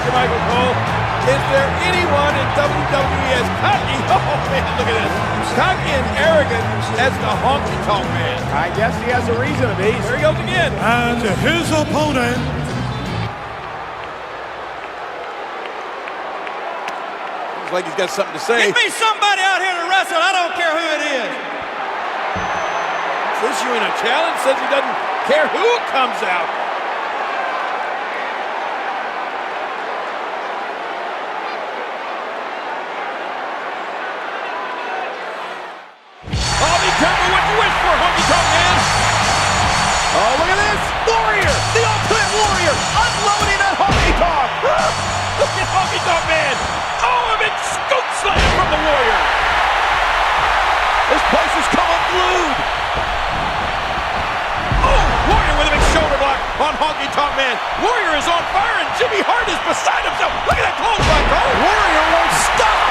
Mr. Michael Cole. Is there anyone in WWE as cocky? Oh, man, look at this. Cocky and arrogant as the honky-tonk man. I guess he has a reason to be. There he goes again. And his opponent. Looks like he's got something to say. Give me somebody out here to wrestle. I don't care who it is. Is this you in a challenge? Says he doesn't care who comes out. Oh, be careful what you wish for, honky-tonk man. Oh, look at this. Warrior, the Ultimate Warrior, unloading on honky-tonk. Look at honky-tonk man. Oh, a big scoop slam from the Warrior. This place has come unglued. Oh, Warrior with a big shoulder block on honky-tonk man. Warrior is on fire and Jimmy Hart is beside himself. Look at that clothesline, Cole. Warrior won't stop.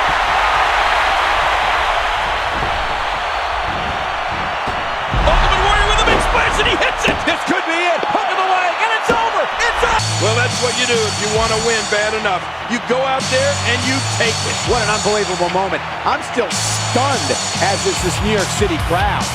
Ultimate Warrior with a big splash and he hits it. This could be it. Hook of the leg, and it's over. It's up. Well, that's what you do if you want to win bad enough. You go out there and you take it. What an unbelievable moment. I'm still stunned, as is this New York City crowd.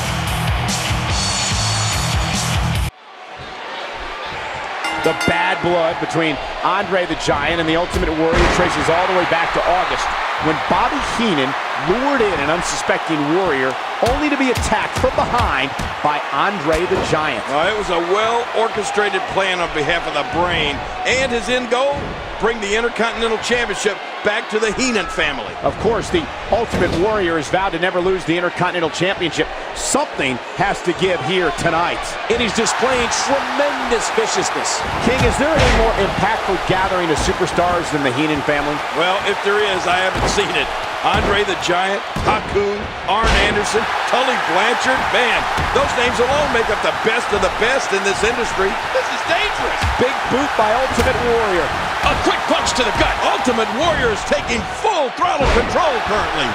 The bad blood between Andre the Giant and the Ultimate Warrior traces all the way back to August, when Bobby Heenan lured in an unsuspecting Warrior, only to be attacked from behind by Andre the Giant. It was a well-orchestrated plan on behalf of the Brain, and his end goal, bring the Intercontinental Championship back to the Heenan family. Of course, the Ultimate Warrior has vowed to never lose the Intercontinental Championship. Something has to give here tonight. And he's displaying tremendous viciousness. King, is there any more impactful gathering of superstars than the Heenan family? Well, if there is, I haven't seen it. Andre the Giant, Haku, Arn Anderson, Tully Blanchard. Man, those names alone make up the best of the best in this industry. This is dangerous. Big boot by Ultimate Warrior. A quick punch to the gut. Ultimate Warrior is taking full throttle control currently.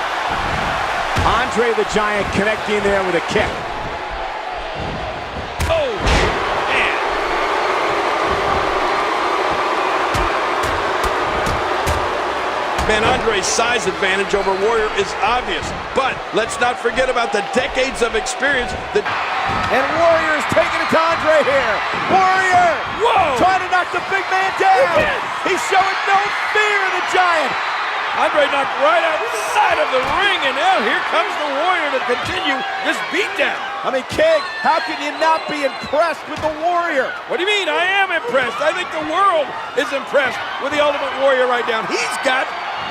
Andre the Giant connecting there with a kick. Oh, man. Man, Andre's size advantage over Warrior is obvious, but let's not forget about the decades of experience that... And Warrior is taking it to Andre here. Warrior! Whoa! Trying to knock the big man down. He's showing no fear of the Giant. Andre knocked right outside of the ring, and now here comes the Warrior to continue this beatdown. I mean, King, how can you not be impressed with the Warrior? What do you mean? I am impressed. I think the world is impressed with the Ultimate Warrior right now. He's got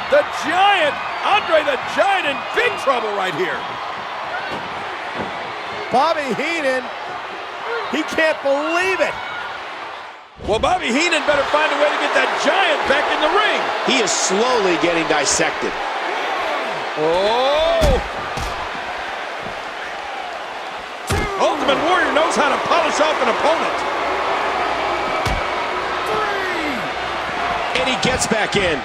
the Giant, Andre the Giant, in big trouble right here. Bobby Heenan, he can't believe it. Well, Bobby Heenan better find a way to get that Giant back in the ring. He is slowly getting dissected. Oh! Ultimate Warrior knows how to polish off an opponent. And he gets back in.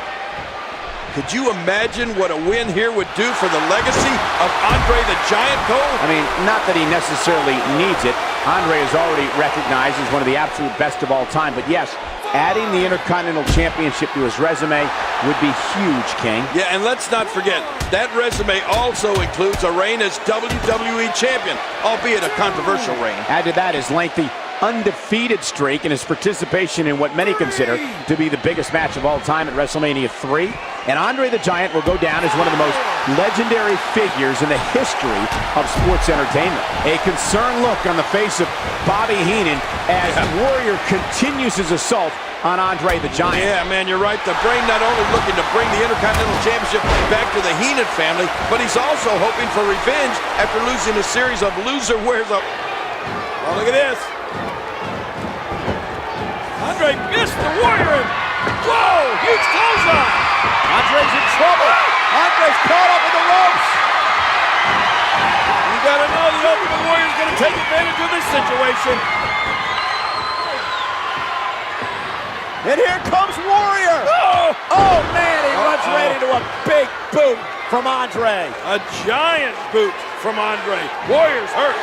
Could you imagine what a win here would do for the legacy of Andre the Giant, Cole? I mean, not that he necessarily needs it. Andre is already recognized as one of the absolute best of all time. But yes, adding the Intercontinental Championship to his resume would be huge, King. Yeah, and let's not forget, that resume also includes a reign as WWE Champion, albeit a controversial reign. Add to that his lengthy undefeated streak and his participation in what many consider to be the biggest match of all time at WrestleMania 3. And Andre the Giant will go down as one of the most legendary figures in the history of sports entertainment. A concerned look on the face of Bobby Heenan as Warrior continues his assault on Andre the Giant. Yeah, man, you're right. The Brain not only looking to bring the Intercontinental Championship back to the Heenan family, but he's also hoping for revenge after losing a series of loser wears up. Oh, look at this. Andre missed the Warrior. Whoa, huge clothesline. Andre's in trouble. Andre's caught up in the ropes. You gotta know the Ultimate Warrior's gonna take advantage of this situation. And here comes Warrior. Oh man, he runs right into a big boot from Andre. A giant boot from Andre. Warrior's hurt.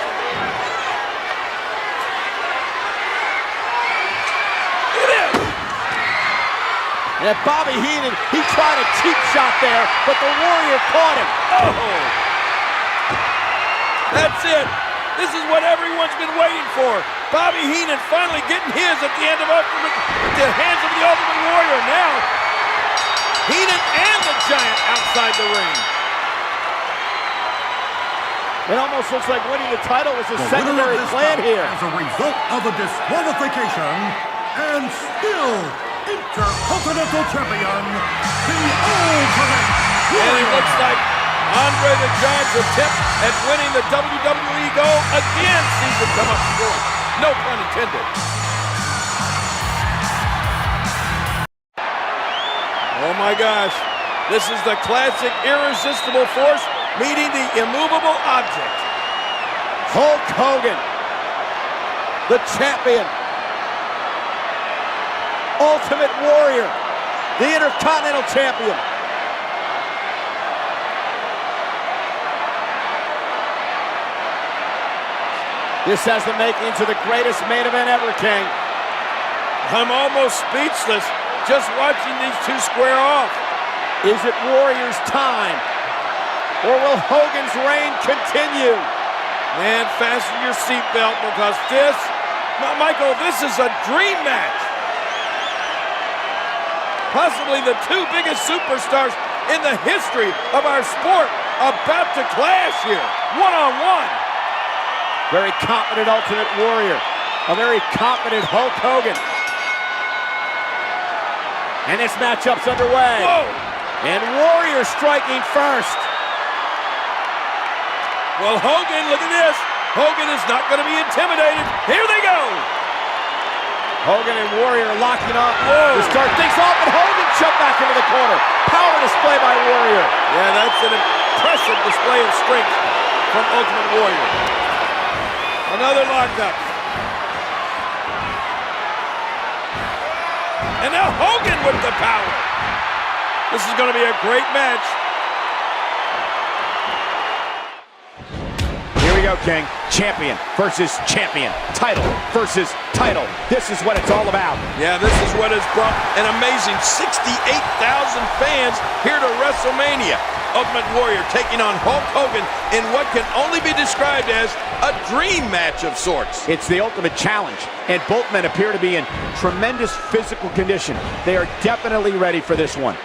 And Bobby Heenan, he tried a cheap shot there, but the Warrior caught him. Oh! That's it. This is what everyone's been waiting for. Bobby Heenan finally getting his at the end of the hands of the Ultimate Warrior. Now, Heenan and the Giant outside the ring. It almost looks like winning the title was a secondary plan here. As a result of a disqualification, and still Intercontinental Champion, the Ultimate Warrior. And it looks like Andre the Giant's attempt at winning the WWE gold again seems to come up short. No pun intended. Oh my gosh. This is the classic irresistible force meeting the immovable object. Hulk Hogan, the champion, Ultimate Warrior, the Intercontinental Champion. This has the making to the greatest main event ever, King. I'm almost speechless just watching these two square off. Is it Warrior's time? Or will Hogan's reign continue? Man, fasten your seatbelt because this, Michael, this is a dream match. Possibly the two biggest superstars in the history of our sport about to clash here, one-on-one. Very confident Ultimate Warrior, a very confident Hulk Hogan. And this matchup's underway. Whoa! And Warrior striking first. Well, Hogan, look at this. Hogan is not going to be intimidated. Here they go. Hogan and Warrior locking up Whoa. to start things off, and Hogan jumped back into the corner. Power display by Warrior. Yeah, that's an impressive display of strength from Ultimate Warrior. Another lockup. And now Hogan with the power. This is going to be a great match. Here we go, King. Champion versus champion. Title versus title. This is what it's all about. Yeah, this is what has brought an amazing 68,000 fans here to WrestleMania. Ultimate Warrior taking on Hulk Hogan in what can only be described as a dream match of sorts. It's the ultimate challenge, and both men appear to be in tremendous physical condition. They are definitely ready for this one.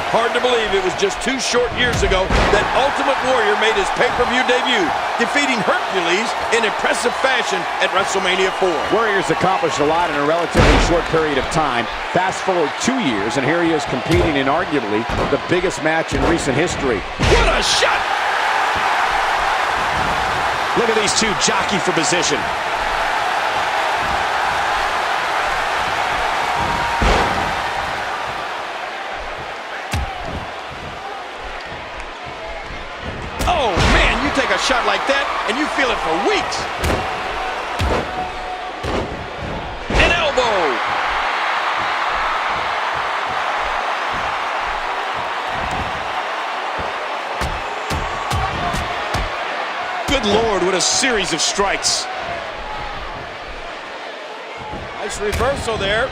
Hard to believe it was just 2 short years ago that Ultimate Warrior made his pay-per-view debut, defeating Hercules in impressive fashion at WrestleMania 4. Warrior's accomplished a lot in a relatively short period of time. Fast forward 2 years, and here he is competing in arguably the biggest match in recent history. What a shot! Look at these two jockey for position. Oh, man, you take a shot like that, and you feel it for weeks. An elbow. Good Lord, what a series of strikes. Nice reversal there.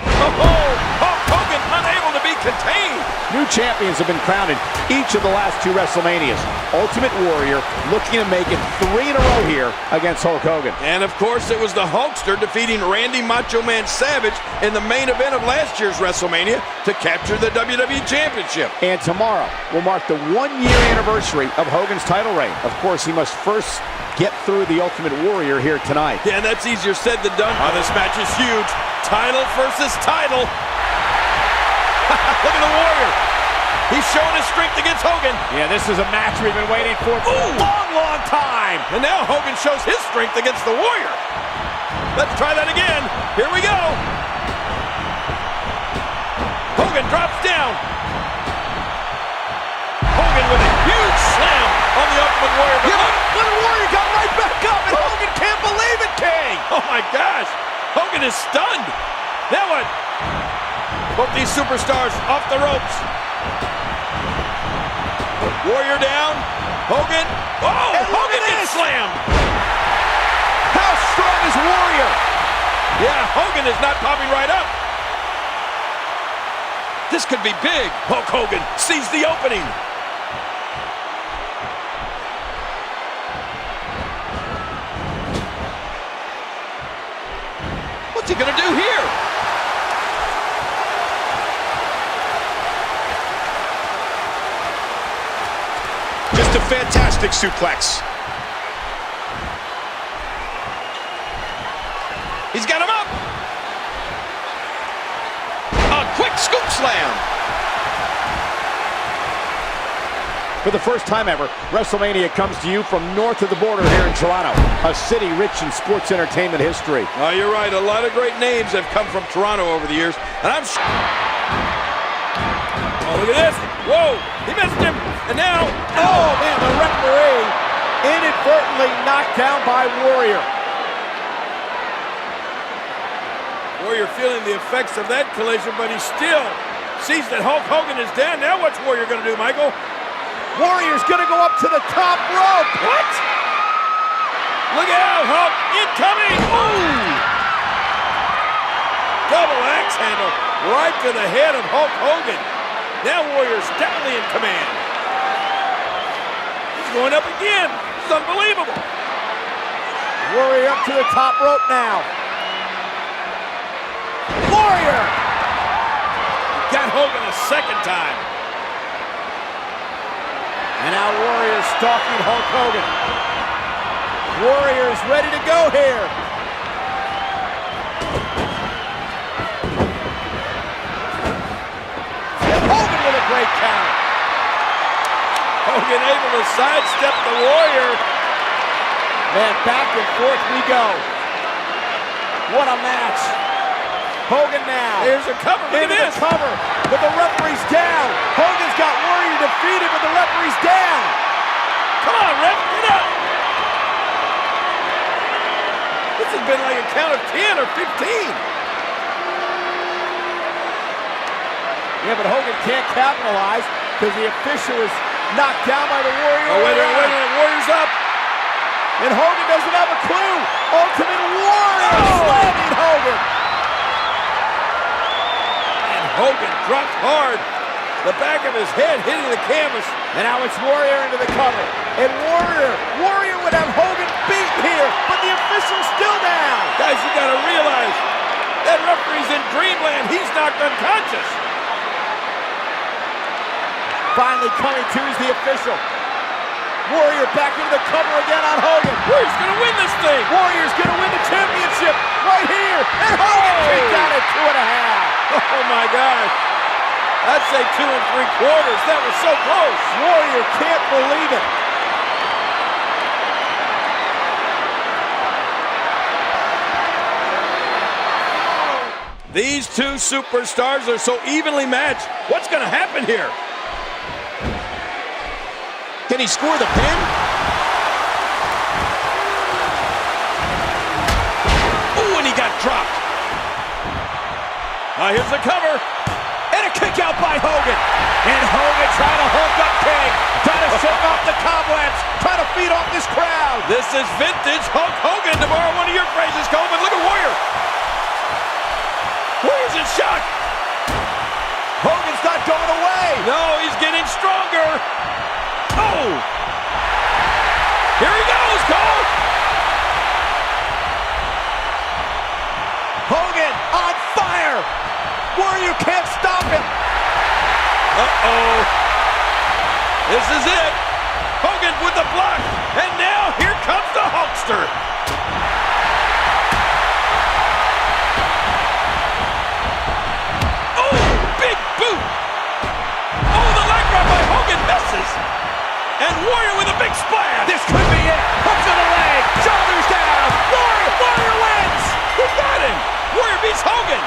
Oh, Hulk Hogan unable to be contained. New champions have been crowned in each of the last 2 WrestleManias. Ultimate Warrior looking to make it 3 in a row here against Hulk Hogan. And of course, it was the Hulkster defeating Randy Macho Man Savage in the main event of last year's WrestleMania to capture the WWE Championship. And tomorrow will mark the 1-year anniversary of Hogan's title reign. Of course, he must first get through the Ultimate Warrior here tonight. Yeah, and that's easier said than done. Oh, this match is huge. Title versus title. Look at the Warrior. He's showing his strength against Hogan. Yeah, this is a match we've been waiting for a long, long time. And now Hogan shows his strength against the Warrior. Let's try that again. Here we go. Hogan drops down. Hogan with a huge slam on the Ultimate Warrior. But the Warrior got right back up, and Hogan can't believe it, King. Oh my gosh. Hogan is stunned. Now what? Both these superstars off the ropes. Warrior down. Hogan. Oh, and Hogan gets slammed. How Hogan is not popping right up. This could be big. Hulk Hogan sees the opening. What's he gonna do here? Just a fantastic suplex. He's got him up. A quick scoop slam. For the first time ever, WrestleMania comes to you from north of the border here in Toronto, a city rich in sports entertainment history. Oh, you're right. A lot of great names have come from Toronto over the years, and I'm. Oh, look at this! Whoa! He missed him, and now. Oh man, the referee inadvertently knocked down by Warrior. Warrior feeling the effects of that collision, but he still sees that Hulk Hogan is down. Now what's Warrior going to do, Michael? Warrior's gonna go up to the top rope. What? Look out, Hulk! Incoming! Ooh! Double axe handle right to the head of Hulk Hogan. Now Warrior's definitely in command. He's going up again. It's unbelievable. Warrior up to the top rope now. Warrior! Got Hogan a second time. And now Warrior stalking Hulk Hogan. Warrior is ready to go here. And Hogan with a great count. Hogan able to sidestep the Warrior. Man, back and forth we go. What a match. Hogan now. Here's a cover. Look at Into the this. cover, but the referee's down. Hogan's got Warrior defeated, but the referee's down. Come on, ref, get up. This has been like a count of 10 or 15. Yeah, but Hogan can't capitalize because the official is knocked down by the Warrior. Oh, wait a minute, Warrior's up. And Hogan doesn't have a clue. Ultimate Warrior slamming Hogan. Hogan dropped hard. The back of his head hitting the canvas. And now it's Warrior into the cover. And Warrior would have Hogan beaten here, but the official's still down. Guys, you gotta realize, that referee's in dreamland. He's knocked unconscious. Finally coming to is the official. Warrior back into the cover again on Hogan. Warrior's gonna win this thing. Warrior's gonna win the championship right here. And Hogan kicked out at 2.5. Oh my God. I'd say 2 3/4. That was so close. Warrior can't believe it. These two superstars are so evenly matched. What's gonna happen here? Can he score the pin? Oh, and he got dropped. Here's the cover. And a kick out by Hogan. And Hogan trying to Hulk up King. Trying to shake off the cobwebs. Trying to feed off this crowd. This is vintage Hulk Hogan, to borrow one of your phrases, Coleman. Look at Warrior. Warrior's in shock. Hogan's not going away. No, he's getting stronger. Oh! Here he goes, Cole! Hogan on fire. Warrior can't stop him. Uh-oh. This is it. Hogan with the block. And now here comes the Hulkster. Oh, big boot. Oh, the leg drop by Hogan misses. And Warrior with a big splash. This could be it. Hook to the leg. Shoulders down. Warrior wins. Who got him? Warrior beats Hogan.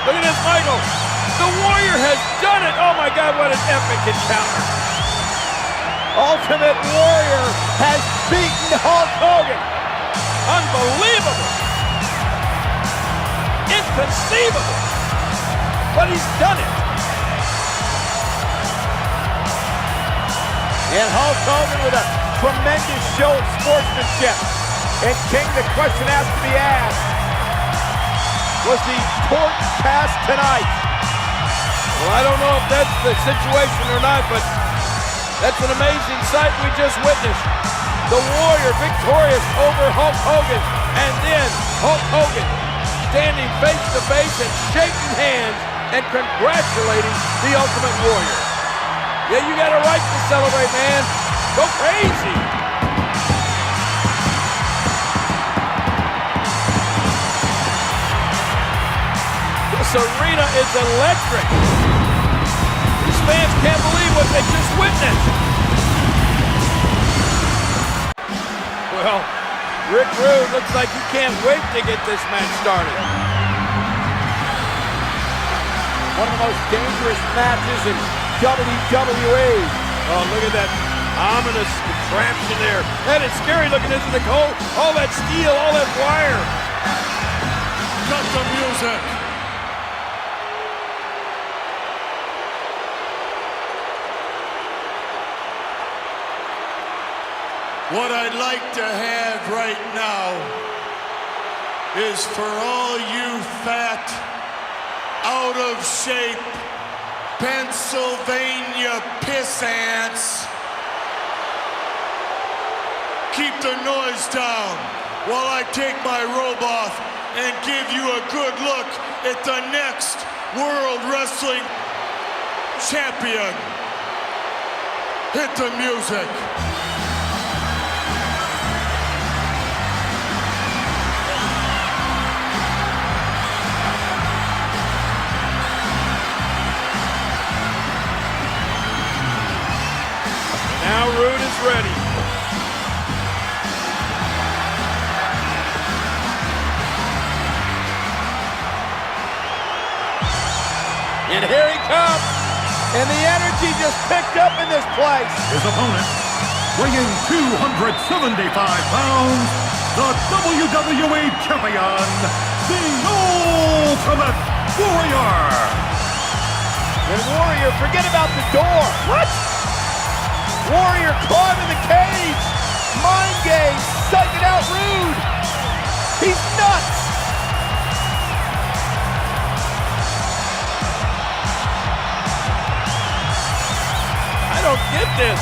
Look at this, Michael. The Warrior has done it. Oh, my God, what an epic encounter. Ultimate Warrior has beaten Hulk Hogan. Unbelievable. Inconceivable. But he's done it. And Hulk Hogan with a tremendous show of sportsmanship. And King, the question has to be asked, was the torch passed tonight? Well, I don't know if that's the situation or not, but that's an amazing sight we just witnessed. The Warrior victorious over Hulk Hogan, and then Hulk Hogan standing face to face and shaking hands and congratulating the Ultimate Warrior. Yeah, you got a right to celebrate, man. Go crazy. This arena is electric. These fans can't believe what they just witnessed. Well, Rick Rude looks like he can't wait to get this match started. One of the most dangerous matches in WWE. Oh, look at that ominous contraption there. That is scary looking, isn't it, Cole? All that steel, all that wire. Cut the music. What I'd like to have right now is for all you fat, out of shape Pennsylvania pissants, keep the noise down while I take my robe off and give you a good look at the next World Wrestling Champion. Hit the music. Now Rude is ready. And here he comes. And the energy just picked up in this place. His opponent, weighing 275 pounds, the WWE Champion, the Ultimate Warrior. And Warrior, forget about the door. What? Warrior climbing the cage. Mind games, psyching out Rude. He's nuts. I don't get this.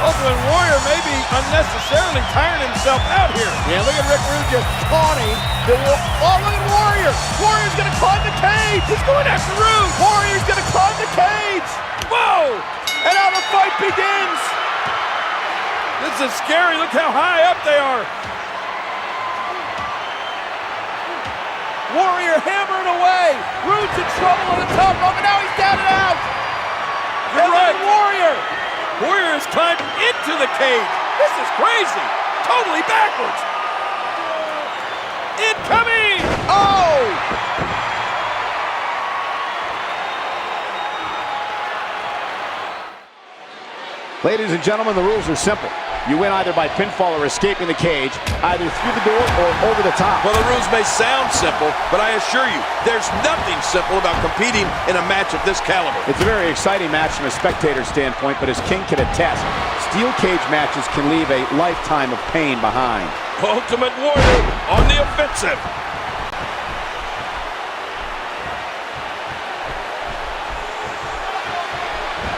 Ultimate Warrior may be unnecessarily tiring himself out here. Yeah, look at Rick Rude just taunting the oh, look at Warrior. Warrior's gonna climb the cage. He's going after Rude. Warrior's gonna climb the cage. Whoa! And now the fight begins. This is scary. Look how high up they are. Warrior hammering away. Rude's in trouble on the top rope, and now he's down and out. You're right. Warrior. Warrior has climbed into the cage. This is crazy. Totally backwards. Incoming! Oh! Ladies and gentlemen, the rules are simple. You win either by pinfall or escaping the cage, either through the door or over the top. Well, the rules may sound simple, but I assure you, there's nothing simple about competing in a match of this caliber. It's a very exciting match from a spectator standpoint, but as King can attest, steel cage matches can leave a lifetime of pain behind. Ultimate Warrior on the offensive.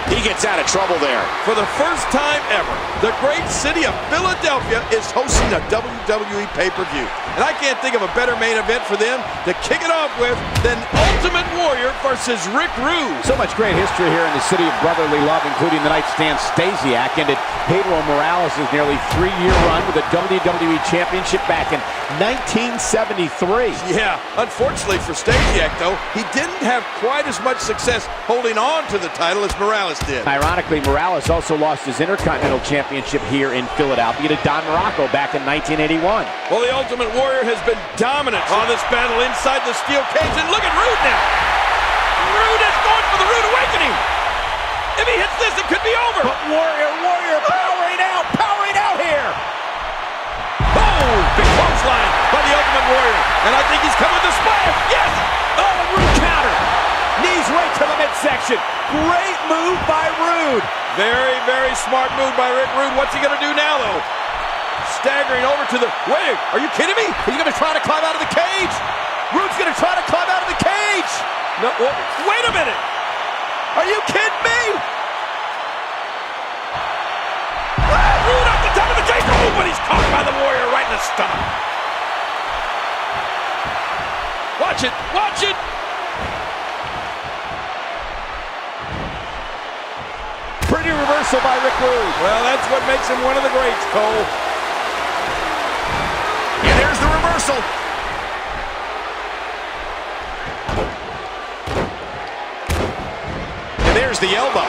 He gets out of trouble there. For the first time ever, the great city of Philadelphia is hosting a WWE pay-per-view. And I can't think of a better main event for them to kick it off with than Ultimate Warrior versus Rick Rude. So much great history here in the city of brotherly love, including the night Stan Stasiak ended Pedro Morales' nearly 3-year run with the WWE Championship back in 1973. Yeah, unfortunately for Stasiak, though, he didn't have quite as much success holding on to the title as Morales did. Ironically, Morales also lost his Intercontinental Championship here in Philadelphia to Don Morocco back in 1981. Well, the Ultimate Warrior has been dominant on this battle inside the steel cage, and look at Rude now. Rude is going for the Rude Awakening. If he hits this, it could be over. But Warrior powering out here. Oh, big clothesline by the Ultimate Warrior, and I think he's coming to splash. Yes. Oh, Rude counter. Knees right to the midsection. Great move by Rude. Very, very smart move by Rick Rude. What's he going to do now, though? Staggering over to the... Wait, are you kidding me? He's going to try to climb out of the cage. Rude's going to try to climb out of the cage. No, wait a minute. Are you kidding me? Rude off the top of the cage. Oh, but he's caught by the Warrior right in the stomach. Watch it. Watch it. Pretty reversal by Rick Rude. Well, that's what makes him one of the greats, Cole. And there's the reversal. And there's the elbow.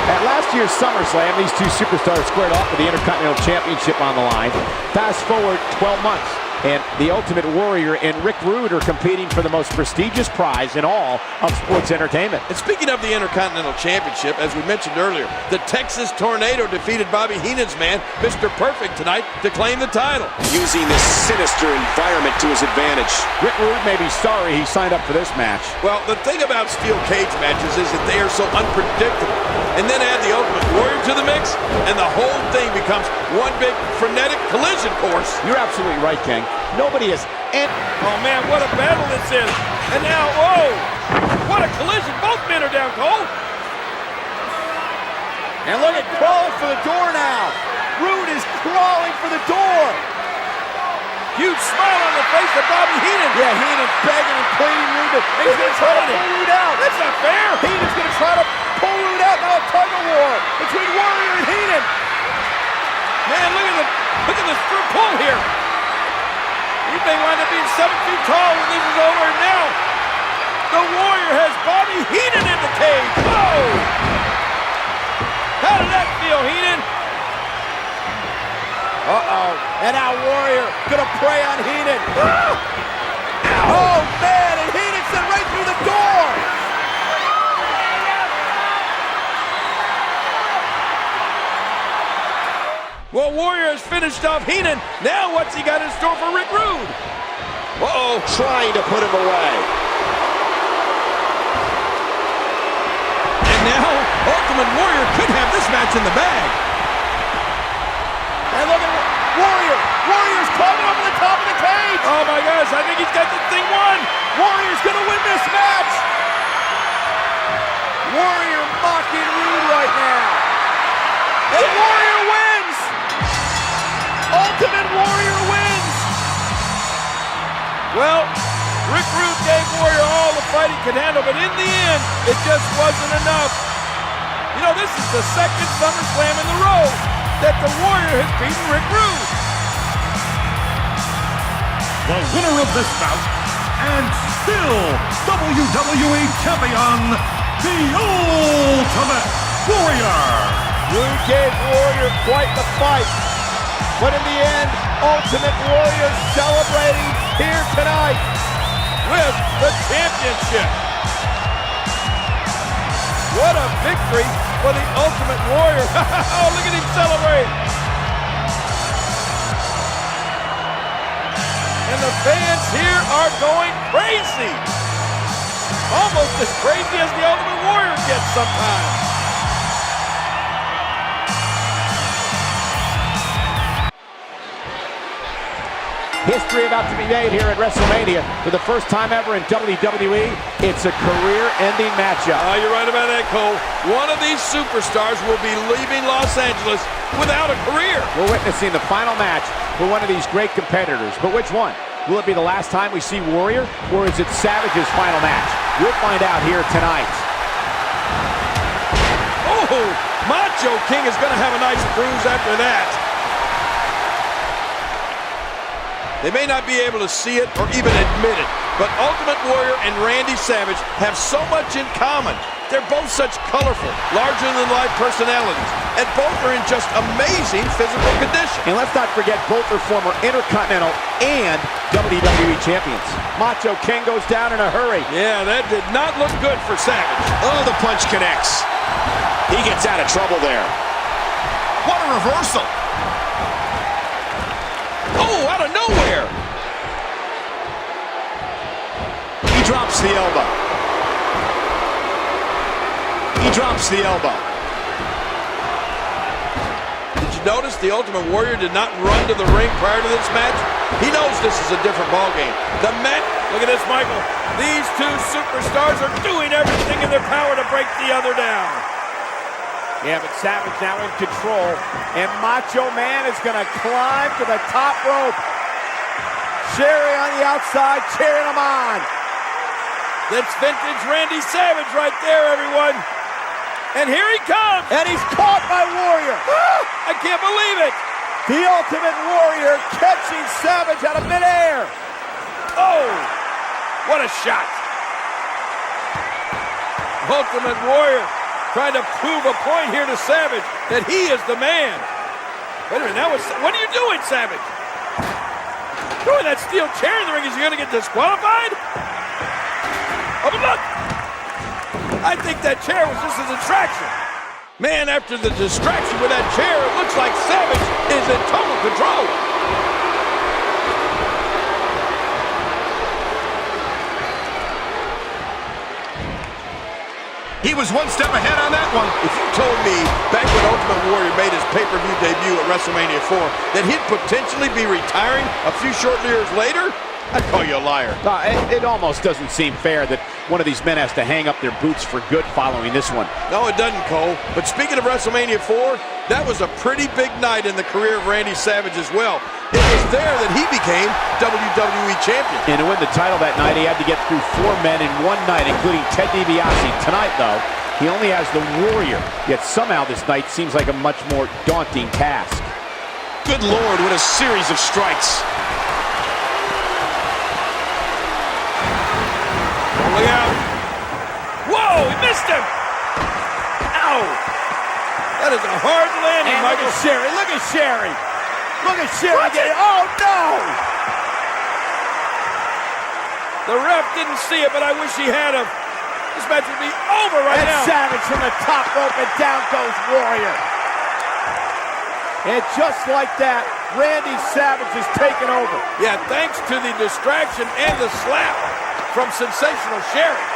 At last year's SummerSlam, these two superstars squared off with the Intercontinental Championship on the line. Fast forward 12 months, and the Ultimate Warrior and Rick Rude are competing for the most prestigious prize in all of sports entertainment. And speaking of the Intercontinental Championship, as we mentioned earlier, the Texas Tornado defeated Bobby Heenan's man, Mr. Perfect, tonight to claim the title. Using this sinister environment to his advantage. Rick Rude may be sorry he signed up for this match. Well, the thing about steel cage matches is that they are so unpredictable. And then add the Ultimate Warrior to the mix, and the whole thing becomes one big frenetic collision course. You're absolutely right, King. Nobody is... Oh, man, what a battle this is. And now, whoa, what a collision. Both men are down, Cole. And look at crawling for the door now. Rude is crawling for the door. Huge smile on the face of Bobby Heenan. Yeah, Heenan begging and pleading Rude. He's going to try to pull Rude out. That's not fair. Heenan's going to try to pull Rude out. Now a tug of war between Warrior and Heenan. Man, look at this pull here. He may wind up being 7 feet tall when this is over. Now, the Warrior has Bobby Heenan in the cage. Whoa! How did that feel, Heenan? Uh-oh. And now Warrior gonna prey on Heenan. Oh, man, and Heenan sent right through the door. Well, Warrior has finished off Heenan. Now what's he got in store for Rick Rude? Uh-oh, trying to put him away. And now, Ultimate Warrior could have this match in the bag. And look at Warrior. Warrior's climbing over the top of the cage. Oh my gosh, I think he's got the thing won. Warrior's gonna win this match. Warrior mocking Rude right now. And Warrior wins. Ultimate Warrior wins. Well, Rick Rude gave Warrior all the fight he could handle, but in the end, it just wasn't enough. You know, this is the second SummerSlam in a row that the Warrior has beaten Rick Rude. The winner of this bout, and still WWE Champion, the Ultimate Warrior. Rude gave Warrior quite the fight, but in the end, Ultimate Warrior celebrating here tonight with the championship. What a victory for the Ultimate Warrior. Oh, look at him celebrate. And the fans here are going crazy. Almost as crazy as the Ultimate Warrior gets sometimes. History about to be made here at WrestleMania. For the first time ever in WWE, it's a career-ending matchup. Oh, you're right about that, Cole. One of these superstars will be leaving Los Angeles without a career. We're witnessing the final match for one of these great competitors. But which one? Will it be the last time we see Warrior, or is it Savage's final match? We'll find out here tonight. Oh, Macho King is going to have a nice bruise after that. They may not be able to see it or even admit it, but Ultimate Warrior and Randy Savage have so much in common. They're both such colorful, larger-than-life personalities, and both are in just amazing physical condition. And let's not forget, both are former Intercontinental and WWE champions. Macho King goes down in a hurry. Yeah, that did not look good for Savage. Oh, the punch connects. He gets out of trouble there. What a reversal. Oh, out of nowhere. He drops the elbow. He drops the elbow. Did you notice the Ultimate Warrior did not run to the ring prior to this match? He knows this is a different ballgame. The men, look at this, Michael. These two superstars are doing everything in their power to break the other down. Yeah, but Savage now in control, and Macho Man is going to climb to the top rope. Sherry on the outside, cheering him on. That's vintage Randy Savage right there, everyone. And here he comes. And he's caught by Warrior. I can't believe it. The Ultimate Warrior catching Savage out of midair. Oh, what a shot. Ultimate Warrior trying to prove a point here to Savage that he is the man. Wait a minute, what are you doing, Savage? Throwing that steel chair in the ring, is he going to get disqualified? Oh, but look! I think that chair was just a distraction. Man, after the distraction with that chair, it looks like Savage is in total control. He was one step ahead on that one. If you told me back when Ultimate Warrior made his pay-per-view debut at WrestleMania 4 that he'd potentially be retiring a few short years later, I'd call you a liar. It almost doesn't seem fair that one of these men has to hang up their boots for good following this one. No, it doesn't, Cole. But speaking of WrestleMania 4, that was a pretty big night in the career of Randy Savage as well. It was there that he became WWE Champion. And to win the title that night, he had to get through 4 men in one night, including Ted DiBiase. Tonight, though, he only has the Warrior. Yet somehow this night seems like a much more daunting task. Good Lord, what a series of strikes. Look out. Whoa, he missed him. Ow. That is a hard landing, And Michael. look at Sherry. Look at Sherry. Look at Sherry getting. Oh, no. The ref didn't see it, but I wish he had him. This match would be over right And now. Savage from the top rope, and down goes Warrior. And just like that, Randy Savage is taken over. Yeah, thanks to the distraction and the slap from Sensational Sherry.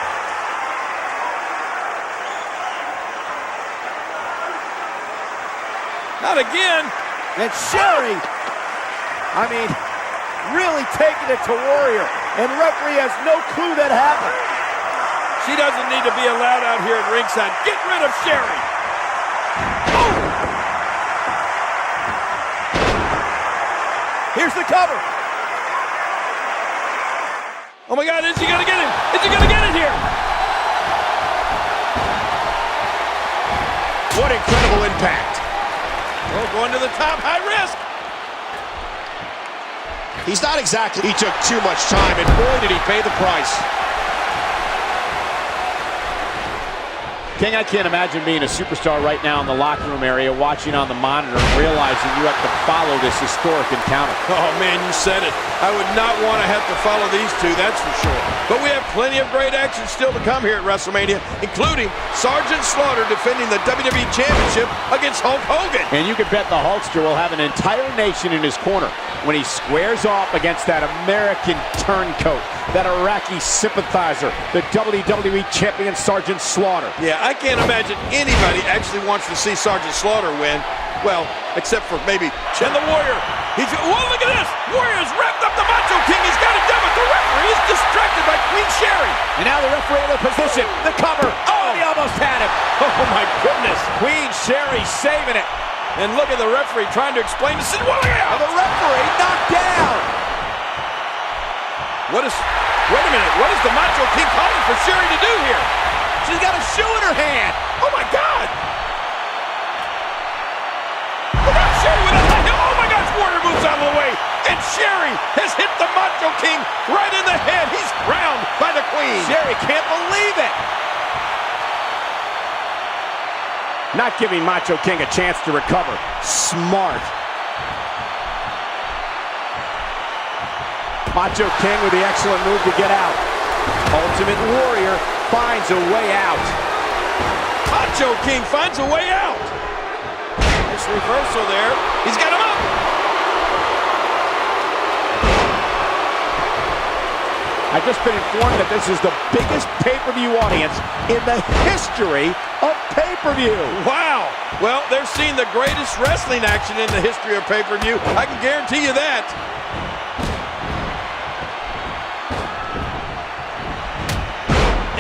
Not again. And Sherry, I mean, really taking it to Warrior. And referee has no clue that happened. She doesn't need to be allowed out here at ringside. Get rid of Sherry. Oh! Here's the cover. Oh my God, is he gonna get him? Is he gonna get it here? What incredible impact. Oh, going to the top, high risk. He's not exactly, he took too much time, and boy did he pay the price. King, I can't imagine being a superstar right now in the locker room area, watching on the monitor and realizing you have to follow this historic encounter. Oh man, you said it. I would not want to have to follow these two, that's for sure. But we have plenty of great action still to come here at WrestleMania, including Sergeant Slaughter defending the WWE Championship against Hulk Hogan. And you can bet the Hulkster will have an entire nation in his corner when he squares off against that American turncoat, that Iraqi sympathizer, the WWE Champion Sergeant Slaughter. Yeah, I can't imagine anybody actually wants to see Sergeant Slaughter win. Well, except for maybe Chen the Warrior. Whoa, look at this! Warrior's wrapped up the Macho King. He's got it done, but the referee is distracted by Queen Sherry. And now the referee in the position, the cover. Oh, he almost had him. Oh my goodness. Queen Sherry saving it. And look at the referee trying to explain the situation. Well, look out! The referee knocked down. Wait a minute, what is the Macho King calling for Sherry to do here? She's got a shoe in her hand. Oh my God! Look out, Sherry with a high heel. Oh my gosh, Warrior moves out of the way. And Sherry has hit the Macho King right in the head. He's crowned by the Queen. Sherry can't believe it. Not giving Macho King a chance to recover. Smart. Macho King with the excellent move to get out. Ultimate Warrior finds a way out. Macho King finds a way out. Nice reversal there. He's got him up. I've just been informed that this is the biggest pay-per-view audience in the history of pay-per-view. Wow. Well, they're seeing the greatest wrestling action in the history of pay-per-view. I can guarantee you that.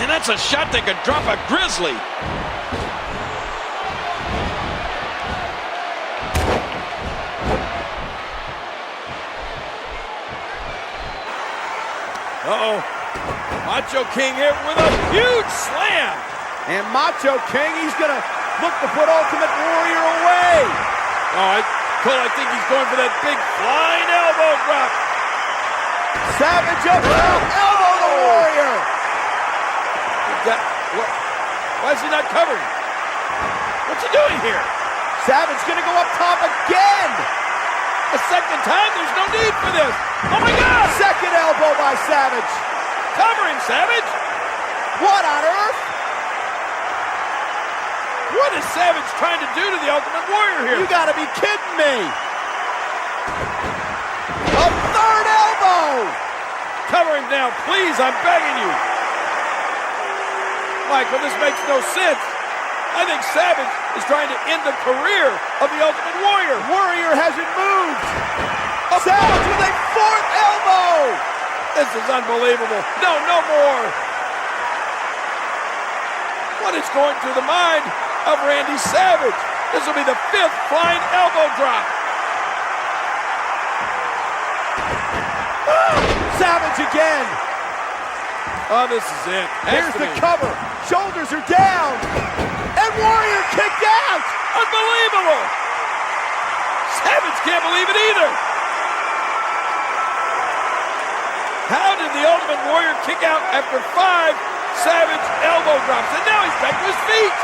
And that's a shot that could drop a grizzly. Uh-oh. Macho King here with a huge slam. And Macho King, he's going to look to put Ultimate Warrior away. Cole, I think he's going for that big flying elbow drop. Savage up top, elbow the Warrior. Why is he not covering? What's he doing here? Savage going to go up top again. A second time? There's no need for this. Oh my God! Second elbow by Savage. Cover him, Savage. What on earth? What is Savage trying to do to the Ultimate Warrior here? You gotta be kidding me. A third elbow. Cover him now, please. I'm begging you. Michael, this makes no sense. I think Savage is trying to end the career of the Ultimate Warrior. Warrior hasn't moved. Savage with a fourth elbow. This is unbelievable. No, no more. What is going through the mind of Randy Savage? This will be the fifth flying elbow drop. Savage again. Oh, this is it. Here's the cover. Shoulders are down. And Warrior kicked out. Unbelievable. Savage can't believe it either. How did the Ultimate Warrior kick out after 5 Savage elbow drops? And now he's back to his feet.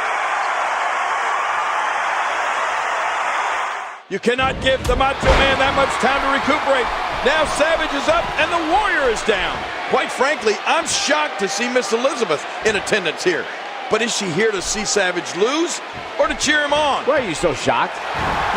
You cannot give the Macho Man that much time to recuperate. Now Savage is up and the Warrior is down. Quite frankly, I'm shocked to see Miss Elizabeth in attendance here. But is she here to see Savage lose or to cheer him on? Why are you so shocked?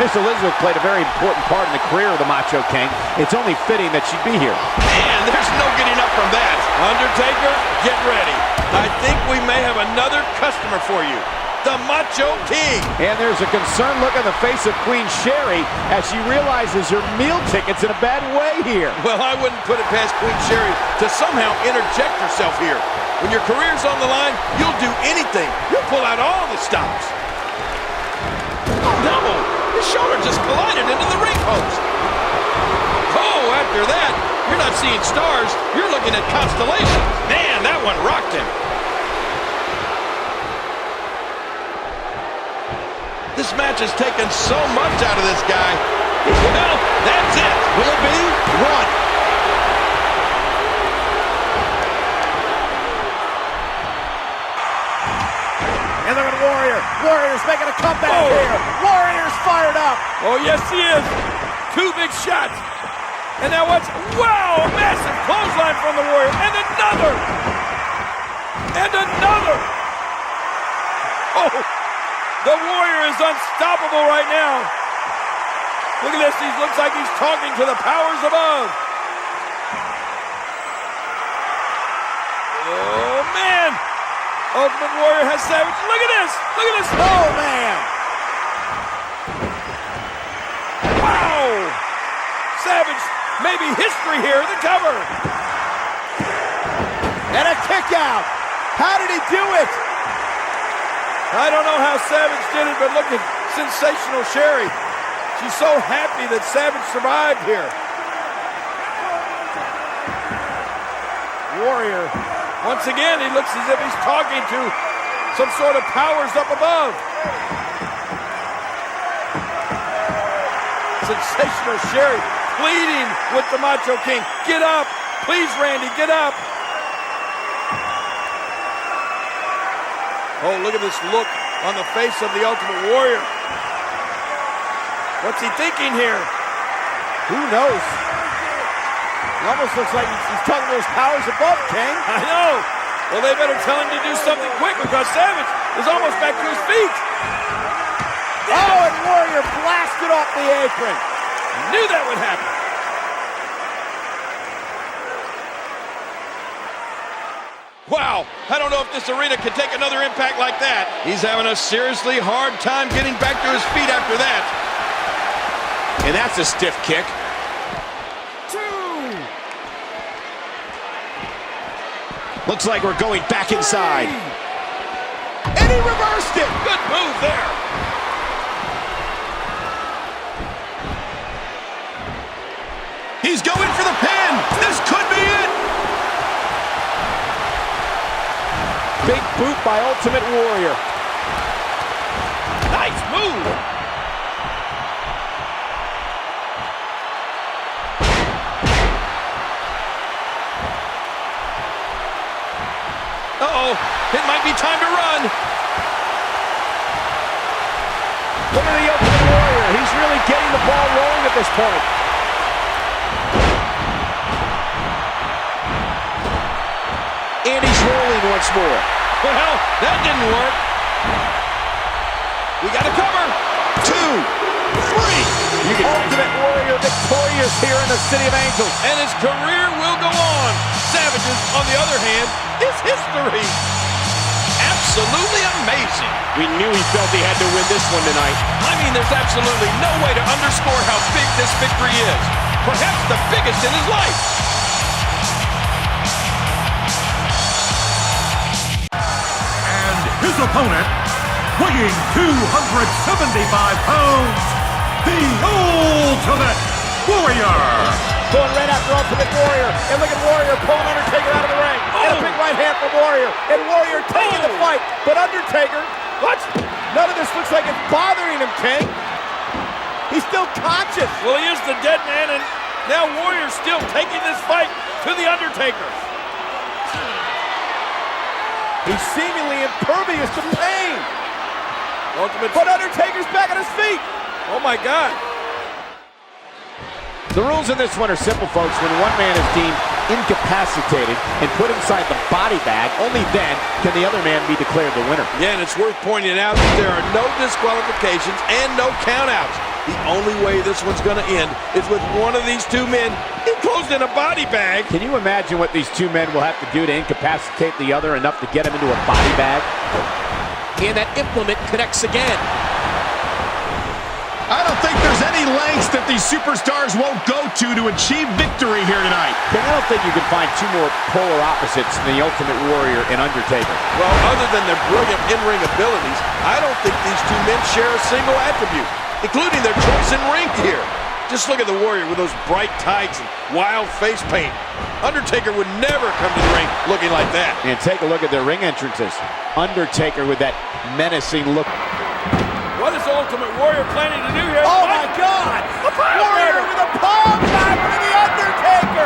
Miss Elizabeth played a very important part in the career of the Macho King. It's only fitting that she'd be here. Man, there's no getting up from that. Undertaker, get ready. I think we may have another customer for you. The Macho King. And there's a concerned look on the face of Queen Sherry as she realizes her meal ticket's in a bad way here. Well, I wouldn't put it past Queen Sherry to somehow interject herself here. When your career's on the line, you'll do anything. You'll pull out all the stops. Oh, no. His shoulder just collided into the ring post. Oh, after that, you're not seeing stars. You're looking at constellations. Man, that one rocked him. This match has taken so much out of this guy. Well, that's it. Will it be? 1. And look at Warrior. Warrior's making a comeback here. Warrior's fired up. Oh, yes, he is. 2 big shots. And now what's... Wow, a massive clothesline from the Warrior. And another. And another. Oh, the Warrior is unstoppable right now. Look at this. He looks like he's talking to the powers above. Oh, man. Ultimate Warrior has Savage. Look at this. Look at this. Oh, man. Wow. Savage, maybe history here. The cover. And a kick out. How did he do it? I don't know how Savage did it, but look at sensational Sherry. She's so happy that Savage survived here. Warrior. Once again, he looks as if he's talking to some sort of powers up above. Sensational Sherry pleading with the Macho King. Get up. Please, Randy, get up. Oh, look at this look on the face of the Ultimate Warrior. What's he thinking here? Who knows? It almost looks like he's talking to his powers above, King. I know. Well, they better tell him to do something quick because Savage is almost back to his feet. Oh, and Warrior blasted off the apron. I knew that would happen. Wow, I don't know if this arena can take another impact like that. He's having a seriously hard time getting back to his feet after that. And that's a stiff kick. Looks like we're going back inside. And he reversed it. Good move there. He's going for the pin. This could be it. Big boot by Ultimate Warrior. Nice move. Uh-oh, it might be time to run. Look at the Ultimate Warrior. He's really getting the ball rolling at this point. And he's rolling once more. Well, that didn't work. We got to cover. 2, 3. Ultimate Warrior victorious here in the City of Angels. And his career will go on. Savage's, on the other hand, is history. Absolutely amazing. We knew he felt he had to win this one tonight. I mean, there's absolutely no way to underscore how big this victory is. Perhaps the biggest in his life. And his opponent, weighing 275 pounds, the Ultimate Warrior. Going right after Ultimate Warrior. And look at Warrior pulling Undertaker out of the ring. And a big right hand from Warrior. And Warrior taking the fight. But Undertaker, what? None of this looks like it's bothering him, King. He's still conscious. Well, he is the dead man, and now Warrior's still taking this fight to the Undertaker. He's seemingly impervious to pain. Ultimate. But Undertaker's back on his feet. Oh, my God. The rules in this one are simple, folks. When one man is deemed incapacitated and put inside the body bag, only then can the other man be declared the winner. Yeah, and it's worth pointing out that there are no disqualifications and no countouts. The only way this one's going to end is with one of these two men enclosed in a body bag. Can you imagine what these two men will have to do to incapacitate the other enough to get him into a body bag? And that implement connects again. I don't think there's any lengths that these superstars won't go to achieve victory here tonight. King, I don't think you can find two more polar opposites than the Ultimate Warrior and Undertaker. Well, other than their brilliant in-ring abilities, I don't think these two men share a single attribute, including their choice in ring gear. Just look at the Warrior with those bright tights and wild face paint. Undertaker would never come to the ring looking like that. And take a look at their ring entrances. Undertaker with that menacing look. What is Ultimate Warrior planning to do here? Oh my God! Warrior with a palm driver to the Undertaker!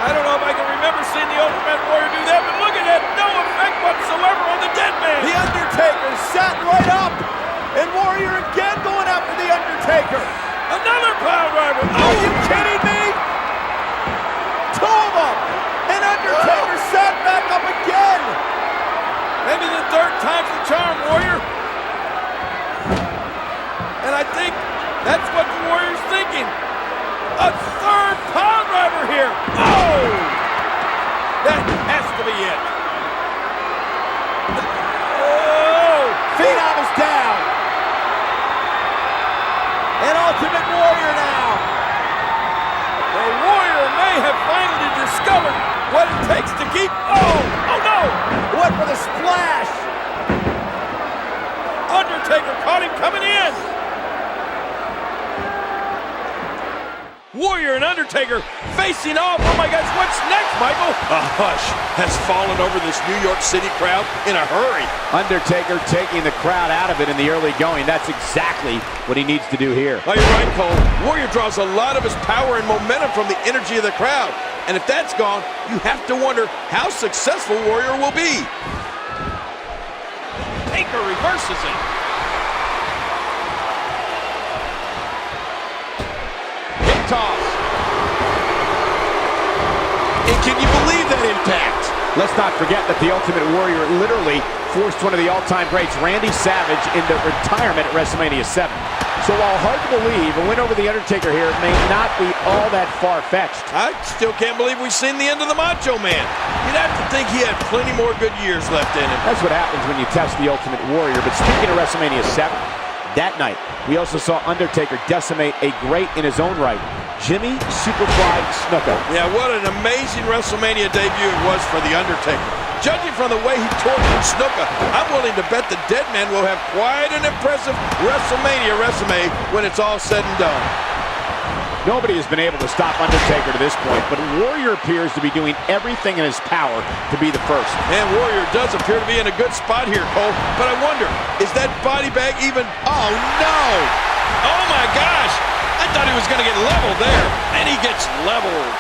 I don't know if I can remember seeing the Ultimate Warrior do that, but look at that! No effect whatsoever on the dead man! The Undertaker sat right up! And Warrior again going after the Undertaker! Another pile driver! Are you kidding me? Two of them! And Undertaker sat back up again! Maybe the third time's the charm, Warrior. And I think that's what the Warrior's thinking. A third pile driver here. Oh! That has to be it. Oh! Phenom is down. And Ultimate Warrior now. The Warrior may have finally discovered what it takes to keep... Oh! Oh no! Went for the splash. Undertaker caught him coming in. Warrior and Undertaker facing off. Oh my gosh, what's next, Michael? A hush has fallen over this New York City crowd in a hurry. Undertaker taking the crowd out of it in the early going. That's exactly what he needs to do here. Oh, you're right, Cole. Warrior draws a lot of his power and momentum from the energy of the crowd. And if that's gone, you have to wonder how successful Warrior will be. Taker reverses it. Toss. And can you believe that impact? Let's not forget that the Ultimate Warrior literally forced one of the all-time greats, Randy Savage, into retirement at WrestleMania 7. So while hard to believe, a win over The Undertaker here may not be all that far-fetched. I still can't believe we've seen the end of the Macho Man. You'd have to think he had plenty more good years left in him. That's what happens when you test the Ultimate Warrior. But speaking of WrestleMania 7, that night, we also saw Undertaker decimate a great in his own right, Jimmy Superfly Snuka. Yeah, what an amazing WrestleMania debut it was for The Undertaker. Judging from the way he tortured Snuka, I'm willing to bet the Dead Man will have quite an impressive WrestleMania resume when it's all said and done. Nobody has been able to stop Undertaker to this point, but Warrior appears to be doing everything in his power to be the first. And Warrior does appear to be in a good spot here, Cole, but I wonder, is that body bag even... Oh, no! Oh, my gosh! I thought he was going to get leveled there, and he gets leveled.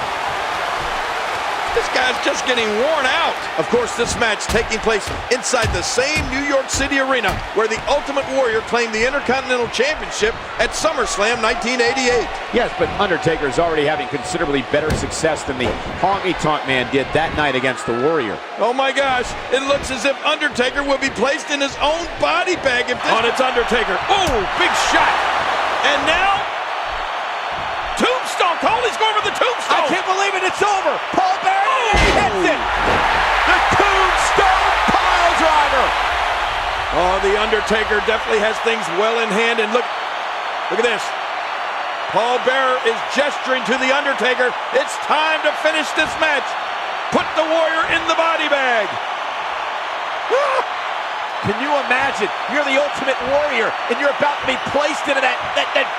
This guy's just getting worn out. Of course, this match taking place inside the same New York City arena where the Ultimate Warrior claimed the Intercontinental Championship at SummerSlam 1988. Yes, but Undertaker is already having considerably better success than the Honky Tonk Man did that night against the Warrior. Oh my gosh, it looks as if Undertaker will be placed in his own body bag if this... Oh, it's Undertaker. Oh, big shot. And now... Tombstone. Cole, he's going for the Tombstone. I can't believe it. It's over. Paul Bearer hits it. The Tombstone pile driver. Oh, the Undertaker definitely has things well in hand. And look at this. Paul Bearer is gesturing to the Undertaker. It's time to finish this match. Put the Warrior in the body bag. Can you imagine? You're the Ultimate Warrior, and you're about to be placed into that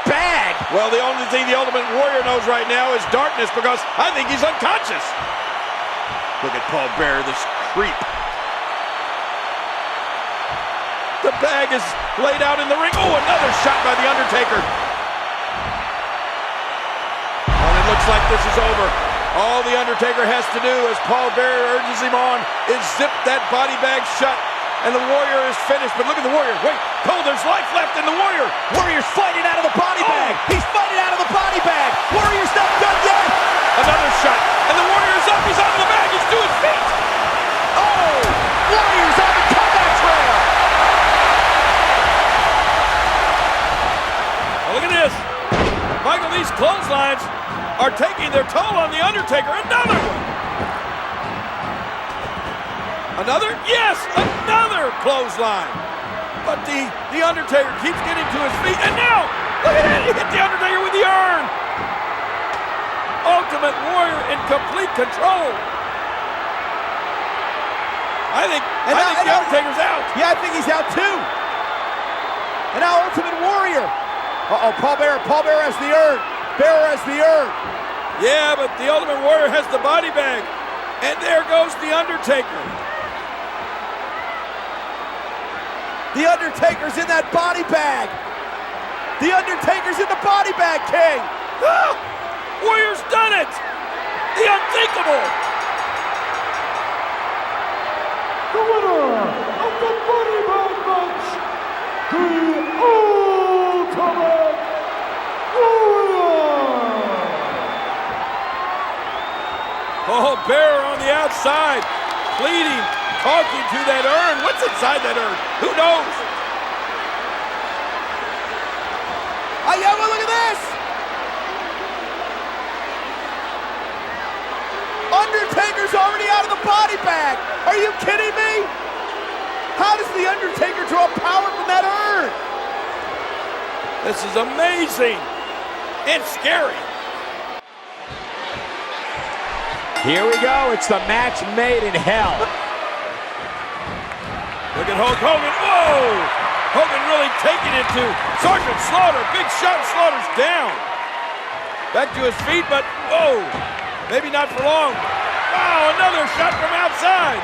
bag. Well, the only thing the Ultimate Warrior knows right now is darkness, because I think he's unconscious. Look at Paul Bearer, this creep. The bag is laid out in the ring. Oh, another shot by the Undertaker. Well, it looks like this is over. All the Undertaker has to do, as Paul Bearer urges him on, is zip that body bag shut. And the Warrior is finished, but look at the Warrior. Wait, Cole, there's life left in the Warrior. Warrior's fighting out of the body bag. He's fighting out of the body bag. Warrior's not done yet. Another shot, and the Warrior's up. He's out of the bag. He's to his feet. Oh, Warrior's on the comeback trail. Well, look at this. Michael, these clotheslines are taking their toll on the Undertaker. Another one. Another? Yes, another clothesline. But the Undertaker keeps getting to his feet. And now, look at that. He hit the Undertaker with the urn. Ultimate Warrior in complete control. I think the Undertaker's out. Yeah, I think he's out too. And now Ultimate Warrior. Uh-oh, Paul Bearer has the urn. Bearer has the urn. Yeah, but the Ultimate Warrior has the body bag. And there goes the Undertaker. The Undertaker's in that body bag. The Undertaker's in the body bag, King. Ah! Warrior's done it. The unthinkable. The winner of the body bag match, the Ultimate Warrior. Paul Bearer on the outside, pleading, talking to that urn. What's inside that urn? Who knows? Oh, yeah, well, look at this. Undertaker's already out of the body bag. Are you kidding me? How does the Undertaker draw power from that urn? This is amazing and scary. Here we go. It's the match made in hell. Look at Hulk Hogan. Whoa! Hogan really taking it to Sergeant Slaughter. Big shot. Slaughter's down. Back to his feet, but whoa! Maybe not for long. Wow, another shot from outside.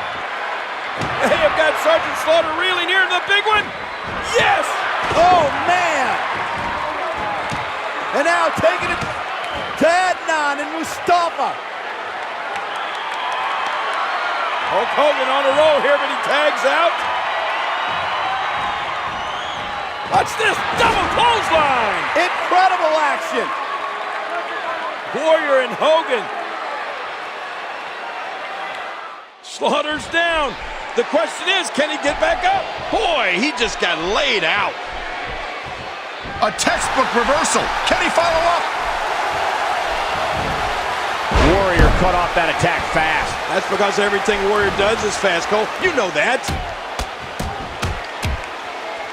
They have got Sergeant Slaughter really near the big one. Yes! Oh, man! And now taking it to Adnan and Mustafa. Hulk Hogan on a roll here, but he tags out. Watch this, double clothesline. Incredible action. Warrior and Hogan. Slaughter's down. The question is, can he get back up? Boy, he just got laid out. A textbook reversal. Can he follow up? Warrior cut off that attack fast. That's because everything Warrior does is fast, Cole. You know that.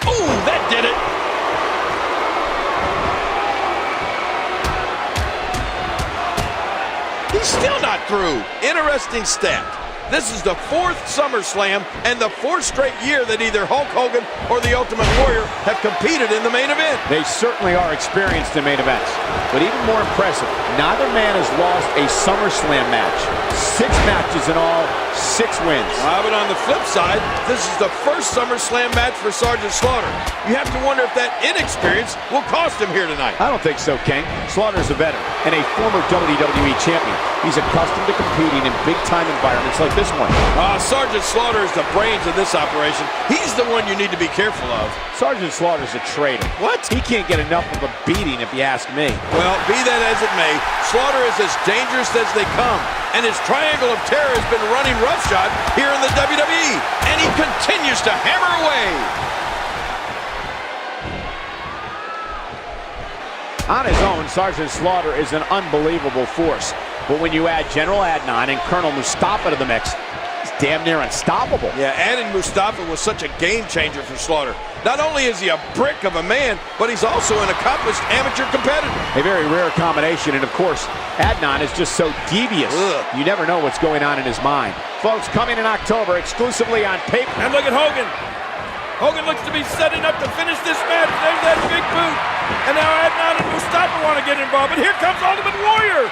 Ooh, that did it. He's still not through. Interesting stat. This is the 4th SummerSlam and the 4th straight year that either Hulk Hogan or the Ultimate Warrior have competed in the main event. They certainly are experienced in main events. But even more impressive, neither man has lost a SummerSlam match. 6 matches in all, 6 wins. But on the flip side, this is the first SummerSlam match for Sergeant Slaughter. You have to wonder if that inexperience will cost him here tonight. I don't think so, King. Slaughter's a veteran and a former WWE champion. He's accustomed to competing in big-time environments like this one. Sergeant Slaughter is the brains of this operation. He's the one you need to be careful of. Sergeant Slaughter's a traitor. What? He can't get enough of a beating if you ask me. Well, be that as it may, Slaughter is as dangerous as they come. And his triangle of terror has been running roughshod here in the WWE. And he continues to hammer away. On his own, Sergeant Slaughter is an unbelievable force. But when you add General Adnan and Colonel Mustafa to the mix, he's damn near unstoppable. Yeah, adding Mustafa was such a game changer for Slaughter. Not only is he a brick of a man, but he's also an accomplished amateur competitor. A very rare combination, and of course, Adnan is just so devious. You never know what's going on in his mind. Folks, coming in October, exclusively on paper. And look at Hogan. Hogan looks to be setting up to finish this match. There's that big boot. And now Adnan and Mustafa want to get involved. But here comes Ultimate Warrior.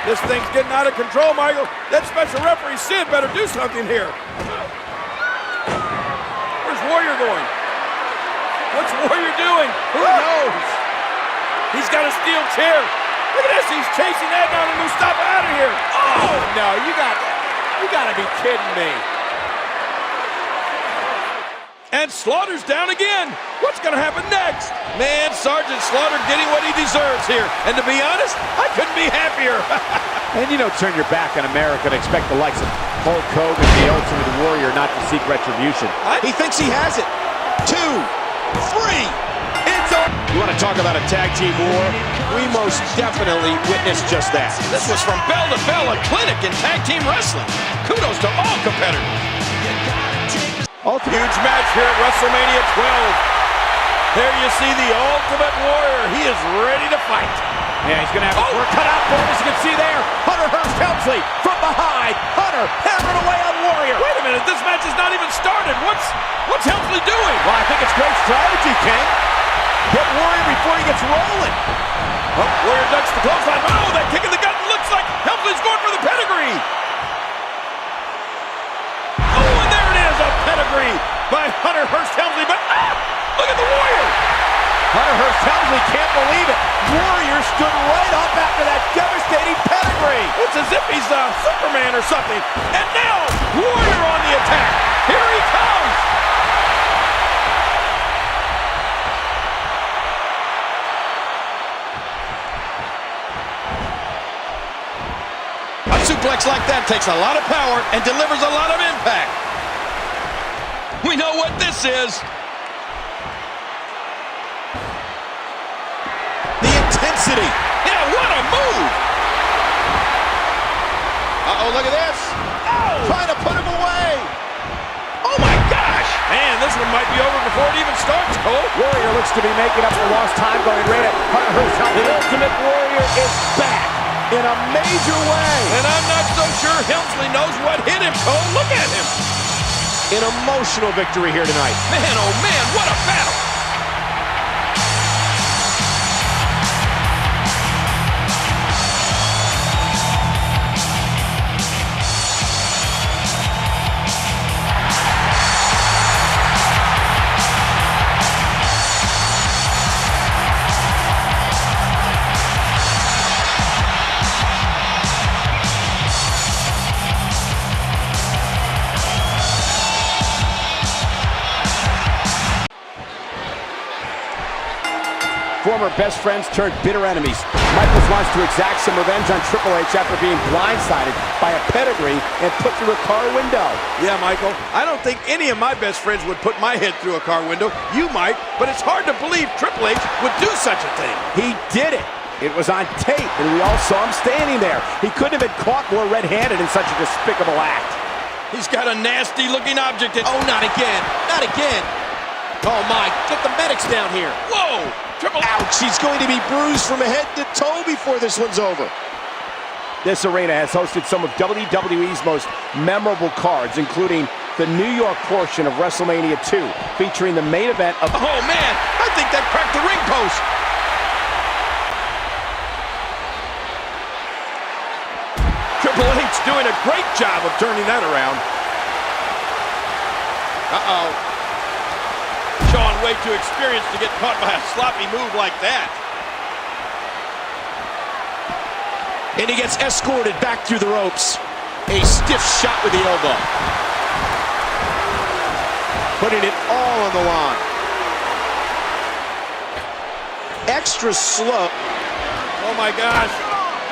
This thing's getting out of control, Michael. That special referee, Sid, better do something here. Where's Warrior going? What's Warrior doing? Who knows? He's got a steel chair. Look at this. He's chasing Adnan and Mustafa out of here. Oh, no, you got to be kidding me. And Slaughter's down again. What's going to happen next? Man, Sergeant Slaughter getting what he deserves here. And to be honest, I couldn't be happier. And you don't turn your back on America and expect the likes of Hulk Hogan, the Ultimate Warrior, not to seek retribution. He thinks he has it. 2, 3. It's over. You want to talk about a tag team war? We most definitely witnessed just that. This was from bell to bell, a clinic in tag team wrestling. Kudos to all competitors. Huge match here at WrestleMania 12. There you see the Ultimate Warrior. He is ready to fight. Yeah, he's going to have his work cut out for him, as you can see there. Hunter Hearst Helmsley from behind. Hunter hammering away on Warrior. Wait a minute, this match has not even started. What's Helmsley doing? Well, I think it's great strategy, King. Get Warrior before he gets rolling. Oh, Warrior ducks the clothesline. Oh, that kick in the gut looks like Helmsley's going for the pedigree. Pedigree by Hunter Hearst Helmsley, but look at the Warrior! Hunter Hearst Helmsley can't believe it. Warrior stood right up after that devastating pedigree. It's as if he's Superman or something. And now, Warrior on the attack. Here he comes! A suplex like that takes a lot of power and delivers a lot of impact. We know what this is. The intensity. Yeah, what a move. Uh-oh, look at this. Oh! Trying to put him away. Oh, my gosh. Man, this one might be over before it even starts, Cole. Warrior looks to be making up for lost time going right at Hunter Hearst Helmsley. The Ultimate Warrior is back in a major way. And I'm not so sure Helmsley knows what hit him, Cole. Look at him. An emotional victory here tonight. Man, oh man, what a battle! Former best friends turned bitter enemies. Michaels wants to exact some revenge on Triple H after being blindsided by a pedigree and put through a car window. Yeah, Michael, I don't think any of my best friends would put my head through a car window. You might, but it's hard to believe Triple H would do such a thing. He did it. It was on tape, and we all saw him standing there. He couldn't have been caught more red-handed in such a despicable act. He's got a nasty-looking object in... Oh, not again. Not again. Oh, my. Get the medics down here. Whoa! Ouch, he's going to be bruised from head to toe before this one's over. This arena has hosted some of WWE's most memorable cards, including the New York portion of WrestleMania 2, featuring the main event of... Oh, man! I think that cracked the ring post! Triple H doing a great job of turning that around. Uh-oh. Shawn way too experienced to get caught by a sloppy move like that. And he gets escorted back through the ropes. A stiff shot with the elbow. Putting it all on the line. Extra slow. Oh my gosh.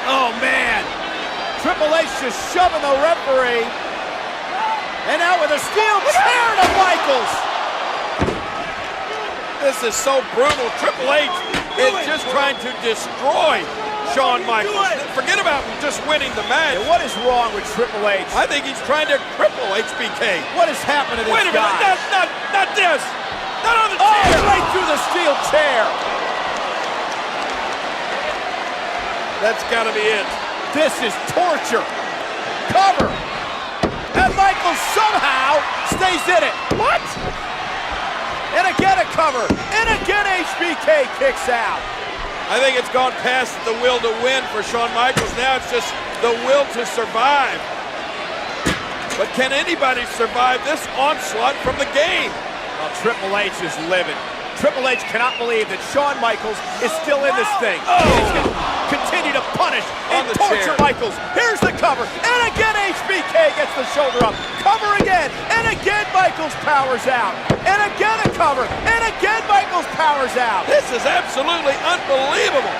Oh, man. Triple H just shoving the referee. And out with a steel chair to Michaels. This is so brutal. Triple H is just trying to destroy Shawn Michaels. Forget about just winning the match. And what is wrong with Triple H? I think he's trying to cripple HBK. What has happened to this Wait a minute, guy? not this. Not on the Oh, chair. right through the steel chair. That's got to be it. This is torture. Cover. And Michaels somehow stays in it. What? And again a cover. And again HBK kicks out. I think it's gone past the will to win for Shawn Michaels. Now it's just the will to survive. But can anybody survive this onslaught from the game? Well, Triple H is livid. Triple H cannot believe that Shawn Michaels is still in this thing. Oh! He's going to continue to punish and the torture chair. Michaels. Here's the cover. And again HBK gets the shoulder up. Cover again. And again Michaels powers out. And again a cover. And again Michaels powers out. This is absolutely unbelievable.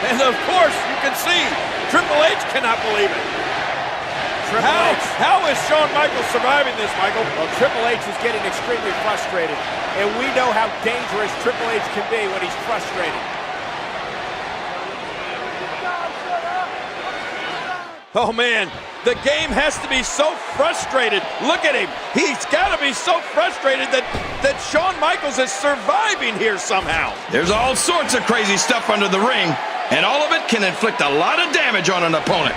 And of course, you can see Triple H cannot believe it. How is Shawn Michaels surviving this, Michael? Well, Triple H is getting extremely frustrated. And we know how dangerous Triple H can be when he's frustrated. Oh, man, the game has to be so frustrated. Look at him. He's got to be so frustrated that Shawn Michaels is surviving here somehow. There's all sorts of crazy stuff under the ring, and all of it can inflict a lot of damage on an opponent.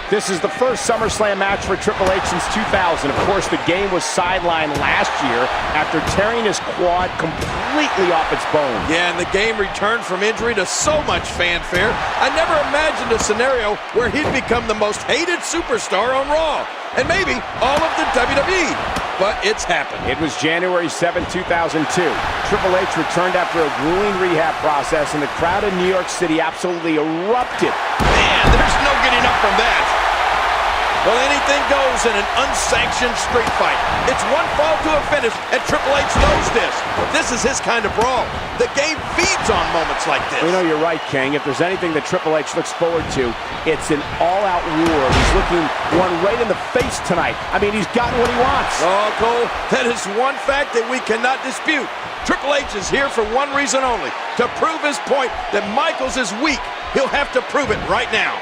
This is the first SummerSlam match for Triple H since 2000. Of course, the game was sidelined last year after tearing his quad completely off its bone. Yeah, and the game returned from injury to so much fanfare. I never imagined a scenario where he'd become the most hated superstar on Raw, and maybe all of the WWE. But it's happened. It was January 7, 2002. Triple H returned after a grueling rehab process, and the crowd in New York City absolutely erupted. Man, there's no getting up from that. Well, anything goes in an unsanctioned street fight. It's one fall to a finish, and Triple H knows this. This is his kind of brawl. The game feeds on moments like this. You know, you're right, King. If there's anything that Triple H looks forward to, it's an all-out war. He's looking one right in the face tonight. I mean, he's gotten what he wants. Oh, Cole, that is one fact that we cannot dispute. Triple H is here for one reason only, to prove his point that Michaels is weak. He'll have to prove it right now.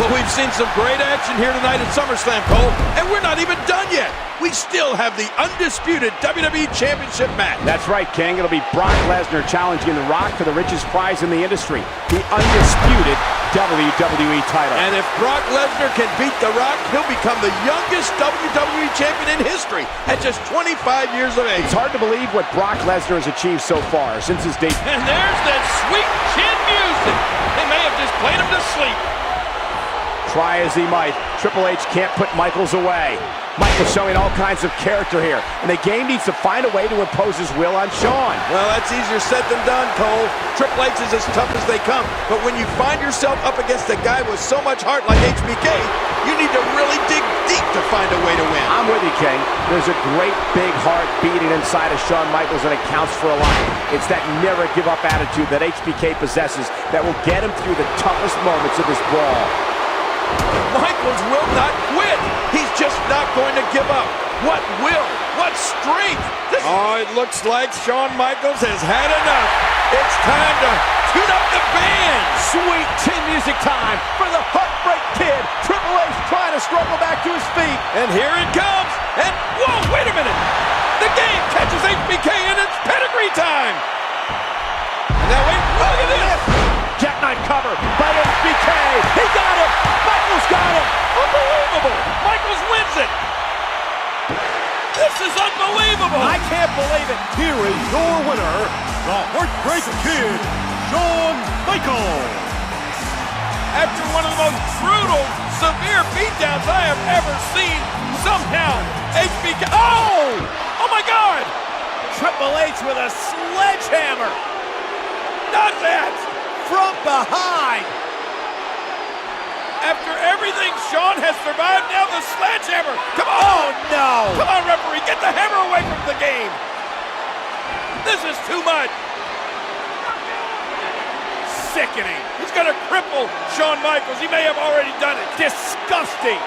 Well, we've seen some great action here tonight at SummerSlam, Cole, and we're not even done yet. We still have the undisputed WWE Championship match. That's right, King. It'll be Brock Lesnar challenging The Rock for the richest prize in the industry, the undisputed WWE title. And if Brock Lesnar can beat The Rock, he'll become the youngest WWE champion in history at just 25 years of age. It's hard to believe what Brock Lesnar has achieved so far since his debut. And there's that sweet chin music. They may have just played him to sleep. Try as he might, Triple H can't put Michaels away. Michaels showing all kinds of character here, and the game needs to find a way to impose his will on Shawn. Well, that's easier said than done, Cole. Triple H is as tough as they come, but when you find yourself up against a guy with so much heart like HBK, you need to really dig deep to find a way to win. I'm with you, King. There's a great big heart beating inside of Shawn Michaels, and it counts for a lot. It's that never-give-up attitude that HBK possesses that will get him through the toughest moments of this brawl. Michaels will not quit. He's just not going to give up. What will? What strength? Oh, it looks like Shawn Michaels has had enough. It's time to tune up the band. Sweet chin music time for the Heartbreak Kid. Triple H trying to struggle back to his feet. And here it comes. And whoa, wait a minute. The game catches HBK and it's pedigree time. And now wait, look at this. Jackknife cover by HBK. He got him. Michaels got him. Unbelievable. Michaels wins it. This is unbelievable. I can't believe it. Here is your winner, the Heartbreak Kid, Shawn Michaels. After one of the most brutal, severe beatdowns I have ever seen, somehow HBK. Oh! Oh my God! Triple H with a sledgehammer. Not that! From behind. After everything Shawn has survived, now the sledgehammer. Come on! Oh no! Come on, referee, get the hammer away from the game. This is too much. Sickening. He's going to cripple Shawn Michaels. He may have already done it. Disgusting.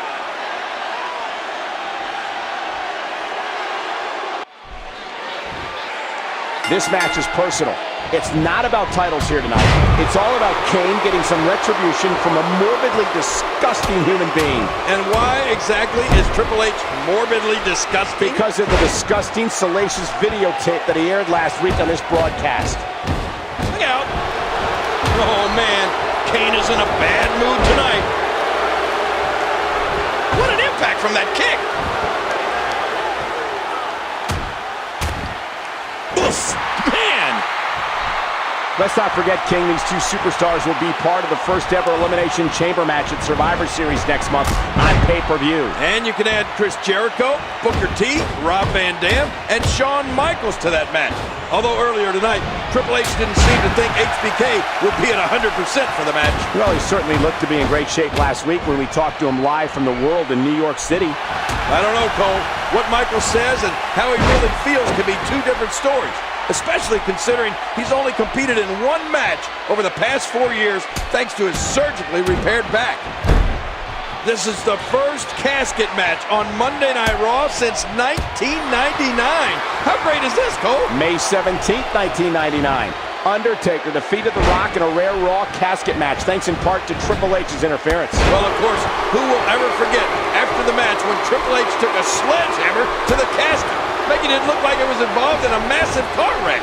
This match is personal. It's not about titles here tonight. It's all about Kane getting some retribution from a morbidly disgusting human being. And why exactly is Triple H morbidly disgusting? Because of the disgusting, salacious videotape that he aired last week on this broadcast. Look out. Oh, man. Kane is in a bad mood tonight. What an impact from that kick. Oof. Man. Let's not forget, King, these two superstars will be part of the first ever Elimination Chamber match at Survivor Series next month on pay-per-view. And you can add Chris Jericho, Booker T, Rob Van Dam, and Shawn Michaels to that match. Although earlier tonight, Triple H didn't seem to think HBK would be at 100% for the match. Well, he certainly looked to be in great shape last week when we talked to him live from the World in New York City. I don't know, Cole. What Michaels says and how he really feels can be two different stories, especially considering he's only competed in one match over the past 4 years thanks to his surgically repaired back. This is the first casket match on Monday Night Raw since 1999. How great is this, Cole? May 17th, 1999. Undertaker defeated The Rock in a rare Raw casket match, thanks in part to Triple H's interference. Well, of course, who will ever forget after the match when Triple H took a sledgehammer to the casket, making it look like it was involved in a massive car wreck.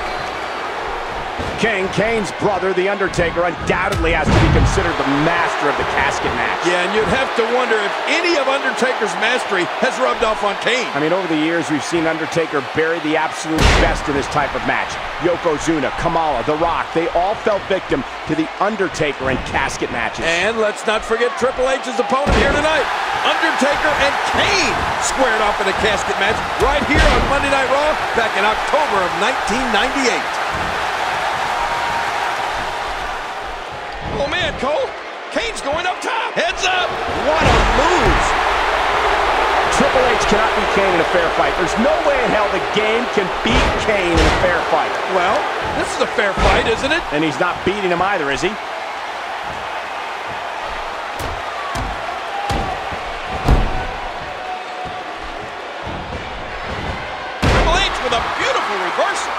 King, Kane's brother, The Undertaker, undoubtedly has to be considered the master of the casket match. Yeah, and you'd have to wonder if any of Undertaker's mastery has rubbed off on Kane. I mean, over the years, we've seen Undertaker bury the absolute best in this type of match. Yokozuna, Kamala, The Rock, they all fell victim to The Undertaker in casket matches. And let's not forget Triple H's opponent here tonight. Undertaker and Kane squared off in a casket match right here on Monday Night Raw back in October of 1998. Oh, man, Cole. Kane's going up top. Heads up. What a move. Triple H cannot beat Kane in a fair fight. There's no way in hell the game can beat Kane in a fair fight. Well, this is a fair fight, isn't it? And he's not beating him either, is he? Triple H with a beautiful reversal.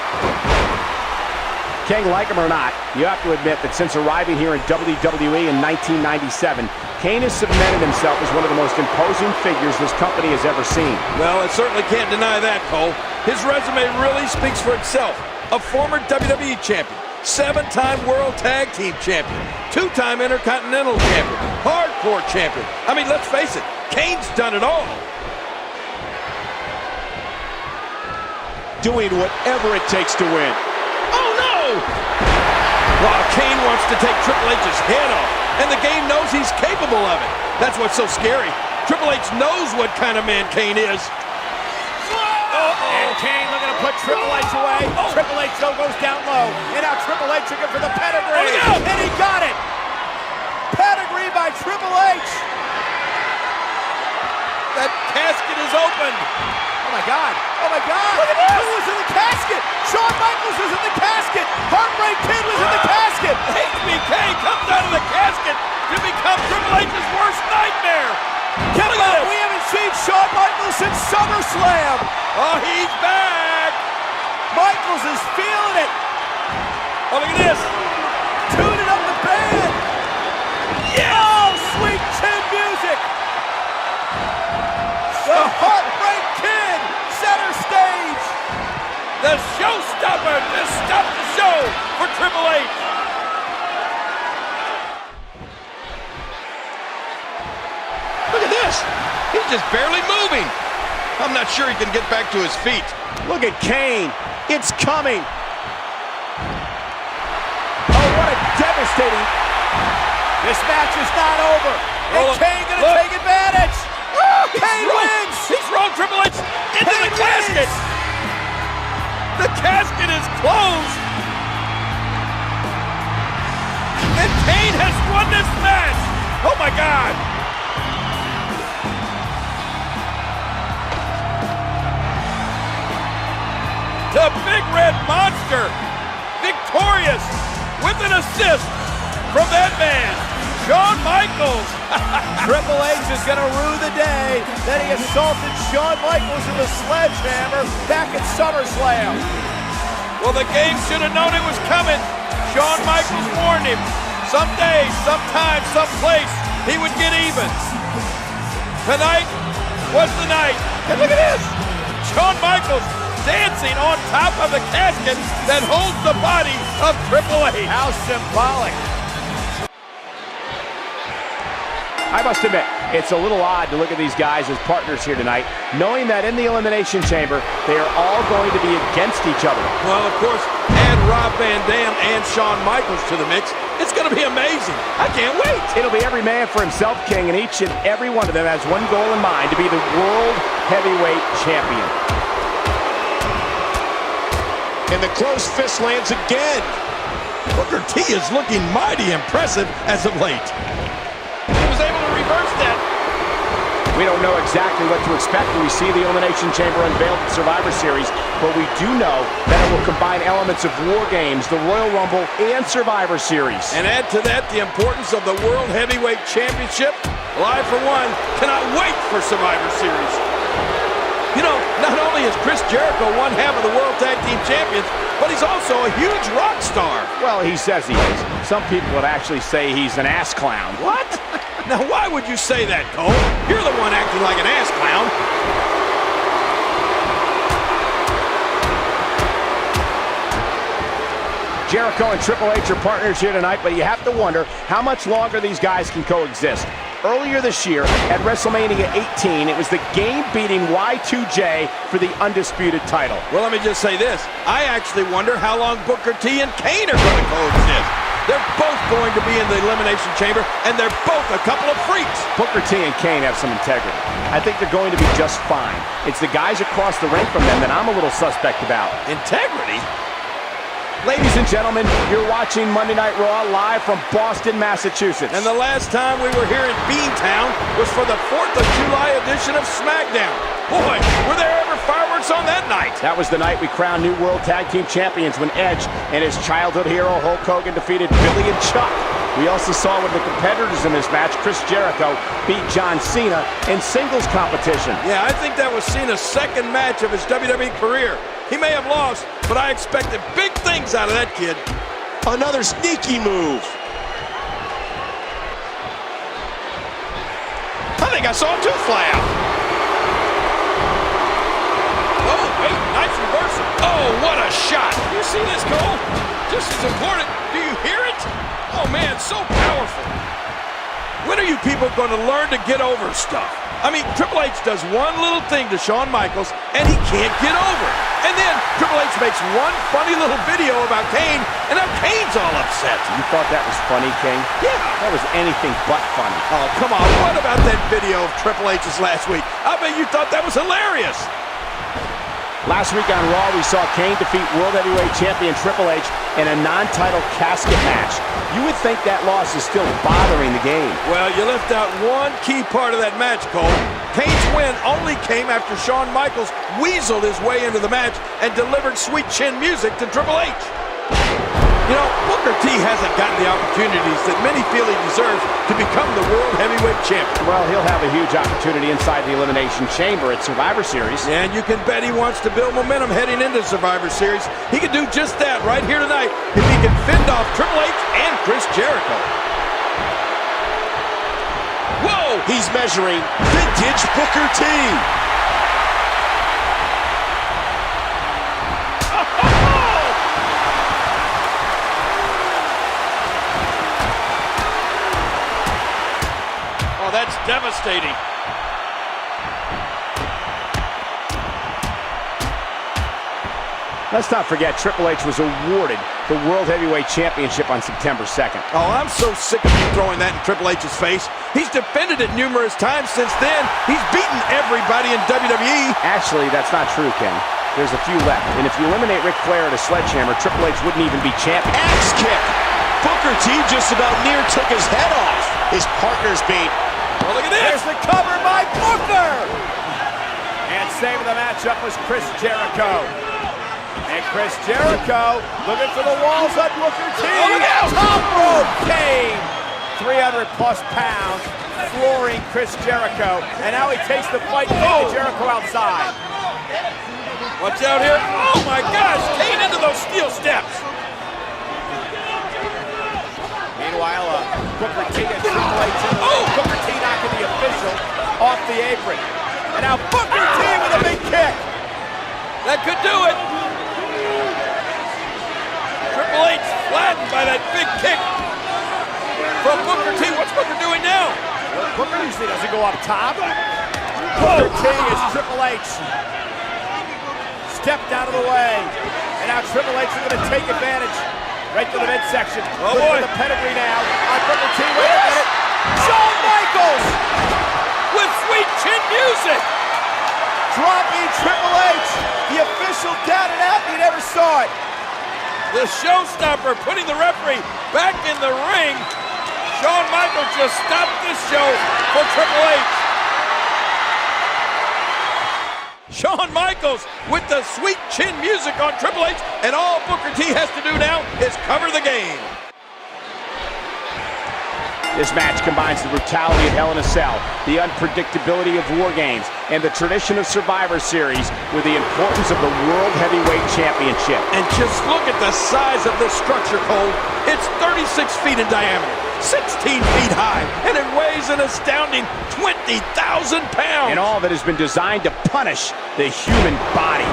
King, like him or not, you have to admit that since arriving here in WWE in 1997, Kane has cemented himself as one of the most imposing figures this company has ever seen. Well, I certainly can't deny that, Cole. His resume really speaks for itself. A former WWE champion, 7-time World Tag Team champion, 2-time Intercontinental champion, hardcore champion. I mean, let's face it, Kane's done it all. Doing whatever it takes to win. Oh, no! Wow, Kane wants to take Triple H's head off, and the game knows he's capable of it. That's what's so scary. Triple H knows what kind of man Kane is. And Kane looking to put Triple H away. Triple H though goes down low. And now Triple H looking for the pedigree. And he got it. Pedigree by Triple H. That casket is opened. Oh my God. Oh my God. Look at this. Who was in the casket? Shawn Michaels was in the casket. Heartbreak Kid was in the casket. HBK comes out of the casket to become Triple H's worst nightmare. Slam. Oh, he's back. Michaels is feeling it. Oh, look at this. Tuning up the band. Yes. Oh, sweet chin music. The Heartbreak Kid, center stage. The showstopper to stop the show for Triple H. Look at this. He's just barely moving. I'm not sure he can get back to his feet. Look at Kane. It's coming. Oh, what a devastating. This match is not over. And Kane gonna look. take advantage. Oh, Kane wins. He's rolled Triple H into the casket. The casket is closed. And Kane has won this match. Oh my God. The Big Red Monster, victorious with an assist from that man, Shawn Michaels. Triple H is going to rue the day that he assaulted Shawn Michaels with a sledgehammer back at SummerSlam. Well, the game should have known it was coming. Shawn Michaels warned him. Someday, sometime, someplace, he would get even. Tonight was the night. And look at this. Shawn Michaels dancing on top of the casket that holds the body of Triple H. How symbolic. I must admit, it's a little odd to look at these guys as partners here tonight, knowing that in the Elimination Chamber, they are all going to be against each other. Well, of course, add Rob Van Dam and Shawn Michaels to the mix. It's going to be amazing. I can't wait. It'll be every man for himself, King, and each and every one of them has one goal in mind, to be the World Heavyweight Champion. And the close fist lands again. Booker T is looking mighty impressive as of late. He was able to reverse that. We don't know exactly what to expect when we see the Elimination Chamber unveiled at Survivor Series, but we do know that it will combine elements of War Games, the Royal Rumble, and Survivor Series. And add to that the importance of the World Heavyweight Championship. Well, I, for one, cannot wait for Survivor Series. You know, not only is Chris Jericho one half of the World Tag Team Champions, but he's also a huge rock star. Well, he says he is. Some people would actually say he's an ass clown. What? Now, why would you say that, Cole? You're the one acting like an ass clown. Jericho and Triple H are partners here tonight, but you have to wonder how much longer these guys can coexist. Earlier this year, at WrestleMania 18, it was the game-beating Y2J for the undisputed title. Well, let me just say this. I actually wonder how long Booker T and Kane are going to coexist. They're both going to be in the Elimination Chamber, and they're both a couple of freaks. Booker T and Kane have some integrity. I think they're going to be just fine. It's the guys across the ring from them that I'm a little suspect about. Integrity? Ladies and gentlemen, you're watching Monday Night Raw live from Boston, Massachusetts. And the last time we were here in Beantown was for the 4th of July edition of SmackDown. Boy, were there ever fireworks on that night. That was the night we crowned new World Tag Team Champions when Edge and his childhood hero Hulk Hogan defeated Billy and Chuck. We also saw one of the competitors in this match, Chris Jericho, beat John Cena in singles competition. Yeah, I think that was Cena's second match of his WWE career. He may have lost, but I expected big things out of that kid. Another sneaky move. I think I saw a tooth fly out. Oh, wait, nice reversal. Oh, what a shot. You see this, Cole? Just as important. Do you hear it? Oh, man, so powerful. When are you people going to learn to get over stuff? I mean, Triple H does one little thing to Shawn Michaels, and he can't get over it. And then Triple H makes one funny little video about Kane, and now Kane's all upset. You thought that was funny, King? Yeah. That was anything but funny. Oh, come on. What about that video of Triple H's last week? I bet you thought that was hilarious. Last week on Raw, we saw Kane defeat World Heavyweight Champion Triple H in a non-title casket match. You would think that loss is still bothering the game. Well, you left out one key part of that match, Cole. Kane's win only came after Shawn Michaels weaseled his way into the match and delivered sweet chin music to Triple H. You know, Booker T hasn't gotten the opportunities that many feel he deserves to become the World Heavyweight Champion. Well, he'll have a huge opportunity inside the Elimination Chamber at Survivor Series. And you can bet he wants to build momentum heading into Survivor Series. He can do just that right here tonight if he can fend off Triple H and Chris Jericho. Whoa! He's measuring vintage Booker T. Oh, that's devastating. Let's not forget, Triple H was awarded the World Heavyweight Championship on September 2nd. Oh, I'm so sick of you throwing that in Triple H's face. He's defended it numerous times since then. He's beaten everybody in WWE. Actually, that's not true, King. There's a few left. And if you eliminate Ric Flair at a sledgehammer, Triple H wouldn't even be champion. Axe kick. Booker T just about near took his head off. His partner's beat. Oh, look at this. There's the cover by Booker. And saving the matchup was Chris Jericho. And Chris Jericho looking for the walls on Booker T. Oh, look out. Top rope Kane. 300 plus pounds, flooring Chris Jericho. And now he takes the fight to Jericho outside. Watch out here. Oh, my gosh. Kane into those steel steps. Meanwhile, Booker T and Triple H in the ring. Booker T knocking the official off the apron. And now Booker T with a big kick. That could do it. Triple H flattened by that big kick from Booker T. What's Booker doing now? Booker usually doesn't go up top. Booker T is Triple H. Stepped out of the way. And now Triple H is going to take advantage. Right to the midsection. Oh, boy. The pedigree now on Booker T. Wait a minute. Shawn Michaels With sweet chin music. dropping Triple H. The official down and out. You never saw it. The showstopper putting the referee back in the ring. Shawn Michaels just stopped this show for Triple H. Shawn Michaels with the sweet chin music on Triple H, and all Booker T has to do now is cover the game. This match combines the brutality of Hell in a Cell, the unpredictability of War Games, and the tradition of Survivor Series with the importance of the World Heavyweight Championship. And just look at the size of this structure, Cole. It's 36 feet in diameter, 16 feet high, and it weighs an astounding 20,000 pounds. And all of it has been designed to punish the human body.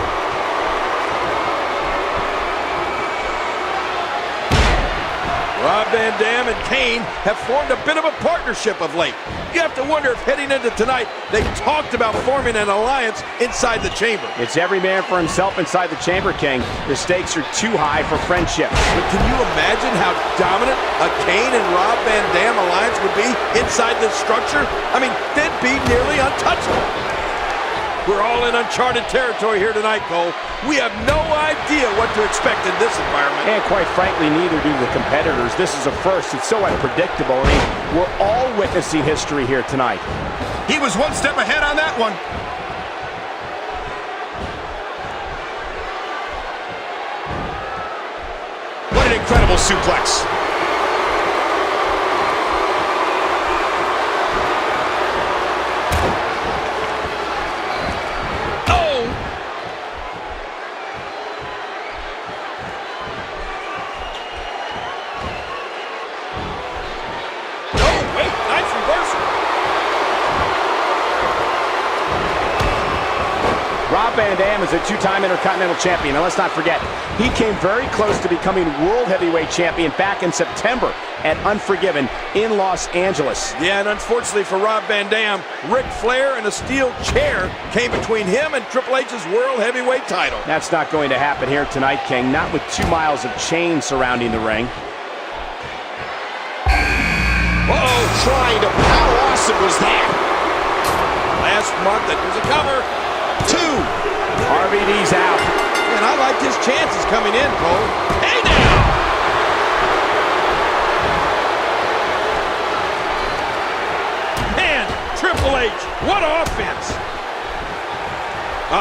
Rob Van Dam and Kane have formed a bit of a partnership of late. You have to wonder if heading into tonight, they talked about forming an alliance inside the chamber. It's every man for himself inside the chamber, King. The stakes are too high for friendship. But can you imagine how dominant a Kane and Rob Van Dam alliance would be inside this structure? I mean, they'd be nearly untouchable. We're all in uncharted territory here tonight, Cole. We have no idea what to expect in this environment. And quite frankly, neither do the competitors. This is a first. It's so unpredictable. I mean, we're all witnessing history here tonight. He was one step ahead on that one. What an incredible suplex. Rob Van Dam is a two-time Intercontinental Champion. And let's not forget, he came very close to becoming World Heavyweight Champion back in September at Unforgiven in Los Angeles. Yeah, and unfortunately for Rob Van Dam, Ric Flair and a steel chair came between him and Triple H's World Heavyweight title. That's not going to happen here tonight, King. Not with 2 miles of chain surrounding the ring. Uh-oh, trying to... How awesome was that? Last month, it was a cover. 2. RVD's out. And I like his chances coming in, Cole. Hey now! Man, Triple H, what offense!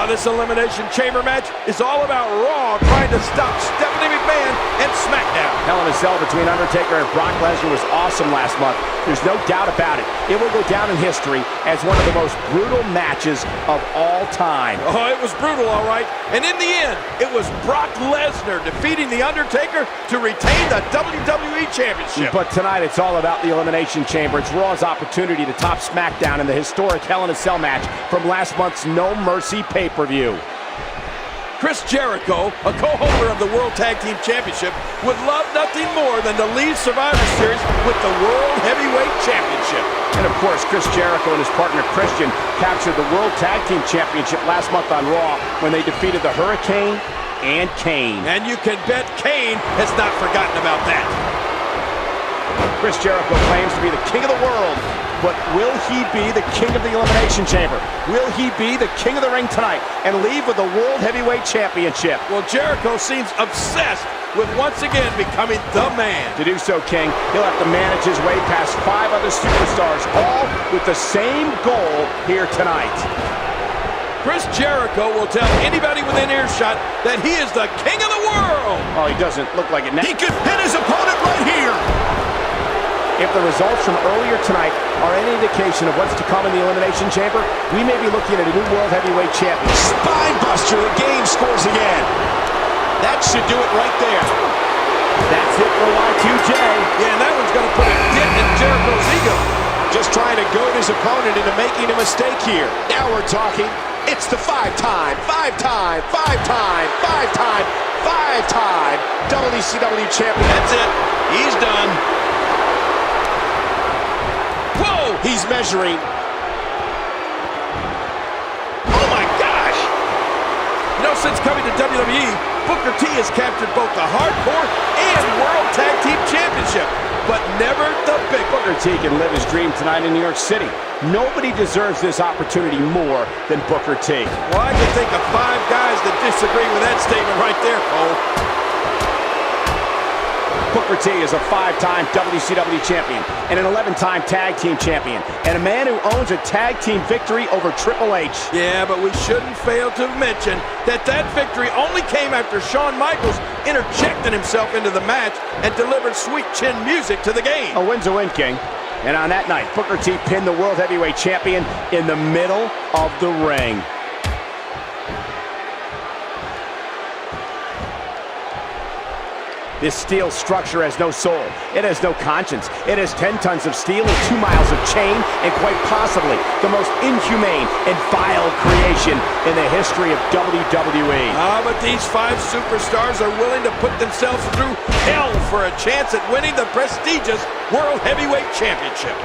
This Elimination Chamber match is all about Raw trying to stop Stephanie McMahon. McMahon and SmackDown. Hell in a Cell between Undertaker and Brock Lesnar was awesome last month. There's no doubt about it. It will go down in history as one of the most brutal matches of all time. Oh, it was brutal, all right. And in the end, it was Brock Lesnar defeating The Undertaker to retain the WWE Championship. But tonight, it's all about the Elimination Chamber. It's Raw's opportunity to top SmackDown in the historic Hell in a Cell match from last month's No Mercy pay-per-view. Chris Jericho, a co-holder of the World Tag Team Championship, would love nothing more than to leave Survivor Series with the World Heavyweight Championship. And of course, Chris Jericho and his partner Christian captured the World Tag Team Championship last month on Raw when they defeated the Hurricane and Kane. And you can bet Kane has not forgotten about that. Chris Jericho claims to be the king of the world, but will he be the king of the Elimination Chamber? Will he be the king of the ring tonight and leave with the World Heavyweight Championship? Well, Jericho seems obsessed with once again becoming the man. To do so, King, he'll have to manage his way past 5 other superstars, all with the same goal here tonight. Chris Jericho will tell anybody within earshot that he is the king of the world. Oh, he doesn't look like it now. He could pin his opponent right here. If the results from earlier tonight are any indication of what's to come in the Elimination Chamber, we may be looking at a new World Heavyweight Champion. Spine buster, the game scores again. That should do it right there. That's it for Y2J. Yeah, and that one's going to put a dent in Jericho's ego. Just trying to goad his opponent into making a mistake here. Now we're talking. It's the five-time WCW champion. That's it. He's done. Whoa! He's measuring. Oh my gosh! You know, since coming to WWE, Booker T has captured both the Hardcore and World Tag Team Championship, but never the big one. Booker T can live his dream tonight in New York City. Nobody deserves this opportunity more than Booker T. Well, I can think of 5 guys that disagree with that statement right there, Cole. Booker T is a 5-time WCW champion and an 11-time tag team champion, and a man who owns a tag team victory over Triple H. Yeah, but we shouldn't fail to mention that that victory only came after Shawn Michaels interjected himself into the match and delivered sweet chin music to the game. A win's a win, King. And on that night, Booker T pinned the World Heavyweight Champion in the middle of the ring. This steel structure has no soul. It has no conscience. It has 10 tons of steel and 2 miles of chain, and quite possibly the most inhumane and vile creation in the history of WWE. But these 5 superstars are willing to put themselves through hell for a chance at winning the prestigious World Heavyweight Championship.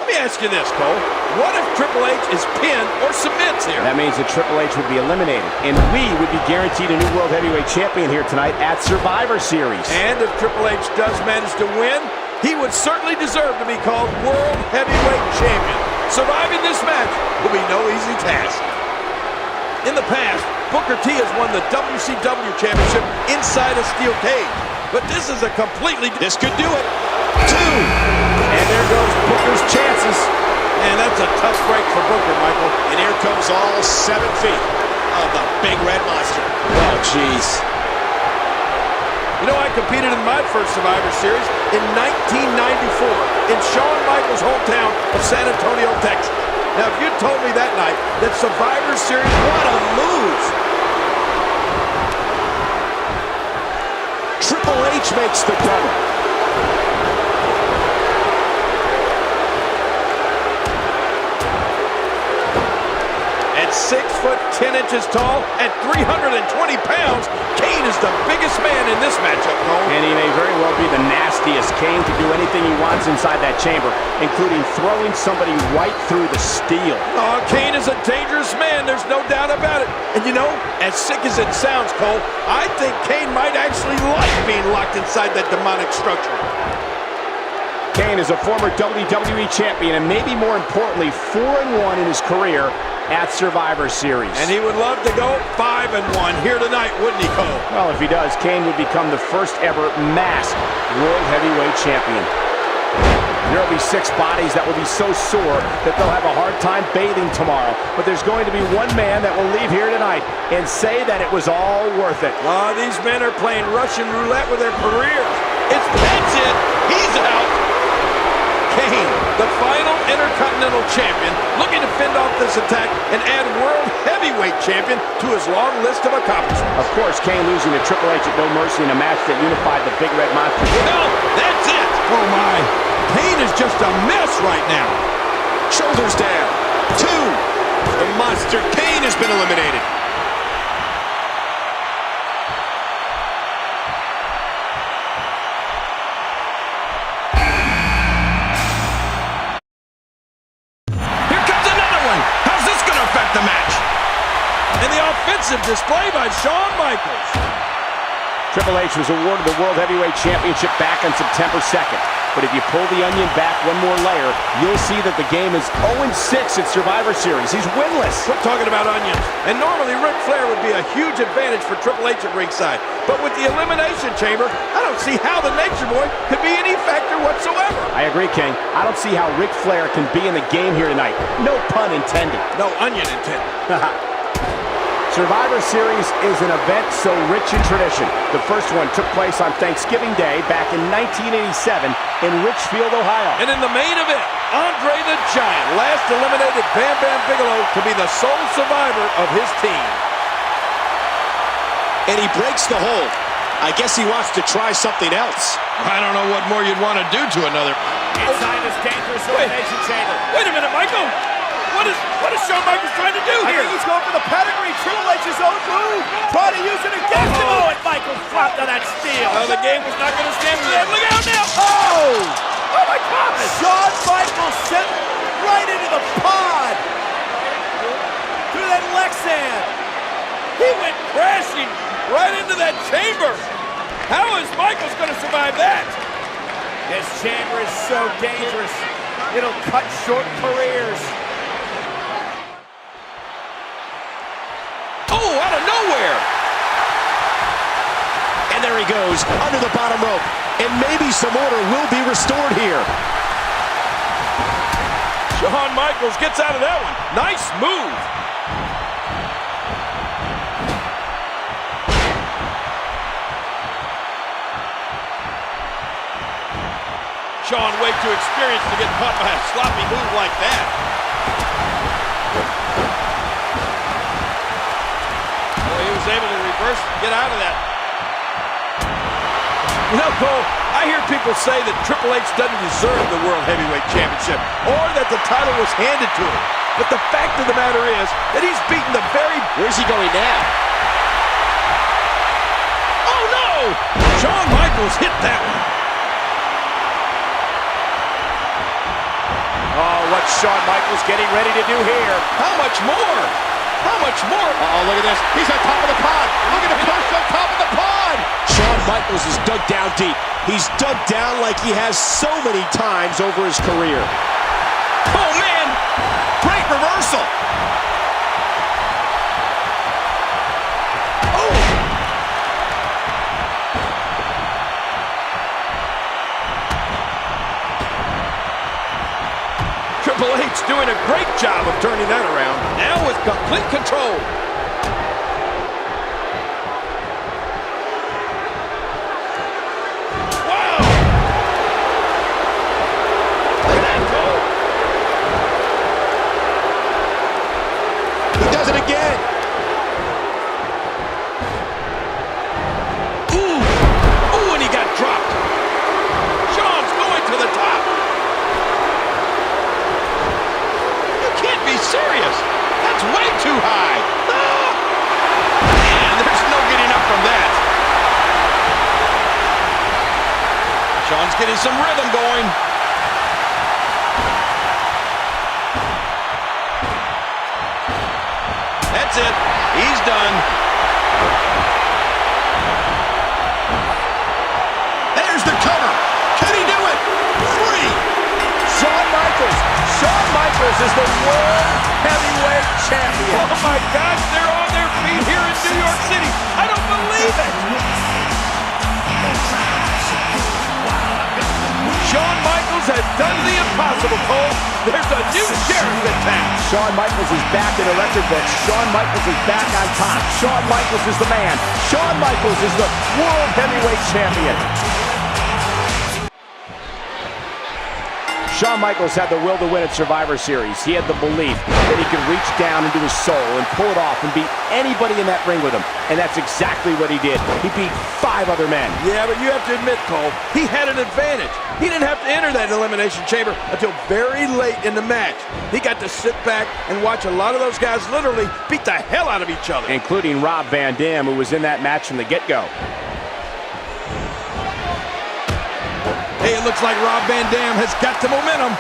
Let me ask you this, Cole. What if Triple H is pinned or submits here? That means that Triple H would be eliminated, and we would be guaranteed a new World Heavyweight Champion here tonight at Survivor Series. And if Triple H does manage to win, he would certainly deserve to be called World Heavyweight Champion. Surviving this match will be no easy task. In the past, Booker T has won the WCW Championship inside a steel cage. But this is a completely... This could do it. 2. And there goes Booker's chances. And that's a tough break for Booker, Michael. And here comes all 7 feet of the Big Red Monster. Oh, jeez. You know, I competed in my first Survivor Series in 1994 in Shawn Michaels' hometown of San Antonio, Texas. Now, if you told me that night that Survivor Series, what a move! Triple H makes the double. At 6'10" tall and 320 pounds, Kane is the biggest man in this matchup, Cole. And he may very well be the nastiest. Kane can do anything he wants inside that chamber, including throwing somebody right through the steel. Oh, Kane is a dangerous man, there's no doubt about it. And you know, as sick as it sounds, Cole, I think Kane might actually like being locked inside that demonic structure. Kane is a former WWE champion and maybe more importantly, 4-1 in his career at Survivor Series. And he would love to go 5-1 here tonight, wouldn't he, Cole? Well, if he does, Kane would become the first ever masked World Heavyweight Champion. There will be 6 bodies that will be so sore that they'll have a hard time bathing tomorrow. But there's going to be one man that will leave here tonight and say that it was all worth it. These men are playing Russian roulette with their careers. That's it. He's out. Kane, the final Intercontinental Champion, looking to fend off this attack and add World Heavyweight Champion to his long list of accomplishments. Of course, Kane losing to Triple H at No Mercy in a match that unified the Big Red Monster. No, that's it. Oh, my. Kane is just a mess right now. Shoulders down. 2. The Monster Kane has been eliminated. Here comes another one. How's this going to affect the match? And the offensive display by Shawn Michaels. Triple H was awarded the World Heavyweight Championship back on September 2nd. But if you pull the onion back one more layer, you'll see that the game is 0-6 at Survivor Series. He's winless. Quit talking about onions. And normally Ric Flair would be a huge advantage for Triple H at ringside. But with the Elimination Chamber, I don't see how the Nature Boy could be any factor whatsoever. I agree, King. I don't see how Ric Flair can be in the game here tonight. No pun intended. No onion intended. Survivor Series is an event so rich in tradition. The first one took place on Thanksgiving Day back in 1987 in Richfield, Ohio. And in the main event, Andre the Giant last eliminated Bam Bam Bigelow to be the sole survivor of his team. And he breaks the hold. I guess he wants to try something else. I don't know what more you'd want to do to another. Inside this dangerous elimination chamber. Wait a minute, Michael. What is Shawn Michaels trying to do here? I think he's going for the pedigree. Triple H's own move. Trying to use it against him. Oh, and Michaels dropped on that steel. The game was not going to stand for that. Look out now. Oh! Oh, my God. Shawn Michaels sent right into the pod. To that Lexan. He went crashing right into that chamber. How is Michaels going to survive that? This chamber is so dangerous. It'll cut short careers. Oh, out of nowhere. And there he goes, under the bottom rope. And maybe some order will be restored here. Shawn Michaels gets out of that one. Nice move. Shawn way too experienced to get caught by a sloppy move like that. Well, he was able to reverse and get out of that. You know, Cole, I hear people say that Triple H doesn't deserve the World Heavyweight Championship or that the title was handed to him. But the fact of the matter is that he's beaten the very... Where's he going now? Oh, no! Shawn Michaels hit that one. Oh, what's Shawn Michaels getting ready to do here? How much more? How much more? Oh, look at this. He's on top of the pod. Look at the push on top of the pod. Shawn Michaels is dug down deep. He's dug down like he has so many times over his career. Oh, man! Great reversal. Triple H doing a great job of turning that around. Now with complete control. Wow! Look at that go. He does it again. Ooh! Ooh, and he got dropped. Shawn's going to the top. Serious. That's way too high. Ah! Man, there's no getting up from that. Shawn's getting some rhythm going. That's it. He's done. There's the cover. Can he do it? 3. Shawn Michaels. Shawn Michaels is the World Heavyweight Champion. Oh my gosh, they're on their feet here in New York City. I don't believe it. Shawn Michaels has done the impossible, Cole. There's a new sheriff in town. Shawn Michaels is back in the record books. Shawn Michaels is back on top. Shawn Michaels is the man. Shawn Michaels is the World Heavyweight Champion. Shawn Michaels had the will to win at Survivor Series. He had the belief that he could reach down into his soul and pull it off and beat anybody in that ring with him. And that's exactly what he did. He beat 5 other men. Yeah, but you have to admit, Cole, he had an advantage. He didn't have to enter that elimination chamber until very late in the match. He got to sit back and watch a lot of those guys literally beat the hell out of each other. Including Rob Van Dam, who was in that match from the get-go. Hey, it looks like Rob Van Dam has got the momentum.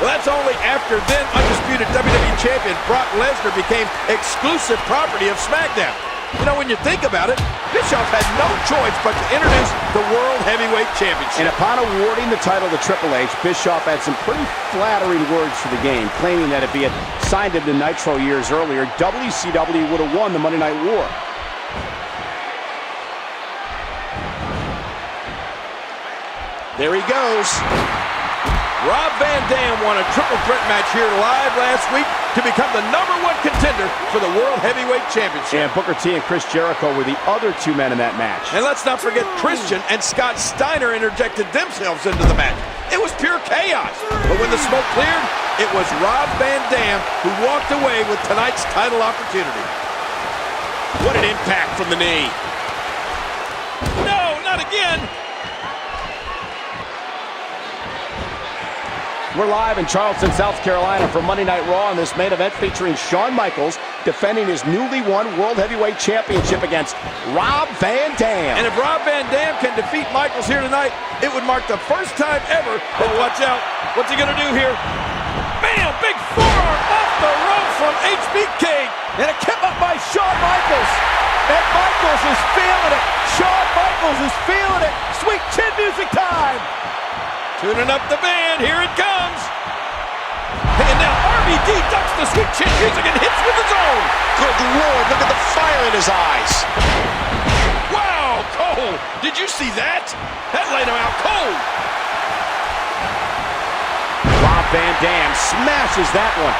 Well, that's only after then undisputed WWE Champion Brock Lesnar became exclusive property of SmackDown. You know, when you think about it, Bischoff had no choice but to introduce the World Heavyweight Championship. And upon awarding the title to Triple H, Bischoff had some pretty flattering words for the game, claiming that if he had signed it to Nitro years earlier, WCW would have won the Monday Night War. There he goes. Rob Van Dam won a triple threat match here live last week to become the #1 contender for the World Heavyweight Championship. And Booker T and Chris Jericho were the other 2 men in that match. And let's not forget Christian and Scott Steiner interjected themselves into the match. It was pure chaos. But when the smoke cleared, it was Rob Van Dam who walked away with tonight's title opportunity. What an impact from the knee. No, not again. We're live in Charleston, South Carolina for Monday Night Raw in this main event featuring Shawn Michaels defending his newly won World Heavyweight Championship against Rob Van Dam. And if Rob Van Dam can defeat Michaels here tonight, it would mark the first time ever. Oh, watch out. What's he going to do here? Bam! Big forearm off the rope from HBK. And a kick up by Shawn Michaels. And Michaels is feeling it. Shawn Michaels is feeling it. Sweet chin music time. Tuning up the band, here it comes. And now RVD ducks the sweet chin music and hits with his own. Good Lord, look at the fire in his eyes. Wow, Cole, did you see that? That laid him out cold. Rob Van Dam smashes that one.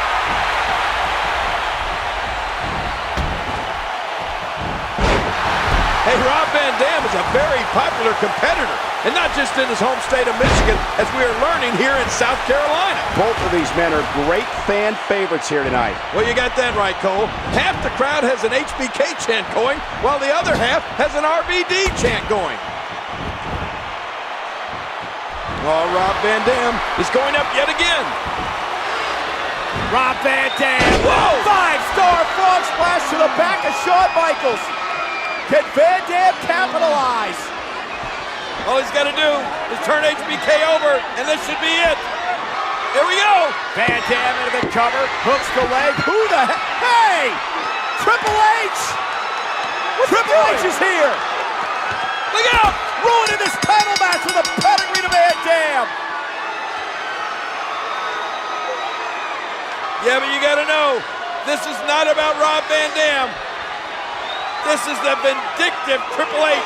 Hey, Rob Van Dam is a very popular competitor, and not just in his home state of Michigan, as we are learning here in South Carolina. Both of these men are great fan favorites here tonight. Well, you got that right, Cole. Half the crowd has an HBK chant going, while the other half has an RVD chant going. Oh, Rob Van Dam is going up yet again. Rob Van Dam. Whoa! 5-star frog splash to the back of Shawn Michaels. Can Van Dam capitalize? All he's got to do is turn HBK over, and this should be it. Here we go. Van Dam into the cover, hooks the leg. Who the heck? Hey! Triple H! Triple H is here! Look out! Ruining this title match with a pedigree to Van Dam! Yeah, but you got to know, this is not about Rob Van Dam. This is the vindictive Triple H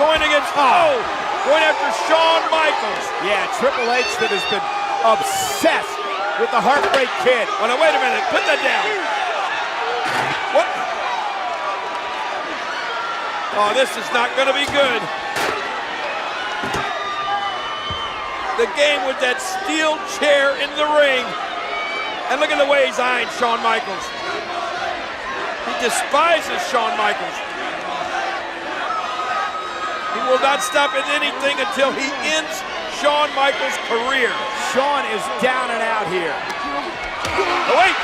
going against, going after Shawn Michaels. Yeah, Triple H that has been obsessed with the Heartbreak Kid. Oh, no, wait a minute. Put that down. What? Oh, this is not going to be good. The game with that steel chair in the ring. And look at the way he's eyeing Shawn Michaels. He despises Shawn Michaels. He will not stop at anything until he ends Shawn Michaels' career. Shawn is down and out here. Oh, wait!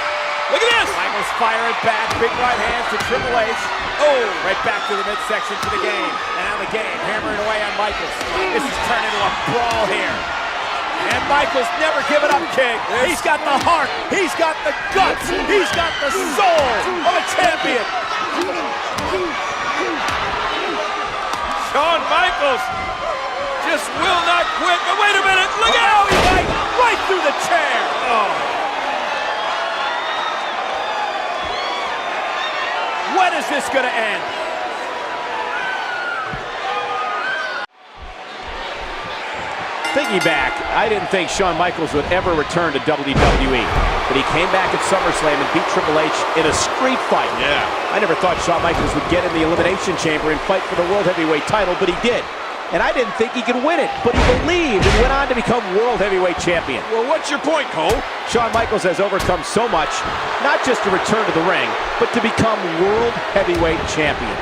Look at this! Michaels firing back, big right hands to Triple H. Oh! Right back to the midsection to the game. And now the game, hammering away on Michaels. This is turning into a brawl here. And Michaels never giving up, King. He's got the heart. He's got the guts. He's got the soul of a champion. Shawn Michaels just will not quit. But wait a minute. Look out! Right through the chair. Oh. When is this going to end? Thinking back, I didn't think Shawn Michaels would ever return to WWE. But he came back at SummerSlam and beat Triple H in a street fight. Yeah. I never thought Shawn Michaels would get in the Elimination Chamber and fight for the World Heavyweight title, but he did. And I didn't think he could win it, but he believed and went on to become World Heavyweight Champion. Well, what's your point, Cole? Shawn Michaels has overcome so much, not just to return to the ring, but to become World Heavyweight Champion.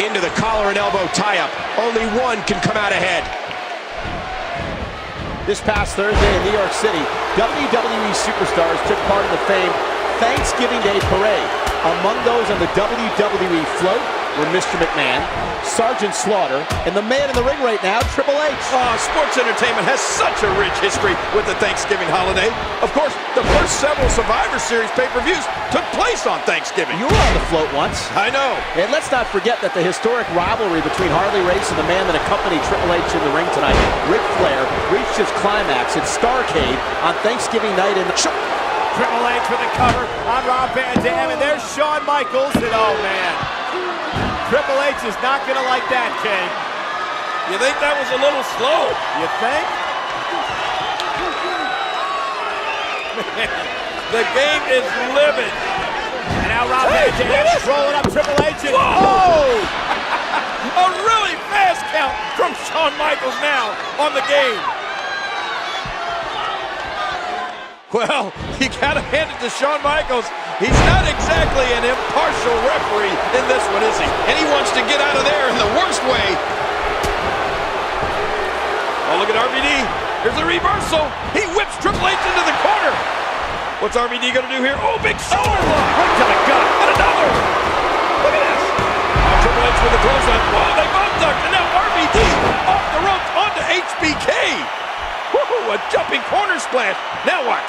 Into the collar and elbow tie-up. Only one can come out ahead. This past Thursday in New York City, WWE superstars took part in the famed Thanksgiving Day Parade. Among those on the WWE float were Mr. McMahon, Sergeant Slaughter, and the man in the ring right now, Triple H. Sports entertainment has such a rich history with the Thanksgiving holiday. Of course, the first several Survivor Series pay-per-views took place on Thanksgiving. You were on the float once. I know. And let's not forget that the historic rivalry between Harley Race and the man that accompanied Triple H in the ring tonight, Ric Flair, reached its climax at Starrcade on Thanksgiving night in the... Triple H with a cover on Rob Van Dam, and there's Shawn Michaels, and oh man, Triple H is not gonna like that, King. You think that was a little slow? You think? Man, the game is livid. And now Rob Van Dam rolling up Triple H, and oh! A really fast count from Shawn Michaels now on the game. Well, you gotta hand it to Shawn Michaels. He's not exactly an impartial referee in this one, is he? And he wants to get out of there in the worst way. Oh, look at RVD. Here's a reversal. He whips Triple H into the corner. What's RVD gonna do here? Oh, big shoulder block. right to the gut. And another. Look at this. Now Triple H with the clothesline. Whoa, they both ducked. And now RVD off the ropes onto HBK. Woo, a jumping corner splash. Now what?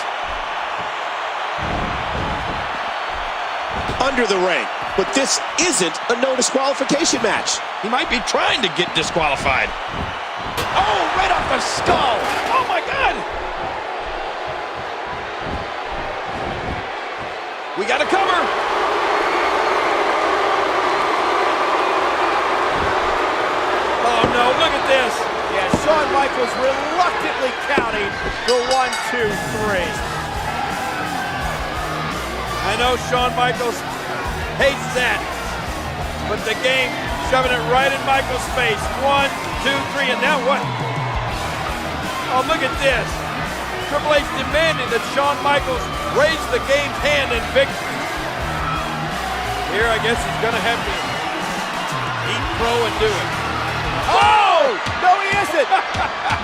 Under the ring. But this isn't a no disqualification match. He might be trying to get disqualified. Oh, right off the skull. Oh, my God. We got a cover. Oh, no, look at this. Yeah, Shawn Michaels reluctantly counting the 1, 2, 3. I know Shawn Michaels hates that, but the game shoving it right in Michaels' face. 1, 2, 3, and now what? Oh, look at this. Triple H demanding that Shawn Michaels raise the game's hand in victory. Here, I guess he's going to have to eat crow and do it. Oh! No, he isn't!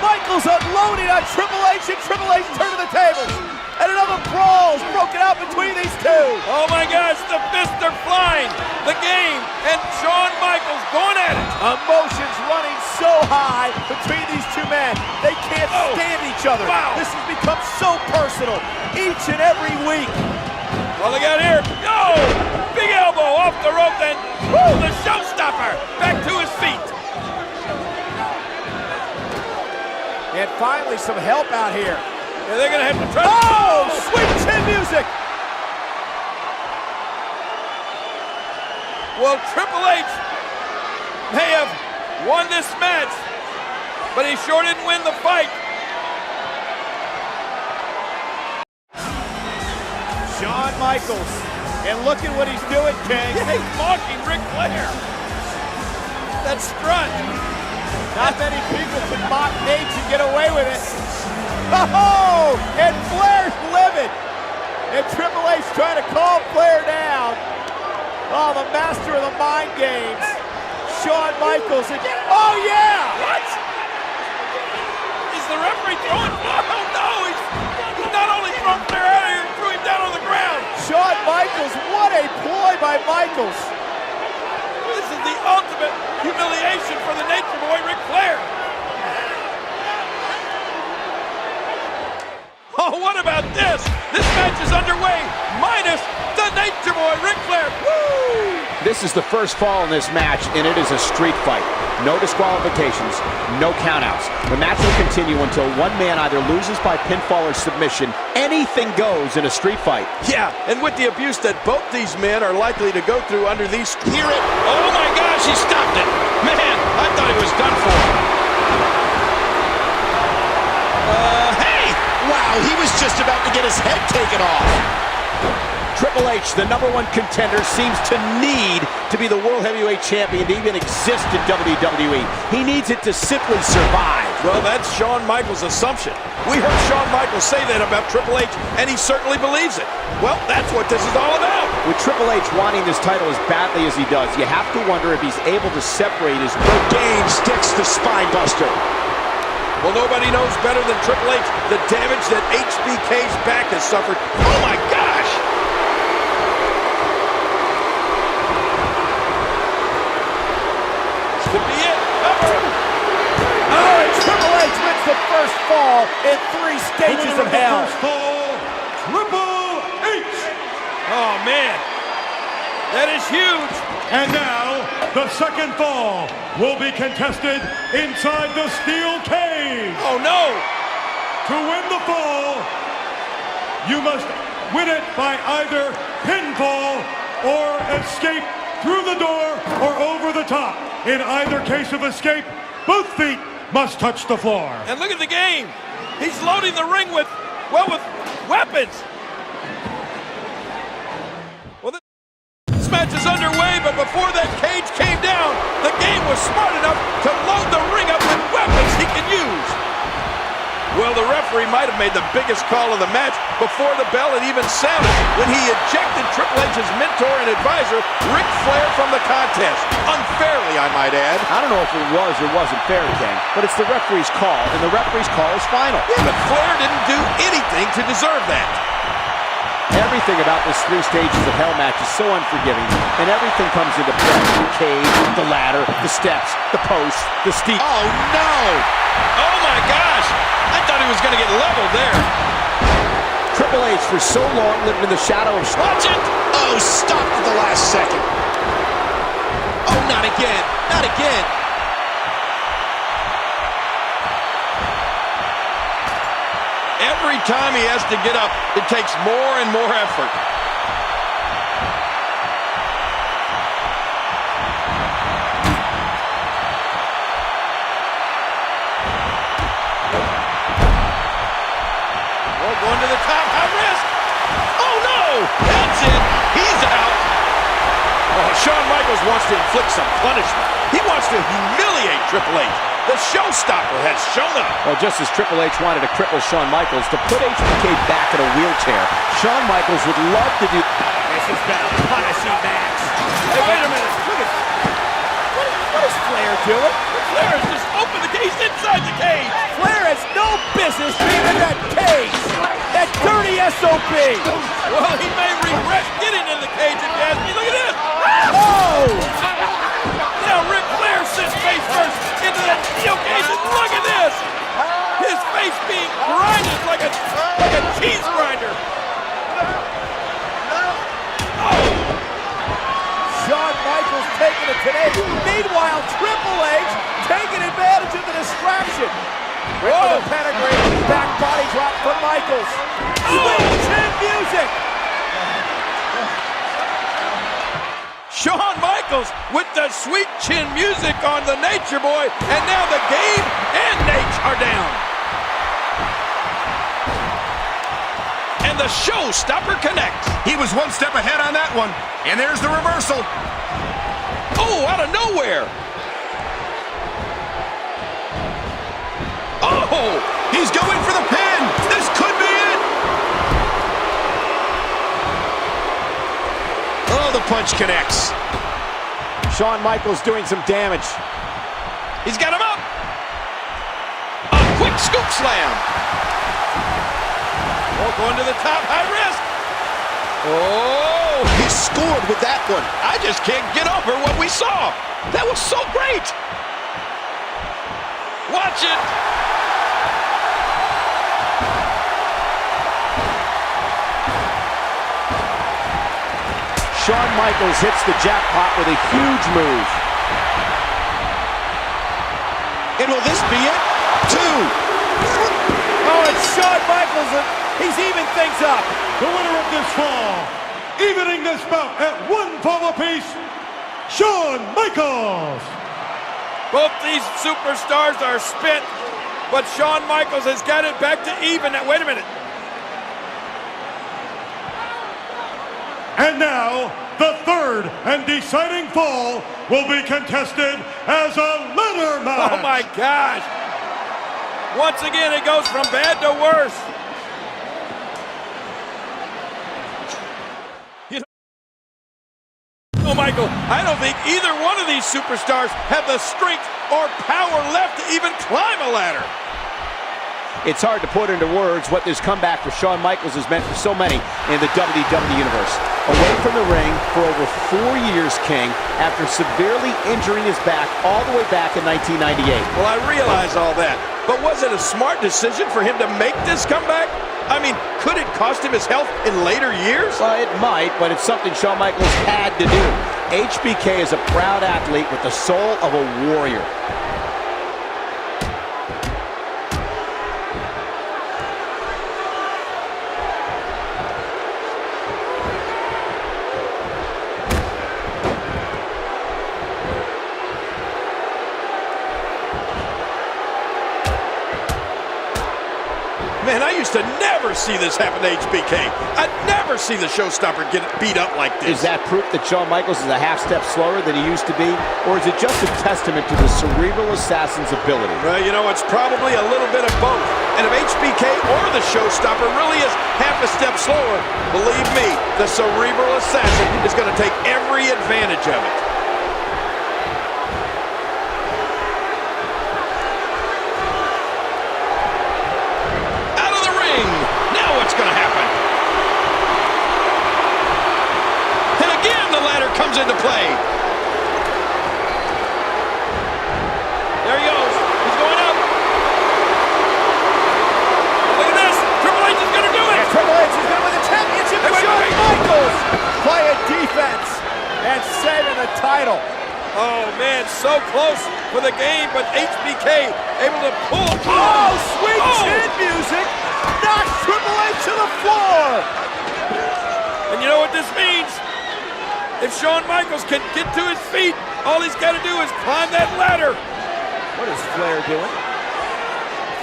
Michaels unloading on Triple H, and Triple H turning the tables. And another brawl is broken out between these two. Oh my gosh, the fists are flying. The game and Shawn Michaels going at it. Emotions running so high between these two men. They can't stand each other. Wow. This has become so personal each and every week. Well, look out here. Oh, big elbow off the rope, and woo, the showstopper back to his feet. And finally some help out here. Yeah, they're gonna have to try. Oh, sweet chin music. Well, Triple H may have won this match, but he sure didn't win the fight. Shawn Michaels, and look at what he's doing, King. Yeah, he's mocking Ric Flair. That strut. Not many people can mock Nate and get away with it. Oh, and Flair's livid. And Triple H trying to calm Flair down. Oh, the master of the mind games. Shawn Michaels. Oh, yeah. What? Is the referee throwing? Oh, no. He's not only thrown Flair out of here, he threw him down on the ground. Shawn Michaels, what a ploy by Michaels. This is the ultimate humiliation for the Nature Boy, Ric Flair. Oh, what about this? This match is underway, minus the Nature Boy, Ric Flair. Woo! This is the first fall in this match, and it is a street fight. No disqualifications, no countouts. The match will continue until one man either loses by pinfall or submission. Anything goes in a street fight. Yeah, and with the abuse that both these men are likely to go through under these... Hear it! Oh my gosh, he stopped it! Man, I thought he was done for. Hey! Wow, he was just about to get his head taken off. Triple H, the #1 contender, seems to need to be the World Heavyweight Champion to even exist in WWE. He needs it to simply survive. Well, that's Shawn Michaels' assumption. We heard Shawn Michaels say that about Triple H, and he certainly believes it. Well, that's what this is all about. With Triple H wanting this title as badly as he does, you have to wonder if he's able to separate his... Game sticks the spine buster. Well, nobody knows better than Triple H the damage that HBK's back has suffered. Oh, my gosh! This could be it. Oh, and Triple H wins the first fall in 3 stages of hell. First fall, Triple H. Oh, man. That is huge. And now, the second fall will be contested inside the steel cage. Oh, no. To win the fall, you must win it by either pinfall or escape through the door or over the top. In either case of escape, both feet must touch the floor. And look at the game. He's loading the ring with weapons. Well, this match is underway, but before that cage came down, the game was smart enough to load the ring up with weapons he can use. Well, the referee might have made the biggest call of the match before the bell had even sounded when he ejected Triple H's mentor and advisor, Ric Flair, from the contest. Unfairly, I might add. I don't know if it was or wasn't fair, King, but it's the referee's call, and the referee's call is final. Yeah, but Flair didn't do anything to deserve that. Everything about this 3 stages of hell match is so unforgiving, and everything comes into play. The cage, the ladder, the steps, the post, the steep. Oh, no! Oh, my gosh! I thought he was going to get leveled there. Triple H, for so long, lived in the shadow of... Watch it! Oh, stopped at the last second. Oh, not again. Not again. Every time he has to get up, it takes more and more effort. Well, going to the top, high risk. Oh, no! That's it. He's out. Oh, Shawn Michaels wants to inflict some punishment. He wants to humiliate Triple H. The showstopper has shown up. Well, just as Triple H wanted to cripple Shawn Michaels to put HBK back in a wheelchair, Shawn Michaels would love to do... This has been a punishing match. Hey, wait a minute. Look at... What is Flair doing? Flair has just opened the cage inside the cage. Flair has no business being in that cage. That dirty SOB. Well, he may regret getting in the cage if you ask me. Look at this. Oh! Now Ric Flair sits face first into that steel cage, and look at this! His face being grinded like a cheese grinder. Oh! Shawn Michaels taking it today. Meanwhile, Triple H taking advantage of the distraction. With the pentagram, back body drop from Michaels. Sweet chin music. Shawn Michaels with the sweet chin music on the Nature Boy, and now the game and Nate are down. And the showstopper connects. He was 1 step ahead on that one. And there's the reversal. Oh, out of nowhere. Oh, He's going for the pin. This could be it. Oh, the punch connects. Shawn Michaels doing some damage. he's got him up. A quick scoop slam. Oh, going to the top, high risk. Oh, He scored with that one. I just can't get over what we saw. That was so great. Watch it. Shawn Michaels hits the jackpot with a huge move. And will this be it? 2. Oh, it's Shawn Michaels. He's even things up. The winner of this fall, evening this bout at 1 fall apiece, Shawn Michaels. Both these superstars are spent, but Shawn Michaels has got it back to even. Now, wait a minute. And now, the third and deciding fall will be contested as a ladder match. Oh my gosh. Once again, it goes from bad to worse. Oh, Michael, I don't think either one of these superstars have the strength or power left to even climb a ladder. It's hard to put into words what this comeback for Shawn Michaels has meant for so many in the WWE Universe. Away from the ring for over 4 years, King, after severely injuring his back all the way back in 1998. Well, I realize all that, but was it a smart decision for him to make this comeback? I mean, could it cost him his health in later years? Well, it might, but it's something Shawn Michaels had to do. HBK is a proud athlete with the soul of a warrior. Man, I used to never see this happen to HBK. I'd never see the showstopper get beat up like this. Is that proof that Shawn Michaels is a half step slower than he used to be? Or is it just a testament to the cerebral assassin's ability? Well, you know, it's probably a little bit of both. And if HBK or the showstopper really is half a step slower, believe me, the cerebral assassin is going to take every advantage of it. Comes into play. There he goes. He's going up. Look at this. Triple H is going to do it. And Triple H is going to win the championship. And Shawn Michaels playing defense and saving the title. Oh, man, so close for the game, but HBK able to pull. Oh, sweet chin music knocks Triple H to the floor. And you know what this means? If Shawn Michaels can get to his feet, all he's got to do is climb that ladder. What is Flair doing?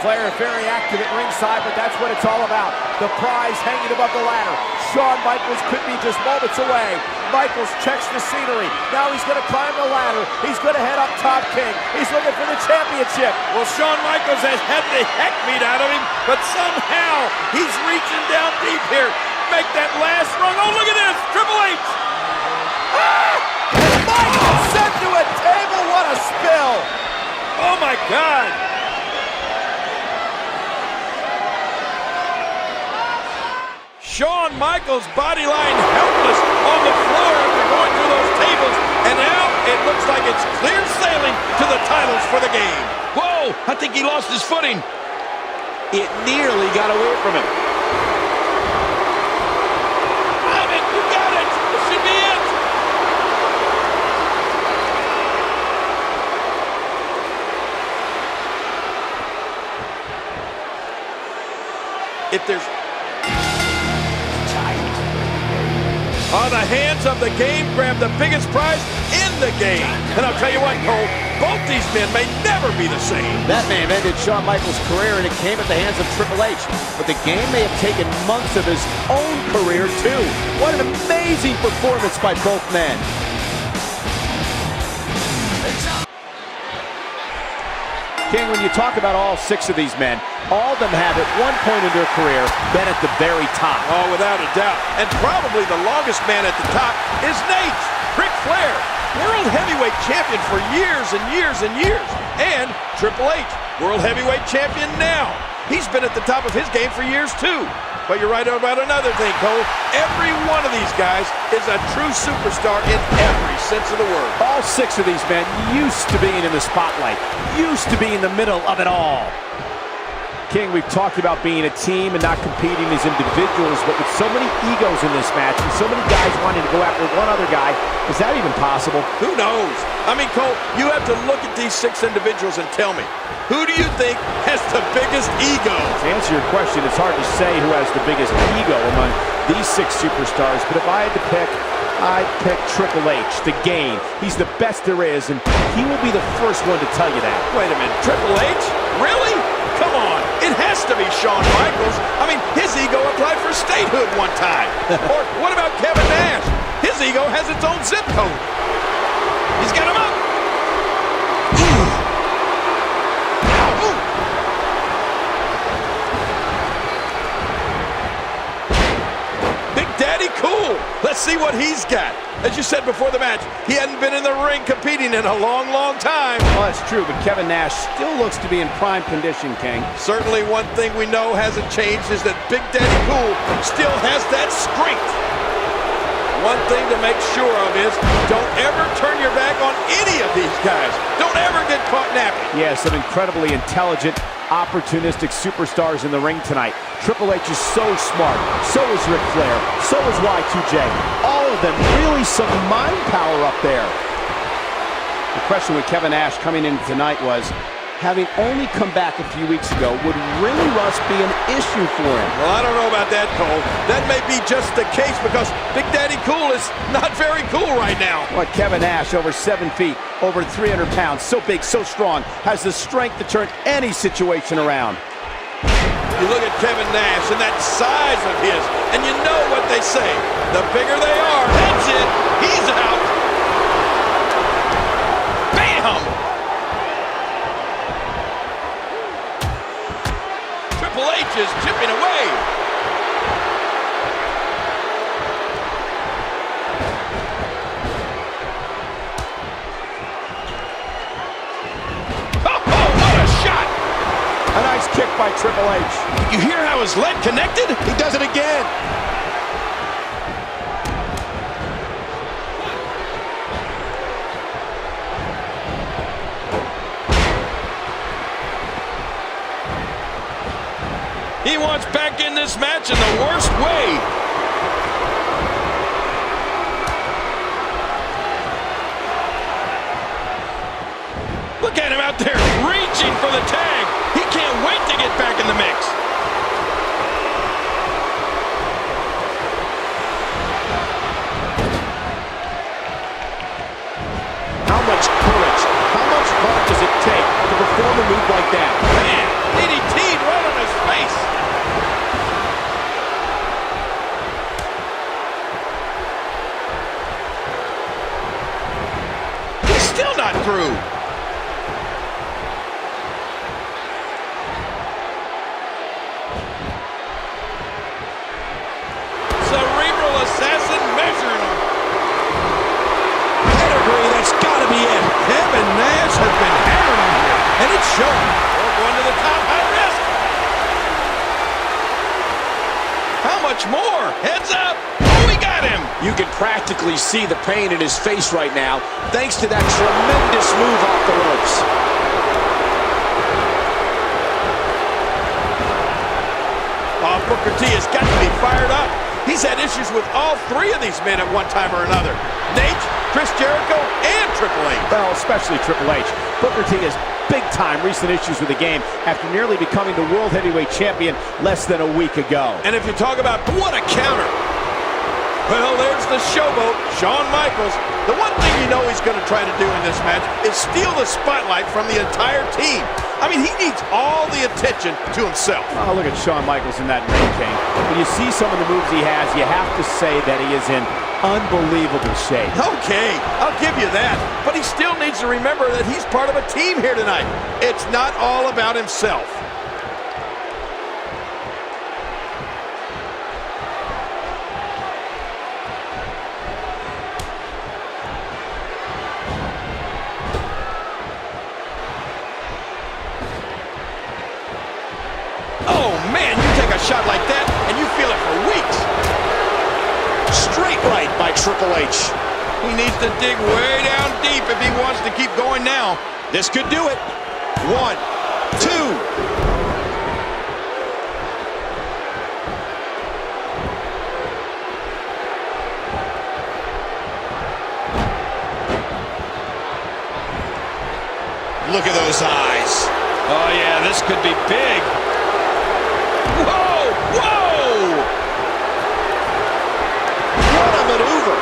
Flair very active at ringside, but that's what it's all about. The prize hanging above the ladder. Shawn Michaels could be just moments away. Michaels checks the scenery. Now he's going to climb the ladder. He's going to head up top, King. He's looking for the championship. Well, Shawn Michaels has had the heck beat out of him, but somehow he's reaching down deep here. Make that last rung. Oh, look at this. Triple H. And Michaels sent to a table. What a spill. Oh, my God. Shawn Michaels' body lying helpless on the floor after going through those tables. And now it looks like it's clear sailing to the titles for the game. Whoa, I think he lost his footing. It nearly got away from him. Ivan, you got it. This should be it. If there's the hands of the game grab the biggest prize in the game. And I'll tell you what, Cole, both these men may never be the same. That may have ended Shawn Michaels' career, and it came at the hands of Triple H. But the game may have taken months of his own career, too. What an amazing performance by both men. King, when you talk about all 6 of these men, all of them have at one point in their career been at the very top. Oh, without a doubt. And probably the longest man at the top is Nate, Ric Flair, World Heavyweight Champion for years and years and years. And Triple H, World Heavyweight Champion now. He's been at the top of his game for years, too. But you're right about another thing, Cole. Every one of these guys is a true superstar in every sense of the word. All 6 of these men used to being in the spotlight, used to be in the middle of it all. King, we've talked about being a team and not competing as individuals, but with so many egos in this match and so many guys wanting to go after one other guy, is that even possible? Who knows? I mean, Cole, you have to look at these 6 individuals and tell me, who do you think has the biggest ego? To answer your question, it's hard to say who has the biggest ego among these 6 superstars, but if I had to pick, I pick Triple H, the Game. He's the best there is, and he will be the first one to tell you that. Wait a minute, Triple H? Really? Come on, it has to be Shawn Michaels. I mean, his ego applied for statehood one time. Or what about Kevin Nash? His ego has its own zip code. He's got him up. Big Daddy Cool. Let's see what he's got. As you said before the match, he hadn't been in the ring competing in a long, long time. Well, that's true, but Kevin Nash still looks to be in prime condition, King. Certainly one thing we know hasn't changed is that Big Daddy Cool still has that strength. One thing to make sure of is don't ever turn your back on any of these guys. Don't ever get caught napping. Yeah, some incredibly intelligent, opportunistic superstars in the ring tonight. Triple H is so smart. So is Ric Flair. So is Y2J. All of them, really some mind power up there. The question with Kevin Nash coming in tonight was, having only come back a few weeks ago, would ring rust be an issue for him? Well, I don't know about that, Cole. That may be just the case because Big Daddy Cool is not very cool right now. What, Kevin Nash, over 7 feet, over 300 pounds, so big, so strong, has the strength to turn any situation around. You look at Kevin Nash and that size of his, and you know what they say. The bigger they are, that's it. He's out. Bam! Triple H is chipping away. Oh, what a shot! A nice kick by Triple H. You hear how his leg connected? He does it again. He wants back in this match in the worst way. Look at him out there reaching for the tag. He can't wait to get back in the mix. How much courage, how much heart does it take to perform a move like that? Man, DDT'd right on his face. He's still not through. Cerebral assassin measuring him. Pedigree, that's got to be it. Kevin Nash has been hammering him here, and it's showing. We're going to the top, high risk. How much more? Heads up. Oh, we got him. You can practically see the pain in his face right now, thanks to that tremendous move off the ropes. Oh, Booker T has got to be fired up. He's had issues with all three of these men at one time or another. Nate, Chris Jericho, and Triple H. Well, especially Triple H. Booker T has big-time recent issues with the game after nearly becoming the World Heavyweight Champion less than a week ago. And if you talk about what a counter, well, there's the showboat, Shawn Michaels. The one thing you know he's going to try to do in this match is steal the spotlight from the entire team. I mean, he needs all the attention to himself. Oh, look at Shawn Michaels in that ring, King. When you see some of the moves he has, you have to say that he is in unbelievable shape. Okay, I'll give you that. But he still needs to remember that he's part of a team here tonight. It's not all about himself. Oh, man, you take a shot like that, and you feel it for weeks. Straight right by Triple H. He needs to dig way down deep if he wants to keep going now. This could do it. 1, 2. Look at those eyes. Oh, yeah, this could be big. Whoa! Whoa! What a maneuver.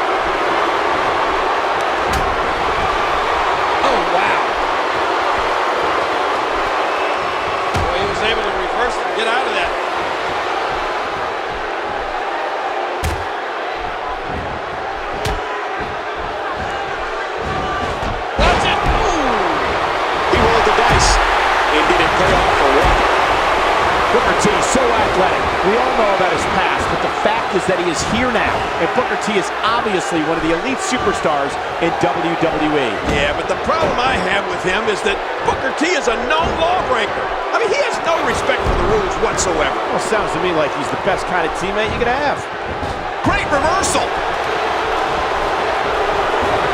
athletic. We all know about his past, but the fact is that he is here now, and Booker T is obviously one of the elite superstars in WWE. Yeah, but the problem I have with him is that Booker T is a known lawbreaker. I mean, he has no respect for the rules whatsoever. Well, sounds to me like he's the best kind of teammate you could have. Great reversal.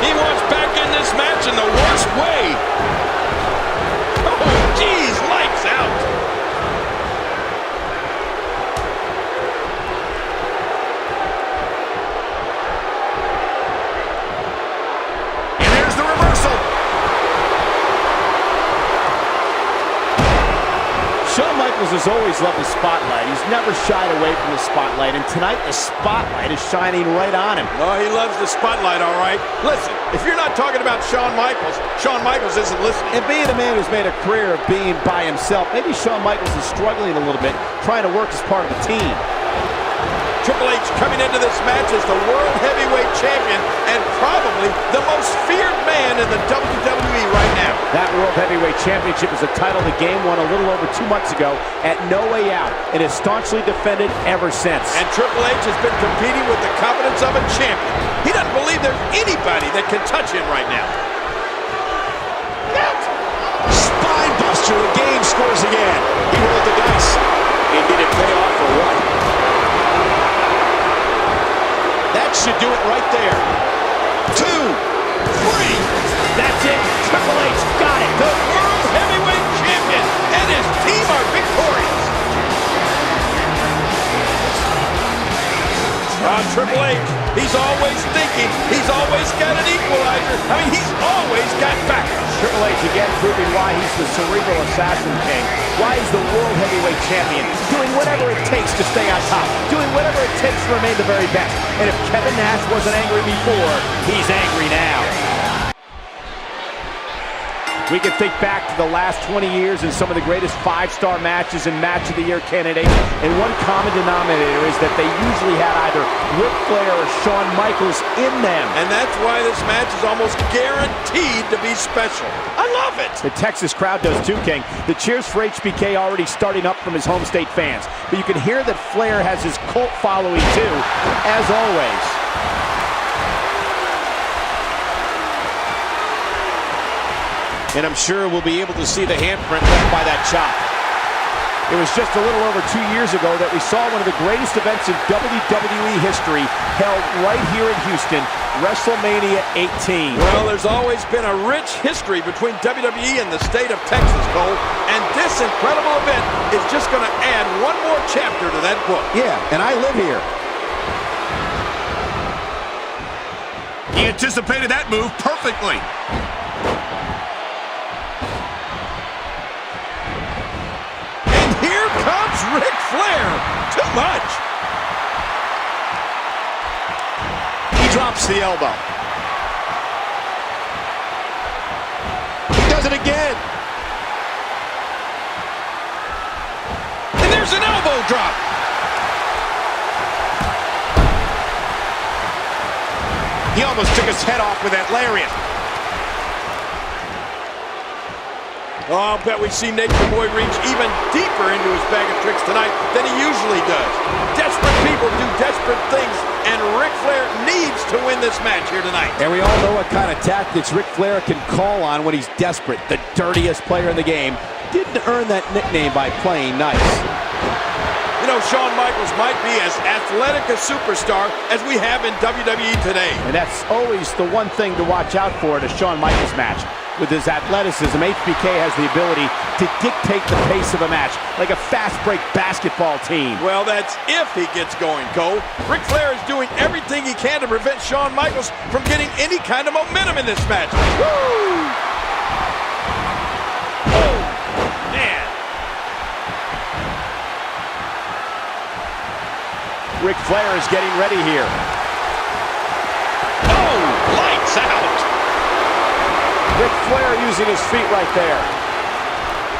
He wants back in this match in the worst way. Oh, geez, lights out. And there's the reversal. Shawn Michaels has always loved the spotlight. He's never shied away from the spotlight, and tonight the spotlight is shining right on him. Oh, he loves the spotlight, all right. Listen, if you're not talking about Shawn Michaels isn't listening. And being a man who's made a career of being by himself, maybe Shawn Michaels is struggling a little bit, trying to work as part of a team. Triple H coming into this match as the World Heavyweight Champion and probably the most feared man in the WWE right now. That World Heavyweight Championship is a title the game won a little over 2 months ago at No Way Out, and has staunchly defended ever since. And Triple H has been competing with the confidence of a champion. He doesn't believe there's anybody that can touch him right now. Spine buster. The game scores again. He rolled the dice. And did it pay off for what? That should do it right there. 2, 3. That's it. Triple H got it. The World Heavyweight Champion and his team are victorious. Triple H, he's always thinking. He's always got an equalizer. I mean, he's always got backup. Triple H again proving why he's the cerebral assassin king. Why he's the World Heavyweight Champion. Doing whatever it takes to stay on top. Doing whatever it takes to remain the very best. And if Kevin Nash wasn't angry before, he's angry now. We can think back to the last 20 years and some of the greatest 5-star matches and Match of the Year candidates, and one common denominator is that they usually had either Ric Flair or Shawn Michaels in them. And that's why this match is almost guaranteed to be special. I love it. The Texas crowd does too, King. The cheers for HBK already starting up from his home state fans. But you can hear that Flair has his cult following too, as always. And I'm sure we'll be able to see the handprint left by that chop. It was just a little over 2 years ago that we saw one of the greatest events in WWE history held right here in Houston, WrestleMania 18. Well, there's always been a rich history between WWE and the state of Texas, Cole, and this incredible event is just going to add one more chapter to that book. Yeah, and I live here. He anticipated that move perfectly. Here comes Ric Flair. Too much. He drops the elbow. He does it again. And there's an elbow drop. He almost took his head off with that lariat. Oh, I'll bet we see Nature Boy reach even deeper into his bag of tricks tonight than he usually does. Desperate people do desperate things, and Ric Flair needs to win this match here tonight. And we all know what kind of tactics Ric Flair can call on when he's desperate. The dirtiest player in the game didn't earn that nickname by playing nice. You know, Shawn Michaels might be as athletic a superstar as we have in WWE today. And that's always the one thing to watch out for in a Shawn Michaels match. With his athleticism, HBK has the ability to dictate the pace of a match, like a fast-break basketball team. Well, that's if he gets going, Cole. Ric Flair is doing everything he can to prevent Shawn Michaels from getting any kind of momentum in this match. Woo! Oh, man. Ric Flair is getting ready here. Oh, lights out. Ric Flair using his feet right there.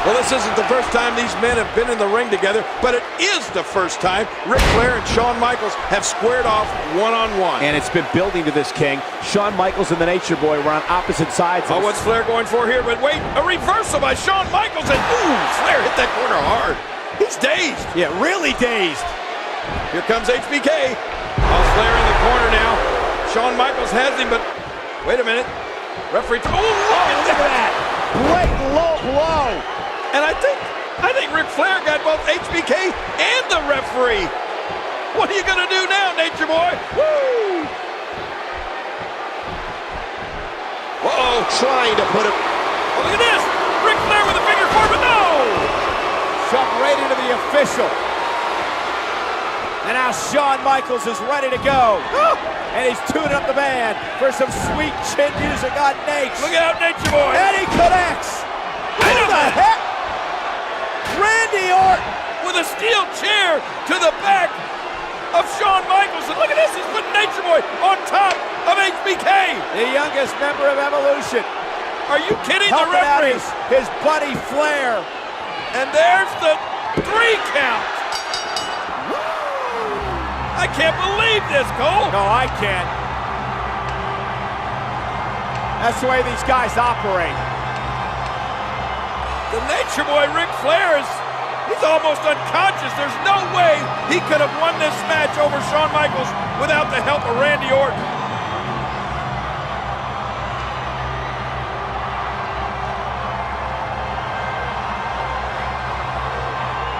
Well, this isn't the first time these men have been in the ring together, but it is the first time Ric Flair and Shawn Michaels have squared off one-on-one. And it's been building to this, King. Shawn Michaels and the Nature Boy were on opposite sides. Oh, what's Flair going for here? But wait, a reversal by Shawn Michaels, and ooh, Flair hit that corner hard. He's dazed. Yeah, really dazed. Here comes HBK. Flair in the corner now. Shawn Michaels has him, but wait a minute. Referee. Oh, look at that. Blatant low blow. And I think Ric Flair got both HBK and the referee. What are you going to do now, Nature Boy? Woo! Uh-oh, trying to put him. Oh, look at this. Ric Flair with a finger four, but no! Shoved right into the official. And now Shawn Michaels is ready to go. And he's tuning up the band for some sweet chin music on Nate. Look out, Nature Boy. And he connects. Who the heck? Randy Orton with a steel chair to the back of Shawn Michaels. And look at this, he's putting Nature Boy on top of HBK. The youngest member of Evolution. Are you kidding? Helping the referee. out his buddy Flair. And there's the 3 count. I can't believe this, Cole. No, I can't. That's the way these guys operate. The Nature Boy, Ric Flair, he's almost unconscious. There's no way he could have won this match over Shawn Michaels without the help of Randy Orton.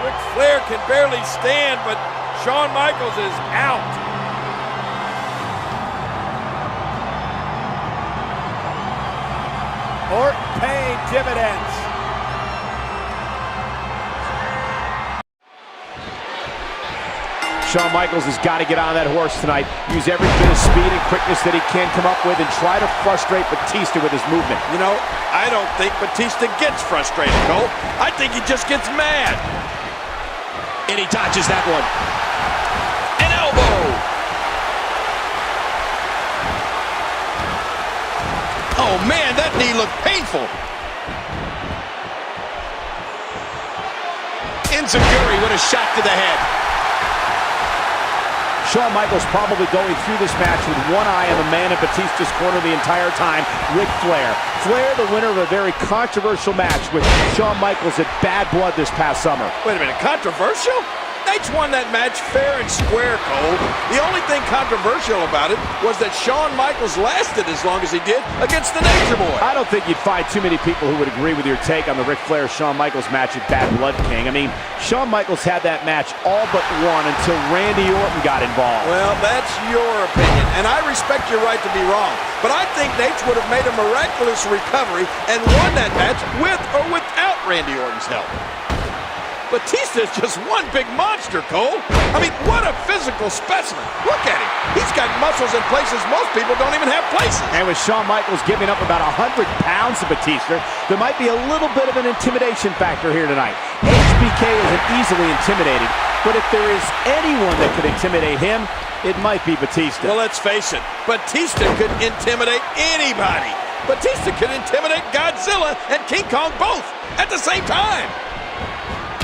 Ric Flair can barely stand, but Shawn Michaels is out. Orton paying dividends. Shawn Michaels has got to get on that horse tonight. Use every bit of speed and quickness that he can come up with and try to frustrate Batista with his movement. You know, I don't think Batista gets frustrated, Cole. I think he just gets mad. And he dodges that one. An elbow. Oh, man, that knee looked painful. Enziguri with a shot to the head. Shawn Michaels probably going through this match with one eye on the man in Batista's corner the entire time, Ric Flair. Flair, the winner of a very controversial match with Shawn Michaels at Bad Blood this past summer. Wait a minute, controversial? Nate's won that match fair and square, Cole. The only thing controversial about it was that Shawn Michaels lasted as long as he did against the Nature Boy. I don't think you'd find too many people who would agree with your take on the Ric Flair-Shawn Michaels match at Bad Blood King. I mean, Shawn Michaels had that match all but won until Randy Orton got involved. Well, that's your opinion, and I respect your right to be wrong. But I think Nate would have made a miraculous recovery and won that match with or without Randy Orton's help. Batista's just one big monster, Cole. I mean, what a physical specimen. Look at him. He's got muscles in places most people don't even have places. And with Shawn Michaels giving up about 100 pounds to Batista, there might be a little bit of an intimidation factor here tonight. HBK isn't easily intimidated, but if there is anyone that could intimidate him, it might be Batista. Well, let's face it. Batista could intimidate anybody. Batista could intimidate Godzilla and King Kong both at the same time.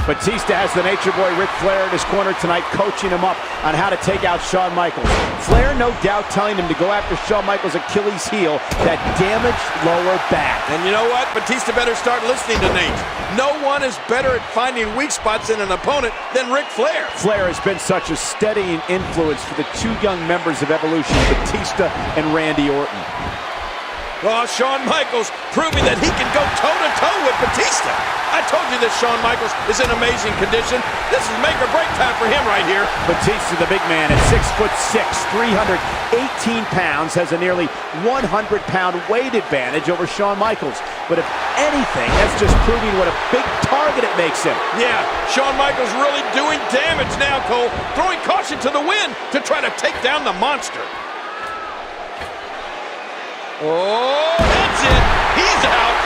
Batista has the Nature Boy Ric Flair in his corner tonight, coaching him up on how to take out Shawn Michaels. Flair, no doubt, telling him to go after Shawn Michaels' Achilles heel, that damaged lower back. And you know what? Batista better start listening to Nate. No one is better at finding weak spots in an opponent than Ric Flair. Flair has been such a steadying influence for the 2 young members of Evolution, Batista and Randy Orton. Well, Shawn Michaels proving that he can go toe-to-toe with Batista. I told you that Shawn Michaels is in amazing condition. This is make or break time for him right here. Batista, the big man, at 6'6", 318 pounds, has a nearly 100-pound weight advantage over Shawn Michaels. But if anything, that's just proving what a big target it makes him. Yeah, Shawn Michaels really doing damage now, Cole. Throwing caution to the wind to try to take down the monster. Oh, that's it. He's out.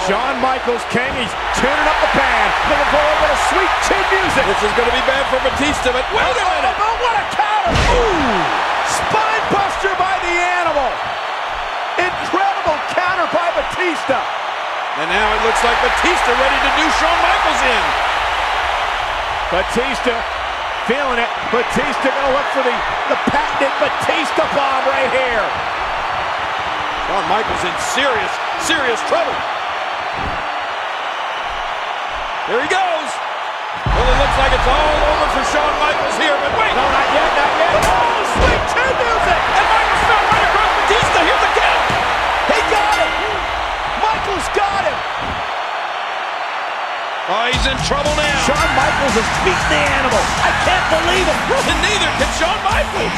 Shawn Michaels, King, he's tuning up the band, looking for a little bit of sweet chin music. This is going to be bad for Batista, but wait a minute. Oh, what a counter. Ooh, spine buster by the animal. Incredible counter by Batista. And now it looks like Batista ready to do Shawn Michaels in. Batista feeling it. Batista gonna look for the patented Batista bomb right here. Shawn Michaels in serious trouble. Here he goes. Well, it looks like it's all over for Shawn Michaels here, but wait. No, not yet, not yet. Oh, sweet chin music. And Michaels fell right across Batista. Here's the count. He got him. Michaels got him. Oh, he's in trouble now. Shawn Michaels has beaten the animal. I can't believe it. And neither can Shawn Michaels.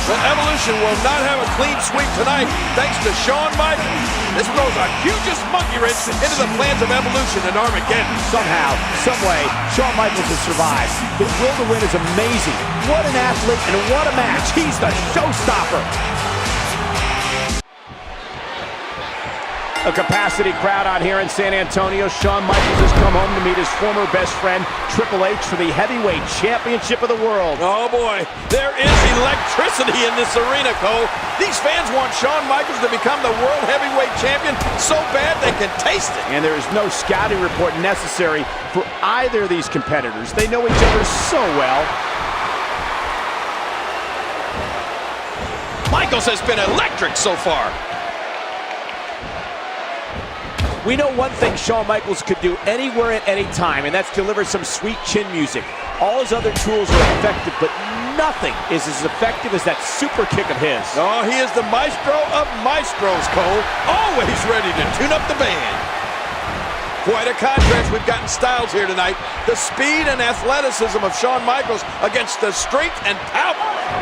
But Evolution will not have a clean sweep tonight thanks to Shawn Michaels. This throws a hugest monkey wrench into the plans of Evolution and Armageddon. Somehow, someway, Shawn Michaels has survived. His will to win is amazing. What an athlete and what a match. He's the showstopper. A capacity crowd out here in San Antonio. Shawn Michaels has come home to meet his former best friend, Triple H, for the heavyweight championship of the world. Oh boy, there is electricity in this arena, Cole. These fans want Shawn Michaels to become the world heavyweight champion so bad they can taste it. And there is no scouting report necessary for either of these competitors. They know each other so well. Michaels has been electric so far. We know one thing Shawn Michaels could do anywhere at any time, and that's deliver some sweet chin music. All his other tools are effective, but nothing is as effective as that super kick of his. Oh, he is the maestro of maestros, Cole. Always ready to tune up the band. Quite a contrast we've got in styles here tonight. The speed and athleticism of Shawn Michaels against the strength and power.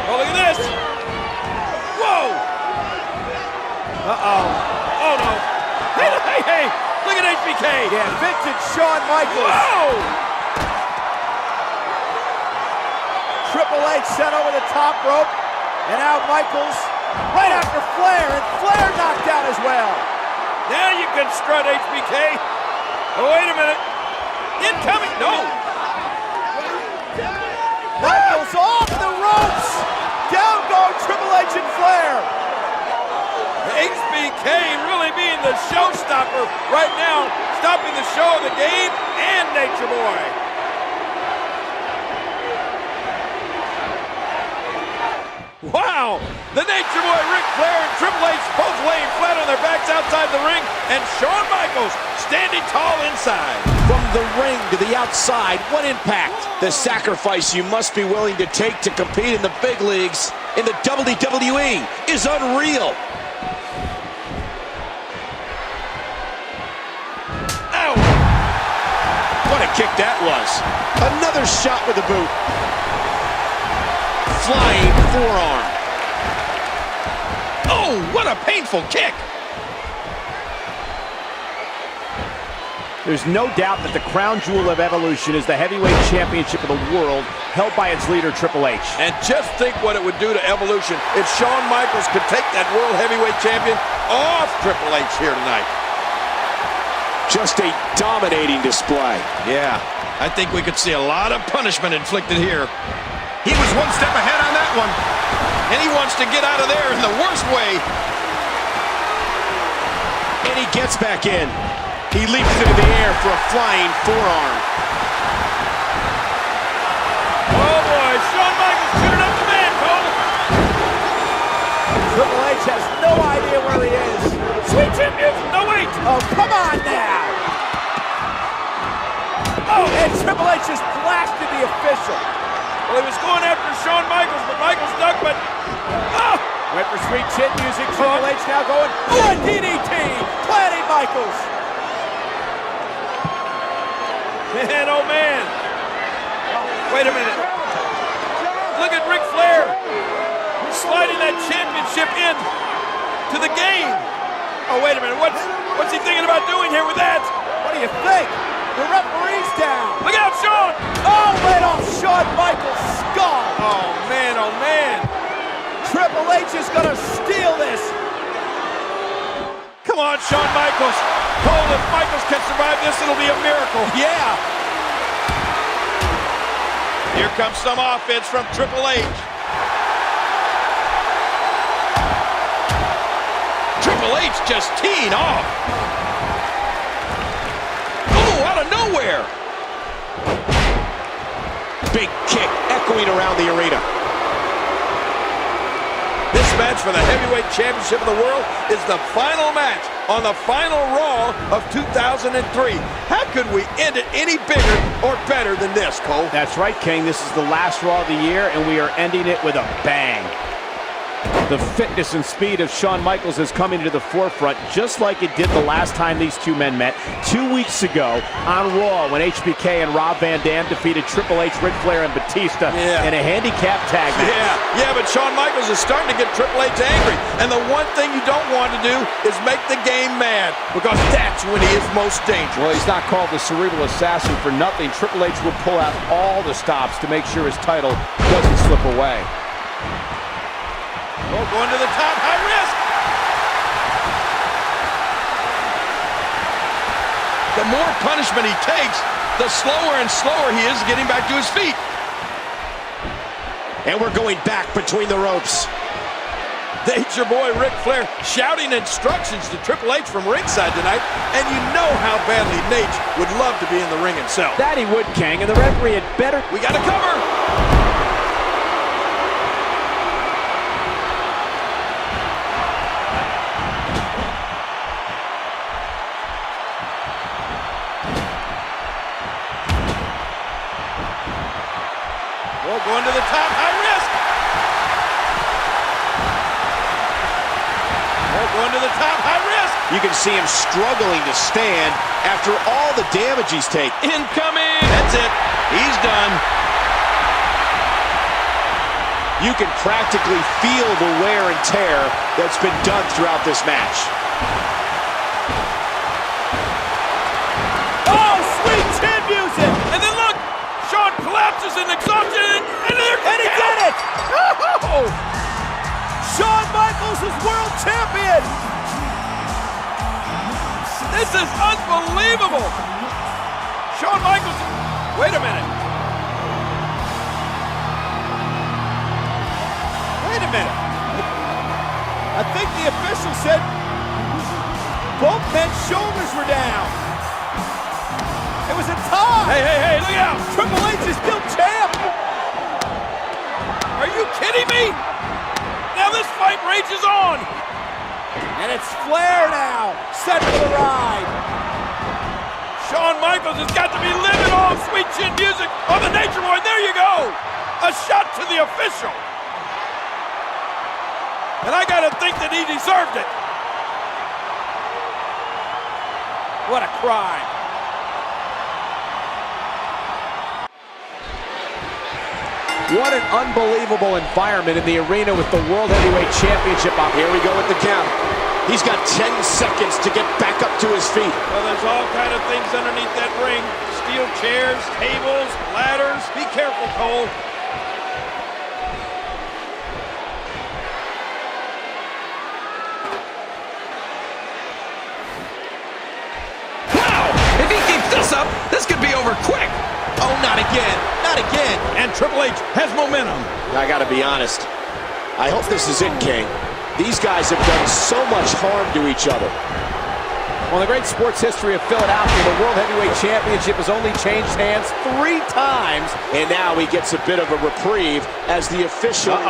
Oh, look at this. Whoa. Uh-oh. Oh, no. Hey, look at HBK. Yeah, vintage Shawn Michaels. Whoa! Triple H sent over the top rope. And now Michaels right after Flair. And Flair knocked out as well. Now you can strut, HBK. Oh, wait a minute. Incoming. No. Michaels off the ropes. Down go Triple H and Flair. HBK really being the showstopper right now, stopping the show of the game and Nature Boy. Wow! The Nature Boy, Ric Flair, and Triple H both laying flat on their backs outside the ring, and Shawn Michaels standing tall inside. From the ring to the outside, what impact? The sacrifice you must be willing to take to compete in the big leagues in the WWE is unreal. Ow! What a kick that was. Another shot with the boot. Flying forearm. Oh, what a painful kick! There's no doubt that the crown jewel of Evolution is the heavyweight championship of the world, held by its leader, Triple H. And just think what it would do to Evolution if Shawn Michaels could take that world heavyweight champion off Triple H here tonight. Just a dominating display. Yeah, I think we could see a lot of punishment inflicted here. He was one step ahead on that one. And he wants to get out of there in the worst way. And he gets back in. He leaps into the air for a flying forearm. Oh boy, Shawn Michaels tuning up the man, Cole. Triple H has no idea where he is. Sweet chin music. No, wait. Oh, come on now. Oh, and Triple H just blasted the official. Well, he was going after Shawn Michaels, but Michaels ducked, but... Oh! Went for sweet chin music. Triple H now going, oh, a DDT, planting Michaels. Man, oh man. Wait a minute. Look at Ric Flair sliding that championship in to the game. Oh, wait a minute. What's he thinking about doing here with that? What do you think? The referee's down. Look out, Shawn! Oh, right off Shawn Michaels' skull. Oh, man, oh, man. Triple H is going to steal this. Come on, Shawn Michaels. Cole, if Michaels can survive this, it'll be a miracle. Yeah. Here comes some offense from Triple H. Triple H just teeing off. Oh, out of nowhere. Big kick echoing around the arena. This match for the heavyweight championship of the world is the final match on the final Raw of 2003. How could we end it any bigger or better than this, Cole? That's right, King. This is the last Raw of the year, and we are ending it with a bang. The fitness and speed of Shawn Michaels is coming to the forefront, just like it did the last time these two men met 2 weeks ago on Raw, when HBK and Rob Van Dam defeated Triple H, Ric Flair, and Batista in a handicap tag match. Yeah, but Shawn Michaels is starting to get Triple H angry, and the one thing you don't want to do is make the game mad, because that's when he is most dangerous. Well, he's not called the cerebral assassin for nothing. Triple H will pull out all the stops to make sure his title doesn't slip away. Oh, going to the top, high risk. The more punishment he takes, the slower and slower he is getting back to his feet. And we're going back between the ropes. There's your boy Ric Flair shouting instructions to Triple H from ringside tonight, and you know how badly Nate would love to be in the ring himself. That he would, King, and the referee had better... We got to cover. Going to the top, high risk. Going to the top, high risk. You can see him struggling to stand after all the damage he's taken. Incoming. That's it. He's done. You can practically feel the wear and tear that's been done throughout this match. Oh, sweet chin music! And then look, Shawn collapses in exhaustion, and he did it! Oh! Shawn Michaels is world champion! This is unbelievable! Shawn Michaels, wait a minute. Wait a minute. I think the official said both men's shoulders were down. It was a tie. Hey, look out. Triple H is still champ. Are you kidding me? Now this fight rages on. And it's Flair now, set for the ride. Shawn Michaels has got to be living off sweet chin music on the Nature Boy. There you go. A shot to the official. And I got to think that he deserved it. What a crime. What an unbelievable environment in the arena with the World Heavyweight Championship up. Here we go with the count. He's got 10 seconds to get back up to his feet. Well, there's all kind of things underneath that ring. Steel chairs, tables, ladders. Be careful, Cole. Wow! If he keeps this up, this could be over quick. Oh, not again. Not again. And Triple H has momentum. I gotta be honest. I hope this is it, King. These guys have done so much harm to each other. Well, in the great sports history of Philadelphia, the World Heavyweight Championship has only changed hands 3 times. And now he gets a bit of a reprieve as the official...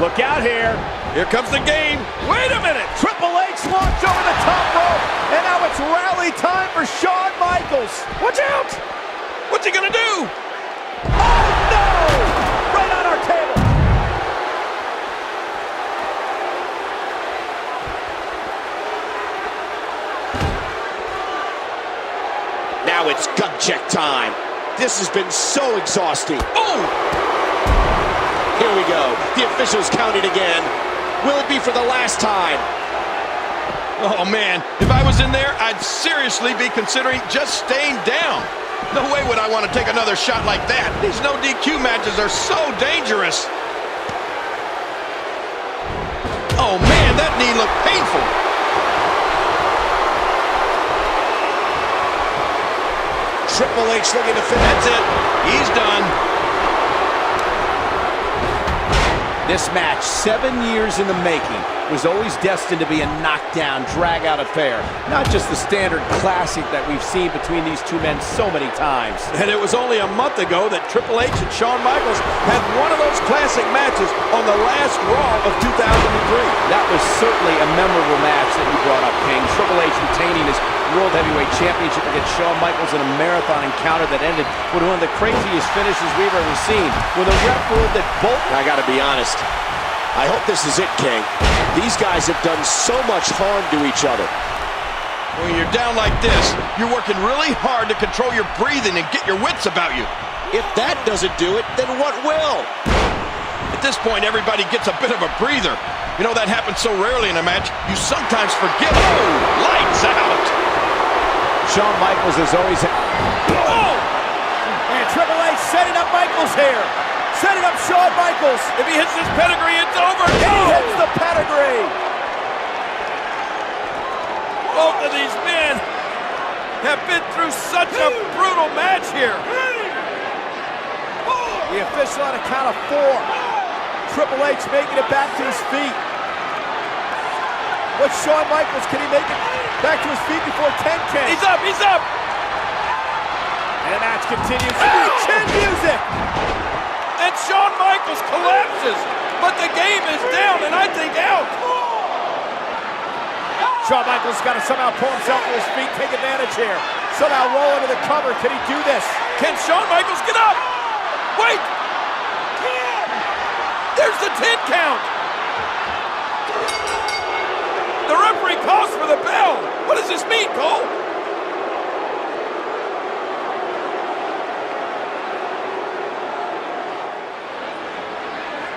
Look out here. Here comes the game. Wait a minute. Triple H launched over the top rope. And now it's rally time for Shawn Michaels. Watch out. What's he gonna do? Oh, no! Right on our table. Now it's gut check time. This has been so exhausting. Oh! Here we go. The official's counting again. Will it be for the last time? Oh, man. If I was in there, I'd seriously be considering just staying down. No way would I want to take another shot like that. These no DQ matches are so dangerous. Oh, man, that knee looked painful. Triple H looking to finish. That's it. He's done. This match, 7 years in the making, was always destined to be a knockdown, drag-out affair. Not just the standard classic that we've seen between these two men so many times. And it was only a month ago that Triple H and Shawn Michaels had one of those classic matches on the last Raw of 2003. That was certainly a memorable match that you brought up, King. Triple H retaining his World Heavyweight Championship against Shawn Michaels in a marathon encounter that ended with one of the craziest finishes we've ever seen. With a ref ruled that both... I gotta be honest, I hope this is it, King. These guys have done so much harm to each other. When you're down like this, you're working really hard to control your breathing and get your wits about you. If that doesn't do it, then what will? At this point, everybody gets a bit of a breather. You know, that happens so rarely in a match, you sometimes forget. Oh, lights out. Shawn Michaels has always... Oh! And Triple H setting up Michaels here. Setting up Shawn Michaels. If he hits this pedigree, it's over. He hits the pedigree. Both of these men have been through such a brutal match here. The official on a count of 4. Triple H making it back to his feet. What's Shawn Michaels? Can he make it back to his feet before 10 can? He's up, he's up. And the match continues. Chin music. And Shawn Michaels collapses, but the game is down and I think out. Shawn Michaels got to somehow pull himself to his feet, take advantage here. Somehow roll into the cover. Can he do this? Can Shawn Michaels get up? Wait! There's the 10 count. The referee calls for the bell. What does this mean, Cole?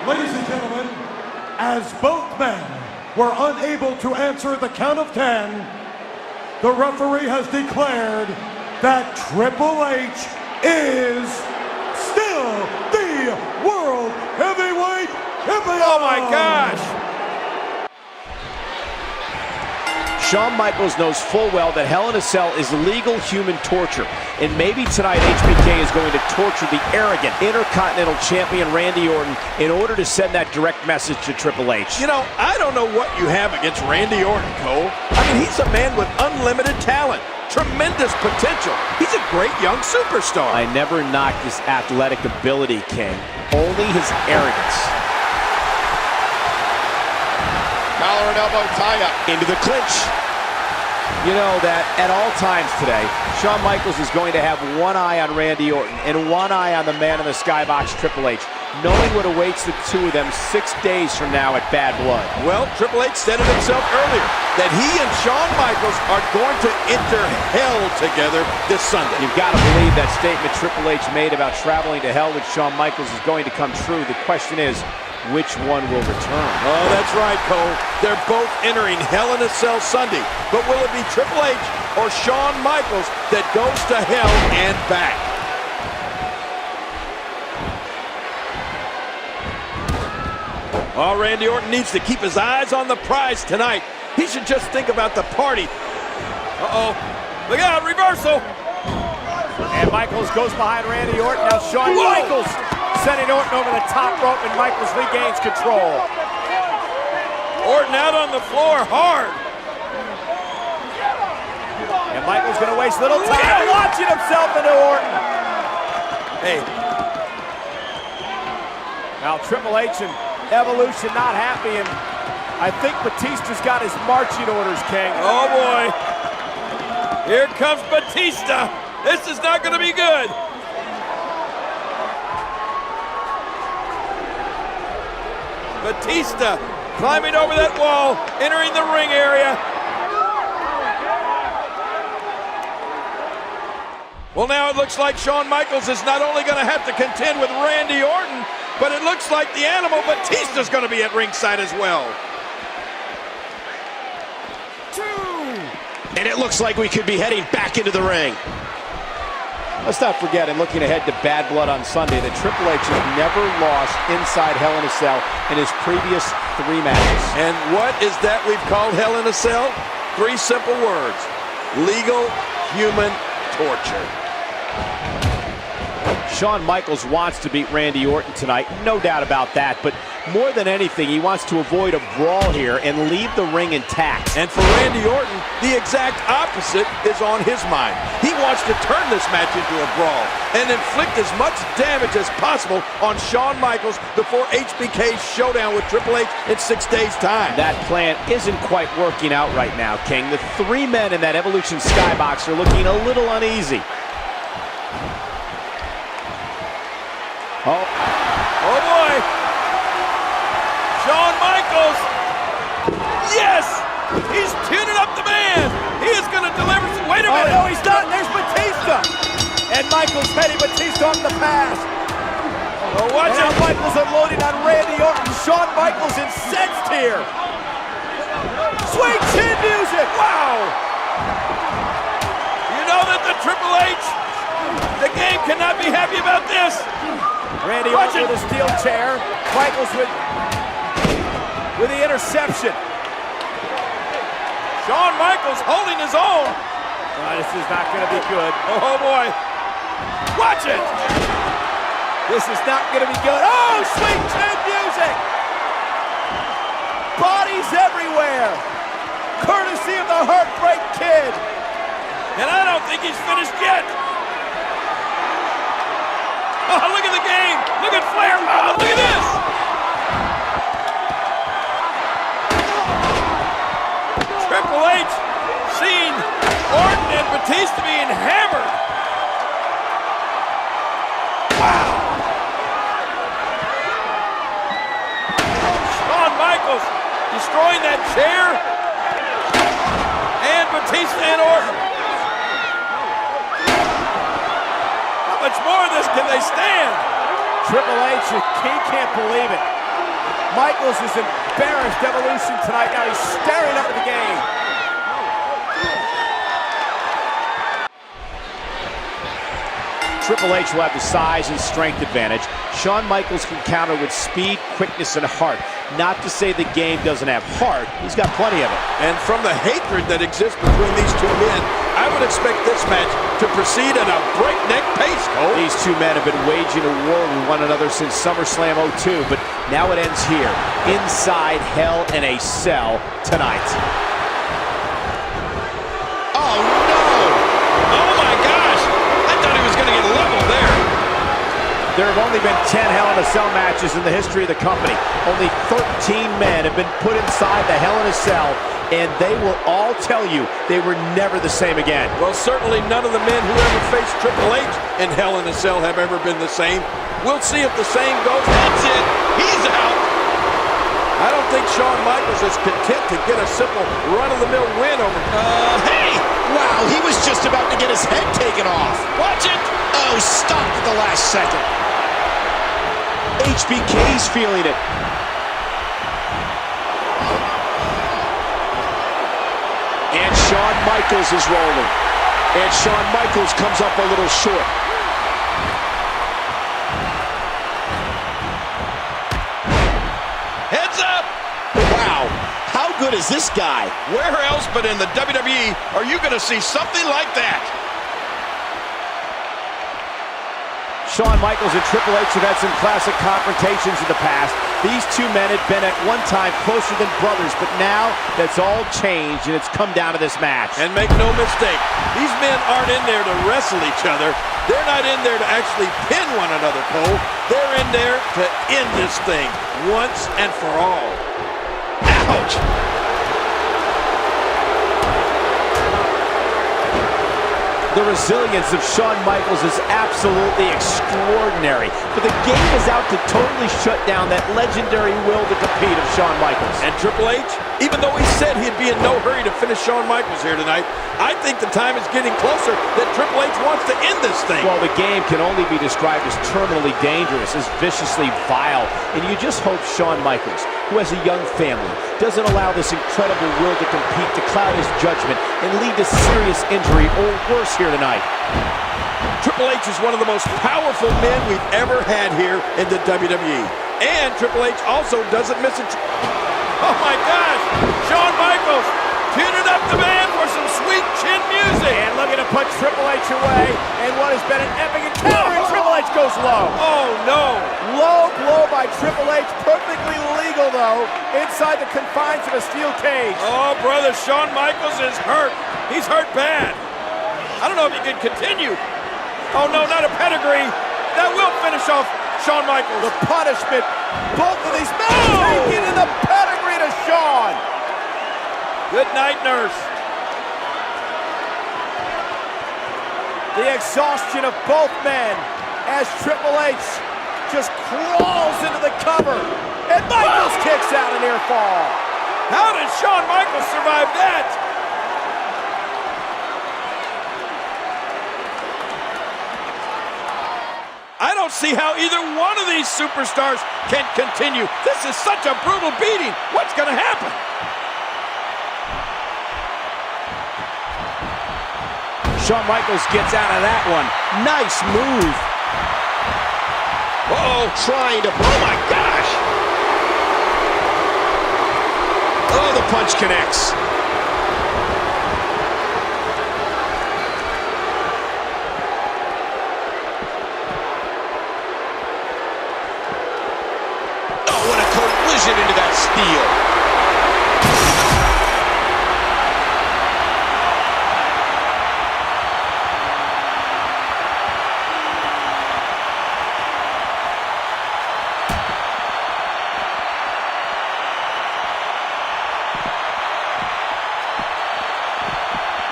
Ladies and gentlemen, as both men were unable to answer the count of 10, the referee has declared that Triple H is still the World Heavyweight Champion! Oh my gosh! Shawn Michaels knows full well that Hell in a Cell is legal human torture. And maybe tonight HBK is going to torture the arrogant Intercontinental Champion Randy Orton in order to send that direct message to Triple H. You know, I don't know what you have against Randy Orton, Cole. I mean, he's a man with unlimited talent, tremendous potential. He's a great young superstar. I never knocked his athletic ability, King. Only his arrogance. Collar and elbow tie-up. Into the clinch. You know that at all times today, Shawn Michaels is going to have one eye on Randy Orton and one eye on the man in the skybox, Triple H, knowing what awaits the two of them 6 days from now at Bad Blood. Well, Triple H said it himself earlier, that he and Shawn Michaels are going to enter hell together this Sunday. You've got to believe that statement Triple H made about traveling to hell with Shawn Michaels is going to come true. The question is, which one will return? Oh, that's right, Cole. They're both entering Hell in a Cell Sunday. But will it be Triple H or Shawn Michaels that goes to hell and back? Oh, Randy Orton needs to keep his eyes on the prize tonight. He should just think about the party. Uh-oh. Look out, reversal. And Michaels goes behind Randy Orton. Now Shawn Michaels sending Orton over the top rope, and Michaels regains control. Orton out on the floor hard. And Michaels going to waste little time launching himself into Orton. Hey. Now Triple H and Evolution not happy, and I think Batista's got his marching orders, King. Oh boy. Here comes Batista. This is not going to be good. Batista climbing over that wall, entering the ring area. Well, now it looks like Shawn Michaels is not only going to have to contend with Randy Orton, but it looks like the animal Batista's going to be at ringside as well. And it looks like we could be heading back into the ring. Let's not forget, in looking ahead to Bad Blood on Sunday, that Triple H has never lost inside Hell in a Cell in his previous 3 matches. And what is that we've called Hell in a Cell? 3 simple words. Legal human torture. Shawn Michaels wants to beat Randy Orton tonight, no doubt about that, but more than anything, he wants to avoid a brawl here and leave the ring intact. And for Randy Orton, the exact opposite is on his mind. He wants to turn this match into a brawl and inflict as much damage as possible on Shawn Michaels before HBK's showdown with Triple H in 6 days' time. That plan isn't quite working out right now, King. The 3 men in that Evolution Skybox are looking a little uneasy. Oh boy! Shawn Michaels! Yes! He's tuning up the man! He is going to deliver some... Wait a minute! Oh, no, he's not! There's Batista! And Michaels heading Batista off the pass. Oh, watch and now it! Michaels unloading on Randy Orton. Shawn Michaels incensed here. Sweet chin music! Wow! You know that the Triple H, the game cannot be happy about this. Randy Orton with a steel chair. Michaels with the interception. Shawn Michaels holding his own. This is not going to be good. Oh boy! Watch it! This is not going to be good. Oh, sweet chin music! Bodies everywhere. Courtesy of the Heartbreak Kid. And I don't think he's finished yet. Oh, look at the game. Look at Flair. Oh, look at this. Triple H seeing Orton and Batista being hammered. Wow. Shawn Michaels destroying that chair. And Batista and Orton. How much more of this can they stand? Triple H, he can't believe it. Michaels is embarrassed Evolution tonight. Now he's staring up at the game. Triple H will have the size and strength advantage. Shawn Michaels can counter with speed, quickness, and heart. Not to say the game doesn't have heart. He's got plenty of it. And from the hatred that exists between these two men, I would expect this match to proceed at a breakneck pace, Cole. These two men have been waging a war with one another since SummerSlam 02, but now it ends here, inside Hell in a Cell tonight. Oh, no! Oh, my gosh! I thought he was going to get leveled there. There have only been 10 Hell in a Cell matches in the history of the company. Only 13 men have been put inside the Hell in a Cell, and they will all tell you they were never the same again. Well, certainly none of the men who ever faced Triple H in Hell in a Cell have ever been the same. We'll see if the same goes. That's it. He's out. I don't think Shawn Michaels is content to get a simple run-of-the-mill win over... Hey! Wow, he was just about to get his head taken off. Watch it. Oh, stopped at the last second. HBK's feeling it. And Shawn Michaels is rolling. And Shawn Michaels comes up a little short. Heads up! Wow, how good is this guy? Where else but in the WWE are you going to see something like that? Shawn Michaels and Triple H have had some classic confrontations in the past. These two men had been at one time closer than brothers, but now that's all changed, and it's come down to this match. And make no mistake, these men aren't in there to wrestle each other. They're not in there to actually pin one another, Cole. They're in there to end this thing once and for all. Ouch! The resilience of Shawn Michaels is absolutely extraordinary, but the game is out to totally shut down that legendary will to compete of Shawn Michaels. And Triple H, even though he said he'd be in no hurry to finish Shawn Michaels here tonight, I think the time is getting closer that Triple H wants to end this thing. Well, the game can only be described as terminally dangerous, as viciously vile, and you just hope Shawn Michaels, who has a young family, doesn't allow this incredible will to compete to cloud his judgment and lead to serious injury or worse here tonight. Triple H is one of the most powerful men we've ever had here in the WWE. And Triple H also doesn't miss a... Oh my gosh! Shawn Michaels tuning up the band for some sweet chin music. And looking to put Triple H away. And what has been an epic encounter. And Triple H goes goes low. Oh, no. Low blow by Triple H, perfectly legal, though, inside the confines of a steel cage. Oh, brother, Shawn Michaels is hurt. He's hurt bad. I don't know if he can continue. Oh, no, not a pedigree. That will finish off Shawn Michaels. The punishment, both of these men taking in the pedigree to Shawn. Good night, nurse. The exhaustion of both men as Triple H just crawls into the cover. And Michaels kicks out a near fall. How did Shawn Michaels survive that? I don't see how either one of these superstars can continue. This is such a brutal beating. What's going to happen? Shawn Michaels gets out of that one. Nice move. Uh-oh, trying to, oh my gosh! Oh, the punch connects. Oh, what a collision into that steel.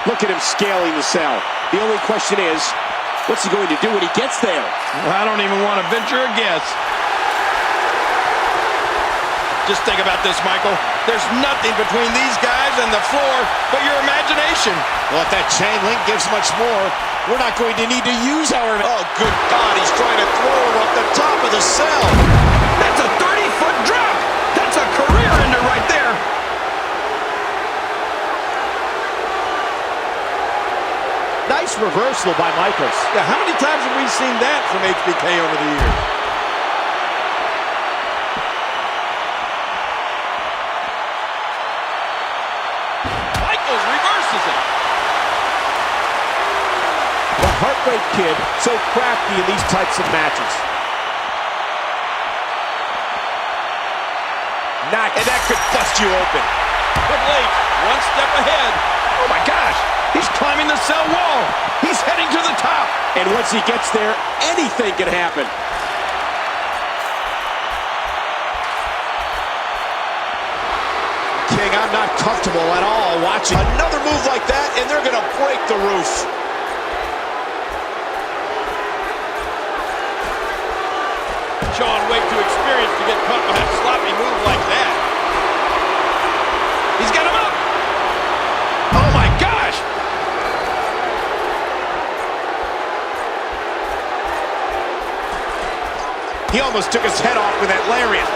Look at him scaling the cell. The only question is, what's he going to do when he gets there? Well, I don't even want to venture a guess. Just think about this, Michael. There's nothing between these guys and the floor but your imagination. Well, if that chain link gives much more, we're not going to need to use our... Oh, good God, he's trying to throw him up the top of the cell. That's a 30-foot drop. That's a career ender right there. Nice reversal by Michaels. Yeah, how many times have we seen that from HBK over the years? Michaels reverses it. The Heartbreak Kid, so crafty in these types of matches. And that could bust you open. Triple H, one step ahead. Oh, my gosh. He's climbing the cell wall. He's heading to the top. And once he gets there, anything can happen. King, I'm not comfortable at all watching another move like that, and they're going to break the roof. Shawn, way too experienced to get caught by a sloppy move like that. He's got him up. Oh, my gosh. He almost took his head off with that lariat.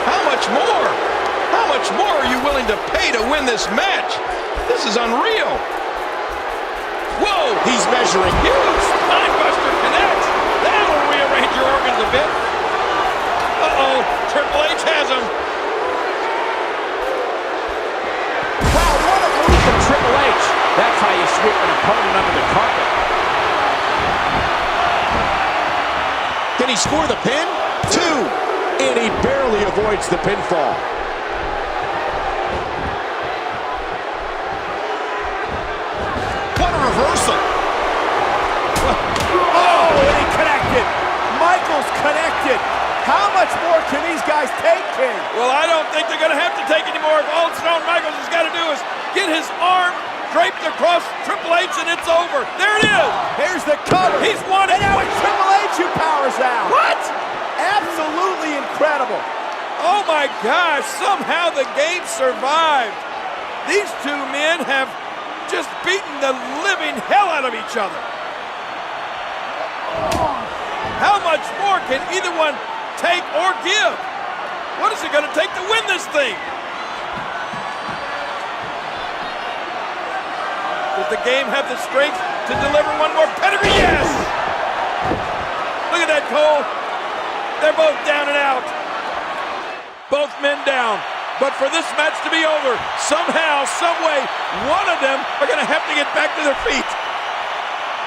How much more? How much more are you willing to pay to win this match? This is unreal. Whoa! He's measuring. Huge spinebuster connects. That'll rearrange your organs a bit. Uh-oh, Triple H has him. Wow, what a move from Triple H. That's how you sweep an opponent under the carpet. Can he score the pin? 2. And he barely avoids the pinfall. What a reversal. Oh, and he connected. Michaels connected. How much more can these guys take, King? Well, I don't think they're going to have to take any more. If all Shawn Michaels has got to do is get his arm draped across Triple H and it's over. There it is. Here's the cover. He's won it. And now it's Triple H who powers out. What? Absolutely incredible. Oh, my gosh. Somehow the game survived. These two men have just beaten the living hell out of each other. How much more can either one take or give? What is it going to take to win this thing? Does the game have the strength to deliver one more pedigree? Yes! Look at that, Cole. They're both down and out. Both men down. But for this match to be over, somehow, someway, one of them are going to have to get back to their feet.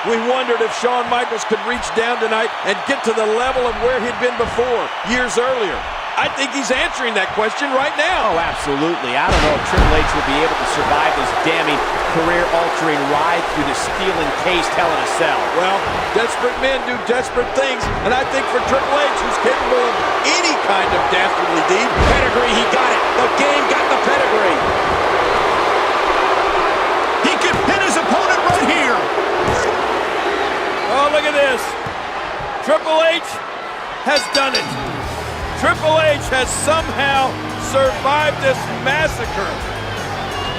We wondered if Shawn Michaels could reach down tonight and get to the level of where he'd been before, years earlier. I think he's answering that question right now. Oh, absolutely. I don't know if Triple H will be able to survive this damning, career-altering ride through the steel-encased Hell in a Cell. Well, desperate men do desperate things, and I think for Triple H, who's capable of any kind of dastardly deed. Pedigree, he got it. The game got the pedigree. He could pin his opponent right here. Oh, look at this. Triple H has done it. Triple H has somehow survived this massacre.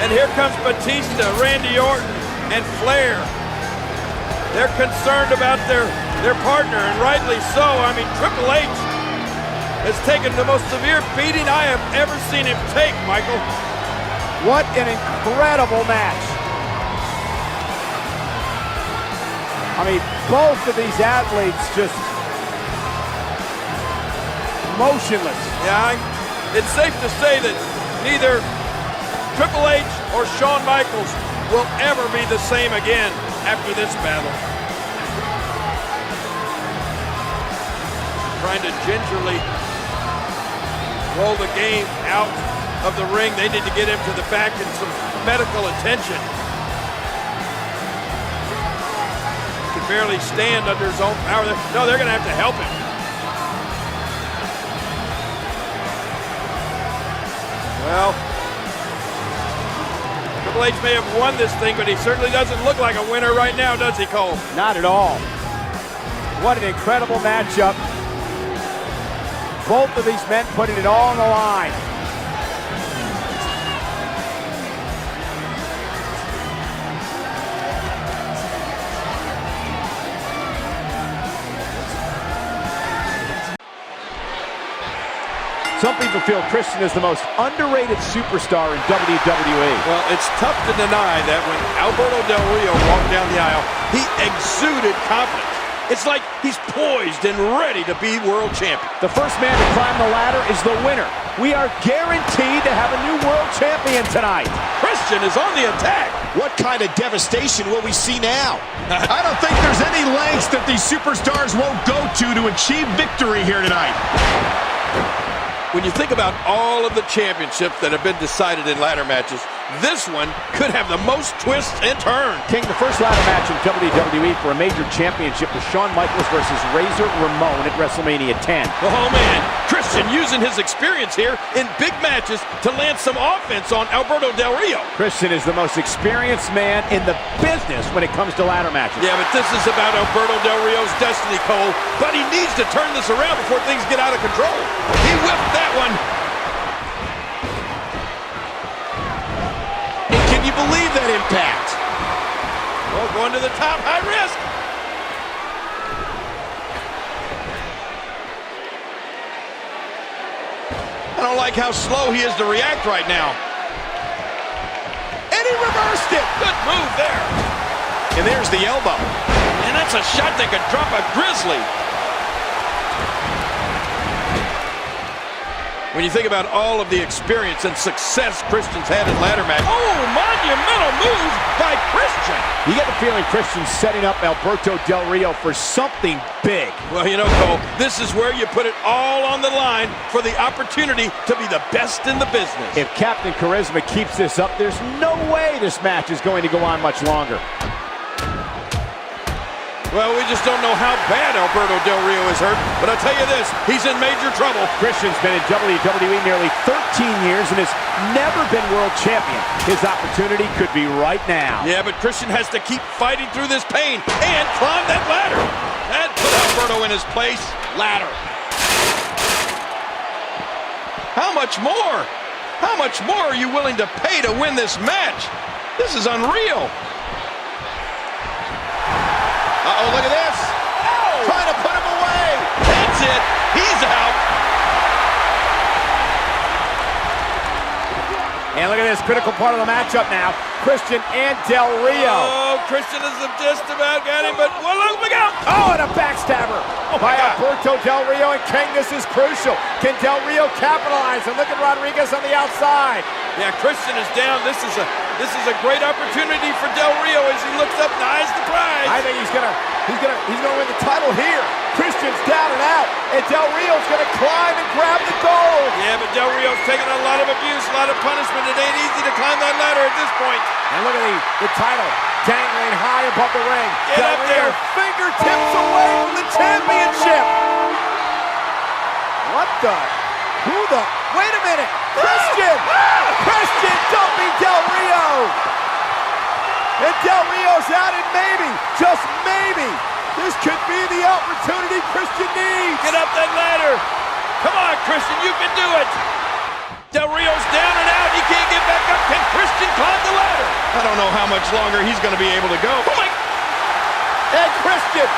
And here comes Batista, Randy Orton, and Flair. They're concerned about their partner, and rightly so. I mean, Triple H has taken the most severe beating I have ever seen him take, Michael. What an incredible match. I mean, both of these athletes just motionless. Yeah, it's safe to say that neither Triple H or Shawn Michaels will ever be the same again after this battle. Trying to gingerly roll the game out of the ring. They need to get him to the back and some medical attention. He can barely stand under his own power. No, they're going to have to help him. Well, Triple H may have won this thing, but he certainly doesn't look like a winner right now, does he, Cole? Not at all. What an incredible matchup. Both of these men putting it all on the line. Some people feel Christian is the most underrated superstar in WWE. Well, it's tough to deny that when Alberto Del Rio walked down the aisle, he exuded confidence. It's like he's poised and ready to be world champion. The first man to climb the ladder is the winner. We are guaranteed to have a new world champion tonight. Christian is on the attack. What kind of devastation will we see now? I don't think there's any lengths that these superstars won't go to achieve victory here tonight. When you think about all of the championships that have been decided in ladder matches, this one could have the most twists and turns. King, the first ladder match in WWE for a major championship was Shawn Michaels versus Razor Ramon at WrestleMania 10. Oh, man. Christian using his experience here in big matches to land some offense on Alberto Del Rio. Christian is the most experienced man in the business when it comes to ladder matches. Yeah, but this is about Alberto Del Rio's destiny, Cole. But he needs to turn this around before things get out of control. He whipped that one. And can you believe that impact? Oh, going to the top, high risk. I don't like how slow he is to react right now. And he reversed it. Good move there. And there's the elbow. And that's a shot that could drop a Grizzly. When you think about all of the experience and success Christian's had in ladder matches. Oh, monumental move by Christian. You get the feeling Christian's setting up Alberto Del Rio for something big. Well, you know, Cole, this is where you put it all on the line for the opportunity to be the best in the business. If Captain Charisma keeps this up, there's no way this match is going to go on much longer. Well, we just don't know how bad Alberto Del Rio is hurt, but I'll tell you this, he's in major trouble. Christian's been in WWE nearly 13 years and has never been world champion. His opportunity could be right now. Yeah, but Christian has to keep fighting through this pain and climb that ladder. That put Alberto in his place. Ladder. How much more? How much more are you willing to pay to win this match? This is unreal. Uh-oh, look at this. Oh! Trying to put him away. That's it. He's out. And look at this critical part of the matchup now. Christian and Del Rio. Oh, Christian has just about got him, but look out! Oh, and a backstabber by Alberto Del Rio, and King, this is crucial. Can Del Rio capitalize? And look at Rodriguez on the outside. Yeah, Christian is down. This is a great opportunity for Del Rio as he looks up and eyes the prize. I think he's gonna win the title here. Christian's down and out, and Del Rio's gonna climb and grab the gold. Yeah, but Del Rio's taking a lot of abuse, a lot of punishment. It ain't easy to climb that ladder at this point. And look at the title dangling high above the ring. Get Del up Rio there. fingertips away from the championship. What the? Who the? Wait a minute. Christian! Christian dumping Del Rio. And Del Rio's out, and maybe, just maybe, this could be the opportunity Christian needs. Get up that ladder. Come on, Christian, you can do it. Del Rio's down and out. He can't get back up. Can Christian climb the ladder? I don't know how much longer he's going to be able to go. Oh, my. And Christian,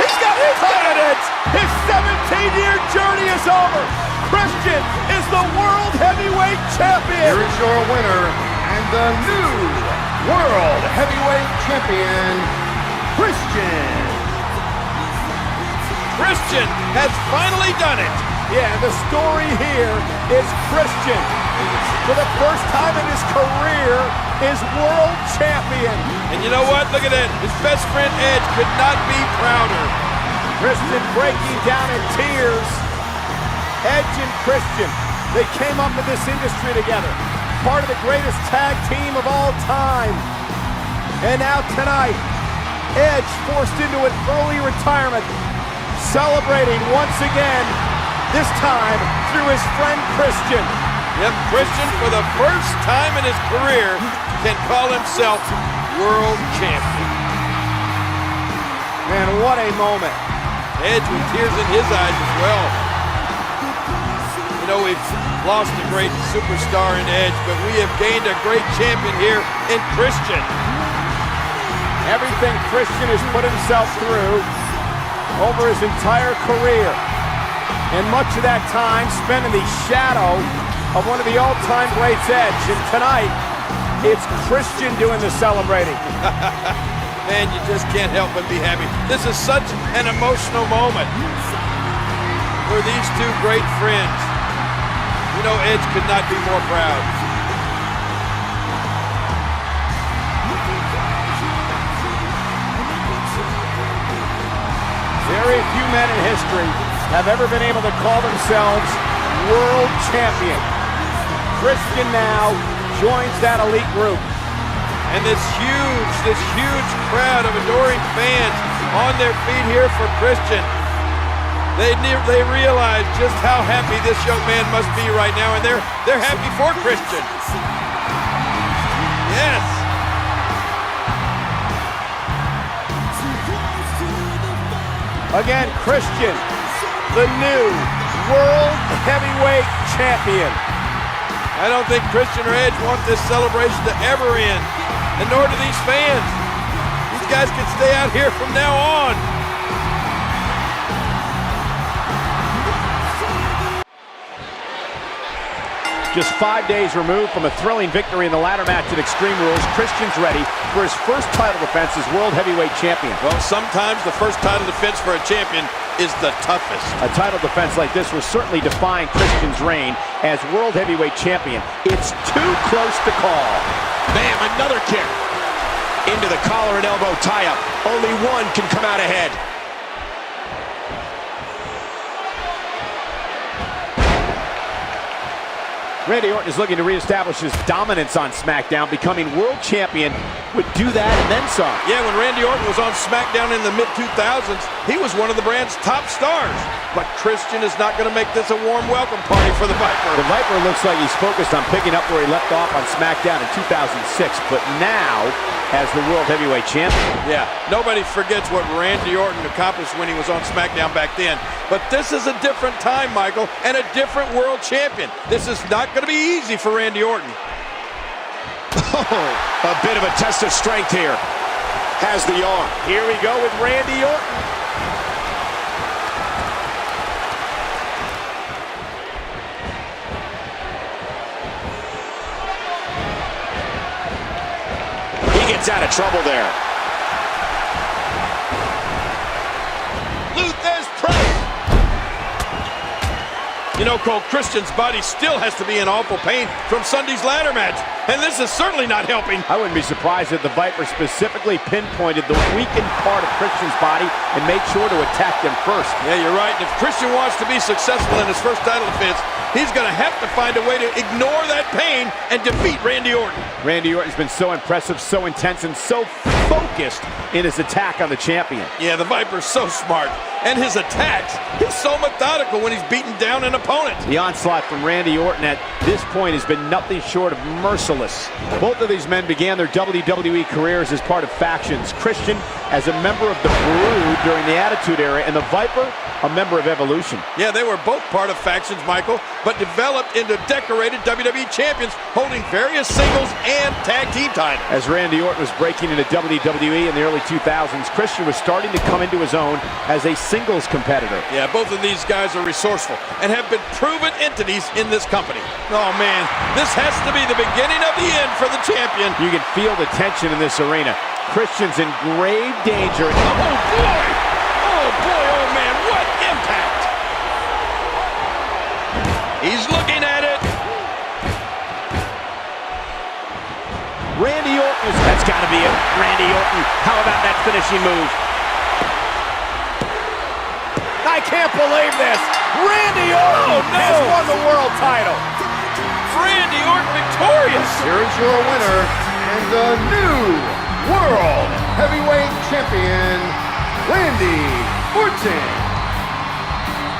he's got it. His 17-year journey is over. Christian is the World Heavyweight Champion. Here is your winner and the new World Heavyweight Champion, Christian. Christian has finally done it. Yeah, the story here is Christian, for the first time in his career, is world champion. And you know what? Look at that. His best friend Edge could not be prouder. Christian breaking down in tears. Edge and Christian, they came up in this industry together. Part of the greatest tag team of all time. And now tonight, Edge forced into an early retirement, celebrating once again, this time through his friend Christian. Yep, Christian, for the first time in his career, can call himself world champion. Man, what a moment. Edge with tears in his eyes as well. You know, we've lost a great superstar in Edge, but we have gained a great champion here in Christian. Everything Christian has put himself through over his entire career, and much of that time spent in the shadow of one of the all-time greats, Edge. And tonight, it's Christian doing the celebrating. Man, you just can't help but be happy. This is such an emotional moment for these two great friends. You know, Edge could not be more proud. Very few men in history have ever been able to call themselves world champion. Christian now joins that elite group. And this huge crowd of adoring fans on their feet here for Christian. They realize just how happy this young man must be right now, and they're happy for Christian. Yes. Again, Christian, the new World Heavyweight Champion. I don't think Christian or Edge want this celebration to ever end, and nor do these fans. These guys can stay out here from now on. Just 5 days removed from a thrilling victory in the ladder match at Extreme Rules, Christian's ready for his first title defense as World Heavyweight Champion. Well, sometimes the first title defense for a champion is the toughest. A title defense like this will certainly define Christian's reign as World Heavyweight Champion. It's too close to call. Bam, another kick. Into the collar and elbow tie-up. Only one can come out ahead. Randy Orton is looking to reestablish his dominance on SmackDown. Becoming world champion would do that and then some. Yeah, when Randy Orton was on SmackDown in the mid-2000s, he was one of the brand's top stars. But Christian is not going to make this a warm welcome party for the Viper. The Viper looks like he's focused on picking up where he left off on SmackDown in 2006, but now as the World Heavyweight Champion. Yeah, nobody forgets what Randy Orton accomplished when he was on SmackDown back then. But this is a different time, Michael, and a different world champion. This is not going to be easy for Randy Orton. Oh, a bit of a test of strength here. Has the arm. Here we go with Randy Orton. gets out of trouble there. Luthez press. You know, Cole, Christian's body still has to be in awful pain from Sunday's ladder match, and this is certainly not helping. I wouldn't be surprised if the Viper specifically pinpointed the weakened part of Christian's body and made sure to attack him first. Yeah, you're right. And if Christian wants to be successful in his first title defense, he's going to have to find a way to ignore that pain and defeat Randy Orton. Randy Orton's been so impressive, so intense, and so focused in his attack on the champion. Yeah, the Viper's so smart. And his attacks, he's so methodical when he's beating down an opponent. The onslaught from Randy Orton at this point has been nothing short of merciless. Both of these men began their WWE careers as part of factions. Christian as a member of the Brood during the Attitude Era, and the Viper a member of Evolution. Yeah, they were both part of factions, Michael, but developed into decorated WWE champions, holding various singles and tag team titles. As Randy Orton was breaking into WWE in the early 2000s, Christian was starting to come into his own as a singles competitor. Yeah, both of these guys are resourceful and have been proven entities in this company. Oh man, this has to be the beginning of the end for the champion. You can feel the tension in this arena. Christian's in grave danger. Oh boy! Oh boy, oh man, what impact! He's looking at it. Randy Orton, that's got to be it. Randy Orton, how about that finishing move? I can't believe this. Randy Orton has won the world title. Randy Orton victorious. Here is your winner and the new World Heavyweight Champion, Randy Orton.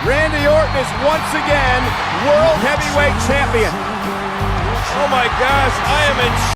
Randy Orton is once again World Heavyweight Champion. Oh my gosh, I am in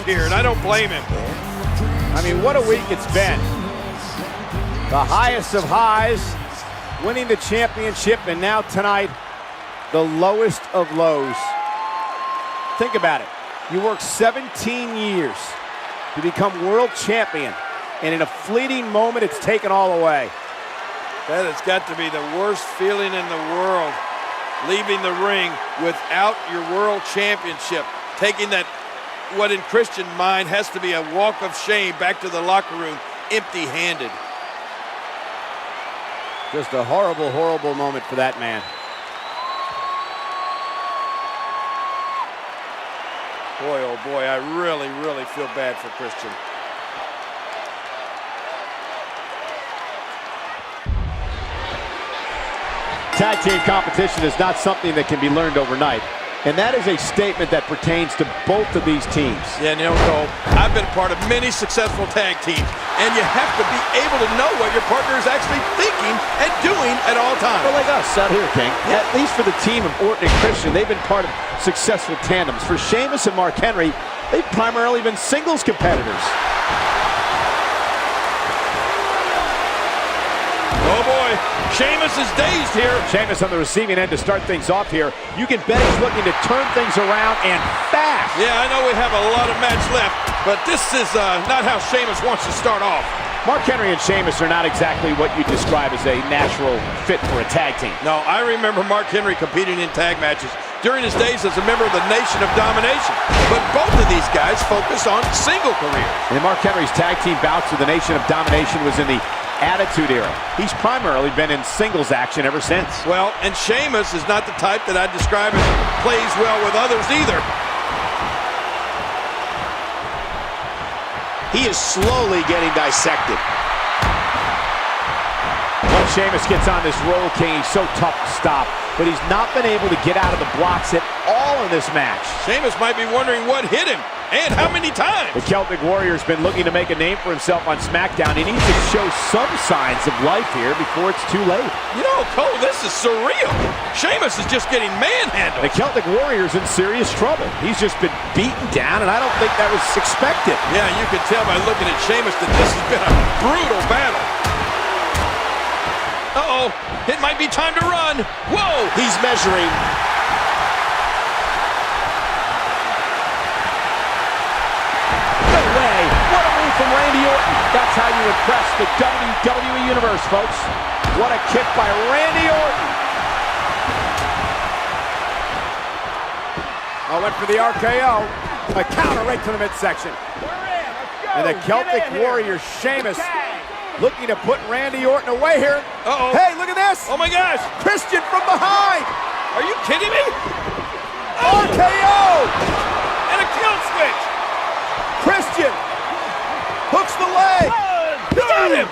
here, and I don't blame him. I mean, what a week it's been. The highest of highs, winning the championship, and now tonight, the lowest of lows. Think about it. You worked 17 years to become world champion, and in a fleeting moment, it's taken all away. That has got to be the worst feeling in the world, leaving the ring without your world championship, taking that, what in Christian's mind has to be a walk of shame back to the locker room, empty-handed. Just a horrible, horrible moment for that man. Boy, oh boy, I really, really feel bad for Christian. Tag team competition is not something that can be learned overnight. And that is a statement that pertains to both of these teams. Yeah, you know, Cole, I've been a part of many successful tag teams, and you have to be able to know what your partner is actually thinking and doing at all times. Well, like us out here, King. Yeah. At least for the team of Orton and Christian, they've been part of successful tandems. For Sheamus and Mark Henry, they've primarily been singles competitors. Oh boy, Sheamus is dazed here. Sheamus on the receiving end to start things off here. You can bet he's looking to turn things around and fast. Yeah, I know we have a lot of match left, but this is not how Sheamus wants to start off. Mark Henry and Sheamus are not exactly what you describe as a natural fit for a tag team. No, I remember Mark Henry competing in tag matches during his days as a member of the Nation of Domination. But both of these guys focus on single careers. And Mark Henry's tag team bouts with the Nation of Domination was in the Attitude Era. He's primarily been in singles action ever since. Well, and Sheamus is not the type that I'd describe as plays well with others either. He is slowly getting dissected. Once Sheamus gets on this roll king, he's so tough to stop, but he's not been able to get out of the blocks at all in this match. Sheamus might be wondering what hit him and how many times. The Celtic Warrior's been looking to make a name for himself on SmackDown. He needs to show some signs of life here before it's too late. You know, Cole, this is surreal. Sheamus is just getting manhandled. The Celtic Warrior's in serious trouble. He's just been beaten down, and I don't think that was expected. Yeah, you can tell by looking at Sheamus that this has been a brutal battle. Uh-oh, it might be time to run. Whoa! He's measuring. No way! What a move from Randy Orton. That's how you impress the WWE Universe, folks. What a kick by Randy Orton. Oh, went for the RKO. A counter right to the midsection. And the Celtic Warrior, Sheamus, looking to put Randy Orton away here. Uh-oh. Hey, look at this. Oh, my gosh. Christian from behind. Are you kidding me? RKO. And a kill switch. Christian hooks the leg. Got him.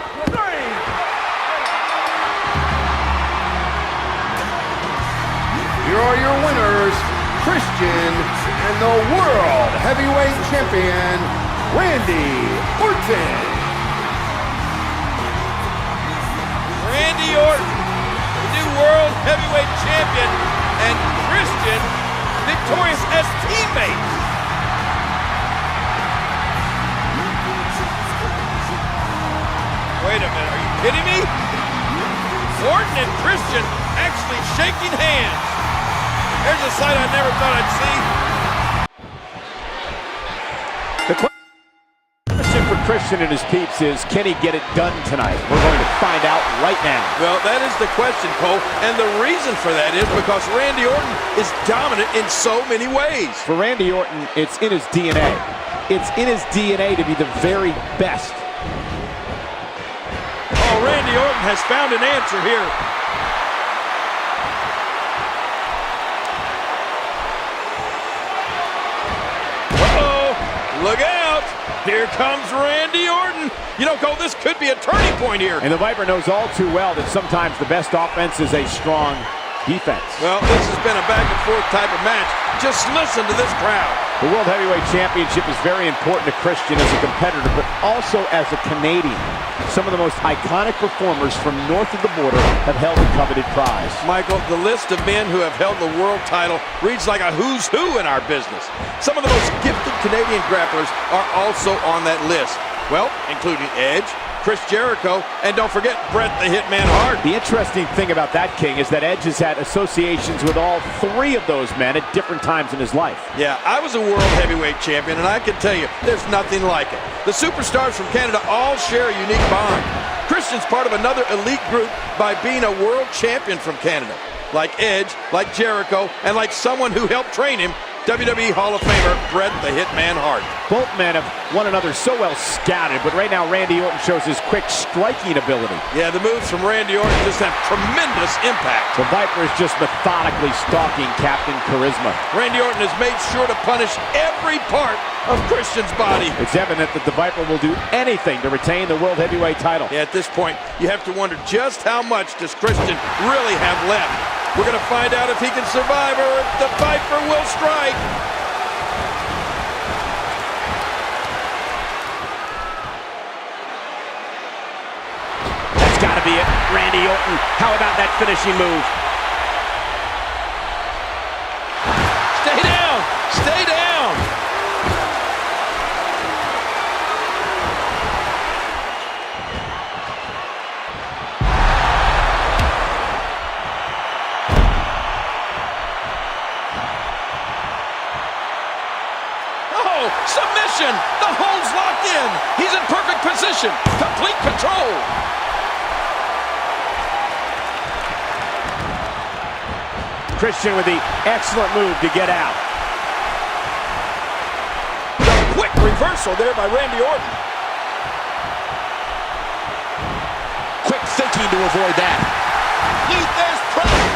Here are your winners, Christian and the World Heavyweight Champion, Randy Orton. Randy Orton, the new World Heavyweight Champion, and Christian victorious as teammates. Wait a minute, are you kidding me? Orton and Christian actually shaking hands. There's a sight I never thought I'd see. The question for Christian and his peeps is, can he get it done tonight? We're going to find out right now. Well, that is the question, Cole, and the reason for that is because Randy Orton is dominant in so many ways. For Randy Orton, it's in his DNA. It's in his DNA to be the very best. Oh, Randy Orton has found an answer here. Look out! Here comes Randy Orton. You know, Cole, this could be a turning point here. And the Viper knows all too well that sometimes the best offense is a strong defense. Well, this has been a back-and-forth type of match. Just listen to this crowd. The World Heavyweight Championship is very important to Christian as a competitor, but also as a Canadian. Some of the most iconic performers from north of the border have held the coveted prize. Michael, the list of men who have held the world title reads like a who's who in our business. Some of the most gifted Canadian grapplers are also on that list. Well, including Edge, Chris Jericho, and don't forget Bret the Hitman Hart. The interesting thing about that, King, is that Edge has had associations with all three of those men at different times in his life. Yeah, I was a world heavyweight champion, and I can tell you, there's nothing like it. The superstars from Canada all share a unique bond. Christian's part of another elite group by being a world champion from Canada. Like Edge, like Jericho, and like someone who helped train him, WWE Hall of Famer Bret the Hitman Hart. Both men have one another so well scouted, but right now Randy Orton shows his quick striking ability. Yeah, the moves from Randy Orton just have tremendous impact. The Viper is just methodically stalking Captain Charisma. Randy Orton has made sure to punish every part of Christian's body. It's evident that the Viper will do anything to retain the World Heavyweight title. Yeah, at this point, you have to wonder just how much does Christian really have left. We're going to find out if he can survive or if the Viper will strike. That's got to be it. Randy Orton, how about that finishing move? Stay down! Stay down! Submission! The hold's locked in! He's in perfect position! Complete control! Christian with the excellent move to get out. The quick reversal there by Randy Orton. thinking to avoid that. There's pressure.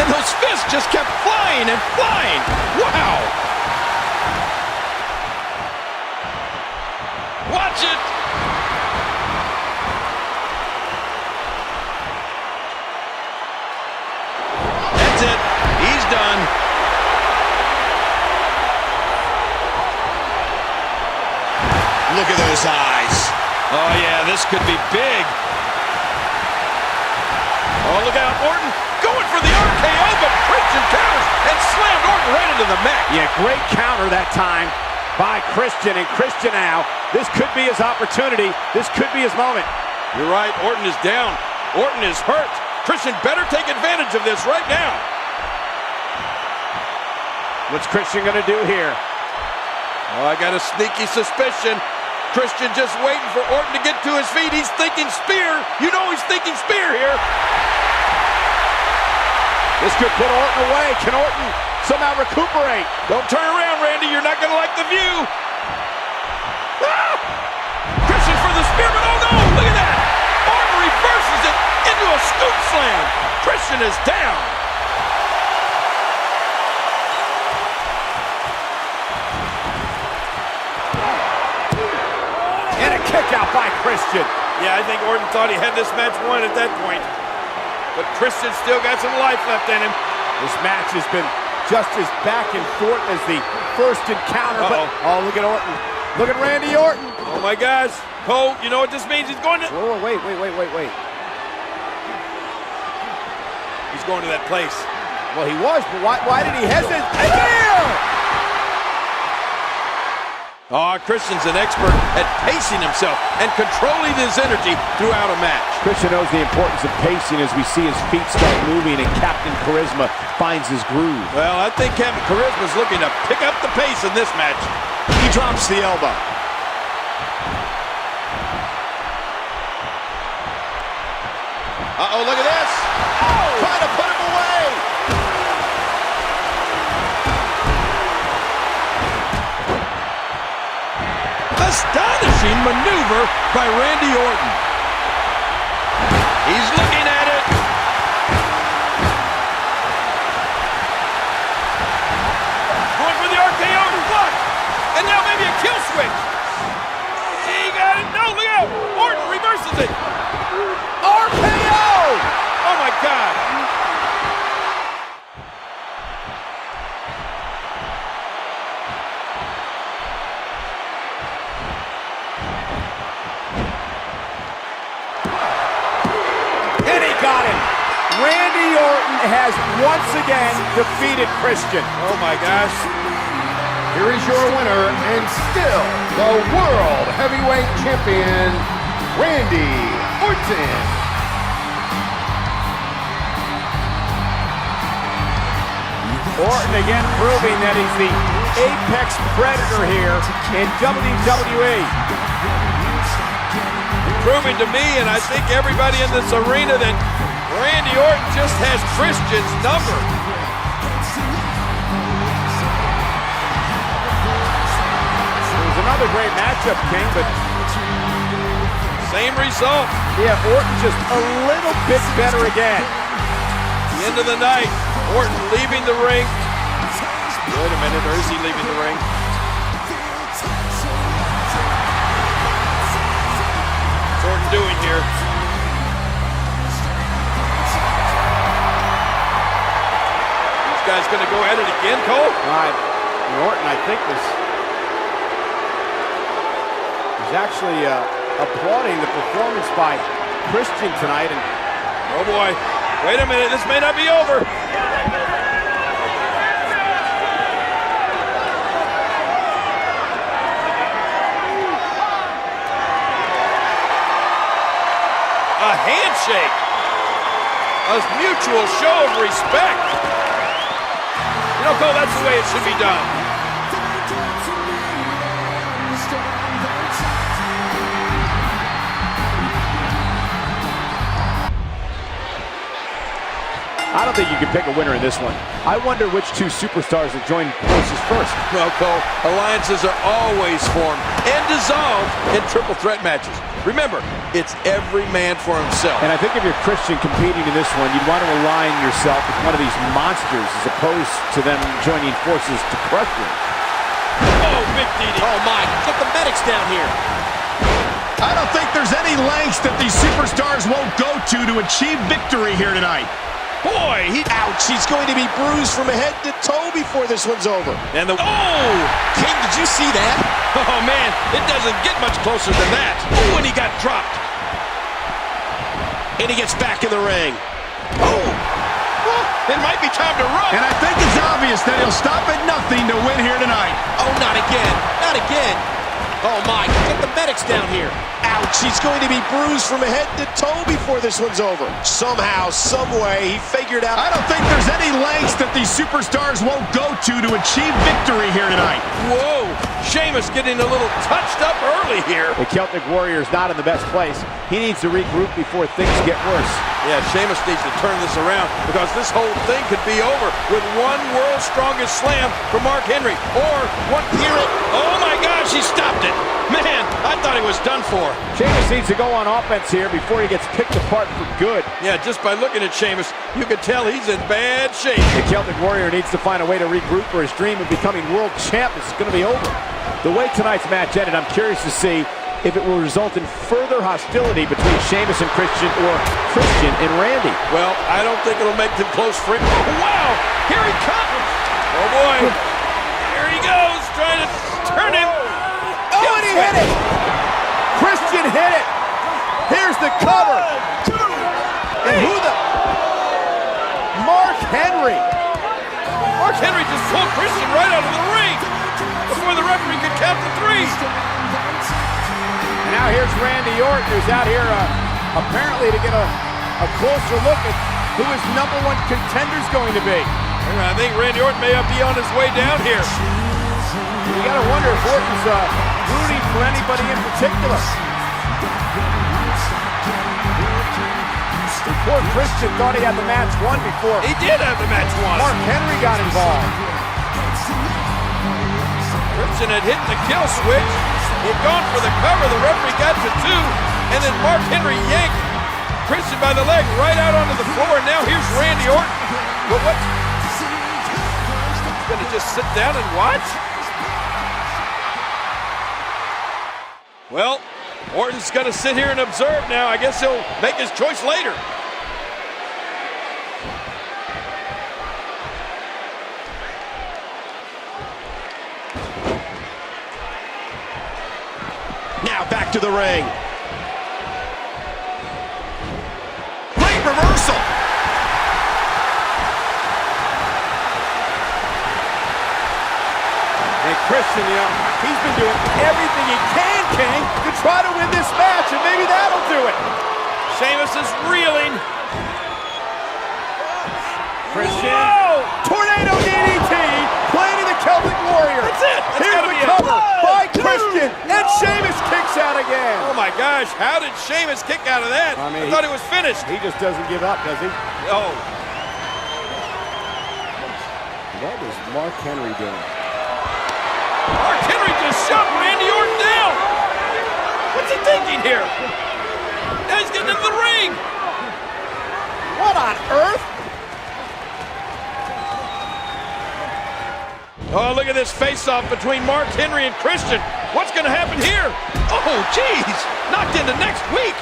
And those fists just kept flying and flying. Wow. Watch it. That's it. He's done. Look at those eyes. Oh, yeah, this could be big. Oh, look out, Orton going for the RKO, but Christian counters and slammed Orton right into the mat. Yeah, great counter that time by Christian, and Christian now, this could be his opportunity. This could be his moment. You're right, Orton is down. Orton is hurt. Christian better take advantage of this right now. What's Christian gonna do here? Oh, I got a sneaky suspicion. Christian just waiting for Orton to get to his feet. He's thinking spear. You know he's thinking spear here. This could put Orton away. Can Orton somehow recuperate? Don't turn around, Randy. You're not going to like the view. Ah! Christian for the spear, but oh no, look at that. Orton reverses it into a scoop slam. Christian is down. And a kick out by Christian. Yeah, I think Orton thought he had this match won at that point. But Christian still got some life left in him. This match has been just as back and forth as the first encounter. But, oh, look at Orton. Look at Randy Orton. Oh, my gosh. Cole, you know what this means? He's going to... Whoa, wait. He's going to that place. Well, he was, but why did he hesitate? There! Oh, Christian's an expert at pacing himself and controlling his energy throughout a match. Christian knows the importance of pacing as we see his feet start moving and Captain Charisma finds his groove. Well, I think Captain Charisma's looking to pick up the pace in this match. He drops the elbow. Uh-oh, look at this. Oh! Trying to put him away. Astonishing maneuver by Randy Orton. He's looking at it. Going for the RKO to block. And now maybe a kill switch. He got it. No, look out. Orton reverses it. RKO! Oh, my God. Got him. Randy Orton has once again defeated Christian. Oh my gosh. Here is your winner and still the World Heavyweight Champion, Randy Orton. Orton again proving that he's the apex predator here in WWE. Proving to me, and I think everybody in this arena, that Randy Orton just has Christian's number. It was another great matchup, King, but same result. Yeah, Orton just a little bit better again. The end of the night, Orton leaving the ring. Wait a minute, or is he leaving the ring? What's Orton doing here? These guys gonna go at it again, Cole? All right, Orton, I think is actually applauding the performance by Christian tonight. And oh boy, wait a minute, this may not be over. A handshake, a mutual show of respect. You know, Cole, that's the way it should be done. I don't think you can pick a winner in this one. I wonder which two superstars will join forces first. Well, Cole, alliances are always formed and dissolved in triple threat matches. Remember, it's every man for himself. And I think if you're Christian competing in this one, you'd want to align yourself with one of these monsters as opposed to them joining forces to crush you. Oh, big DD. Oh, my. Get the medics down here. I don't think there's any lengths that these superstars won't go to achieve victory here tonight. Boy, Ouch, he's going to be bruised from head to toe before this one's over. And oh! King, did you see that? Oh, man, it doesn't get much closer than that. Oh, and he got dropped. And he gets back in the ring. Oh! It might be time to run. And I think it's obvious that he'll stop at nothing to win here tonight. Oh, not again. Not again. Oh, my. Get the medics down here. Ouch, he's going to be bruised from head to toe before this one's over. Somehow, someway, he figured out. I don't think there's any lengths that these superstars won't go to achieve victory here tonight. Whoa! Sheamus getting a little touched up early here. The Celtic Warrior's not in the best place. He needs to regroup before things get worse. Yeah, Sheamus needs to turn this around because this whole thing could be over with one world's strongest slam from Mark Henry. Or one, hear it. Oh my gosh, he stopped it. Man, I thought he was done for. Sheamus needs to go on offense here before he gets picked apart for good. Yeah, just by looking at Sheamus, you can tell he's in bad shape. The Celtic Warrior needs to find a way to regroup, or his dream of becoming world champ is going to be over. The way tonight's match ended, I'm curious to see if it will result in further hostility between Sheamus and Christian, or Christian and Randy. Well, I don't think it'll make them close friends. Oh, wow! Here he comes! Oh, boy. Here he goes, trying to turn him. Oh, and he hit it! Christian hit it! Here's the cover! And who the... Mark Henry! Mark Henry just pulled Christian right out of the ring before the referee could count to three. And now here's Randy Orton, who's out here apparently to get a closer look at who his #1 contender's going to be. I think Randy Orton may be on his way down here. You gotta wonder if Orton's rooting for anybody in particular. Poor Christian thought he had the match won before. He did have the match won. Mark Henry got involved. Christian had hit the kill switch. He had gone for the cover. The referee got to 2. And then Mark Henry yanked Christian by the leg right out onto the floor. And now here's Randy Orton. But what? He's going to just sit down and watch? Well, Orton's going to sit here and observe now. I guess he'll make his choice later. Now back to the ring. Great reversal. And Christian, you know, he's been doing everything he can, King, to try to win this match, and maybe that'll do it. Sheamus is reeling. Christian. Whoa! Tornado DDT, planting the Celtic Warrior. That's it. That's Here's the cover by Christian, and Sheamus kicks out again. Oh my gosh, how did Sheamus kick out of that? I mean, I thought he was finished. He just doesn't give up, does he? Oh. What is Mark Henry doing? Mark Henry just shoved Randy Orton down. What's he thinking here? Now he's getting into the ring. What on earth? Oh, look at this face-off between Mark Henry and Christian. What's going to happen here? Oh, geez. Knocked into next week.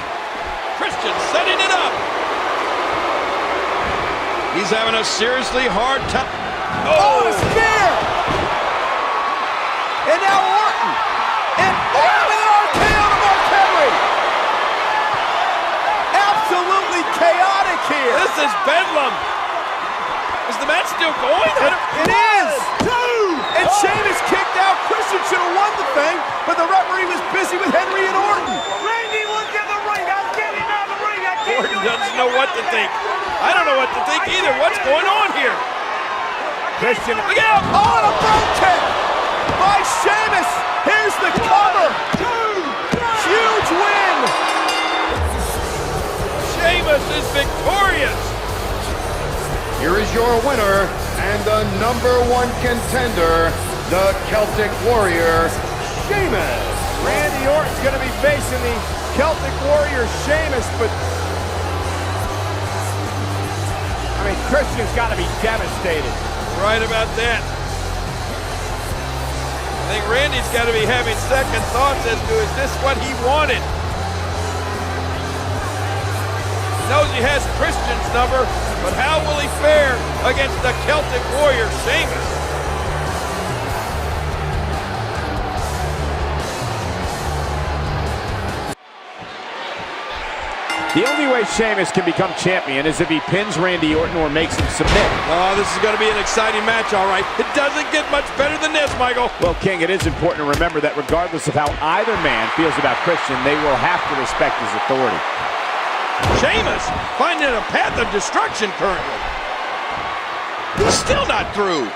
Christian setting it up. He's having a seriously hard time. Oh, a spear! And now Orton. And Orton with an RKO to Mark Henry. Absolutely chaotic here. This is bedlam. Is the match still going? It is. And Sheamus kicked out. Christian should have won the thing, but the referee was busy with Henry and Orton. Randy, look at the ring. I'm getting out of the ring. I can't Orton doesn't know what to think. I don't know what to think either. What's going on here? Christian, Look out! Oh, and a front kick by Sheamus. Here's the cover. Huge win. Sheamus is victorious. here is your winner and the #1 contender, the Celtic Warrior, Sheamus. Randy Orton's going to be facing the Celtic Warrior Sheamus, but I mean, Christian's got to be devastated. Right about that. I think Randy's got to be having second thoughts as to, is this what he wanted? He knows he has Christian's number, but how will he fare against the Celtic Warrior, Sheamus? The only way Sheamus can become champion is if he pins Randy Orton or makes him submit. Oh, this is going to be an exciting match, all right. It doesn't get much better than this, Michael. Well, King, it is important to remember that regardless of how either man feels about Christian, they will have to respect his authority. Sheamus finding a path of destruction currently. He's still not through.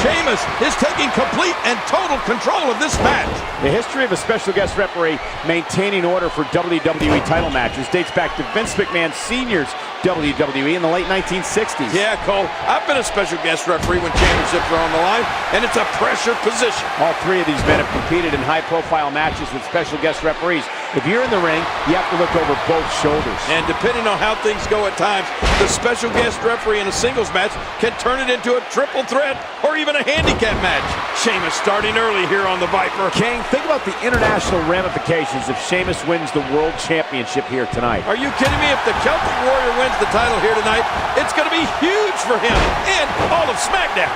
Sheamus is taking complete and total control of this match. The history of a special guest referee maintaining order for WWE title matches dates back to Vince McMahon Sr.'s WWE in the late 1960s. Yeah, Cole, I've been a special guest referee when championships are on the line, and it's a pressure position. All three of these men have competed in high-profile matches with special guest referees. If you're in the ring, you have to look over both shoulders. And depending on how things go at times, the special guest referee in a singles match can turn it into a triple threat or even a handicap match. Sheamus starting early here on the Viper. King, think about the international ramifications if Sheamus wins the World Championship here tonight. Are you kidding me? If the Celtic Warrior wins the title here tonight, it's going to be huge for him and all of SmackDown.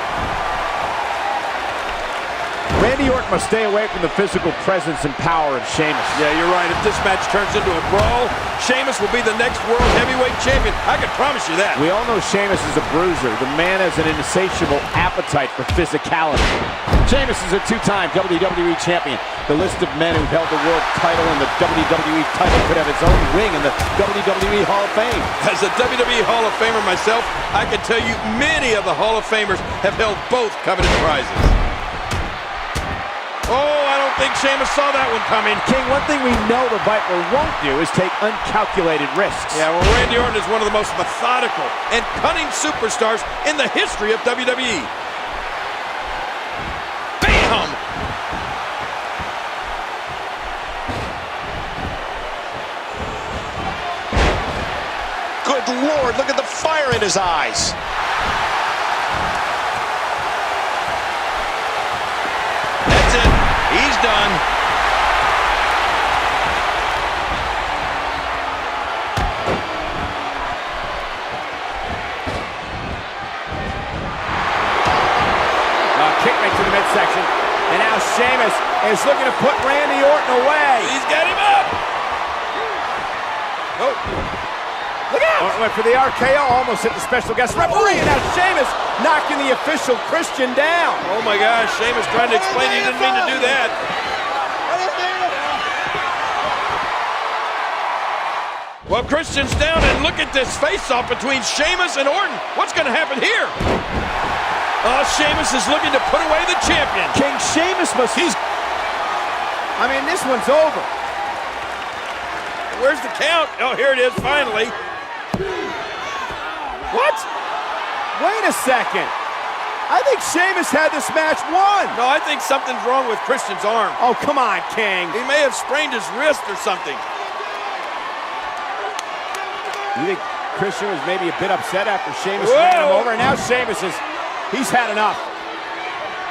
Randy Orton must stay away from the physical presence and power of Sheamus. Yeah, you're right. If this match turns into a brawl, Sheamus will be the next World Heavyweight Champion. I can promise you that. We all know Sheamus is a bruiser. The man has an insatiable appetite for physicality. Sheamus is a two-time WWE Champion. The list of men who've held the world title and the WWE title could have its own wing in the WWE Hall of Fame. As a WWE Hall of Famer myself, I can tell you many of the Hall of Famers have held both coveted prizes. Oh, I don't think Sheamus saw that one coming. King, one thing we know the Viper won't do is take uncalculated risks. Yeah, well, Randy Orton is one of the most methodical and cunning superstars in the history of WWE. Bam! Good Lord, look at the fire in his eyes. He's done. Kick right to the midsection. And now Sheamus is looking to put Randy Orton away. He's got him up. Oh. Look out! Orton went for the RKO, almost hit the special guest referee. And now Sheamus knocking the official Christian down. Oh my gosh, Sheamus trying to explain he didn't mean to do that. Well, Christian's down, and look at this face-off between Sheamus and Orton. What's going to happen here? Oh, Sheamus is looking to put away the champion. King, Sheamus must... I mean, this one's over. Where's the count? Oh, here it is, finally. What? Wait a second. I think Sheamus had this match won. No, I think something's wrong with Christian's arm. Oh, come on, King. He may have sprained his wrist or something. You think Christian was maybe a bit upset after Sheamus ran him over? And now Sheamus he's had enough.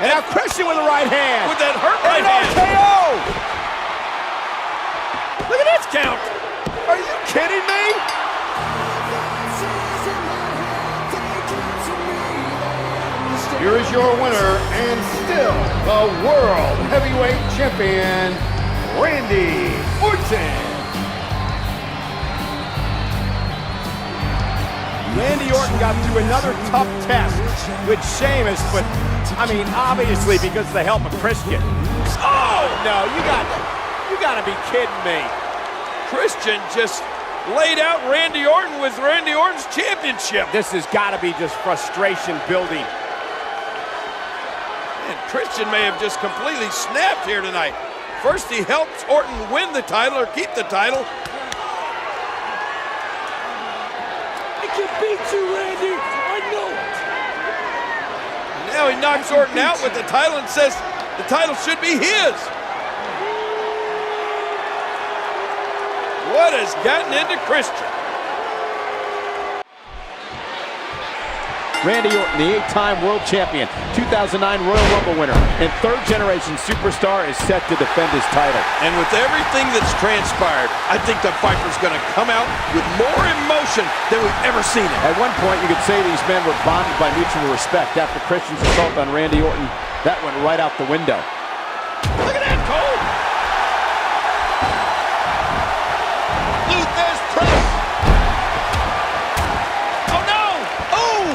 And now Christian with the right hand. With that hurt right hand. RKO! Look at this count. Are you kidding me? Here is your winner and still the World Heavyweight Champion, Randy Orton. Randy Orton got through another tough test with Sheamus, but I mean, obviously because of the help of Christian. Oh no, you got to be kidding me. Christian just laid out Randy Orton with Randy Orton's championship. This has got to be just frustration building. And Christian may have just completely snapped here tonight. First, he helps Orton win the title or keep the title. I can beat you, Randy. I know it. Now he knocks Orton out with the title and says the title should be his. What has gotten into Christian? Randy Orton, the 8-time world champion, 2009 Royal Rumble winner, and third-generation superstar is set to defend his title. And with everything that's transpired, I think the Viper's going to come out with more emotion than we've ever seen it. At one point, you could say these men were bonded by mutual respect. After Christian's assault on Randy Orton, that went right out the window. Look at that, Cole! Luther's press! Oh, no! Oh!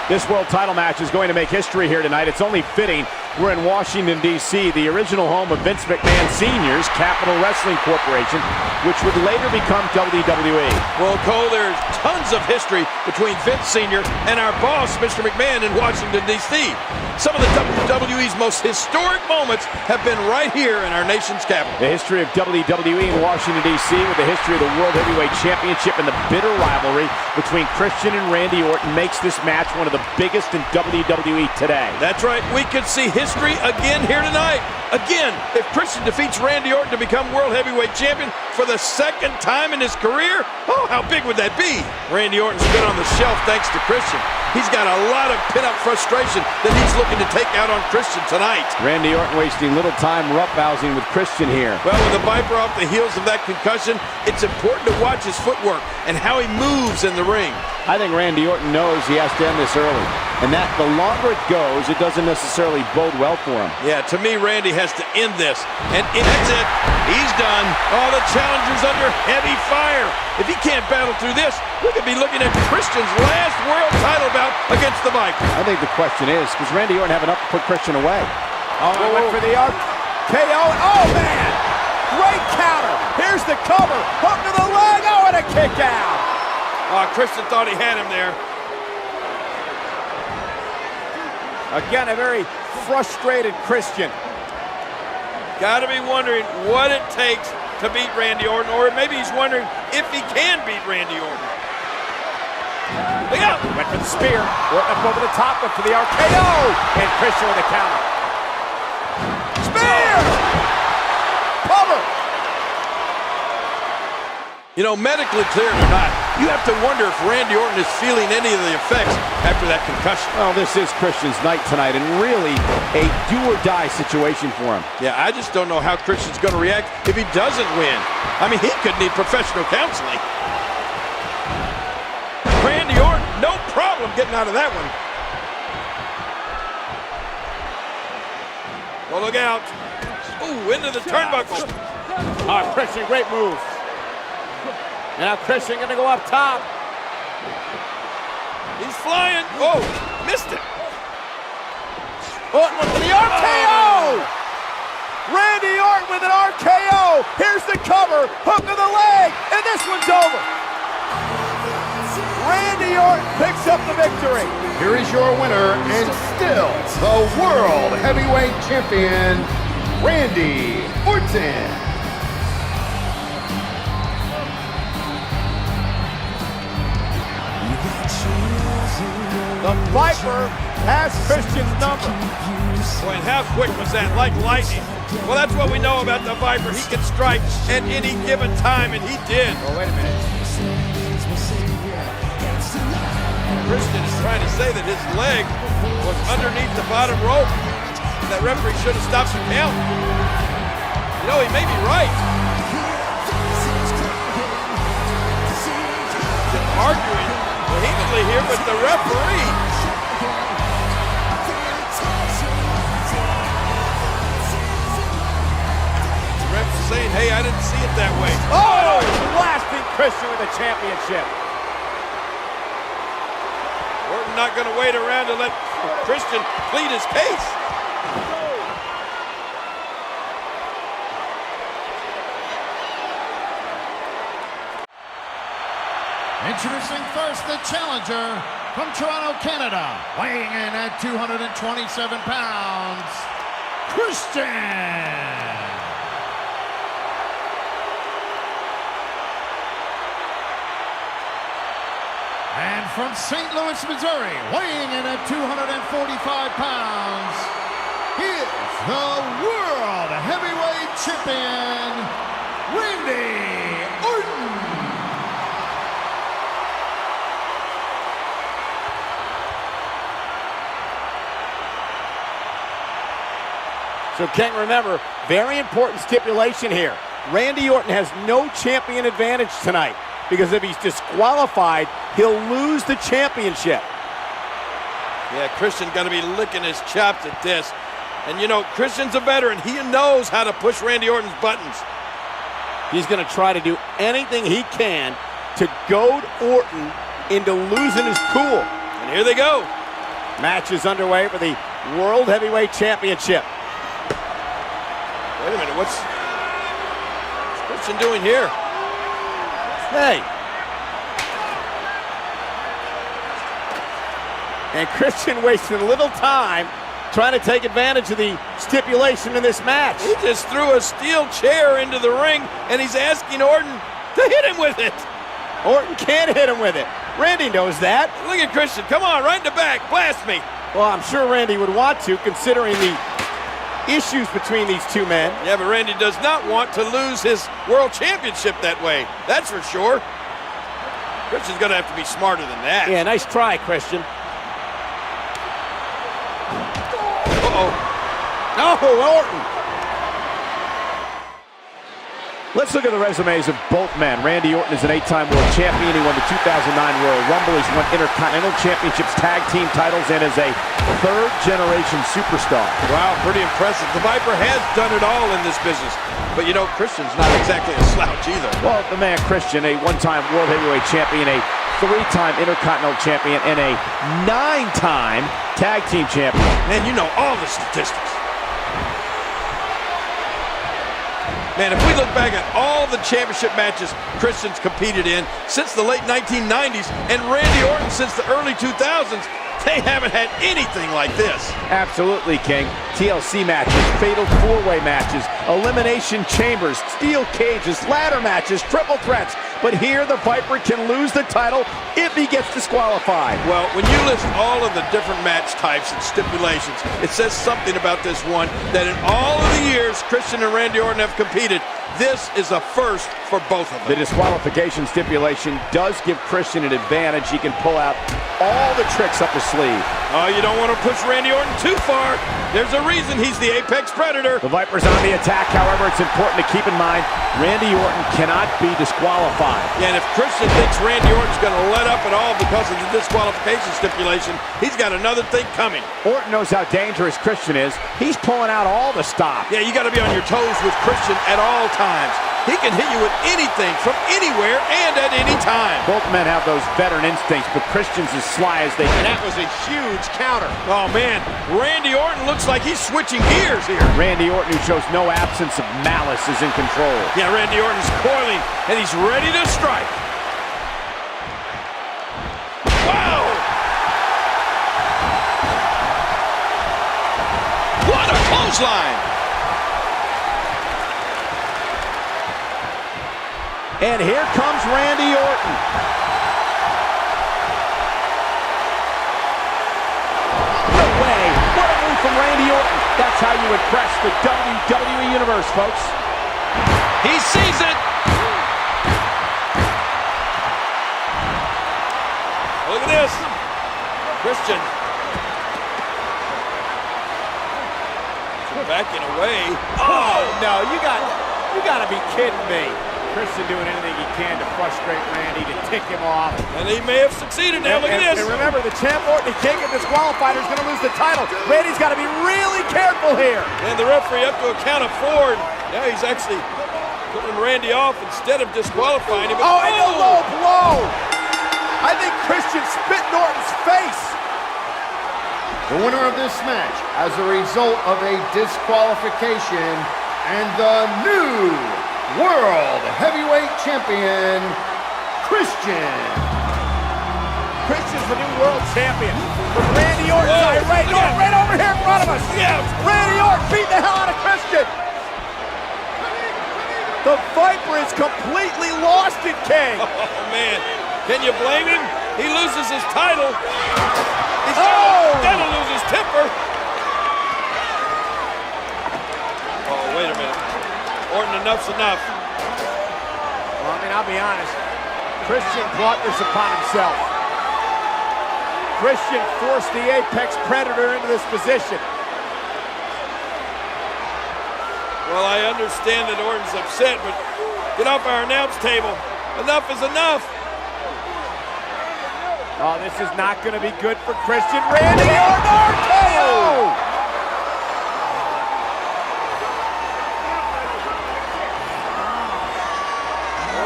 This world title match is going to make history here tonight. It's only fitting. We're in Washington, D.C., the original home of Vince McMahon Sr.'s Capital Wrestling Corporation, which would later become WWE. Well, Cole, there's tons of history between Vince Sr. and our boss, Mr. McMahon, in Washington, D.C. Some of the WWE's most historic moments have been right here in our nation's capital. The history of WWE in Washington, D.C., with the history of the World Heavyweight Championship and the bitter rivalry between Christian and Randy Orton makes this match one of the biggest in WWE today. That's right. We could see history again here tonight. Again, if Christian defeats Randy Orton to become World Heavyweight Champion for the second time in his career, oh, how big would that be? Randy Orton's been on the shelf thanks to Christian. He's got a lot of pent-up frustration that he's looking to take out on Christian tonight. Randy Orton wasting little time roughhousing with Christian here. Well, with the Viper off the heels of that concussion, it's important to watch his footwork and how he moves in the ring. I think Randy Orton knows he has to end this early, and that the longer it goes, it doesn't necessarily bode well for him. Yeah, to me, Randy has to end this, and that's it. He's done. Oh, the challenger's under heavy fire. If he can't battle through this, we could be looking at Christian's last world title bout against the Viper. I think the question is, does Randy Orton have enough to put Christian away? Oh, I went for the RKO. Oh, man! Great counter. Here's the cover. Hook to the leg. Oh, and a kick out. Oh, Christian thought he had him there. Again, a very frustrated Christian. Got to be wondering what it takes to beat Randy Orton, or maybe he's wondering if he can beat Randy Orton. Look out! Went for the spear. Orton up over the top. Went for the RKO. And Christian with a counter. Spear! Cover! You know, medically cleared or not, you have to wonder if Randy Orton is feeling any of the effects after that concussion. Well, this is Christian's night tonight, and really a do-or-die situation for him. Yeah, I just don't know how Christian's going to react if he doesn't win. I mean, he could need professional counseling. Randy Orton, no problem getting out of that one. Well, look out. Ooh, into the turnbuckle. Oh, Christian, great move. Now Christian gonna go up top. He's flying. Oh, missed it. Orton with the RKO. Randy Orton with an RKO. Here's the cover. Hook to the leg. And this one's over. Randy Orton picks up the victory. Here is your winner and still the World Heavyweight Champion, Randy Orton. The Viper has Christian's number. Boy, and how quick was that? Like lightning. Well, that's what we know about the Viper. He can strike at any given time, and he did. Oh, wait a minute. Christian is trying to say that his leg was underneath the bottom rope. That referee should have stopped the count. You know, he may be right. Just arguing vehemently here with the referee. The ref is saying, hey, I didn't see it that way. Oh, blasting Christian with a championship. Orton not going to wait around to let Christian plead his case. Introducing first the challenger from Toronto, Canada, weighing in at 227 pounds, Christian. from St. Louis, Missouri, weighing in at 245 pounds, he is the World Heavyweight Champion, Randy Orton. So King, remember, very important stipulation here. Randy Orton has no champion advantage tonight because if he's disqualified, he'll lose the championship. Yeah, Christian got to be licking his chops at this. And you know, Christian's a veteran. He knows how to push Randy Orton's buttons. He's going to try to do anything he can to goad Orton into losing his cool. And here they go. Match is underway for the World Heavyweight Championship. Wait a minute, what's Christian doing here? Hey. And Christian wasting little time trying to take advantage of the stipulation in this match. He just threw a steel chair into the ring, and he's asking Orton to hit him with it. Orton can't hit him with it. Randy knows that. Look at Christian. Come on, right in the back. Blast me. Well, I'm sure Randy would want to, considering the issues between these two men. Yeah, but Randy does not want to lose his world championship that way. That's for sure. Christian's going to have to be smarter than that. Yeah, nice try, Christian. Uh-oh. No, Orton. Let's look at the resumes of both men. Randy Orton is an 8-time world champion. He won the 2009 Royal Rumble. He's won Intercontinental Championships, tag team titles, and is a third-generation superstar. Wow, pretty impressive. The Viper has done it all in this business. But you know, Christian's not exactly a slouch either. Well, the man Christian, a one-time world heavyweight champion, a 3-time Intercontinental champion, and a 9-time tag team champion. Man, you know all the statistics. Man, if we look back at all the championship matches Christian's competed in since the late 1990s and Randy Orton since the early 2000s, they haven't had anything like this. Absolutely, King. TLC matches, fatal four-way matches, elimination chambers, steel cages, ladder matches, triple threats. But here the Viper can lose the title if he gets disqualified. Well, when you list all of the different match types and stipulations, it says something about this one that in all of the years Christian and Randy Orton have competed, this is a first for both of them. The disqualification stipulation does give Christian an advantage. He can pull out all the tricks up his sleeve. Oh, you don't want to push Randy Orton too far. There's a reason he's the apex predator. The Viper's on the attack, however, it's important to keep in mind Randy Orton cannot be disqualified. Yeah, and if Christian thinks Randy Orton's going to let up at all because of the disqualification stipulation, he's got another thing coming. Orton knows how dangerous Christian is. He's pulling out all the stops. Yeah, you got to be on your toes with Christian at all times. He can hit you with anything from anywhere and at any time. Both men have those veteran instincts, but Christian's as sly as they can. And that was a huge counter. Oh, man. Randy Orton looks like he's switching gears here. Randy Orton, who shows no absence of malice, is in control. Yeah, Randy Orton's coiling, and he's ready to strike. Wow! What a clothesline! And here comes Randy Orton. No way! What a move from Randy Orton. That's how you impress the WWE Universe, folks. He sees it! Look at this! Christian. Backing away. Oh, no, you gotta be kidding me. Christian doing anything he can to frustrate Randy, to tick him off. And he may have succeeded now. Look at this. And remember, the champ Orton, he can't get disqualified, he's going to lose the title. Randy's got to be really careful here. And the referee up to a count of 4. And now he's actually putting Randy off instead of disqualifying him. Oh, and a low blow. I think Christian spit in Orton's face. The winner of this match as a result of a disqualification and the new World Heavyweight Champion, Christian. Christian's the new world champion. But Randy Orton's irate. Right over here in front of us. Yeah. Randy Orton beat the hell out of Christian. The Viper is completely lost it, King. Oh, man. Can you blame him? He loses his title. He's gonna lose his temper. Oh, wait a minute. Orton, enough's enough. Well, I mean, I'll be honest. Christian brought this upon himself. Christian forced the Apex Predator into this position. Well, I understand that Orton's upset, but get off our announce table. Enough is enough. Oh, this is not going to be good for Christian. Randy Orton RKO!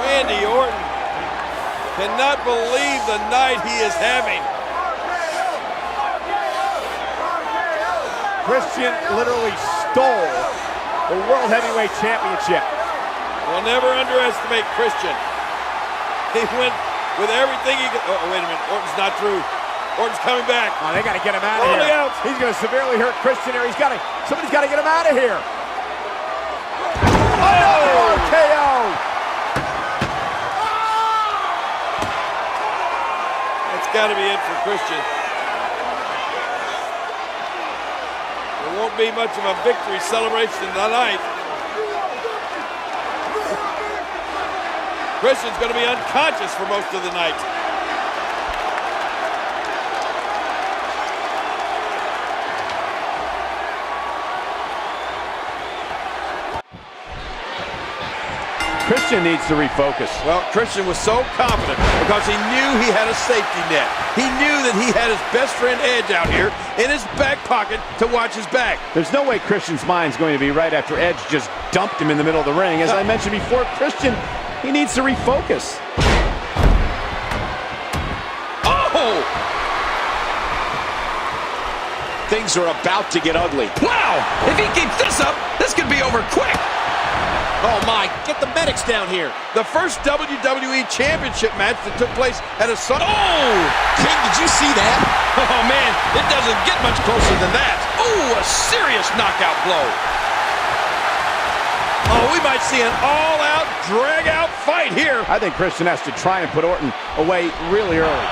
Randy Orton cannot believe the night he is having. Christian literally stole the World Heavyweight Championship. We'll never underestimate Christian. He went with everything he could. Oh, wait a minute. Orton's not through. Orton's coming back. Oh, they got to get him out of here. Out. He's going to severely hurt Christian here. Somebody's got to get him out of here. Oh, RKO! That's got to be it for Christian. There won't be much of a victory celebration tonight. Christian's going to be unconscious for most of the night. Christian needs to refocus. Well, Christian was so confident because he knew he had a safety net. He knew that he had his best friend Edge out here in his back pocket to watch his back. There's no way Christian's mind's going to be right after Edge just dumped him in the middle of the ring. As I mentioned before, Christian, he needs to refocus. Oh! Things are about to get ugly. Wow! If he keeps this up, this could be over quick. Oh my, get the medics down here. The first WWE Championship match that took place at a Oh! King, did you see that? Oh man, it doesn't get much closer than that. Oh, a serious knockout blow. Oh, we might see an all-out, drag-out fight here. I think Christian has to try and put Orton away really early.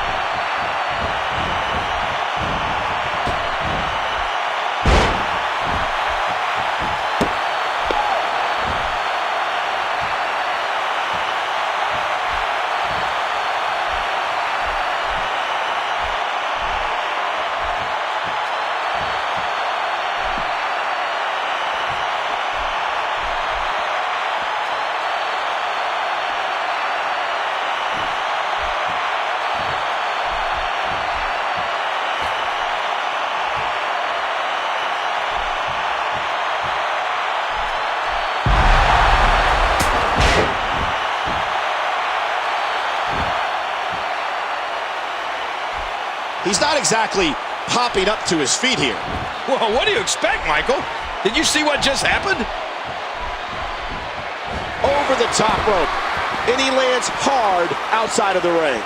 He's not exactly popping up to his feet here. Well, what do you expect, Michael? Did you see what just happened? Over the top rope, and he lands hard outside of the ring.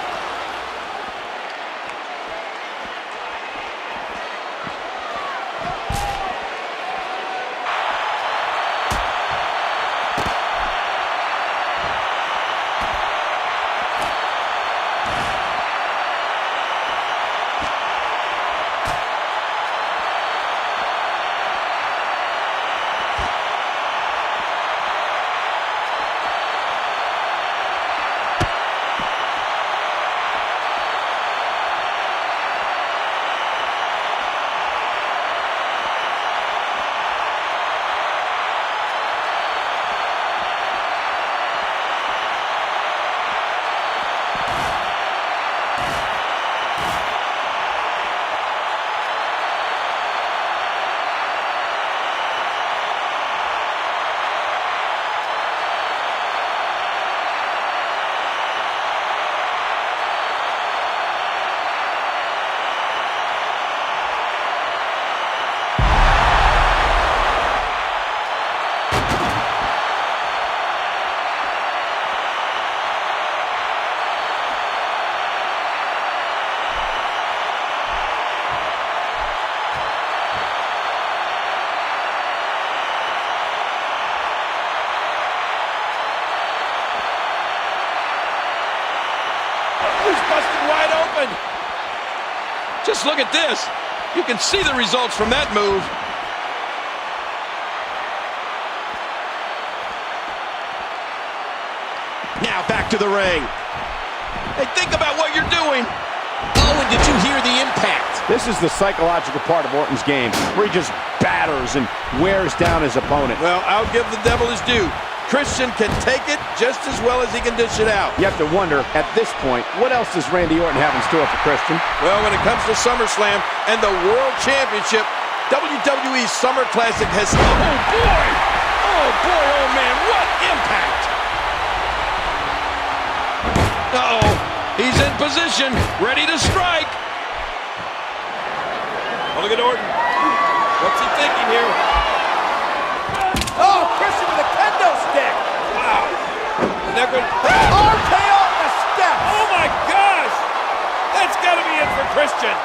he's busted wide open. Just look at this. You can see the results from that move. Now back to the ring. Hey, think about what you're doing. Oh, and did you hear the impact? This is the psychological part of Orton's game, where he just batters and wears down his opponent. Well, I'll give the devil his due. Christian can take it just as well as he can dish it out. You have to wonder, at this point, what else does Randy Orton have in store for Christian? Well, when it comes to SummerSlam and the World Championship, WWE Summer Classic has... Oh, boy! Oh, boy, oh, man, what impact! Uh-oh, he's in position, ready to strike. Oh, look at Orton. What's he thinking here? Oh, Christian with a kendo stick. Wow. RKO on the steps. Oh, my gosh. That's got to be it for Christian.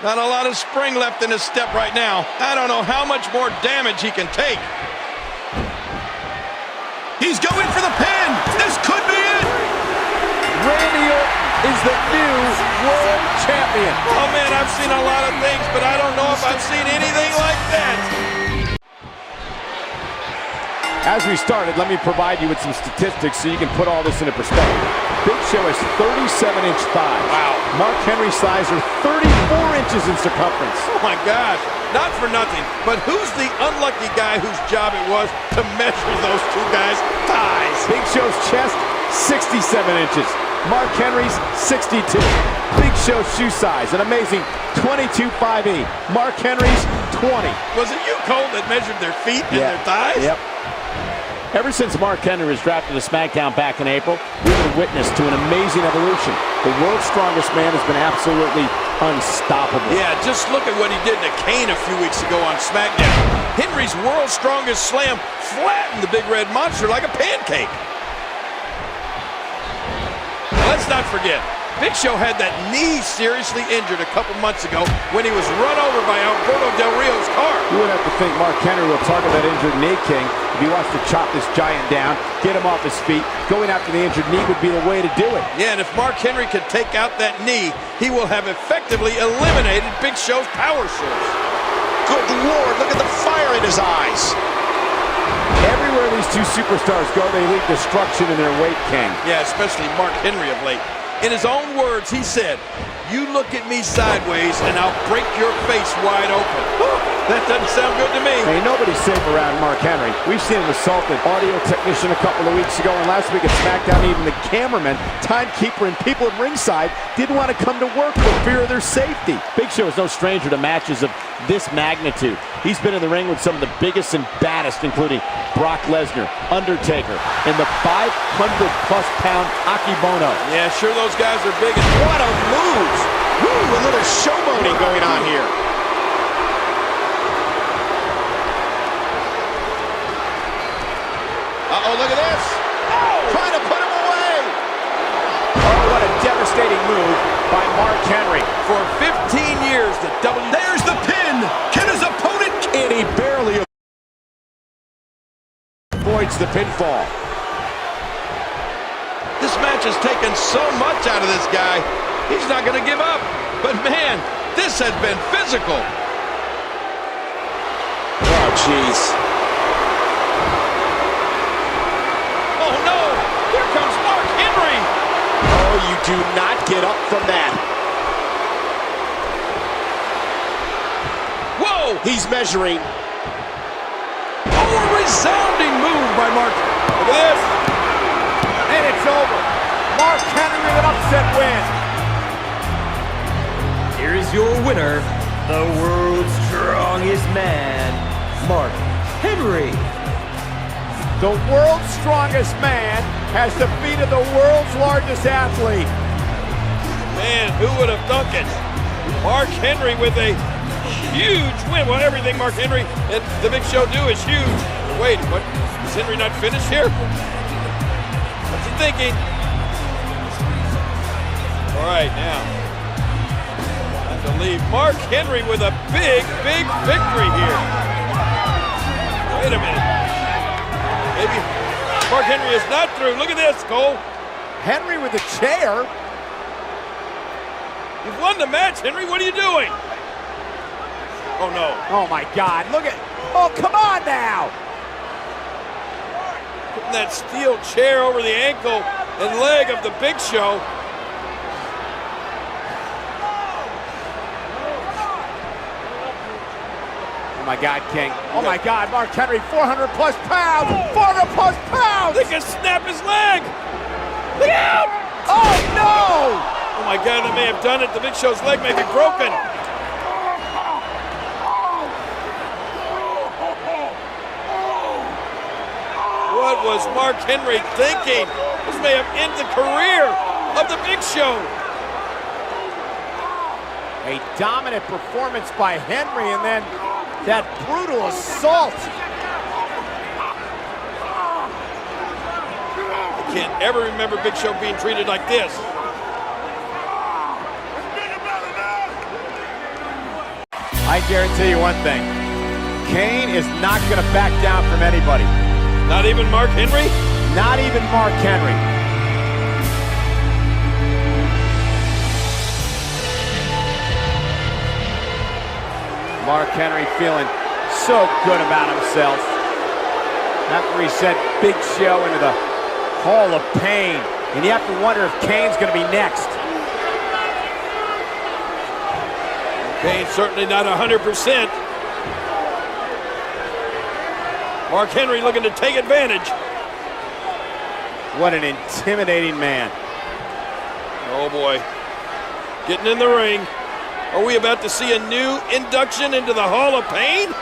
Not a lot of spring left in his step right now. I don't know how much more damage he can take. He's going for the pin. This could be it. Randy Orton is the new world champion. Oh, man, I've seen a lot of things, but I don't know if I've seen anything like that. As we started, let me provide you with some statistics so you can put all this into perspective. Big Show has 37-inch thighs. Wow. Mark Henry's thighs are 34 inches in circumference. Oh, my gosh. Not for nothing, but who's the unlucky guy whose job it was to measure those two guys' thighs? Big Show's chest, 67 inches. Mark Henry's, 62. Big Show shoe size, an amazing 22.5E. Mark Henry's, 20. Was it you, Cole, that measured their feet and their thighs? Yep. Ever since Mark Henry was drafted to SmackDown back in April, we've been witness to an amazing evolution. The world's strongest man has been absolutely unstoppable. Yeah, just look at what he did to Kane a few weeks ago on SmackDown. Henry's world's strongest slam flattened the big red monster like a pancake. Let's not forget, Big Show had that knee seriously injured a couple months ago when he was run over by Alberto Del Rio's car. You would have to think Mark Henry will target that injured knee, King, if he wants to chop this giant down, get him off his feet. Going after the injured knee would be the way to do it. Yeah, and if Mark Henry can take out that knee, he will have effectively eliminated Big Show's power source. Good Lord, look at the fire in his eyes. Everywhere these two superstars go, they leave destruction in their wake, King. Yeah, especially Mark Henry of late. In his own words, he said, "You look at me sideways and I'll break your face wide open." That doesn't sound good to me. Hey, nobody's safe around Mark Henry. We've seen him assault an audio technician a couple of weeks ago, and last week at SmackDown, even the cameraman, timekeeper, and people at ringside didn't want to come to work for fear of their safety. Big Show is no stranger to matches of this magnitude. He's been in the ring with some of the biggest and baddest, including Brock Lesnar, Undertaker, and the 500-plus pound Akebono. Yeah, sure, those guys are big. And what a move! Woo, a little showboating going on here. Uh-oh, look at this. Oh! Trying to put him away. Oh, what a devastating move by Mark Henry. For 15 years, the WWE... There's the pin. Can his opponent... And he barely avoids the pinfall. This match has taken so much out of this guy. He's not going to give up. But, man, this has been physical. Oh, jeez. Oh, no! Here comes Mark Henry! Oh, you do not get up from that. Whoa! He's measuring. Oh, a resounding move by Mark. Look at this. And it's over. Mark Henry with an upset win. Here is your winner, the world's strongest man, Mark Henry. The world's strongest man has defeated the world's largest athlete. Man, who would have thunk it? Mark Henry with a huge win. Well, everything Mark Henry and the Big Show do is huge. Wait, what? Is Henry not finished here? What's he thinking? All right, now. Time to leave. Mark Henry with a big, big victory here. Wait a minute. Maybe Mark Henry is not through. Look at this, Cole. Henry with the chair. You've won the match, Henry. What are you doing? Oh, no. Oh, my God. Look at... Oh, come on now. Putting that steel chair over the ankle and leg of the Big Show. Oh, my God, King. Oh, my God. Mark Henry, 400-plus pounds. 400-plus pounds. They can snap his leg. Look out. Oh, no. Oh, my God, they may have done it. The Big Show's leg may be broken. What was Mark Henry thinking? This may have ended the career of the Big Show. A dominant performance by Henry, and then that brutal assault. I can't ever remember Big Show being treated like this. I guarantee you one thing. Kane is not going to back down from anybody. Not even Mark Henry? Not even Mark Henry. Mark Henry feeling so good about himself. After he sent Big Show into the Hall of Pain. And you have to wonder if Kane's going to be next. Kane's certainly not 100%. Mark Henry looking to take advantage. What an intimidating man. Oh boy. Getting in the ring. Are we about to see a new induction into the Hall of Pain?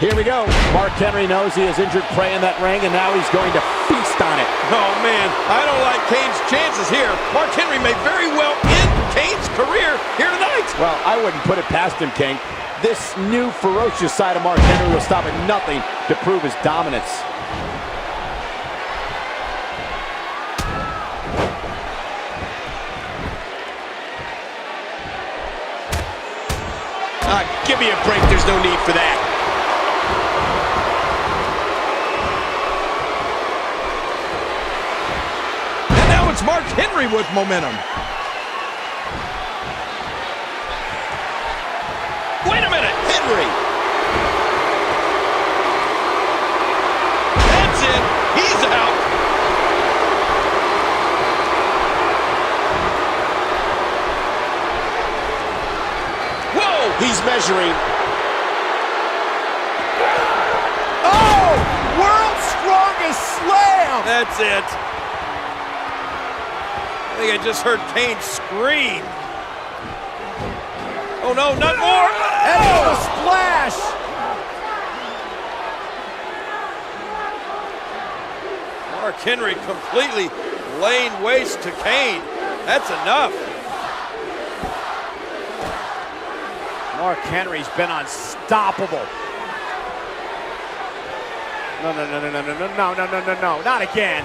Here we go. Mark Henry knows he has injured prey in that ring, and now he's going to feast on it. Oh, man, I don't like Kane's chances here. Mark Henry may very well end Kane's career here tonight. Well, I wouldn't put it past him, King. This new ferocious side of Mark Henry will stop at nothing to prove his dominance. Give me a break. There's no need for that. It's Mark Henry with momentum. Wait a minute, Henry. That's it. He's out. Whoa! He's measuring. Oh! World's strongest slam! That's it. I think I just heard Kane scream. Oh no, not more! And a splash! Mark Henry completely laying waste to Kane. That's enough. Mark Henry's been unstoppable. No, not again.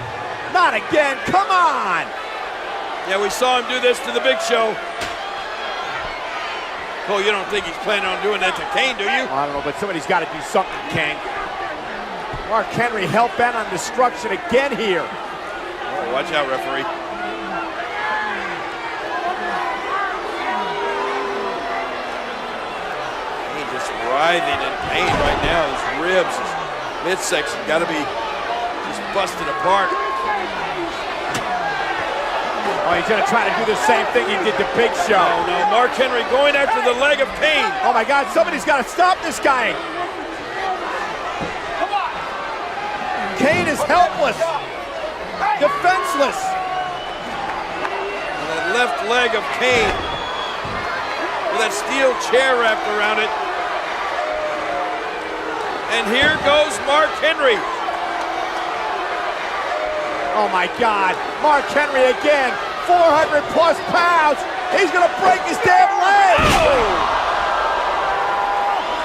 Not again, come on! Yeah, we saw him do this to the Big Show. Oh, you don't think he's planning on doing that to Kane, do you? I don't know, but somebody's got to do something, King. Mark Henry hell-bent on destruction again here. Oh, watch out, referee. Kane just writhing in pain right now. His ribs, his midsection got to be just busted apart. Oh, he's going to try to do the same thing he did to Big Show. Oh, no. Mark Henry going after the leg of Kane. Oh, my God. Somebody's got to stop this guy. Kane is helpless. Defenseless. And that left leg of Kane with that steel chair wrapped around it. And here goes Mark Henry. Oh, my God. Mark Henry again. 400-plus pounds. He's going to break his damn leg. Oh!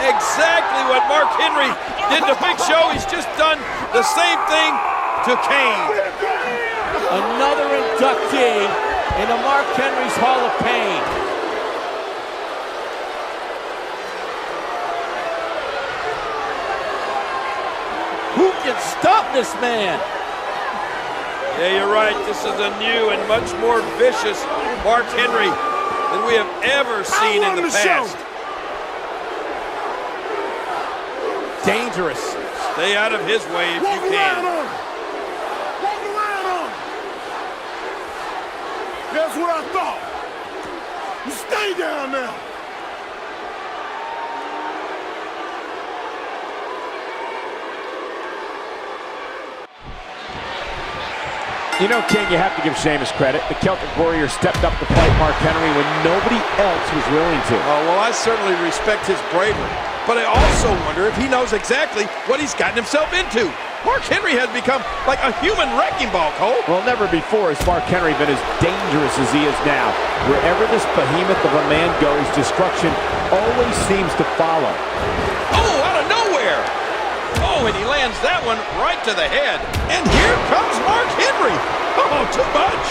Exactly what Mark Henry did to Big Show. He's just done the same thing to Kane. Another inductee into Mark Henry's Hall of Pain. Stop this man. Yeah, you're right. This is a new and much more vicious Mark Henry than we have ever seen in the past. Dangerous. Stay out of his way if you can. Walk around on him. That's what I thought. You stay down now. You know, King, you have to give Sheamus credit. The Celtic Warrior stepped up to fight Mark Henry when nobody else was willing to. Oh, well, I certainly respect his bravery, but I also wonder if he knows exactly what he's gotten himself into. Mark Henry has become like a human wrecking ball, Cole. Well, never before has Mark Henry been as dangerous as he is now. Wherever this behemoth of a man goes, destruction always seems to follow. Oh, out of nowhere! Oh, and he lands that one right to the head. And here comes Mark Henry. Oh, too much.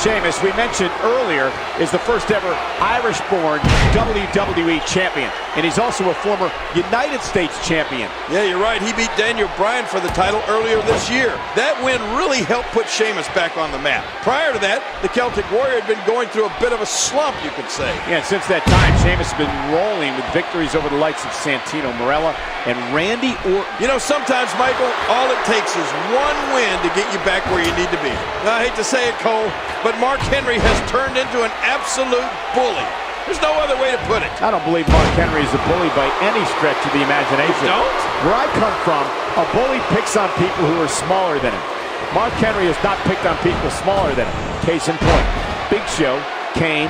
Sheamus, we mentioned earlier, is the first ever Irish-born WWE champion. And he's also a former United States champion. Yeah, you're right. He beat Daniel Bryan for the title earlier this year. That win really helped put Sheamus back on the map. Prior to that, the Celtic Warrior had been going through a bit of a slump, you could say. Yeah, and since that time, Sheamus has been rolling with victories over the likes of Santino Marella and Randy Orton. You know, sometimes, Michael, all it takes is one win to get you back where you need to be. Now, I hate to say it, Cole, but Mark Henry has turned into an absolute bully. There's no other way to put it. I don't believe Mark Henry is a bully by any stretch of the imagination. You don't? Where I come from, a bully picks on people who are smaller than him. Mark Henry has not picked on people smaller than him. Case in point, Big Show, Kane,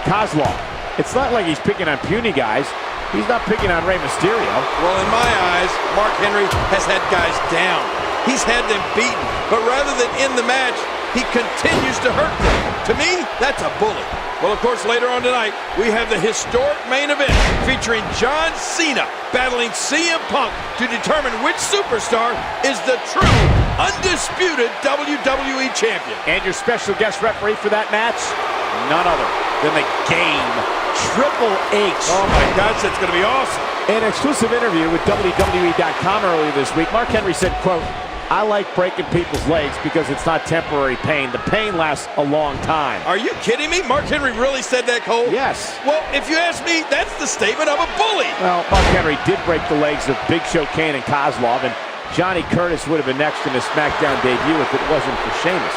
Kozlov. It's not like he's picking on puny guys. He's not picking on Rey Mysterio. Well, in my eyes, Mark Henry has had guys down. He's had them beaten, but rather than end the match, he continues to hurt them. To me, that's a bully. Well, of course, later on tonight, we have the historic main event featuring John Cena battling CM Punk to determine which superstar is the true, undisputed WWE champion. And your special guest referee for that match? None other than the Game, Triple H. Oh my gosh, that's going to be awesome. In an exclusive interview with WWE.com earlier this week, Mark Henry said, quote, "I like breaking people's legs because it's not temporary pain. The pain lasts a long time." Are you kidding me? Mark Henry really said that, Cole? Yes. Well, if you ask me, that's the statement of a bully. Well, Mark Henry did break the legs of Big Show, Kane, and Kozlov, and Johnny Curtis would have been next in his SmackDown debut if it wasn't for Sheamus.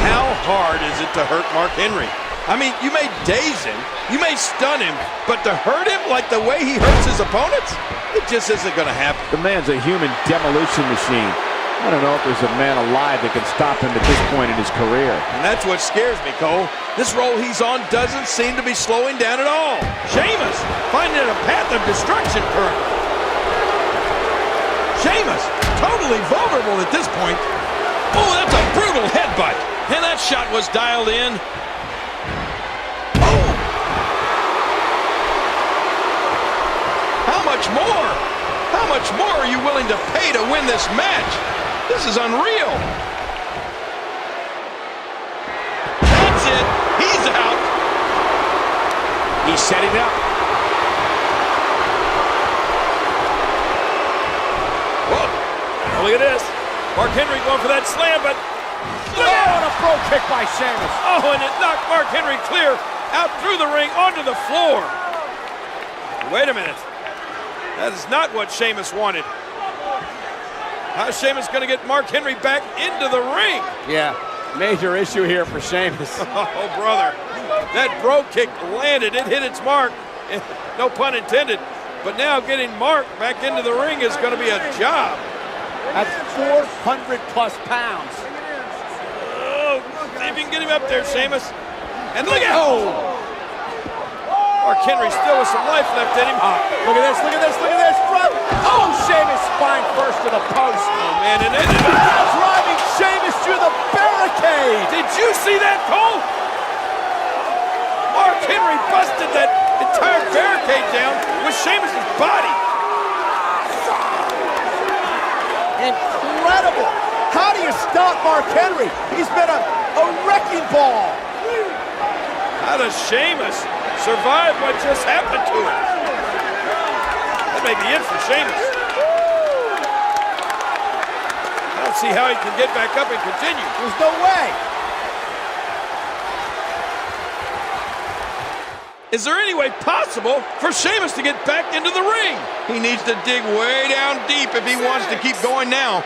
How hard is it to hurt Mark Henry? I mean, you may daze him, you may stun him, but to hurt him like the way he hurts his opponents, it just isn't going to happen. The man's a human demolition machine. I don't know if there's a man alive that can stop him at this point in his career. And that's what scares me, Cole. This roll he's on doesn't seem to be slowing down at all. Sheamus finding a path of destruction currently. Sheamus totally vulnerable at this point. Oh, that's a brutal headbutt. And that shot was dialed in. Oh! How much more? How much more are you willing to pay to win this match? This is unreal. That's it. He's out. He's setting up. Whoa. Oh, look at this. Mark Henry going for that slam, but... Oh, and a throw kick by Sheamus. Oh, and it knocked Mark Henry clear out through the ring onto the floor. Wait a minute. That is not what Sheamus wanted. How's Sheamus going to get Mark Henry back into the ring? Yeah, major issue here for Sheamus. Oh, brother. That bro kick landed. It hit its mark. No pun intended. But now getting Mark back into the ring is going to be a job. That's 400 plus pounds. Oh, see if you can get him up there, Sheamus. And look out! Oh. Mark Henry still with some life left in him. Look at this, look at this, look at this. Front. Oh, Sheamus spine first to the post. Oh, man. And then driving Sheamus through the barricade. Did you see that, Cole? Mark Henry busted that entire barricade down with Sheamus' body. Incredible. How do you stop Mark Henry? He's been a wrecking ball. How does Sheamus survive what just happened to him? That may be it for Sheamus. see how he can get back up and continue. There's no way. Is there any way possible for Sheamus to get back into the ring? He needs to dig way down deep if he wants to keep going now.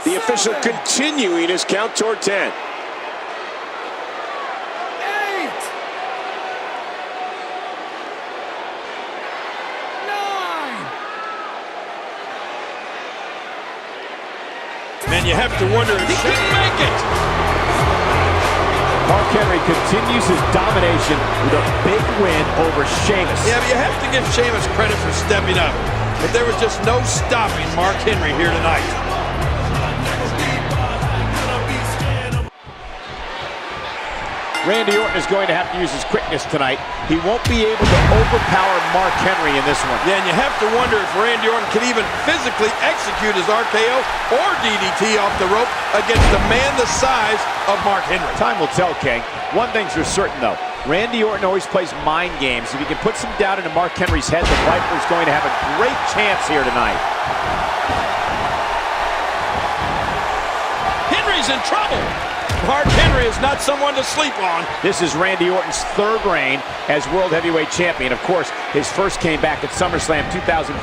The official continuing his count toward 10. 9. Man, you have to wonder if he can make it. Mark Henry continues his domination with a big win over Sheamus. Yeah, but you have to give Sheamus credit for stepping up. But there was just no stopping Mark Henry here tonight. Randy Orton is going to have to use his quickness tonight. He won't be able to overpower Mark Henry in this one. Yeah, and you have to wonder if Randy Orton can even physically execute his RKO or DDT off the rope against a man the size of Mark Henry. Time will tell, King. One thing's for certain, though. Randy Orton always plays mind games. If he can put some doubt into Mark Henry's head, the Viper's going to have a great chance here tonight. Henry's in trouble. Mark Henry is not someone to sleep on. This is Randy Orton's third reign as World Heavyweight Champion. Of course, his first came back at SummerSlam 2004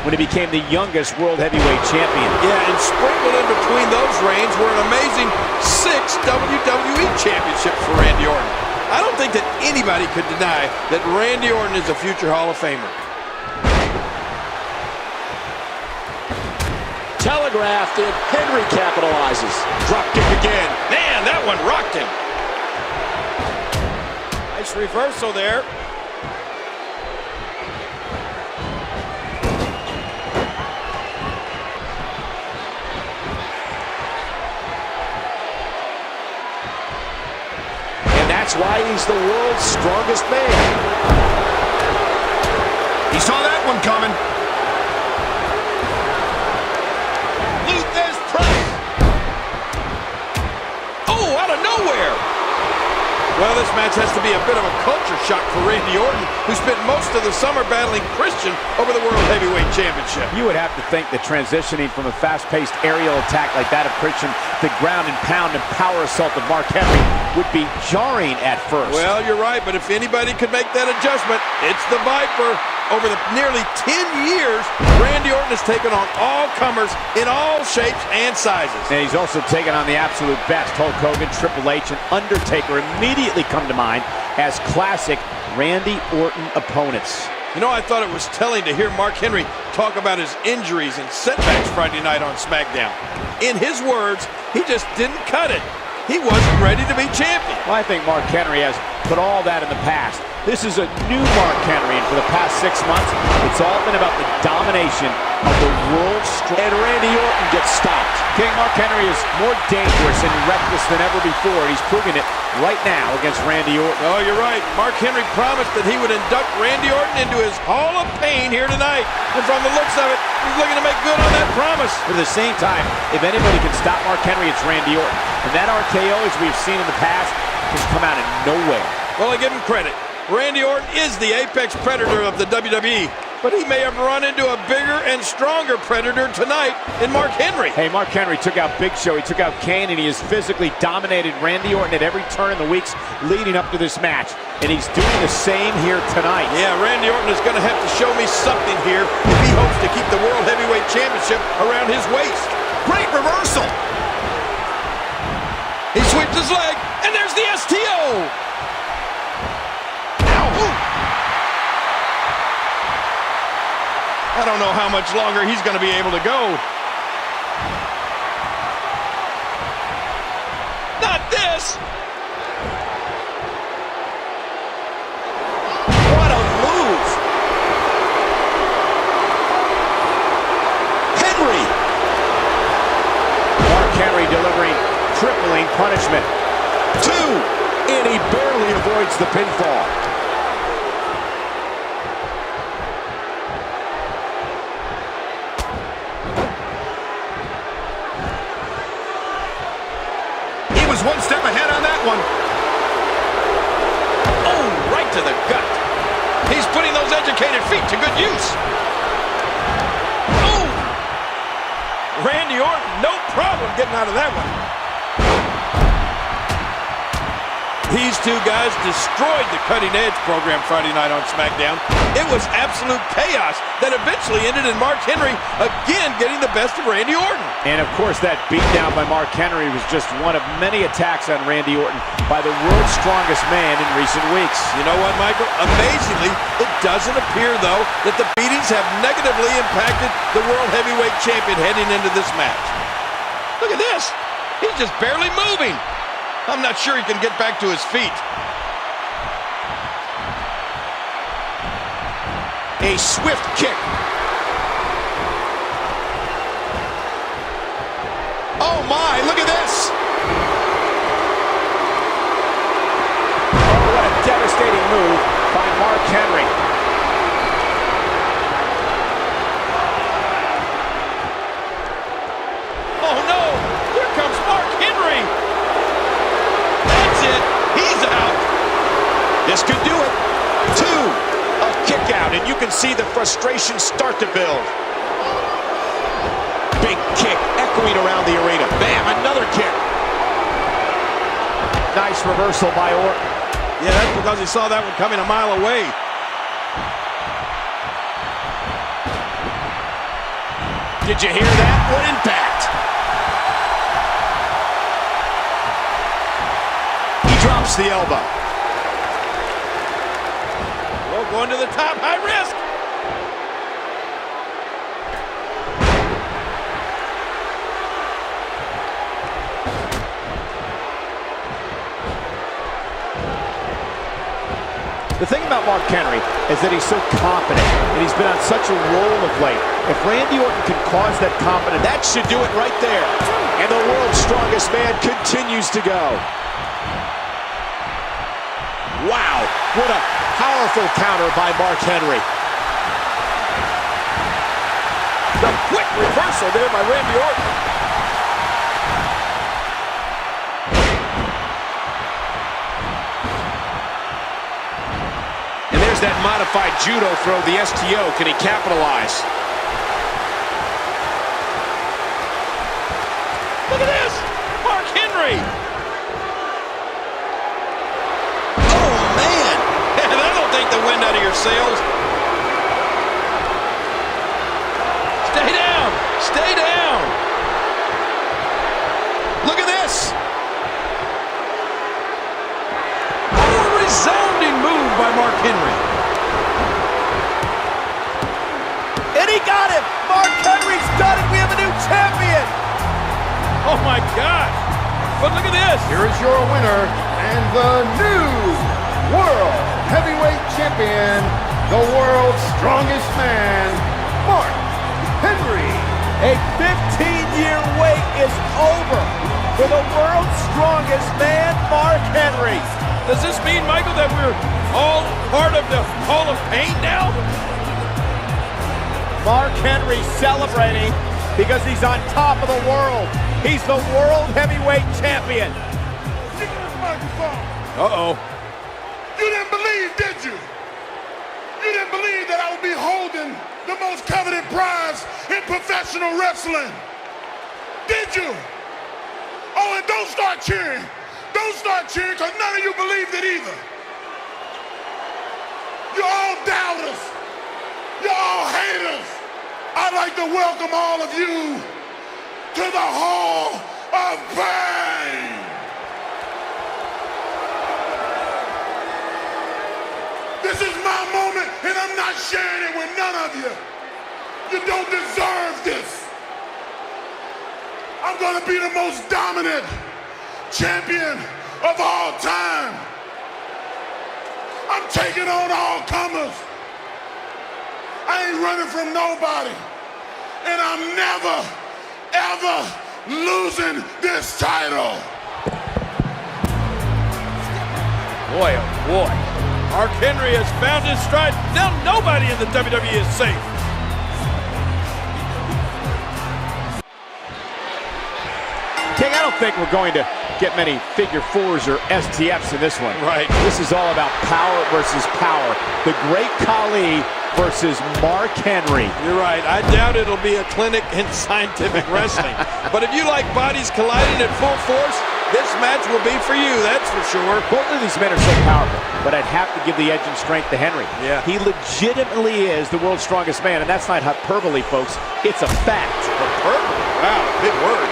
when he became the youngest World Heavyweight Champion. Yeah, and sprinkled in between those reigns were an amazing 6 WWE championships for Randy Orton. I don't think that anybody could deny that Randy Orton is a future Hall of Famer. Telegraphed, and Henry capitalizes. Drop kick again. Man, that one rocked him. Nice reversal there. And that's why he's the world's strongest man. He saw that one coming. Well, this match has to be a bit of a culture shock for Randy Orton, who spent most of the summer battling Christian over the World Heavyweight Championship. You would have to think that transitioning from a fast-paced aerial attack like that of Christian to ground and pound and power assault of Mark Henry would be jarring at first. Well, you're right, but if anybody could make that adjustment, it's the Viper. Over the nearly 10 years, Randy Orton has taken on all comers in all shapes and sizes. And he's also taken on the absolute best. Hulk Hogan, Triple H, and Undertaker immediately come to mind as classic Randy Orton opponents. You know, I thought it was telling to hear Mark Henry talk about his injuries and setbacks Friday night on SmackDown. In his words, he just didn't cut it. He wasn't ready to be champion. Well, I think Mark Henry has put all that in the past. This is a new Mark Henry, and for the past 6 months, it's all been about the domination of the world's strongest. And Randy Orton gets stopped. King, Mark Henry is more dangerous and reckless than ever before, and he's proving it right now against Randy Orton. Oh, you're right. Mark Henry promised that he would induct Randy Orton into his Hall of Pain here tonight. And from the looks of it, he's looking to make good on that promise. But at the same time, if anybody can stop Mark Henry, it's Randy Orton. And that RKO, as we've seen in the past, has come out of nowhere. Well, I give him credit. Randy Orton is the apex predator of the WWE, but he may have run into a bigger and stronger predator tonight in Mark Henry. Hey, Mark Henry took out Big Show, he took out Kane, and he has physically dominated Randy Orton at every turn in the weeks leading up to this match. And he's doing the same here tonight. Yeah, Randy Orton is going to have to show me something here if he hopes to keep the World Heavyweight Championship around his waist. Great reversal. He sweeps his leg, and there's the STO. I don't know how much longer he's going to be able to go. Not this! What a move! Henry! Mark Henry delivering crippling punishment. 2, and he barely avoids the pinfall. One step ahead on that one. Oh, right to the gut. He's putting those educated feet to good use. Oh, Randy Orton, no problem getting out of that one. These two guys destroyed the Cutting Edge program Friday night on SmackDown. It was absolute chaos that eventually ended in Mark Henry again getting the best of Randy Orton. And of course, that beatdown by Mark Henry was just one of many attacks on Randy Orton by the world's strongest man in recent weeks. You know what, Michael? Amazingly, it doesn't appear, though, that the beatings have negatively impacted the World Heavyweight Champion heading into this match. Look at this. He's just barely moving. I'm not sure he can get back to his feet. A swift kick. Oh my, look at this. Oh, what a devastating move by Mark Henry. Oh no, here comes Mark Henry. He's out. This could do it. 2. A kick out, and you can see the frustration start to build. Big kick echoing around the arena. Bam, another kick. Nice reversal by Orton. Yeah, that's because he saw that one coming a mile away. Did you hear that? What impact? Drops the elbow. Well, going to the top, high risk. The thing about Mark Henry is that he's so confident, and he's been on such a roll of late. If Randy Orton can cause that confidence, that should do it right there. And the world's strongest man continues to go. Wow, what a powerful counter by Mark Henry. The quick reversal there by Randy Orton. And there's that modified judo throw, the STO. Can he capitalize? Look at this, Mark Henry. Take the wind out of your sails. Stay down. Stay down. Look at this. Oh, a resounding move by Mark Henry. And he got him. Mark Henry's done it. We have a new champion. Oh, my God. But look at this. Here is your winner and the new World Heavyweight Champion, the world's strongest man, Mark Henry. A 15-year wait is over for the world's strongest man, Mark Henry. Does this mean, Michael, that we're all part of the Hall of Pain now? Mark Henry celebrating because he's on top of the world. He's the World Heavyweight Champion. Uh-oh. You didn't believe, did you? You didn't believe that I would be holding the most coveted prize in professional wrestling. Did you? Oh, and don't start cheering. Don't start cheering, because none of you believed it either. You're all doubters. You're all haters. I'd like to welcome all of you to the Hall of Pain. This is my moment, and I'm not sharing it with none of you. You don't deserve this. I'm gonna be the most dominant champion of all time. I'm taking on all comers. I ain't running from nobody. And I'm never, ever losing this title. Boy, oh boy. Mark Henry has found his stride. Now nobody in the WWE is safe. King, I don't think we're going to get many figure fours or STFs in this one. Right. This is all about power versus power. The Great Khali versus Mark Henry. You're right. I doubt it'll be a clinic in scientific wrestling. But if you like bodies colliding at full force, this match will be for you, that's for sure. Both of these men are so powerful, but I'd have to give the edge in strength to Henry. Yeah. He legitimately is the world's strongest man, and that's not hyperbole, folks. It's a fact. Hyperbole? Wow, big word.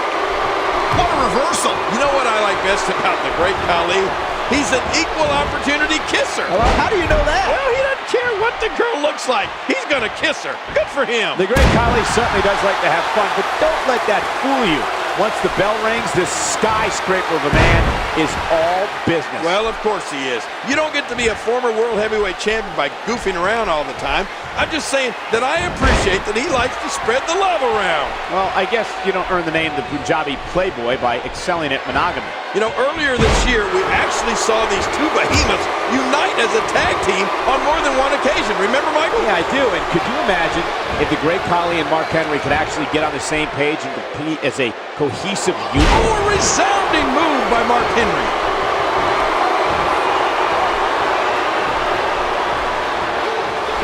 What a reversal. You know what I like best about the Great Khali? He's an equal opportunity kisser. Well, how do you know that? Well, he doesn't care what the girl looks like. He's going to kiss her. Good for him. The Great Khali certainly does like to have fun, but don't let that fool you. Once the bell rings, this skyscraper of a man is all business. Well, of course he is. You don't get to be a former world heavyweight champion by goofing around all the time. I'm just saying that I appreciate that he likes to spread the love around. Well, I guess you don't earn the name the Punjabi Playboy by excelling at monogamy. You know, earlier this year, we actually saw these two behemoths unite as a tag team on more than one occasion. Remember, Michael? Yeah, I do. And could you imagine if the Great Khali and Mark Henry could actually get on the same page and compete as a cohesive unit? Oh, a resounding move by Mark Henry.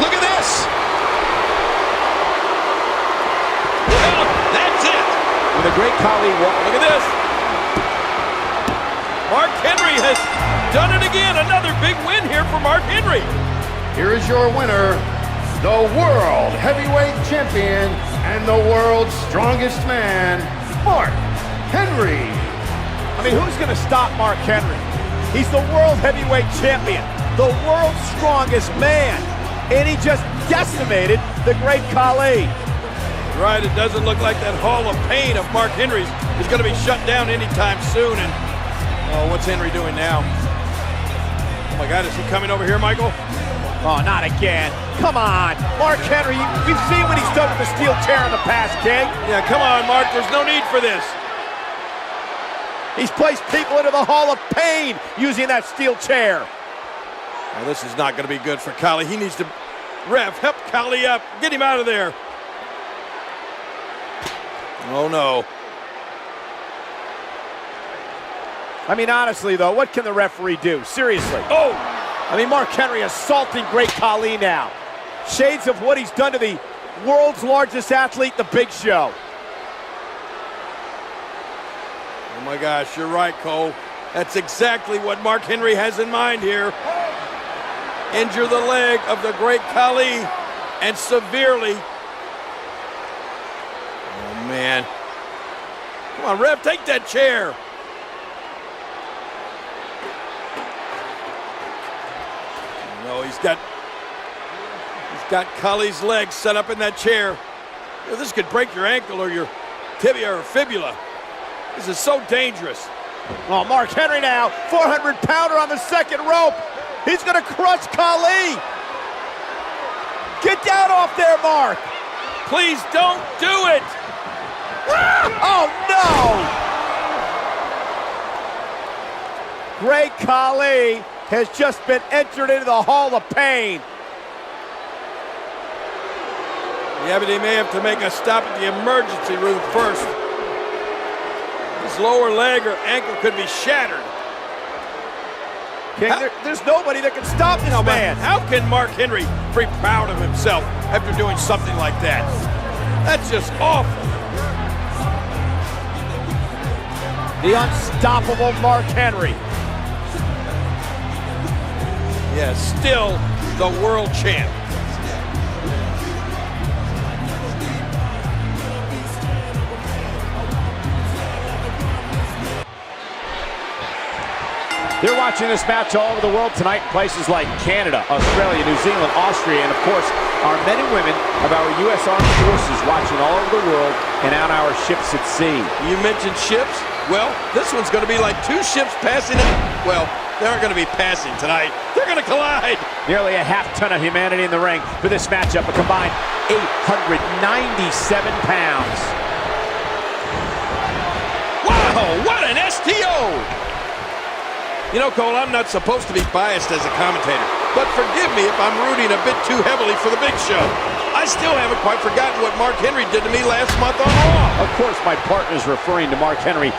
Look at this. Well, that's it. When the Great Khali walked. Look at this. Mark Henry has done it again. Another big win here for Mark Henry. Here is your winner, the World Heavyweight Champion and the world's strongest man, Mark Henry. I mean, who's going to stop Mark Henry? He's the World Heavyweight Champion, the world's strongest man, and he just decimated the Great Khali. Right, it doesn't look like that Hall of Pain of Mark Henry's is going to be shut down anytime soon. And oh, what's Henry doing now? Oh my God, is he coming over here, Michael? Oh, not again. Come on. Mark Henry, we've seen what he's done with the steel chair in the past, King. Yeah, come on, Mark. There's no need for this. He's placed people into the Hall of Pain using that steel chair. Well, this is not going to be good for Khali. He needs to, ref, help Khali up. Get him out of there. Oh, no. I mean, honestly, though, what can the referee do? Seriously. Oh! I mean, Mark Henry assaulting Great Khali now. Shades of what he's done to the world's largest athlete, The Big Show. Oh my gosh, you're right, Cole. That's exactly what Mark Henry has in mind here. Injure the leg of the Great Khali, and severely. Oh man. Come on, ref, take that chair. No, he's got Khali's legs set up in that chair. You know, this could break your ankle or your tibia or fibula. This is so dangerous. Oh, Mark Henry now, 400-pounder on the second rope. He's going to crush Khali. Get down off there, Mark. Please don't do it. Oh, no. Great Khali has just been entered into the Hall of Pain. Yeah, but he may have to make a stop at the emergency room first. His lower leg or ankle could be shattered. King, there's nobody that can stop this man. How can Mark Henry be proud of himself after doing something like that? That's just awful. The unstoppable Mark Henry. Yeah, still the world champ. They're watching this match all over the world tonight in places like Canada, Australia, New Zealand, Austria, and of course, our men and women of our U.S. Armed Forces watching all over the world and on our ships at sea. You mentioned ships? Well, this one's going to be like two ships passing it. Well, they aren't going to be passing tonight. They're going to collide. Nearly a half ton of humanity in the ring for this matchup, a combined 897 pounds. Wow, what an STO! You know, Cole, I'm not supposed to be biased as a commentator, but forgive me if I'm rooting a bit too heavily for the Big Show. I still haven't quite forgotten what Mark Henry did to me last month on Raw. Of course, my partner's referring to Mark Henry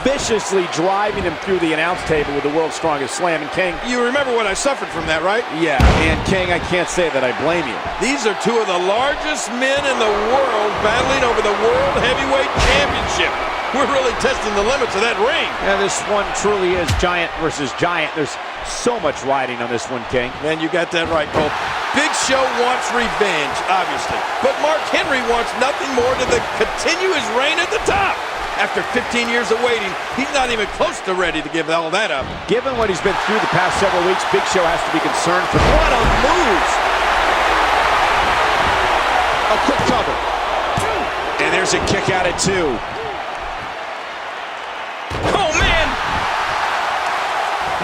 viciously driving him through the announce table with the world's strongest slam. And King, You remember what I suffered from that, right? yeah, and King, I can't say that I blame you. These are two of the largest men in the world battling over the World Heavyweight Championship. We're really testing the limits of that ring. Yeah, this one truly is giant versus giant. There's so much riding on this one, King. Man, you got that right, Cole. Big Show wants revenge, obviously. But Mark Henry wants nothing more than to continue his reign at the top. After 15 years of waiting, he's not even close to ready to give all that up. Given what he's been through the past several weeks, Big Show has to be concerned for what a move. A quick cover. And there's a kick out at 2. Oh, man!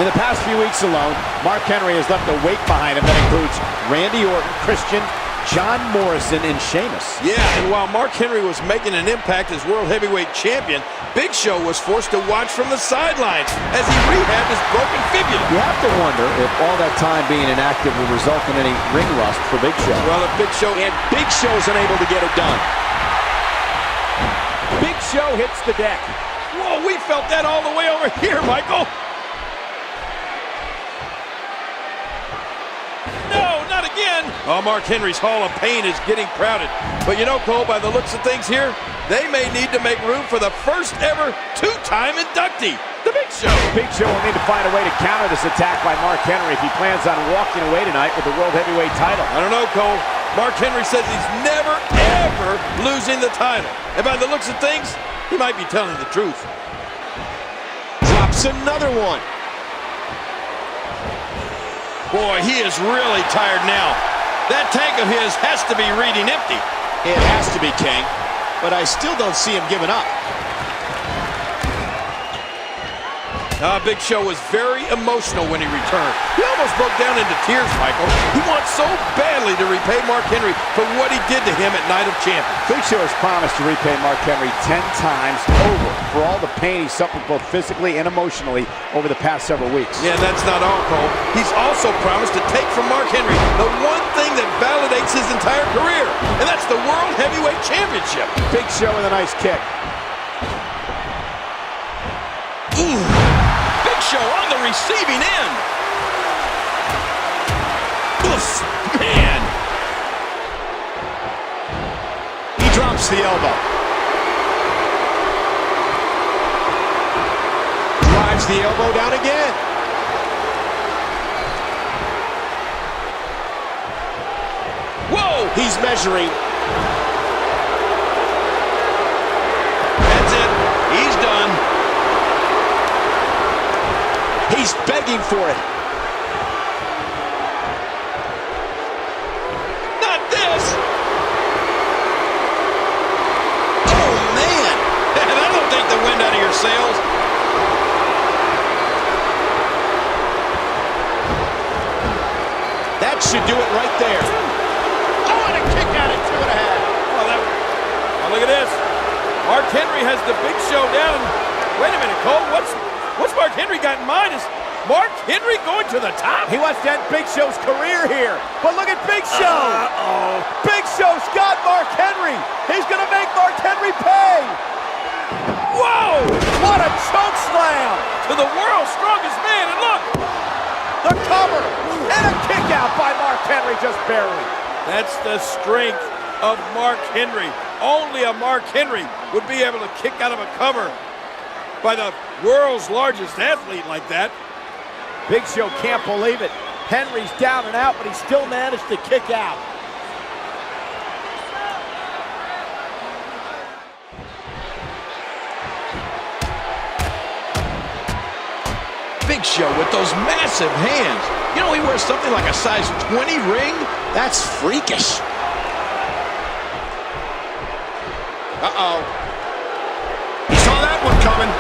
In the past few weeks alone, Mark Henry has left a wake behind him that includes Randy Orton, Christian, John Morrison, and Sheamus. Yeah, and while Mark Henry was making an impact as World Heavyweight Champion, Big Show was forced to watch from the sidelines as he rehabbed his broken fibula. You have to wonder if all that time being inactive will result in any ring rust for Big Show. Well, if Big Show... And Big Show's unable to get it done. Big Show hits the deck. Whoa, we felt that all the way over here, Michael. No, not again. Oh, Mark Henry's Hall of Pain is getting crowded. But you know, Cole, by the looks of things here, they may need to make room for the first ever two-time inductee, the Big Show. Big Show will need to find a way to counter this attack by Mark Henry if he plans on walking away tonight with the World Heavyweight title. I don't know, Cole. Mark Henry says he's never, ever losing the title. And by the looks of things, he might be telling the truth. Drops another one. Boy, he is really tired now. That tank of his has to be reading empty. It has to be, King. But I still don't see him giving up. Big Show was very emotional when he returned. He almost broke down into tears, Michael. He wants so badly to repay Mark Henry for what he did to him at Night of Champions. Big Show has promised to repay Mark Henry 10 times over for all the pain he suffered both physically and emotionally over the past several weeks. Yeah, that's not all, Cole. He's also promised to take from Mark Henry the one thing that validates his entire career, and that's the World Heavyweight Championship. Big Show with a nice kick. Ooh. Show on the receiving end. Oof, man. He drops the elbow. Drives the elbow down again. Whoa! He's measuring. That's it. He's done. He's begging for it. Not this. Oh, man. That'll take the wind out of your sails. That should do it right there. Oh, and a kick out at 2.5. Oh, look at this. Mark Henry has the Big Show down. Wait a minute, Cole. What's Mark Henry got in mind? Is Mark Henry going to the top? He wants to end Big Show's career here. But look at Big Show. Big Show's got Mark Henry. He's going to make Mark Henry pay. Whoa! What a choke slam. To the world's strongest man. And look. The cover. And a kick out by Mark Henry, just barely. That's the strength of Mark Henry. Only a Mark Henry would be able to kick out of a cover by the world's largest athlete like that. Big Show can't believe it. Henry's down and out, but he still managed to kick out. Big Show with those massive hands. You know, he wears something like a size 20 ring. That's freakish. Uh-oh. He saw that one coming.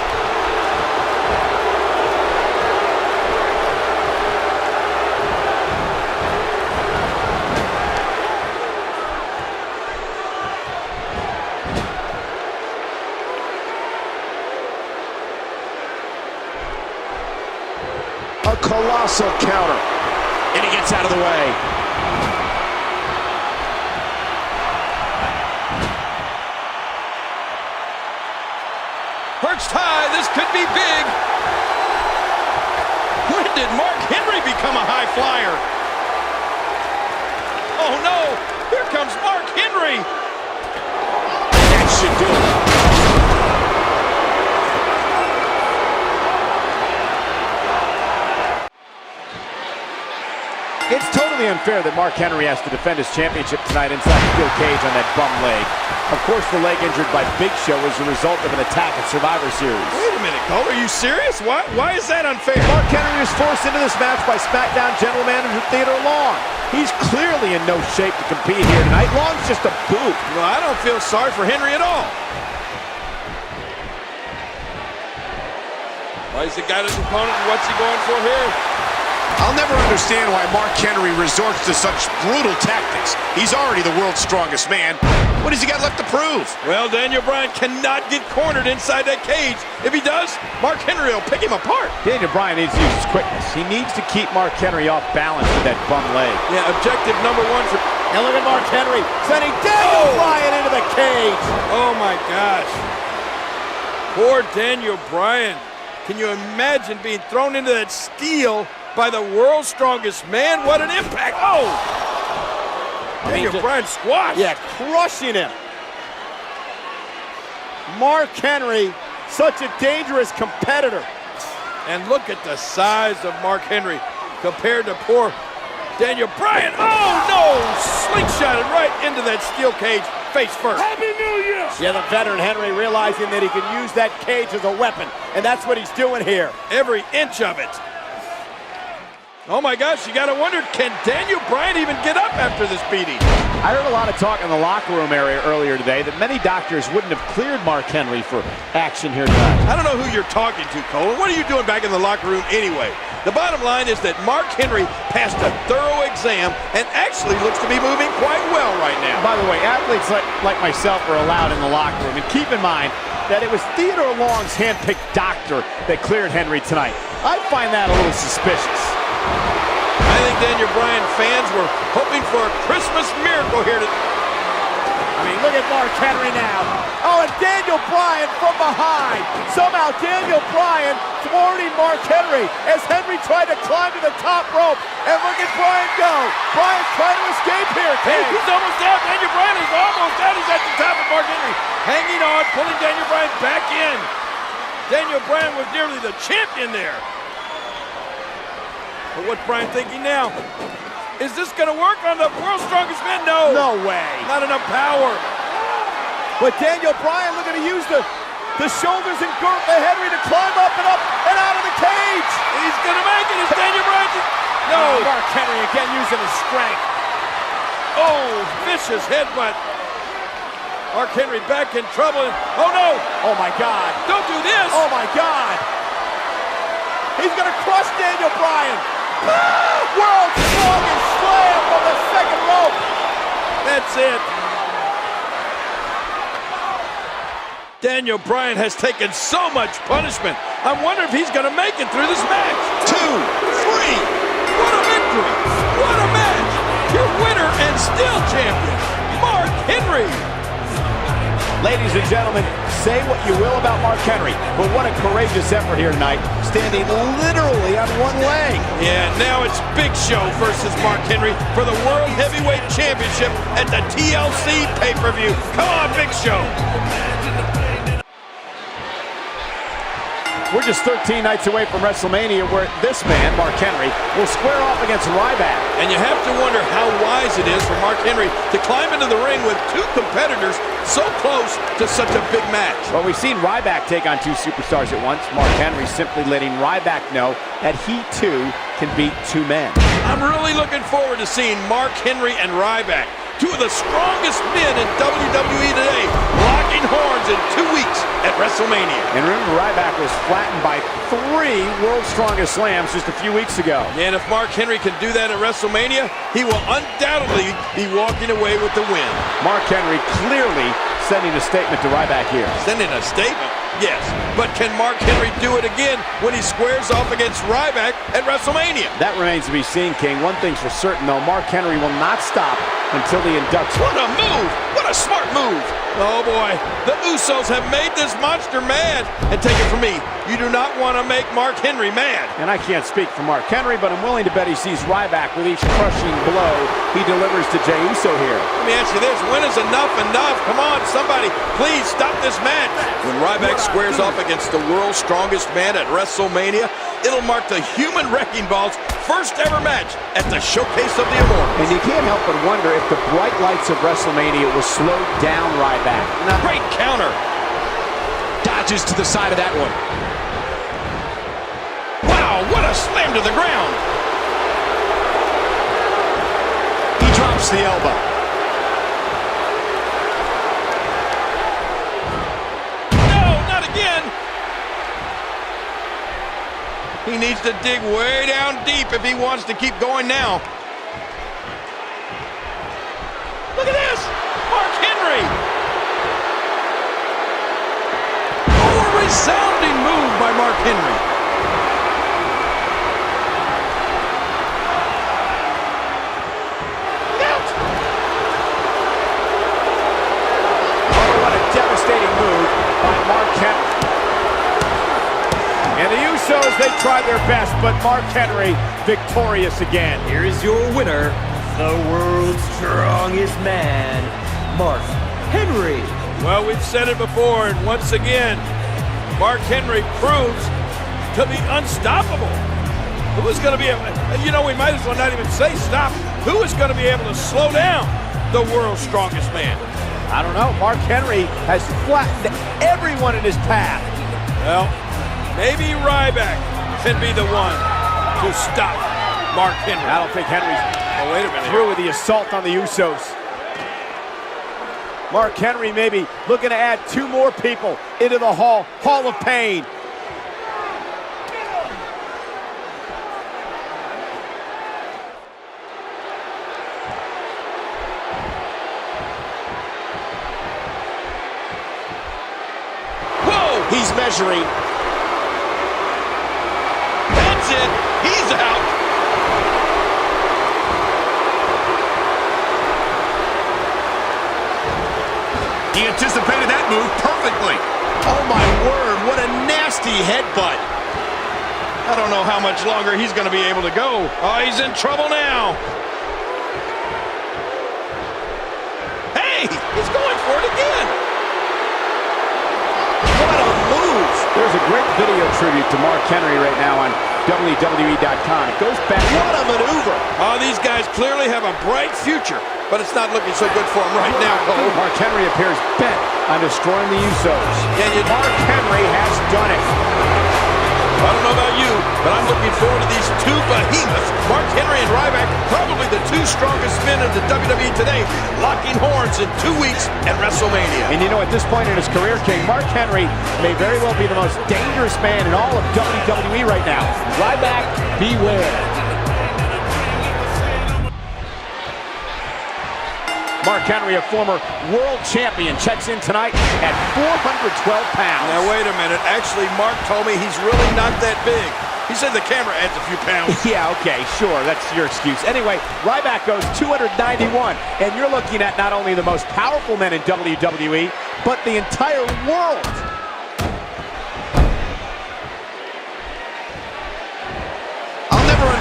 A colossal counter. And he gets out of the way. perched high. This could be big. When did Mark Henry become a high flyer? Oh no, here comes Mark Henry. That should do it. It's totally unfair that Mark Henry has to defend his championship tonight inside the steel cage on that bum leg. Of course, the leg injured by Big Show is the result of an attack at Survivor Series. Wait a minute, Cole, are you serious? Why is that unfair? Mark Henry was forced into this match by SmackDown General Manager Theodore Long. He's clearly in no shape to compete here tonight. Long's just a boot. Well, I don't feel sorry for Henry at all. Well, he's got his opponent, and what's he going for here? I'll never understand why Mark Henry resorts to such brutal tactics. He's already the world's strongest man. What has he got left to prove? Well, Daniel Bryan cannot get cornered inside that cage. If he does, Mark Henry will pick him apart. Daniel Bryan needs to use his quickness. He needs to keep Mark Henry off balance with that bum leg. Yeah, objective number one for... And look at Mark Henry sending Daniel Bryan into the cage. Oh, my gosh. Poor Daniel Bryan. Can you imagine being thrown into that steel by the world's strongest man? What an impact. Oh! Daniel Bryan squashed. Yeah, crushing him. Mark Henry, such a dangerous competitor. And look at the size of Mark Henry compared to poor Daniel Bryan. Oh, no! Slingshotted right into that steel cage, face first. Happy New Year! Yeah, the veteran Henry realizing that he can use that cage as a weapon, and that's what he's doing here. Every inch of it. Oh my gosh, you gotta wonder, can Daniel Bryan even get up after this beating? I heard a lot of talk in the locker room area earlier today that many doctors wouldn't have cleared Mark Henry for action here tonight. I don't know who you're talking to, Cole. What are you doing back in the locker room anyway? The bottom line is that Mark Henry passed a thorough exam and actually looks to be moving quite well right now. By the way, athletes like myself are allowed in the locker room. And keep in mind that it was Theodore Long's handpicked doctor that cleared Henry tonight. I find that a little suspicious. I think Daniel Bryan fans were hoping for a Christmas miracle here. I mean, look at Mark Henry now. Oh, and Daniel Bryan from behind. Somehow Daniel Bryan thwarting Mark Henry as Henry tried to climb to the top rope. And look at Bryan go. Bryan trying to escape here. Hey, he's almost down. Daniel Bryan is almost down. He's at the top of Mark Henry. Hanging on, pulling Daniel Bryan back in. Daniel Bryan was nearly the champion there. But what's Bryan thinking now? Is this going to work on the world's strongest man? No. No way. Not enough power. But Daniel Bryan looking to use the shoulders and girth of Henry to climb up and out of the cage. He's going to make it. Is Daniel Bryan? No. Mark Henry again using his strength. Oh, vicious headbutt. Mark Henry back in trouble. Oh, no. Oh, my God. Don't do this. Oh, my God. He's going to crush Daniel Bryan. World's strongest slam from the second rope. That's it. Daniel Bryan has taken so much punishment. I wonder if he's going to make it through this match. 2, 3. What a victory. What a match. Your winner and still champion, Mark Henry. Ladies and gentlemen, say what you will about Mark Henry, but what a courageous effort here tonight, standing literally on one leg. Yeah, now it's Big Show versus Mark Henry for the World Heavyweight Championship at the TLC pay-per-view. Come on, Big Show. We're just 13 nights away from WrestleMania, where this man, Mark Henry, will square off against Ryback. And you have to wonder how wise it is for Mark Henry to climb into the ring with two competitors so close to such a big match. Well, we've seen Ryback take on two superstars at once. Mark Henry simply letting Ryback know that he, too, can beat two men. I'm really looking forward to seeing Mark Henry and Ryback, two of the strongest men in WWE today, locking horns in 2 weeks at WrestleMania. And remember, Ryback was flattened by 3 World's Strongest Slams just a few weeks ago. And if Mark Henry can do that at WrestleMania, he will undoubtedly be walking away with the win. Mark Henry clearly sending a statement to Ryback here. Sending a statement? Yes, but can Mark Henry do it again when he squares off against Ryback at WrestleMania? That remains to be seen, King. One thing's for certain, though. Mark Henry will not stop until the induction. What a move! What a smart move! Oh, boy. The Usos have made this monster mad. And take it from me, you do not want to make Mark Henry mad. And I can't speak for Mark Henry, but I'm willing to bet he sees Ryback with each crushing blow he delivers to Jey Uso here. Let me ask you this. When is enough enough? Come on, somebody. Please stop this match. When Ryback squares off against the world's strongest man at WrestleMania, it'll mark the human wrecking ball's first ever match at the Showcase of the Immortals. And you can't help but wonder if the bright lights of WrestleMania will slow down Ryback. Great counter. Dodges to the side of that one. Wow, what a slam to the ground. He drops the elbow. No, not again. He needs to dig way down deep if he wants to keep going now. Look at this! Mark Henry! Oh, a resounding move by Mark Henry. Out! Oh, what a devastating move by Mark Henry. And the Usos, they tried their best, but Mark Henry victorious again. Here is your winner, the world's strongest man, Mark Henry. Well, we've said it before, and once again, Mark Henry proves to be unstoppable. Who is going to be able to, we might as well not even say stop. Who is going to be able to slow down the world's strongest man? I don't know. Mark Henry has flattened everyone in his path. Well, maybe Ryback can be the one to stop Mark Henry. I don't think Henry's wait a minute through with the assault on the Usos. Mark Henry maybe looking to add 2 more people into the Hall of Pain. Whoa! He's measuring. That's it. He's out. He anticipated that move perfectly. Oh, my word. What a nasty headbutt. I don't know how much longer he's going to be able to go. Oh, he's in trouble now. Hey, he's going for it again. What a move. There's a great video tribute to Mark Henry right now on WWE.com. It goes back. What a maneuver. Oh, these guys clearly have a bright future, but it's not looking so good for him right now, Cole. Mark Henry appears bent on destroying the Usos. Yeah, Mark Henry has done it. I don't know about you, but I'm looking forward to these 2 behemoths, Mark Henry and Ryback, probably the 2 strongest men in the WWE today, locking horns in 2 weeks at WrestleMania. And at this point in his career, King, Mark Henry may very well be the most dangerous man in all of WWE right now. Ryback, beware. Mark Henry, a former world champion, checks in tonight at 412 pounds. Now, wait a minute. Actually, Mark told me he's really not that big. He said the camera adds a few pounds. Yeah, okay, sure. That's your excuse. Anyway, Ryback goes 291, and you're looking at not only the most powerful men in WWE, but the entire world.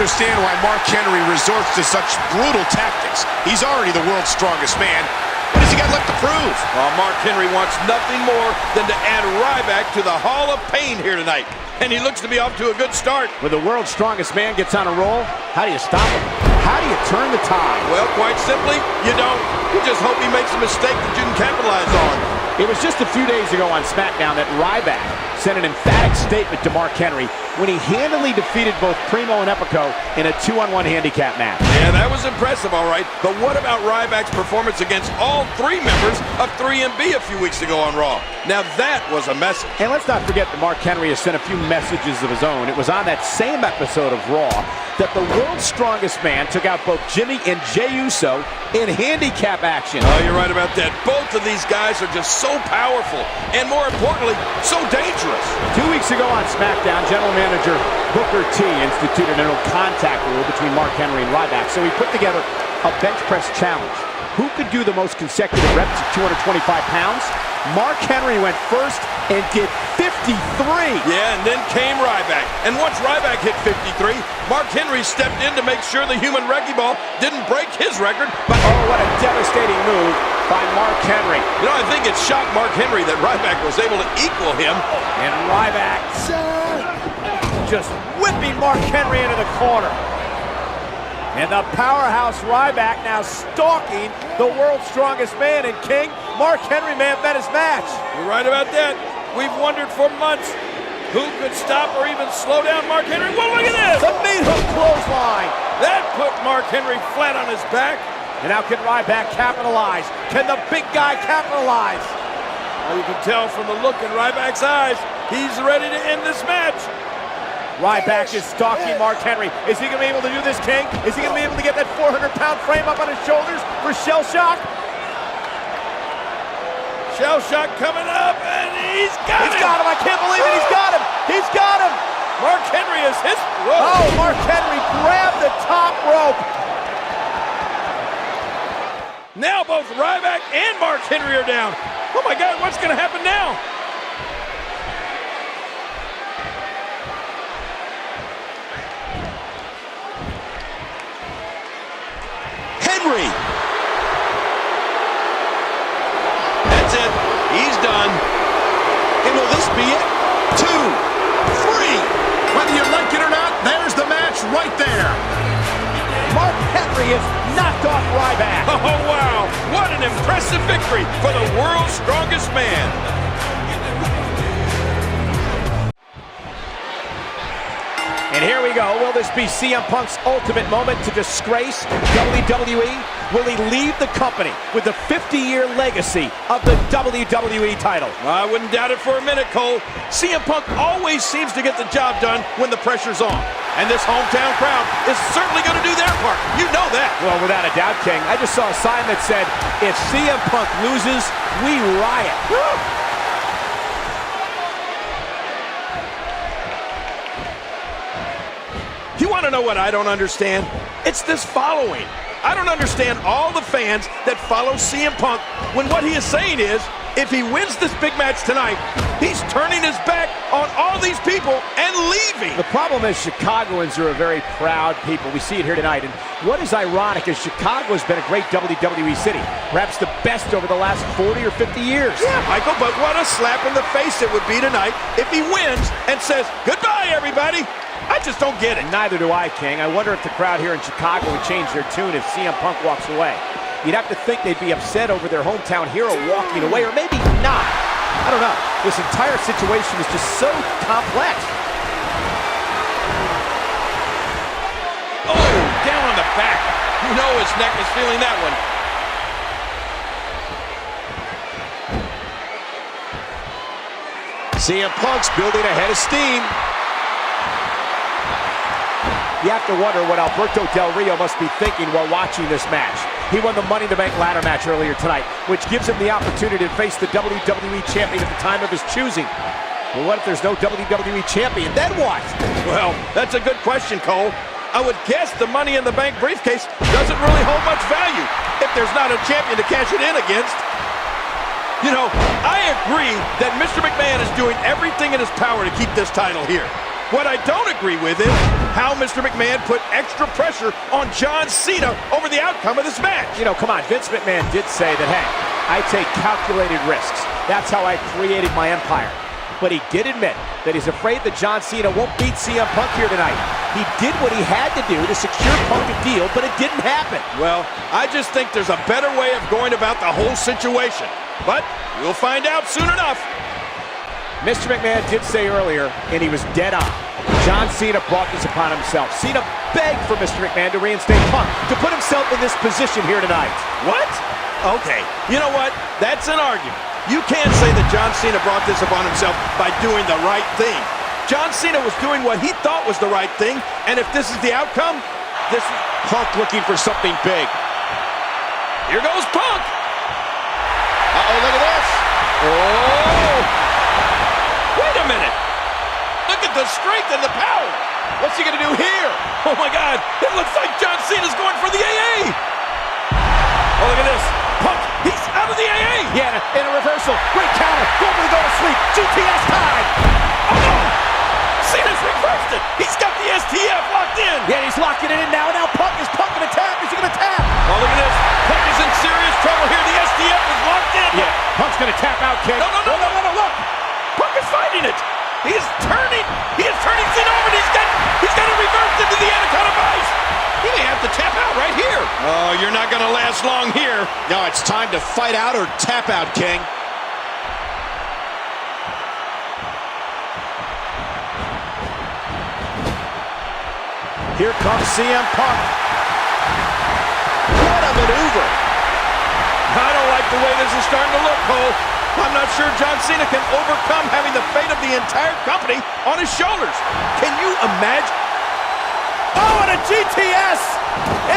Understand why Mark Henry resorts to such brutal tactics. He's already the world's strongest man. What has he got left to prove? Well, Mark Henry wants nothing more than to add Ryback to the Hall of Pain here tonight. And he looks to be off to a good start. When the world's strongest man gets on a roll, how do you stop him? How do you turn the tide? Well, quite simply, you don't. You just hope he makes a mistake that you can capitalize on. It was just a few days ago on SmackDown that Ryback sent an emphatic statement to Mark Henry when he handily defeated both Primo and Epico in a 2-on-1 handicap match. Yeah, that was impressive, all right. But what about Ryback's performance against all 3 members of 3MB a few weeks ago on Raw? Now that was a message. And let's not forget that Mark Henry has sent a few messages of his own. It was on that same episode of Raw that the world's strongest man took out both Jimmy and Jey Uso in handicap action. Oh, you're right about that. Both of these guys are just so powerful and, more importantly, so dangerous. 2 weeks ago on SmackDown, General Manager Booker T instituted a no contact rule between Mark Henry and Ryback, so he put together a bench press challenge. Who could do the most consecutive reps at 225 pounds? Mark Henry went first and did 53. Yeah, and then came Ryback. And once Ryback hit 53, Mark Henry stepped in to make sure the human wrecking ball didn't break his record. But oh, what a devastating move by Mark Henry. You know, I think it shocked Mark Henry that Ryback was able to equal him. And Ryback just whipping Mark Henry into the corner. And the powerhouse Ryback now stalking the world's strongest man. And King, Mark Henry may have met his match. You're right about that. We've wondered for months who could stop or even slow down Mark Henry. Well, look at this! The meat hook clothesline. That put Mark Henry flat on his back. And now can Ryback capitalize? Can the big guy capitalize? Well, you can tell from the look in Ryback's eyes, he's ready to end this match. Ryback is stalking Mark Henry. Is he going to be able to do this, King? Is he going to be able to get that 400-pound frame up on his shoulders for shell shock? Shell shock coming up, and he's got him! He's got him! I can't believe it! He's got him! He's got him! Mark Henry is his... Whoa. Oh, Mark Henry grabbed the top rope. Now both Ryback and Mark Henry are down. Oh my God, what's going to happen now? Henry. That's it. He's done. And will this be it? 2, 3. Whether you like it or not, there's the match right there. Mark Henry has knocked off Ryback. Oh, wow. What an impressive victory for the world's strongest man. And here we go. Will this be CM Punk's ultimate moment to disgrace WWE? Will he leave the company with the 50-year legacy of the WWE title? I wouldn't doubt it for a minute, Cole. CM Punk always seems to get the job done when the pressure's on. And this hometown crowd is certainly going to do their part. You know that. Well, without a doubt, King. I just saw a sign that said, if CM Punk loses, we riot. Woo! You want to know what I don't understand? It's this following. I don't understand all the fans that follow CM Punk when what he is saying is, if he wins this big match tonight, he's turning his back on all these people and leaving. The problem is Chicagoans are a very proud people. We see it here tonight. And what is ironic is Chicago has been a great WWE city. Perhaps the best over the last 40 or 50 years. Yeah, Michael, but what a slap in the face it would be tonight if he wins and says, goodbye, everybody. I just don't get it. Neither do I, King. I wonder if the crowd here in Chicago would change their tune if CM Punk walks away. You'd have to think they'd be upset over their hometown hero walking away, or maybe not. I don't know. This entire situation is just so complex. Oh, down on the back. You know his neck is feeling that one. CM Punk's building a head of steam. You have to wonder what Alberto Del Rio must be thinking while watching this match. He won the Money in the Bank ladder match earlier tonight, which gives him the opportunity to face the WWE Champion at the time of his choosing. Well, what if there's no WWE Champion? Then what? Well, that's a good question, Cole. I would guess the Money in the Bank briefcase doesn't really hold much value if there's not a champion to cash it in against. You know, I agree that Mr. McMahon is doing everything in his power to keep this title here. What I don't agree with is how Mr. McMahon put extra pressure on John Cena over the outcome of this match. You know, come on, Vince McMahon did say that, hey, I take calculated risks. That's how I created my empire. But he did admit that he's afraid that John Cena won't beat CM Punk here tonight. He did what he had to do to secure Punk a deal, but it didn't happen. Well, I just think there's a better way of going about the whole situation. But we'll find out soon enough. Mr. McMahon did say earlier, and he was dead on, John Cena brought this upon himself. Cena begged for Mr. McMahon to reinstate Punk, to put himself in this position here tonight. What? Okay, you know what? That's an argument. You can't say that John Cena brought this upon himself by doing the right thing. John Cena was doing what he thought was the right thing, and if this is the outcome, this is Punk looking for something big. Here goes Punk. Uh-oh, look at this. Oh! Wait a minute. Look at the strength and the power. What's he going to do here? Oh, my God. It looks like John Cena's going for the AA. Oh, look at this. Punk, he's out of the AA. Yeah, in a reversal. Great counter. Going to go to sleep. GTS time. Oh, no. Cena's reversed it. He's got the STF locked in. Yeah, he's locking it in now. Now Punk is going to tap. Is he going to tap? Oh, look at this. Punk is in serious trouble here. The STF is locked in. Yeah, Punk's going to tap out, King. No, look. Punk is fighting it. He is turning Cena over, and he's got it reversed into the Anaconda Vice. He may have to tap out right here. Oh, you're not going to last long here. No, it's time to fight out or tap out, King. Here comes CM Punk. What a maneuver. I don't like the way this is starting to look, Cole. I'm not sure John Cena can overcome having the fate of the entire company on his shoulders. Can you imagine? Oh, and a GTS!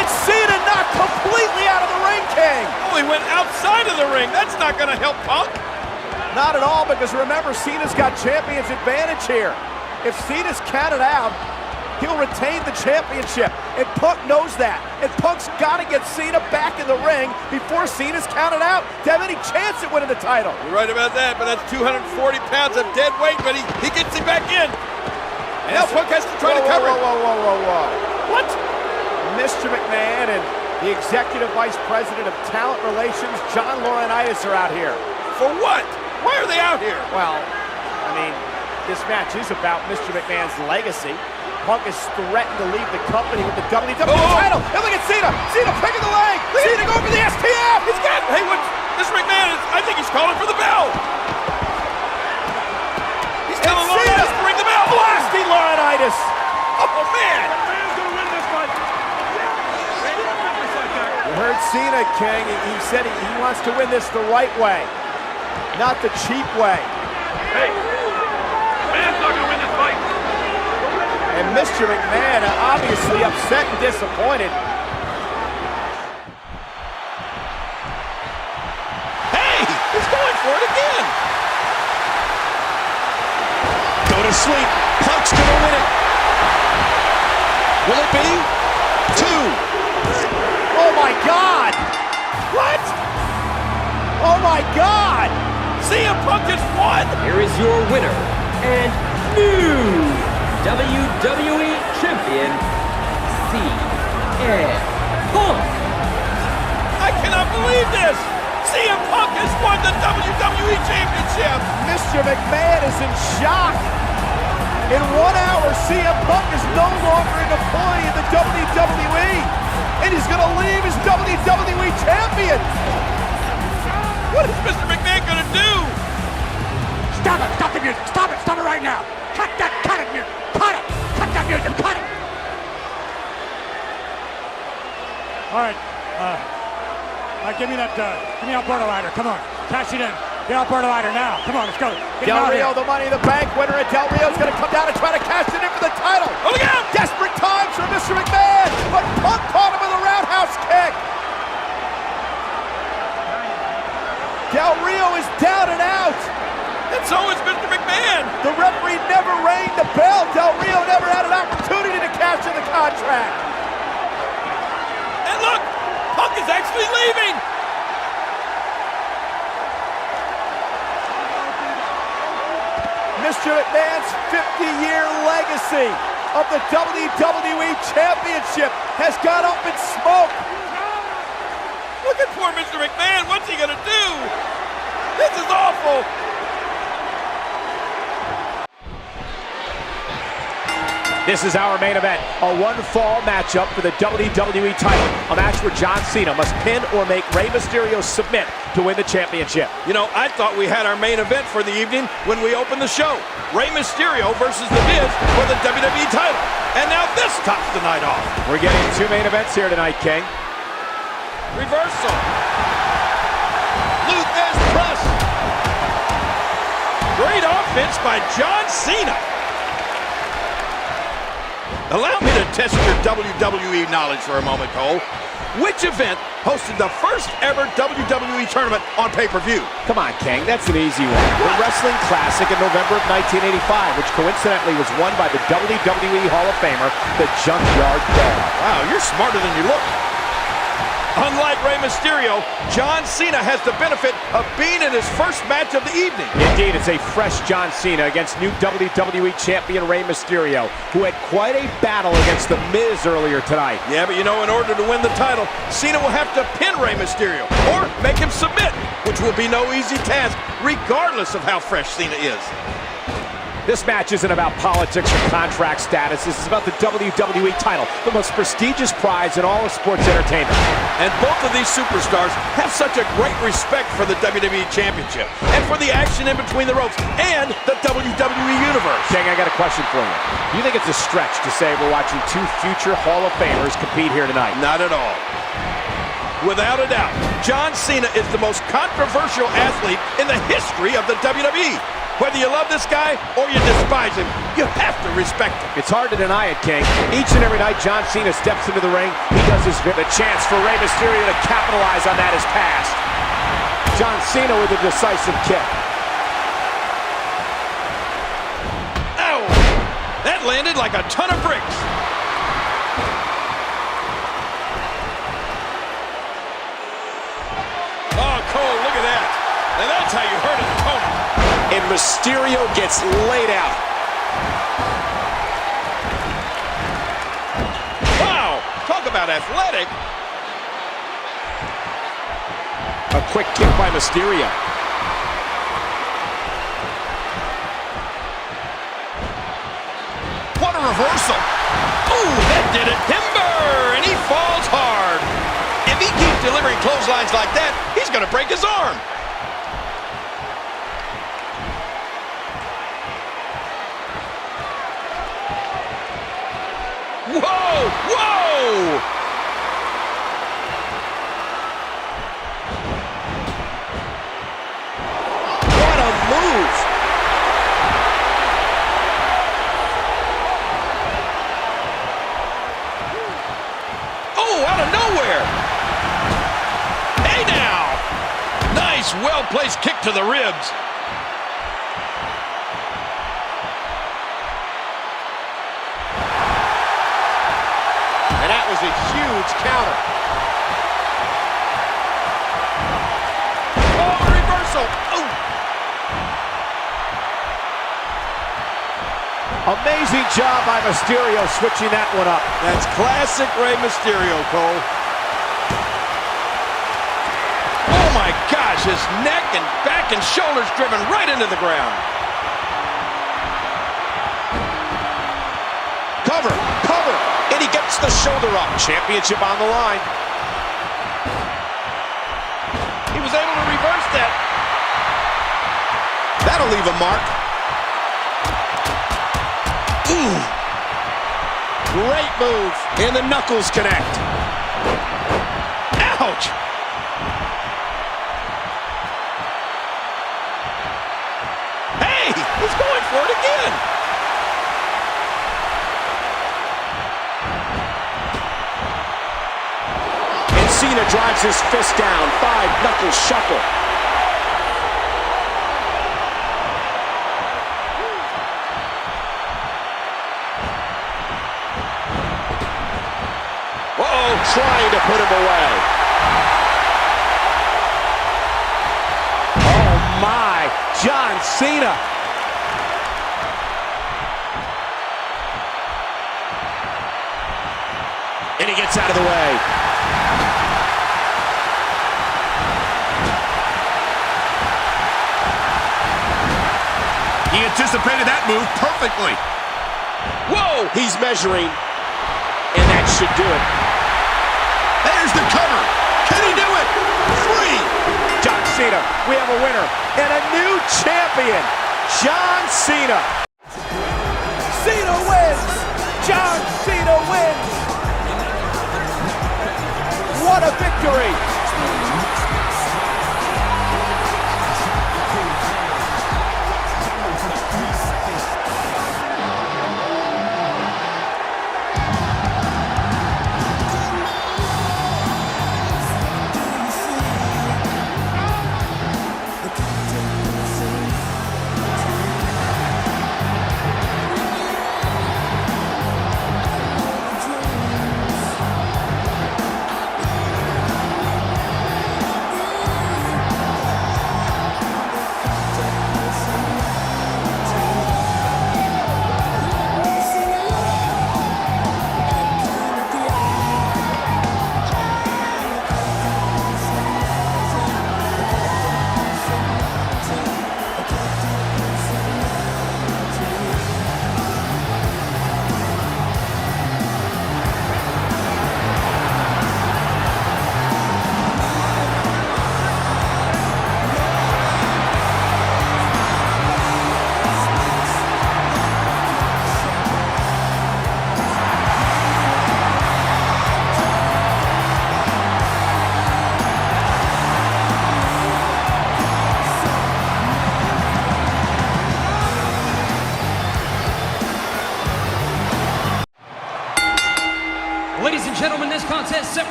It's Cena knocked completely out of the ring, King! Oh, he went outside of the ring. That's not going to help Punk. Not at all, because remember, Cena's got champion's advantage here. If Cena's counted out, he'll retain the championship, and Punk knows that. And Punk's got to get Cena back in the ring before Cena's counted out to have any chance at winning the title. You're right about that, but that's 240 pounds of dead weight, but he gets him back in. And now Punk has to try to cover it. Whoa. What? Mr. McMahon and the Executive Vice President of Talent Relations, John Laurinaitis, are out here. For what? Why are they out here? Well, I mean, this match is about Mr. McMahon's legacy. Punk is threatened to leave the company with the WWE title. And look at Cena. Cena picking the leg. Cena going for the STF. He's got it. Hey, Mr. McMahon, I think he's calling for the bell. He's telling Laurinaitis to ring the bell. Blasting Laurinaitis. Oh, man. You heard Cena, King. He said he wants to win this the right way, not the cheap way. Hey, man's not going to win this fight. And Mr. McMahon obviously upset and disappointed. Hey, he's going for it again. Go to sleep. Punk's going to win it. Will it be? 2. Oh, my God. What? Oh, my God. CM Punk has won. Here is your winner and new WWE Champion, CM Punk. I cannot believe this. CM Punk has won the WWE Championship. Mr. McMahon is in shock. In 1 hour, CM Punk is no longer an employee of the WWE, and he's going to leave as WWE Champion. What is Mr. McMahon going to do? Stop it! Stop the music! Stop it! Stop it right now! Cut that! Cut it, music! Cut it! Cut that music! Cut it! All right. Give me Alberto Rider. Come on. Cash it in. Get Alberto Rider now. Come on, let's go. Get Del Rio, the Money in the Bank winner, and Del Rio's going to come down and try to cash it in for the title. Oh, look out! Desperate times for Mr. McMahon, but Punk caught him with a roundhouse kick. Del Rio is down and out. And so is Mr. McMahon. The referee never rang the bell. Del Rio never had an opportunity to cash in the contract. And look, Punk is actually leaving. Mr. McMahon's 50-year legacy of the WWE Championship has gone up in smoke. Look at poor Mr. McMahon. What's he going to do? This is awful. This is our main event, a one-fall matchup for the WWE title. A match where John Cena must pin or make Rey Mysterio submit to win the championship. You know, I thought we had our main event for the evening when we opened the show. Rey Mysterio versus The Miz for the WWE title. And now this tops the night off. We're getting 2 main events here tonight, King. Reversal. Luthez press. Great offense by John Cena. Allow me to test your WWE knowledge for a moment, Cole. Which event hosted the first ever WWE tournament on pay-per-view? Come on, King, that's an easy one. The Wrestling Classic in November of 1985, which coincidentally was won by the WWE Hall of Famer, the Junkyard Dog. Wow, you're smarter than you look. Unlike Rey Mysterio, John Cena has the benefit of being in his first match of the evening. Indeed, it's a fresh John Cena against new WWE Champion Rey Mysterio, who had quite a battle against The Miz earlier tonight. Yeah, but you know, in order to win the title, Cena will have to pin Rey Mysterio or make him submit, which will be no easy task, regardless of how fresh Cena is. This match isn't about politics or contract status. This is about the WWE title, the most prestigious prize in all of sports entertainment. And both of these superstars have such a great respect for the WWE Championship and for the action in between the ropes and the WWE Universe. King, I got a question for you. Do you think it's a stretch to say we're watching two future Hall of Famers compete here tonight? Not at all. Without a doubt, John Cena is the most controversial athlete in the history of the WWE. Whether you love this guy or you despise him, you have to respect him. It's hard to deny it, King. Each and every night John Cena steps into the ring, he does his bit. The chance for Rey Mysterio to capitalize on that is passed. John Cena with a decisive kick. Ow! That landed like a ton of bricks. Oh, Cole, look at that. Now that's how you hurt an opponent. And Mysterio gets laid out. Wow, talk about athletic. A quick kick by Mysterio. What a reversal. Ooh, that did it. Timber, and he falls hard. If he keeps delivering clotheslines like that, he's going to break his arm. Whoa! Whoa! What a move! Oh, out of nowhere! Hey now! Nice, well-placed kick to the ribs. And that was a huge counter. Oh, reversal. Oh. Amazing job by Mysterio switching that one up. That's classic Rey Mysterio, Cole. Oh my gosh, his neck and back and shoulders driven right into the ground. Cover, cover. And he gets the shoulder up. Championship on the line. He was able to reverse that. That'll leave a mark. Ooh. Great move. And the knuckles connect. Ouch! Hey, he's going for it again. Cena drives his fist down. 5-knuckle shuffle. Whoa, trying to put him away. Oh my, John Cena. And he gets out of the way. He anticipated that move perfectly. Whoa! He's measuring, and that should do it. There's the cover. Can he do it? 3. John Cena, we have a winner and a new champion, John Cena. Cena wins. John Cena wins. What a victory.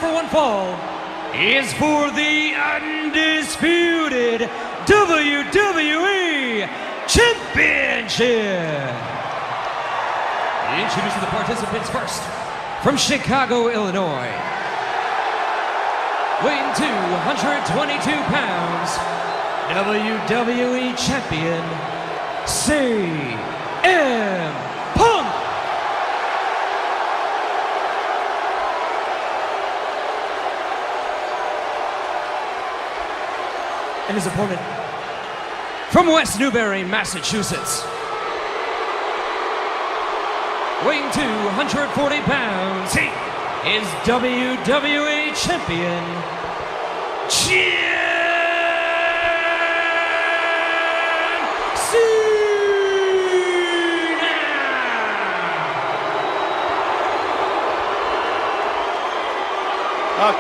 for one fall is for the undisputed WWE Championship. Introducing the participants first, from Chicago, Illinois, weighing 222 pounds, WWE Champion, CM Punk. And his opponent, from West Newbury, Massachusetts, weighing 240 pounds, he is WWE Champion, John Cena!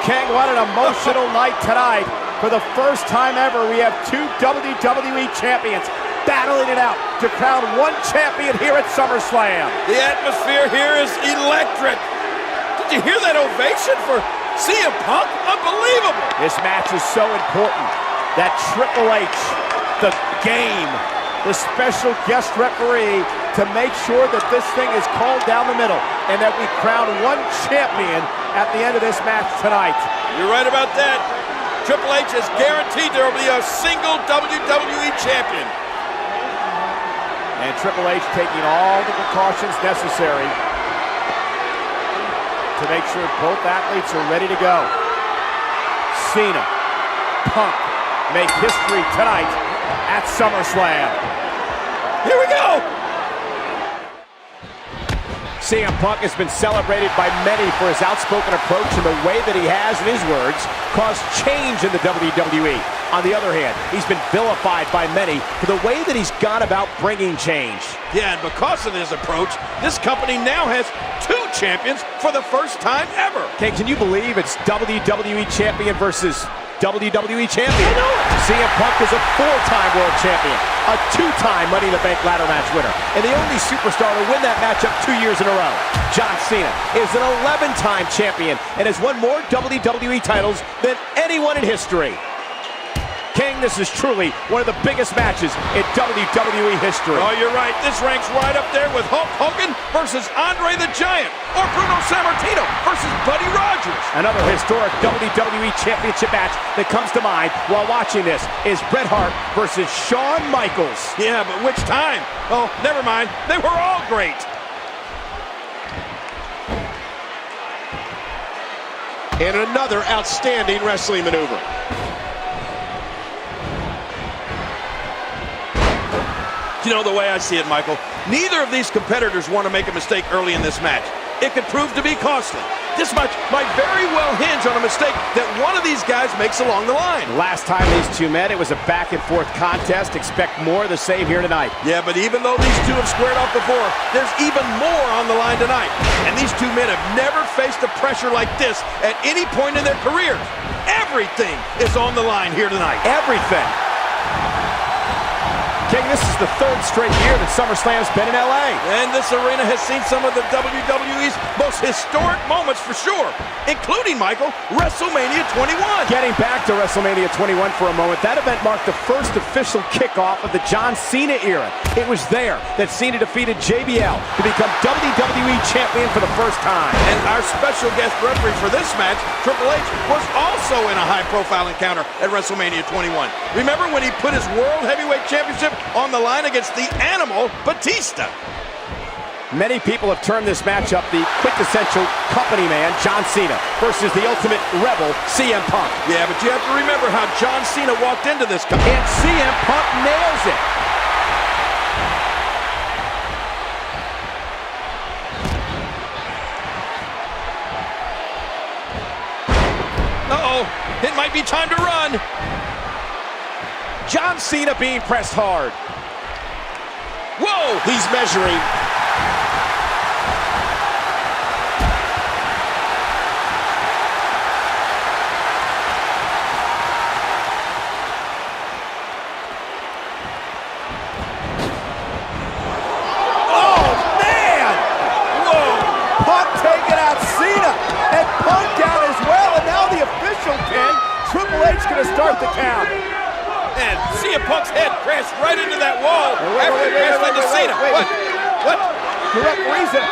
King, what an emotional night tonight. For the first time ever, we have two WWE champions battling it out to crown one champion here at SummerSlam. The atmosphere here is electric. Did you hear that ovation for CM Punk? Unbelievable. This match is so important that Triple H, the Game, the special guest referee, to make sure that this thing is called down the middle and that we crown one champion at the end of this match tonight. You're right about that. Triple H has guaranteed there will be a single WWE champion. And Triple H taking all the precautions necessary to make sure both athletes are ready to go. Cena, Punk make history tonight at SummerSlam. Here we go! CM Punk has been celebrated by many for his outspoken approach and the way that he has, in his words, caused change in the WWE. On the other hand, he's been vilified by many for the way that he's gone about bringing change. Yeah, and because of his approach, this company now has two champions for the first time ever. Okay, can you believe it's WWE Champion versus WWE Champion? I know it. CM Punk is a four-time world champion, a two-time Money in the Bank ladder match winner, and the only superstar to win that matchup 2 years in a row. John Cena is an 11-time champion and has won more WWE titles than anyone in history. King, this is truly one of the biggest matches in WWE history. Oh, you're right. This ranks right up there with Hulk Hogan versus Andre the Giant, or Bruno Sammartino versus Buddy Rogers. Another historic WWE Championship match that comes to mind while watching this is Bret Hart versus Shawn Michaels. Yeah, but which time? Oh, never mind. They were all great. And another outstanding wrestling maneuver. You know, the way I see it, Michael, neither of these competitors want to make a mistake early in this match. It could prove to be costly. This match might very well hinge on a mistake that one of these guys makes along the line. Last time these two met, it was a back-and-forth contest. Expect more of the same here tonight. Yeah, but even though these two have squared off before, there's even more on the line tonight. And these two men have never faced a pressure like this at any point in their careers. Everything is on the line here tonight. Everything. King, this is the third straight year that SummerSlam's been in LA. And this arena has seen some of the WWE's most historic moments for sure, including, Michael, WrestleMania 21. Getting back to WrestleMania 21 for a moment, that event marked the first official kickoff of the John Cena era. It was there that Cena defeated JBL to become WWE Champion for the first time. And our special guest referee for this match, Triple H, was also in a high-profile encounter at WrestleMania 21. Remember when he put his World Heavyweight Championship on the line against the Animal Batista? Many people have termed this matchup the quintessential company man, John Cena, versus the ultimate rebel, CM Punk. Yeah, but you have to remember how John Cena walked into this company. And CM Punk nails it. Uh-oh, it might be time to run. John Cena being pressed hard. Whoa! He's measuring. Oh, man! Whoa! Punk taking out Cena, and Punk down as well. to start the count. And CM Punk's head crashed right into that wall after it crashed into Cena. What? The referee's in.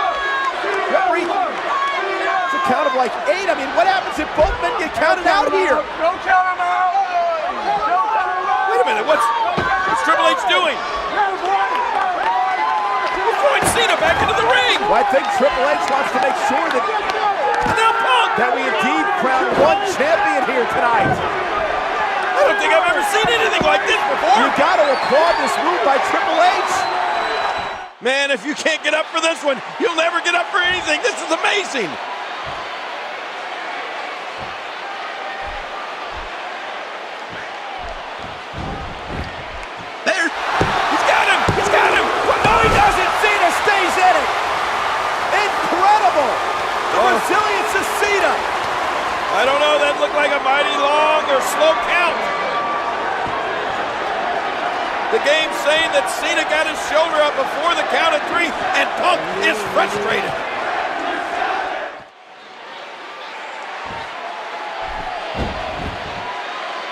Referee. It's a count of like 8. I mean, what happens if both men get counted out here? Don't count him out. Wait a minute, what's Triple H doing? He's throwing Cena back into the ring. Well, I think Triple H wants to make sure that we indeed crown one champion here tonight. I don't think I've ever seen anything like this before. You got to applaud this move by Triple H. Man, if you can't get up for this one, you'll never get up for anything. This is amazing. There. He's got him. He's got him. No, he doesn't. Cena stays in it. Incredible. The resilience of Cena. I don't know. That looked like a mighty long or slow count. The game's saying that Cena got his shoulder up before the count of 3, and Punk is frustrated.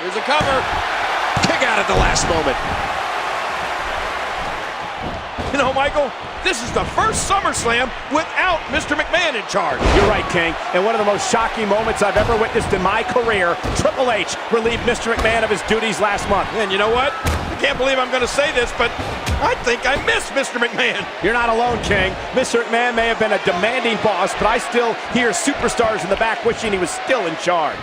Here's a cover. Kick out at the last moment. You know, Michael, this is the first SummerSlam without Mr. McMahon in charge. You're right, King. And one of the most shocking moments I've ever witnessed in my career, Triple H relieved Mr. McMahon of his duties last month. And you know what? I can't believe I'm going to say this, but I think I miss Mr. McMahon. You're not alone, King. Mr. McMahon may have been a demanding boss, but I still hear superstars in the back wishing he was still in charge.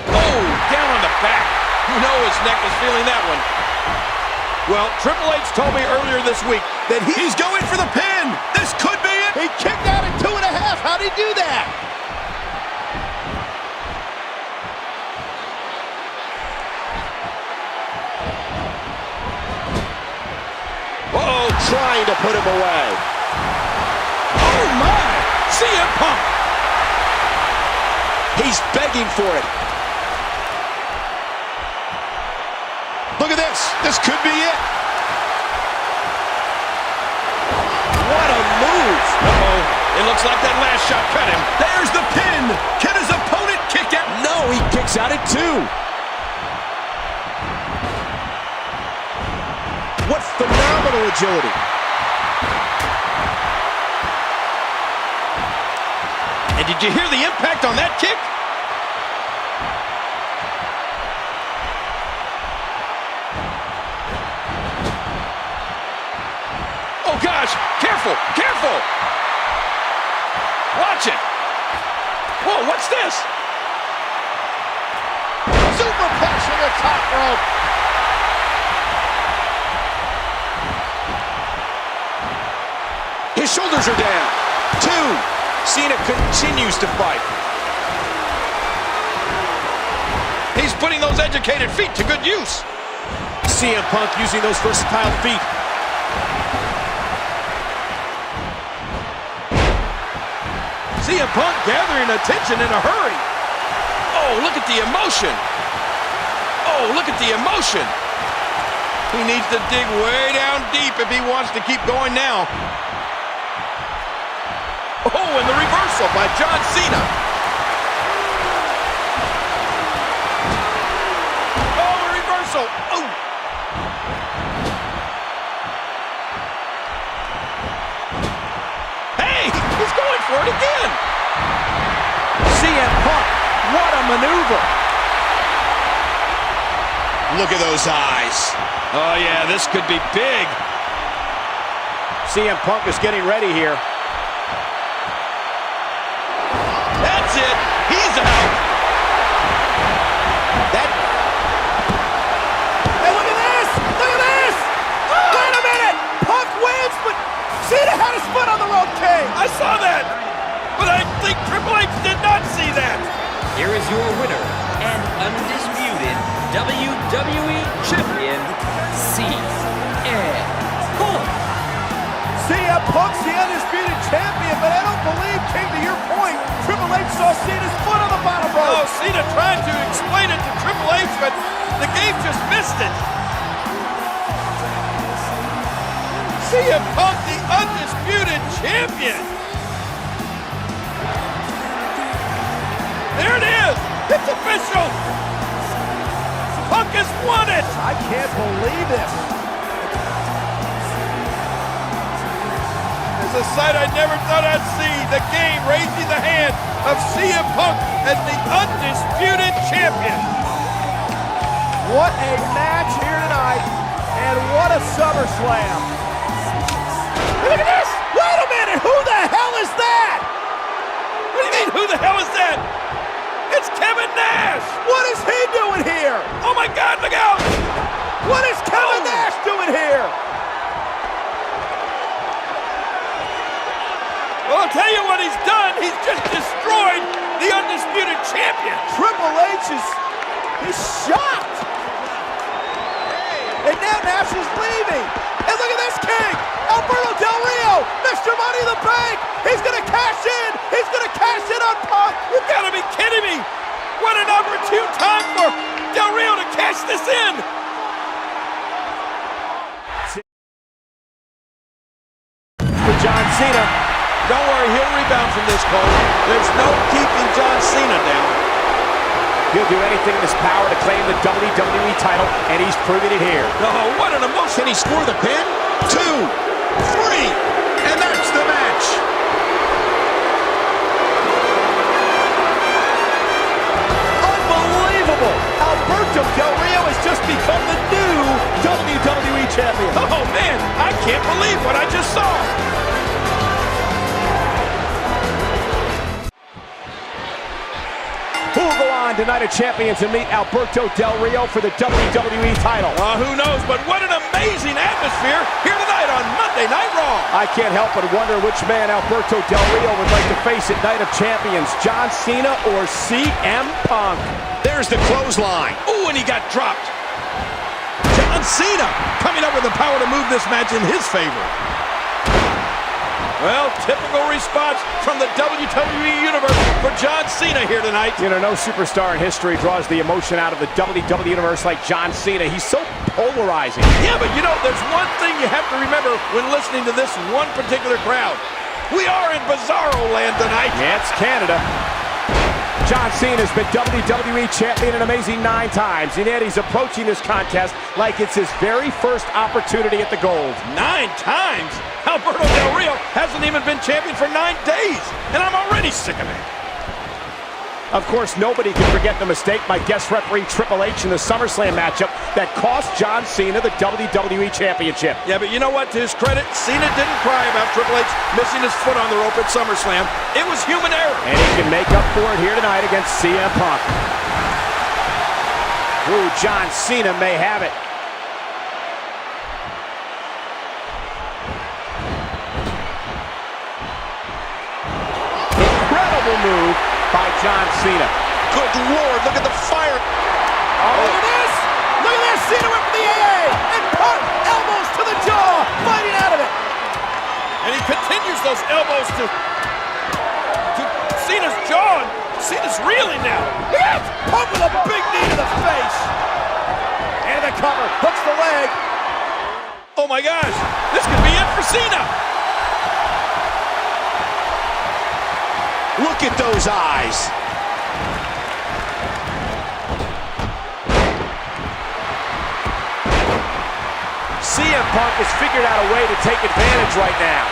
Oh, down on the back. You know his neck was feeling that one. Well, Triple H told me earlier this week that He's going for the pin. This could be it. He kicked out at 2.5. How'd he do that? Uh-oh, trying to put him away. oh my, CM Punk. He's begging for it. Look at this. This could be it. What a move. Uh-oh, it looks like that last shot cut him. There's the pin. Can his opponent kick out? No, he kicks out at 2. What phenomenal agility. And did you hear the impact on that kick? Oh gosh, careful, careful. Watch it. Whoa, what's this? Superplex from the top rope. His shoulders are down. 2. Cena continues to fight. He's putting those educated feet to good use. CM Punk using those versatile feet. CM Punk gathering attention in a hurry. Oh, look at the emotion. Oh, look at the emotion. He needs to dig way down deep if he wants to keep going now. Oh, and the reversal by John Cena. Oh, the reversal. Oh. Hey, he's going for it again. CM Punk, what a maneuver. Look at those eyes. Oh, yeah, this could be big. CM Punk is getting ready here. That's it. He's out. Hey, look at this! Look at this! Wait a minute! Punk wins, but Cena had his foot on the rope, King! I saw that, but I think Triple H did not see that. Here is your winner and undisputed WWE Champion, CM Punk. CM Punk's the undisputed champion, but I don't believe, King, to your point, Triple H saw Cena's foot on the bottom rope. Oh, Cena tried to explain it to Triple H, but the game just missed it. CM Punk, the undisputed champion. There it is. It's a official. Punk has won it. I can't believe this. It's a sight I never thought I'd see. The game raising the hand of CM Punk as the undisputed champion. What a match here tonight, and what a SummerSlam. Look at this! Wait a minute! Who the hell is that? What do you mean, who the hell is that? It's Kevin Nash! What is he doing here? Oh my God, look out! What is Kevin Nash doing here? Well, I'll tell you what he's done. He's just destroyed the undisputed champion. Triple H he's shocked. And now Nash is leaving. And look at this king, Alberto Del Rio, Mr. Money in the Bank. He's going to cash in. He's going to cash in on Punk. You got to be kidding me. What an opportune time for Del Rio to cash this in. For John Cena. Don't worry, he'll rebound from this, Cole. There's no keeping John Cena down. He'll do anything in his power to claim the WWE title, and he's proving it here. Oh, what an emotion. Can he score the pin? 2, 3, and that's the match. Unbelievable! Alberto Del Rio has just become the new WWE champion. Oh, man, I can't believe what I just saw. Who will go on to Night of Champions and meet Alberto Del Rio for the WWE title? Who knows, but what an amazing atmosphere here tonight on Monday Night Raw. I can't help but wonder which man Alberto Del Rio would like to face at Night of Champions, John Cena or CM Punk. There's the clothesline. Oh, and he got dropped. John Cena coming up with the power to move this match in his favor. Well, typical response from the WWE Universe for John Cena here tonight. You know, no superstar in history draws the emotion out of the WWE Universe like John Cena. He's so polarizing. Yeah, but you know, there's one thing you have to remember when listening to this one particular crowd. We are in Bizarro land tonight. Yeah, it's Canada. John Cena has been WWE Champion an amazing 9 times, and yet he's approaching this contest like it's his very first opportunity at the gold. 9 times? Alberto Del Rio hasn't even been champion for 9 days, and I'm already sick of it. Of course, nobody can forget the mistake by guest referee Triple H in the SummerSlam matchup that cost John Cena the WWE Championship. Yeah, but you know what? To his credit, Cena didn't cry about Triple H missing his foot on the rope at SummerSlam. It was human error. And he can make up for it here tonight against CM Punk. Ooh, John Cena may have it. Incredible move by John Cena. Good Lord, look at the fire. Oh, look at this! Look at this! Cena went for the AA! And Punk, elbows to the jaw, fighting out of it! And he continues those elbows to Cena's jaw. Cena's reeling now. Yes! Punk with a big knee to the face! And the cover, hooks the leg. Oh my gosh, this could be it for Cena. Look at those eyes. CM Punk has figured out a way to take advantage right now.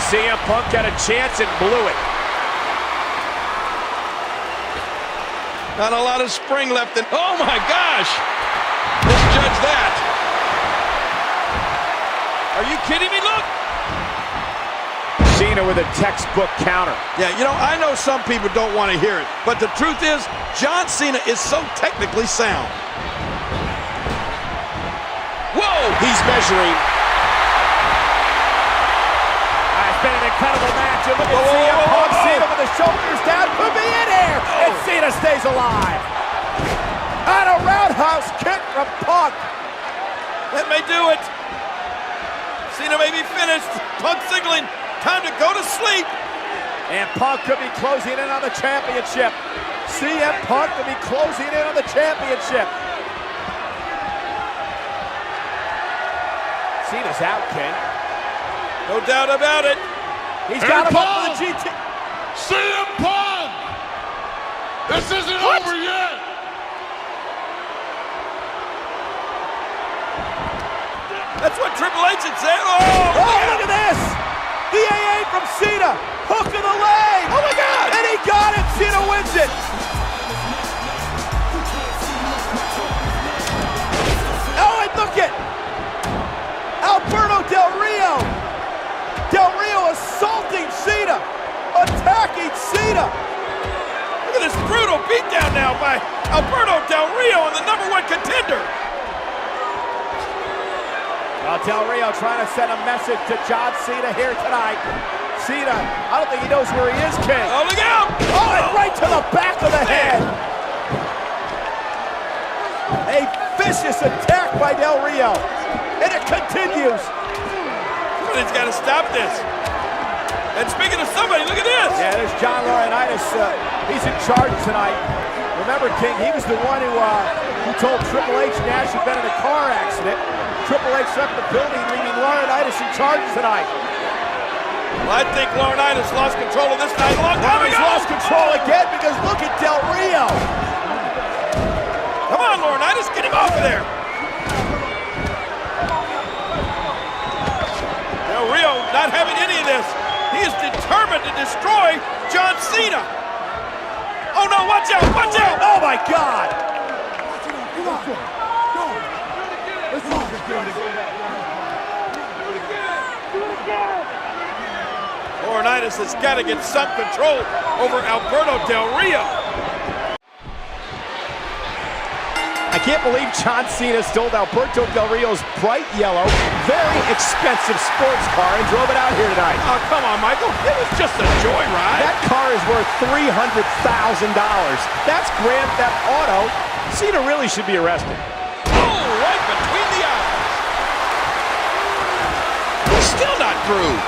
CM Punk had a chance and blew it. Not a lot of spring left in. Oh my gosh! Misjudge that. Are you kidding me? Look! Cena with a textbook counter. Yeah, you know, I know some people don't want to hear it, but the truth is, John Cena is so technically sound. Whoa! He's measuring. It's been an incredible match. And look at CM Punk. Cena with the shoulders down. Could be in here. And Cena stays alive. And a roundhouse kick from Punk. That may do it. Cena may be finished. Punk signaling. Time to go to sleep. And Punk could be closing in on the championship. CM Punk could be closing in on the championship. Cena's out, King. No doubt about it. He's got him up for the GT. CM Punk! This isn't over yet! That's what Triple H had said. Oh, look at this! The AA from Cena. Hook of the leg. Oh, my God. And he got it. Cena wins it. Oh, and look at Alberto Del Rio. Del Rio assaulting Cena. Attacking Cena. Look at this brutal beatdown now by Alberto Del Rio and the #1 contender. Well, Del Rio trying to send a message to John Cena here tonight. Cena, I don't think he knows where he is, King. Oh, look out! Oh, and right to the back of the head. A vicious attack by Del Rio. And it continues. Somebody's got to stop this. And speaking of somebody, look at this. Yeah, there's John Laurinaitis. He's in charge tonight. Remember, King, he was the one who told Triple H Nash had been in a car accident. Triple H left the building, leaving Laurinaitis in charge tonight. Well, I think Laurinaitis lost control of this night a long time ago. He's lost control again because look at Del Rio. Come on, Laurinaitis, get him off of there. Del Rio not having any of this. He is determined to destroy John Cena. Oh no, watch out, watch out. Oh my God. Laurinaitis has got to get some control over Alberto Del Rio. I can't believe John Cena stole Alberto Del Rio's bright yellow, very expensive sports car and drove it out here tonight. Oh, come on, Michael. It was just a joyride. That car is worth $300,000. That's Grand Theft Auto. Cena really should be arrested. Oh, right between the eyes. We're still not through.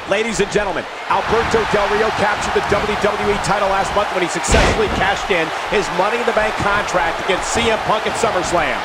Ladies and gentlemen, Alberto Del Rio captured the WWE title last month when he successfully cashed in his Money in the Bank contract against CM Punk at SummerSlam.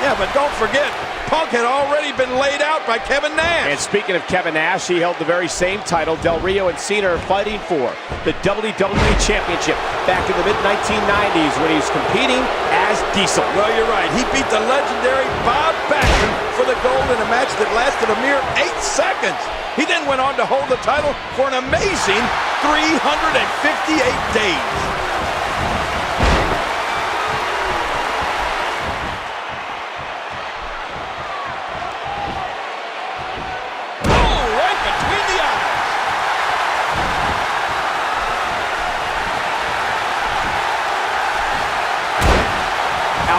Yeah, but don't forget, Punk had already been laid out by Kevin Nash. And speaking of Kevin Nash, he held the very same title Del Rio and Cena are fighting for, the WWE Championship, back in the mid-1990s when he was competing as Diesel. Well, you're right. He beat the legendary Bob Backlund for the gold in a match that lasted a mere 8 seconds. He then went on to hold the title for an amazing 358 days.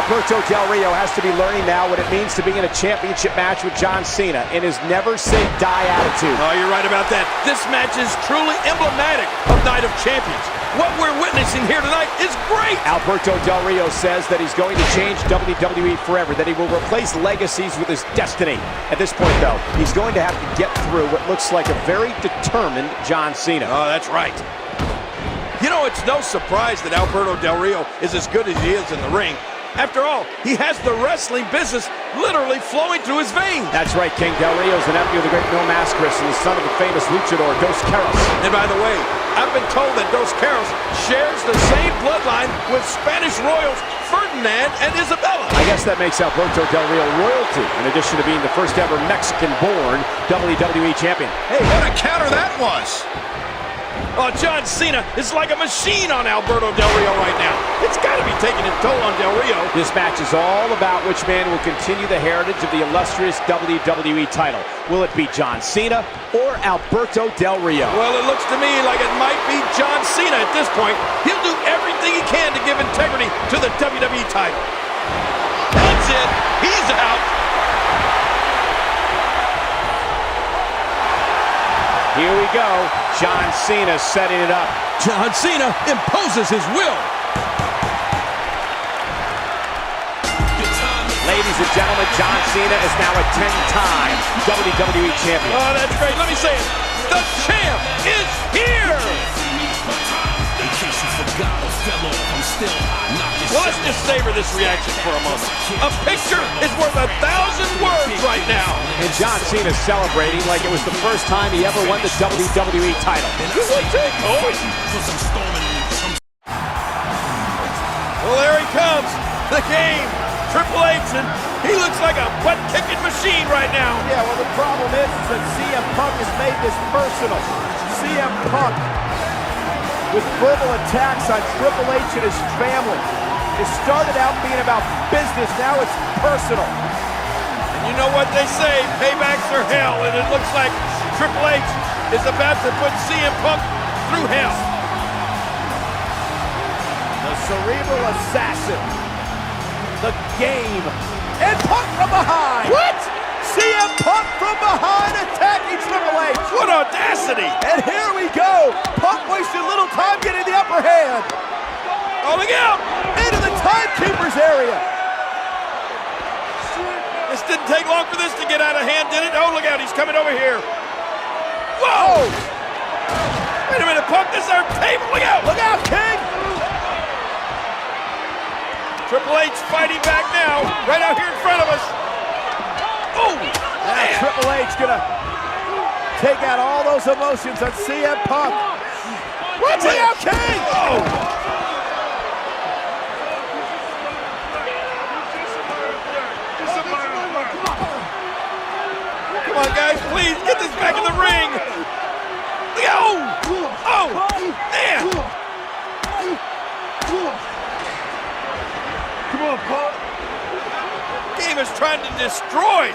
Alberto Del Rio has to be learning now what it means to be in a championship match with John Cena in his never-say-die attitude. Oh, you're right about that. This match is truly emblematic of Night of Champions. What we're witnessing here tonight is great. Alberto Del Rio says that he's going to change WWE forever, that he will replace legacies with his destiny. At this point, though, he's going to have to get through what looks like a very determined John Cena. Oh, that's right. You know, it's no surprise that Alberto Del Rio is as good as he is in the ring. After all, he has the wrestling business literally flowing through his veins. That's right, King. Del Rio is the nephew of the great Mil Mascaras and the son of the famous luchador Dos Caras. And by the way, I've been told that Dos Caras shares the same bloodline with Spanish royals Ferdinand and Isabella. I guess that makes Alberto Del Rio royalty, in addition to being the first ever Mexican-born WWE champion. Hey, what a counter that was! Oh, John Cena is like a machine on Alberto Del Rio right now. It's got to be taking a toll on Del Rio. This match is all about which man will continue the heritage of the illustrious WWE title. Will it be John Cena or Alberto Del Rio? Well, it looks to me like it might be John Cena at this point. He'll do everything he can to give integrity to the WWE title. That's it. He's out. Here we go. John Cena setting it up. John Cena imposes his will. Ladies and gentlemen, John Cena is now a 10-time WWE champion. Oh, that's great. Let me say it. The champ is here. Well, let's just savor this reaction for a moment. A picture is worth 1,000 words right John Cena celebrating like it was the first time he ever won the WWE title. Well, there he comes. The game. Triple H, and he looks like a butt-kicking machine right now. Yeah, well, the problem is that CM Punk has made this personal. CM Punk, with verbal attacks on Triple H and his family. It started out being about business, now it's personal. And you know what they say, paybacks are hell, and it looks like Triple H is about to put CM Punk through hell. The cerebral assassin. The game. And Punk from behind. What? CM Punk from behind attacking Triple H. What audacity. And here we go. Punk wasted little time getting the upper hand. Oh, look out. Into the timekeeper's area. This didn't take long for this to get out of hand, did it? Oh, look out. He's coming over here. Whoa. Wait a minute, Punk. This is our table. Look out. Look out, King. Triple H fighting back now, right out here in front of us. Oh, now Triple H gonna take out all those emotions on CM Punk. What's he out, King? Oh. Come on, guys, please get this back in the ring. Look out. Oh, man. Come on, Punk. Game is trying to destroy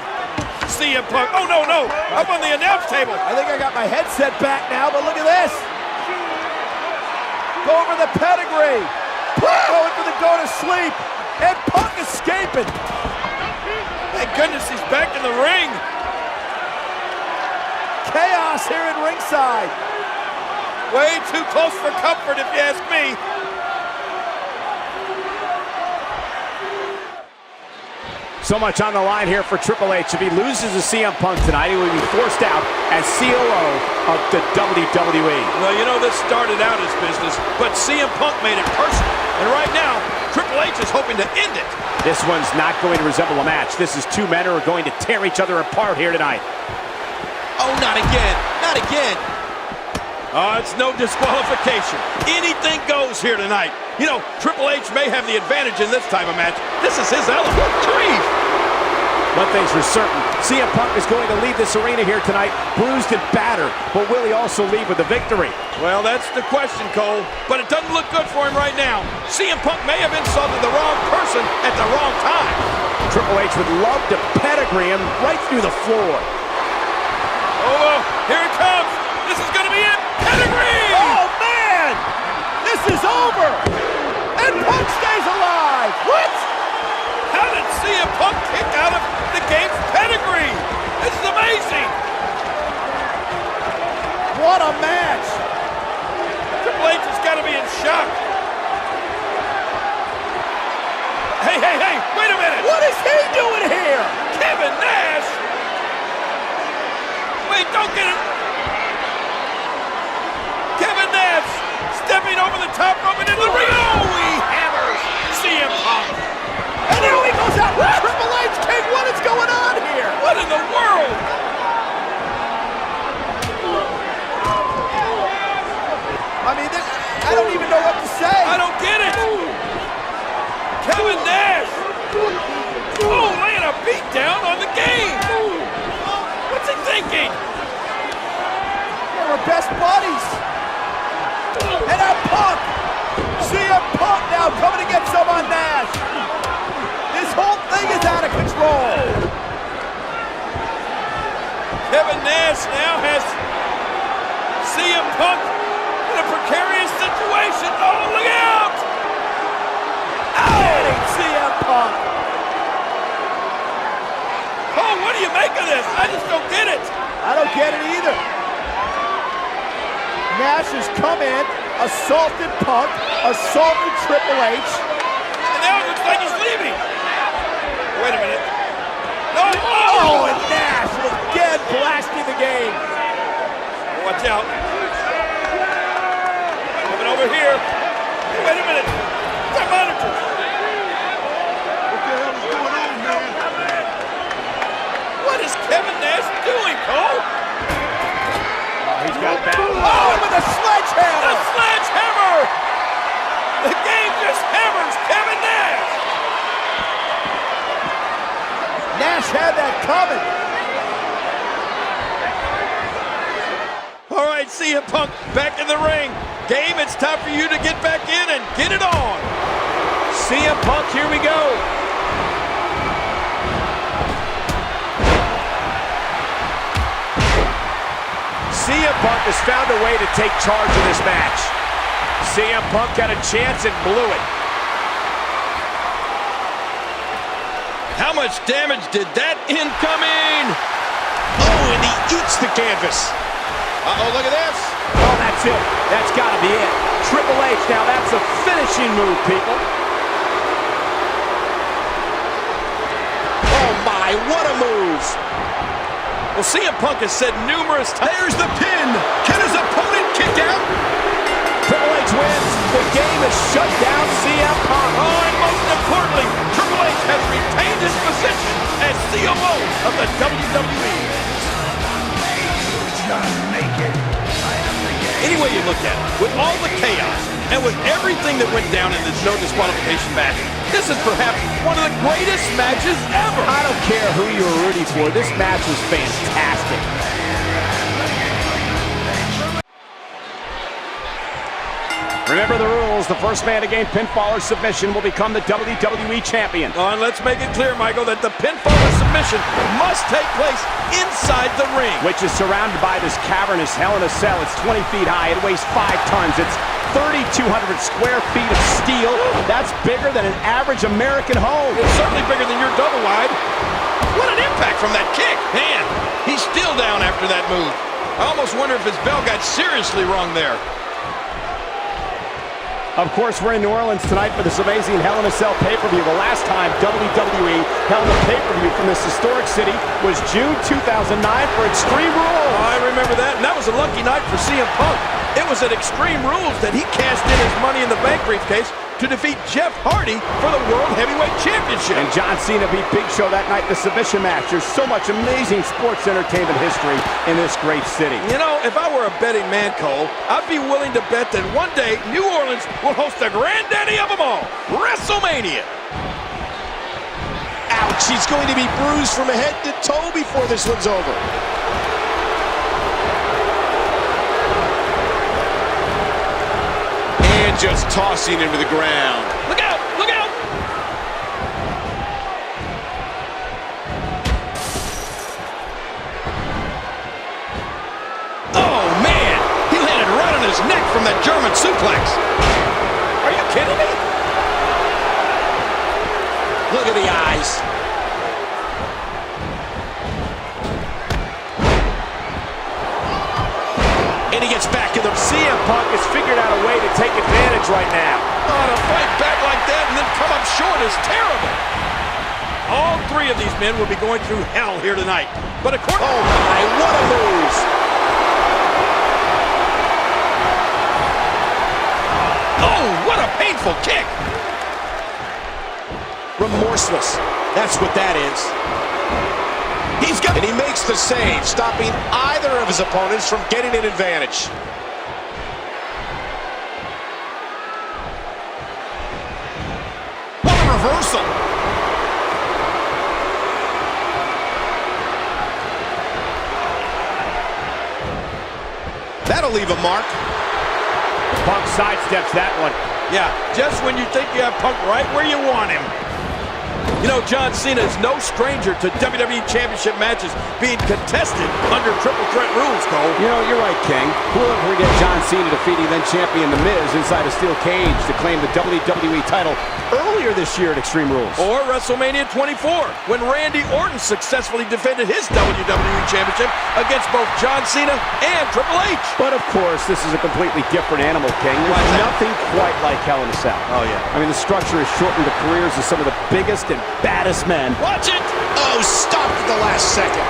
CM Punk. Oh, no, no. Up on the announce table. I think I got my headset back now, but look at this. Go over the pedigree. Going for the go to sleep. And Punk escaping. Thank goodness he's back in the ring. Chaos here at ringside. Way too close for comfort, if you ask me. So much on the line here for Triple H. If he loses to CM Punk tonight, he will be forced out as COO of the WWE. Well, you know, this started out as business, but CM Punk made it personal. And right now, Triple H is hoping to end it. This one's not going to resemble a match. This is two men who are going to tear each other apart here tonight. Oh, not again. Not again. It's no disqualification. Anything goes here tonight. You know, Triple H may have the advantage in this type of match. This is his element. Grief. One thing's for certain, CM Punk is going to leave this arena here tonight bruised and battered, but will he also leave with a victory? Well, that's the question, Cole, but it doesn't look good for him right now. CM Punk may have insulted the wrong person at the wrong time. Triple H would love to pedigree him right through the floor. Oh, here it comes. This is going to be it. Pedigree! Oh, man! This is over! And Punk stays alive! What? How did CM Punk kick out of the game's pedigree? This is amazing! What a match! Triple H has got to be in shock. Hey, hey, hey! Wait a minute! What is he doing here? Kevin Nash! Wait, don't get it! Kevin Nash stepping over the top rope and into the ring. Oh, he hammers CM Punk. And now he goes out with Triple H. King, what is going on here? What in the world? I mean, I don't even know what to say. I don't get it. Kevin Nash. Oh, laying a beat down on the game. What's he thinking? Yeah, we're best buddies. And now Punk. CM Punk now coming to get some on Nash. This whole thing is out of control. Kevin Nash now has CM Punk in a precarious situation. Oh, look out! Hitting CM Punk. Oh, what do you make of this? I just don't get it. I don't get it either. Nash has come in, assaulted Punk, assaulted Triple H. And now it looks like he's leaving. Wait a minute. No! Oh, and Nash again blasting the game. Watch out. Coming over here. Hey, wait a minute. The monitor. What the hell is going on, man? What is Kevin Nash doing, Cole? He's got that. Oh, with a sledgehammer! The sledgehammer! The game just hammers Kevin Nash! Nash had that coming. All right, CM Punk back in the ring. Game, it's time for you to get back in and get it on. CM Punk, here we go. CM Punk has found a way to take charge of this match. CM Punk had a chance and blew it. How much damage did that incoming? Oh, and he eats the canvas. Uh-oh, look at this. Oh, that's it. That's got to be it. Triple H, now that's a finishing move, people. Oh, my, what a move. Well, CM Punk has said numerous times. There's the pin. Can his opponent kick out? Triple H wins. The game has shut down CM Punk. Oh, and most importantly, Triple H has retained his position as COO of the WWE. Any way you look at it, with all the chaos and with everything that went down in this no disqualification match, this is perhaps one of the greatest matches ever. I don't care who you were rooting for. This match was fantastic. Remember the rules. The first man to gain pinfall or submission will become the WWE Champion. Oh, and let's make it clear, Michael, that the pinfall or submission must take place inside the ring. Which is surrounded by this cavernous Hell in a Cell. It's 20 feet high. It weighs 5 tons. It's 3,200 square feet of steel. That's bigger than an average American home. It's certainly bigger than your double wide. What an impact from that kick. Man, he's still down after that move. I almost wonder if his bell got seriously wrong there. Of course, we're in New Orleans tonight for this amazing Hell in a Cell pay-per-view. The last time WWE held a pay-per-view from this historic city was June 2009 for Extreme Rules. Oh, I remember that, and that was a lucky night for CM Punk. It was at Extreme Rules that he cashed in his Money in the Bank briefcase to defeat Jeff Hardy for the World Heavyweight Championship. And John Cena beat Big Show that night in the submission match. There's so much amazing sports entertainment history in this great city. You know, if I were a betting man, Cole, I'd be willing to bet that one day New Orleans will host the granddaddy of them all, WrestleMania. Ouch, he's going to be bruised from head to toe before this one's over. And just tossing him to the ground. Look out! Look out! Oh, man! He landed right on his neck from that German suplex. Are you kidding me? Look at the eyes. And he gets back in the... CM Punk has figured out a way to take advantage right now. Oh, to fight back like that and then come up short is terrible. All three of these men will be going through hell here tonight. But of course... Oh, my, what a move. Oh, what a painful kick. Remorseless. That's what that is. He's got, and he makes the save, stopping either of his opponents from getting an advantage. What a reversal. That'll leave a mark. Punk sidesteps that one. Yeah, just when you think you have Punk right where you want him. You know, John Cena is no stranger to WWE Championship matches being contested under triple threat rules, Cole. You know, you're right, King. Who will ever forget John Cena defeating then-champion The Miz inside a steel cage to claim the WWE title earlier this year at Extreme Rules. Or WrestleMania 24, when Randy Orton successfully defended his WWE Championship against both John Cena and Triple H. But of course, this is a completely different animal, King. There's nothing quite like Hell in a Cell. Oh, yeah. I mean, the structure has shortened the careers of some of the biggest and baddest men. Watch it! Oh, stopped at the last second.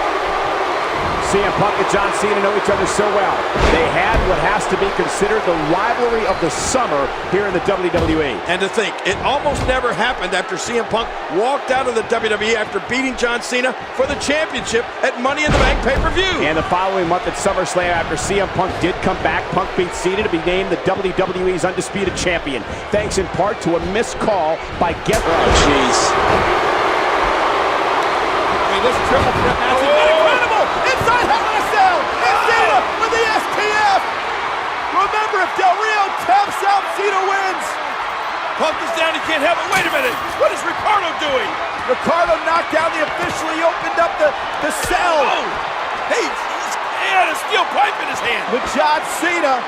CM Punk and John Cena know each other so well. They had what has to be considered the rivalry of the summer here in the WWE. And to think, it almost never happened after CM Punk walked out of the WWE after beating John Cena for the championship at Money in the Bank pay-per-view. And the following month at SummerSlam, after CM Punk did come back, Punk beat Cena to be named the WWE's undisputed champion, thanks in part to a missed call by This triple threat match is incredible! Inside Hell in a Cell! And Cena with the STF! Remember, if Del Rio taps out, Cena wins! Punk is down, he can't help it. Wait a minute, what is Ricardo doing? Ricardo knocked down the official, he opened up the cell! Oh, hey, he had a steel pipe in his hand. With John Cena,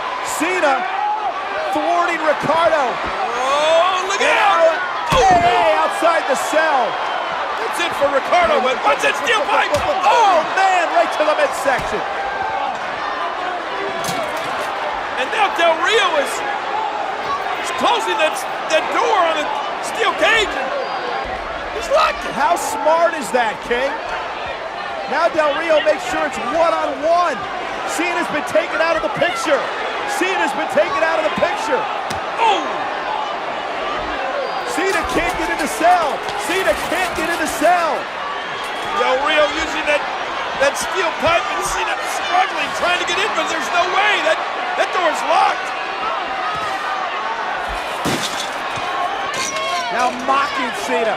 thwarting Ricardo. Oh, look out! Hey, outside the cell! That's it for Ricardo, but what's that steel pipe? Oh, man, right to the midsection. And now Del Rio is closing that door on the steel cage. And he's locked it. How smart is that, King? Now Del Rio makes sure it's one-on-one. Cena's been taken out of the picture. Oh! Cena can't get in the cell. Del Rio using that steel pipe and Cena struggling, trying to get in, but there's no way. That door's locked. Now mocking Cena.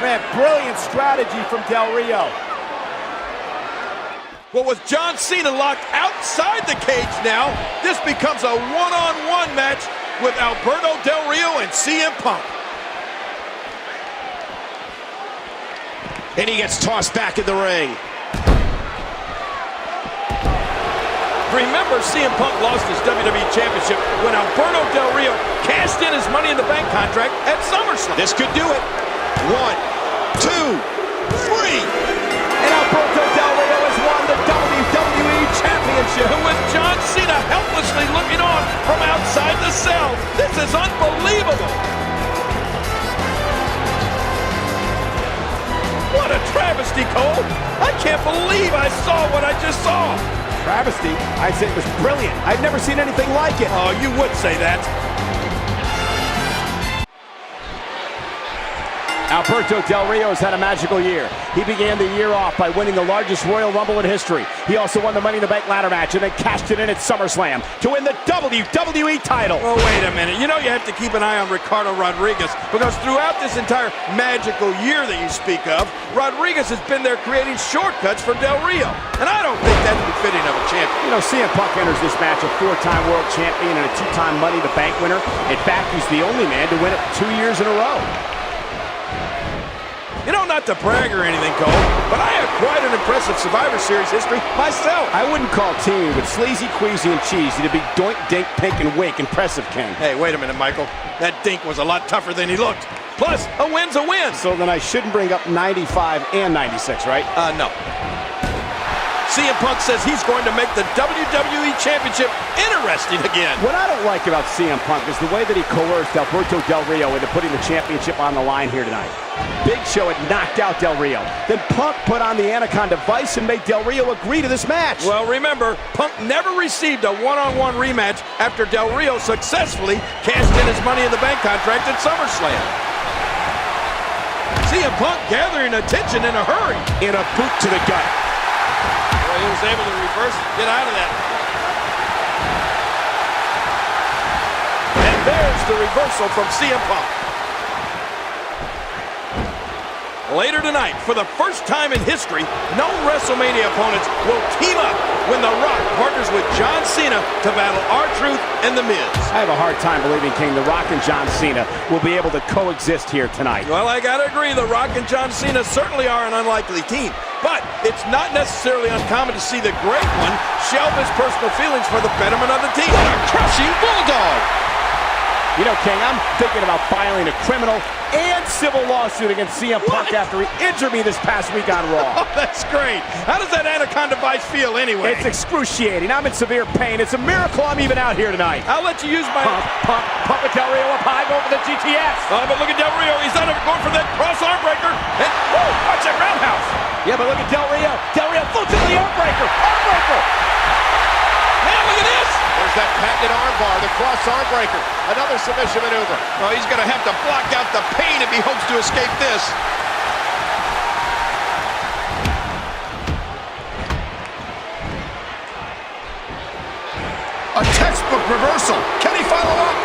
Man, brilliant strategy from Del Rio. Well, with John Cena locked outside the cage now, this becomes a one-on-one match with Alberto Del Rio and CM Punk. And he gets tossed back in the ring. Remember, CM Punk lost his WWE Championship when Alberto Del Rio cashed in his Money in the Bank contract at SummerSlam. This could do it. 1, 2, 3. And Alberto Del Rio has won the WWE Championship. And with John Cena helplessly looking on from outside the cell. This is unbelievable. What a travesty, Cole. I can't believe I saw what I just saw. Travesty? I'd say it was brilliant. I've never seen anything like it. Oh, you would say that. Alberto Del Rio has had a magical year. He began the year off by winning the largest Royal Rumble in history. He also won the Money in the Bank ladder match and then cashed it in at SummerSlam to win the WWE title. Oh, wait a minute. You know you have to keep an eye on Ricardo Rodriguez because throughout this entire magical year that you speak of, Rodriguez has been there creating shortcuts for Del Rio. And I don't think that's befitting of a champion. You know, CM Punk enters this match a 4-time world champion and a 2-time Money in the Bank winner. In fact, he's the only man to win it 2 years in a row. You know, not to brag or anything, Cole, but I have quite an impressive Survivor Series history myself. I wouldn't call Teamy, but sleazy, queasy, and cheesy to be doink, dink, pink, and wink impressive, King. Hey, wait a minute, Michael. That dink was a lot tougher than he looked. Plus, a win's a win. So then I shouldn't bring up 95 and 96, right? No. CM Punk says he's going to make the WWE Championship interesting again. What I don't like about CM Punk is the way that he coerced Alberto Del Rio into putting the championship on the line here tonight. Big Show had knocked out Del Rio. Then Punk put on the Anaconda Vice and made Del Rio agree to this match. Well, remember, Punk never received a one-on-one rematch after Del Rio successfully cashed in his Money in the Bank contract at SummerSlam. CM Punk gathering attention in a hurry. In a boot to the gut. He was able to reverse and get out of that. And there's the reversal from CM Punk. Later tonight, for the first time in history, no WrestleMania opponents will team up when The Rock partners with John Cena to battle R-Truth and The Miz. I have a hard time believing, King, The Rock and John Cena will be able to coexist here tonight. Well, I gotta agree, The Rock and John Cena certainly are an unlikely team. But it's not necessarily uncommon to see the great one shelve his personal feelings for the betterment of the team. What a crushing bulldog! You know, King, I'm thinking about filing a criminal and civil lawsuit against CM Punk after he injured me this past week on Raw. Oh, that's great. How does that Anaconda Vice feel anyway? It's excruciating. I'm in severe pain. It's a miracle I'm even out here tonight. I'll let you use my... Pump with Del Rio up high, go for the GTS. But look at Del Rio. He's not even going for that cross arm breaker. And, whoa, watch that roundhouse. Yeah, but look at Del Rio. Del Rio floats into the armbreaker. Armbreaker! Man, look at this! There's that patented armbar, the cross armbreaker. Another submission maneuver. Oh, he's going to have to block out the pain if he hopes to escape this. A textbook reversal. Can he follow up?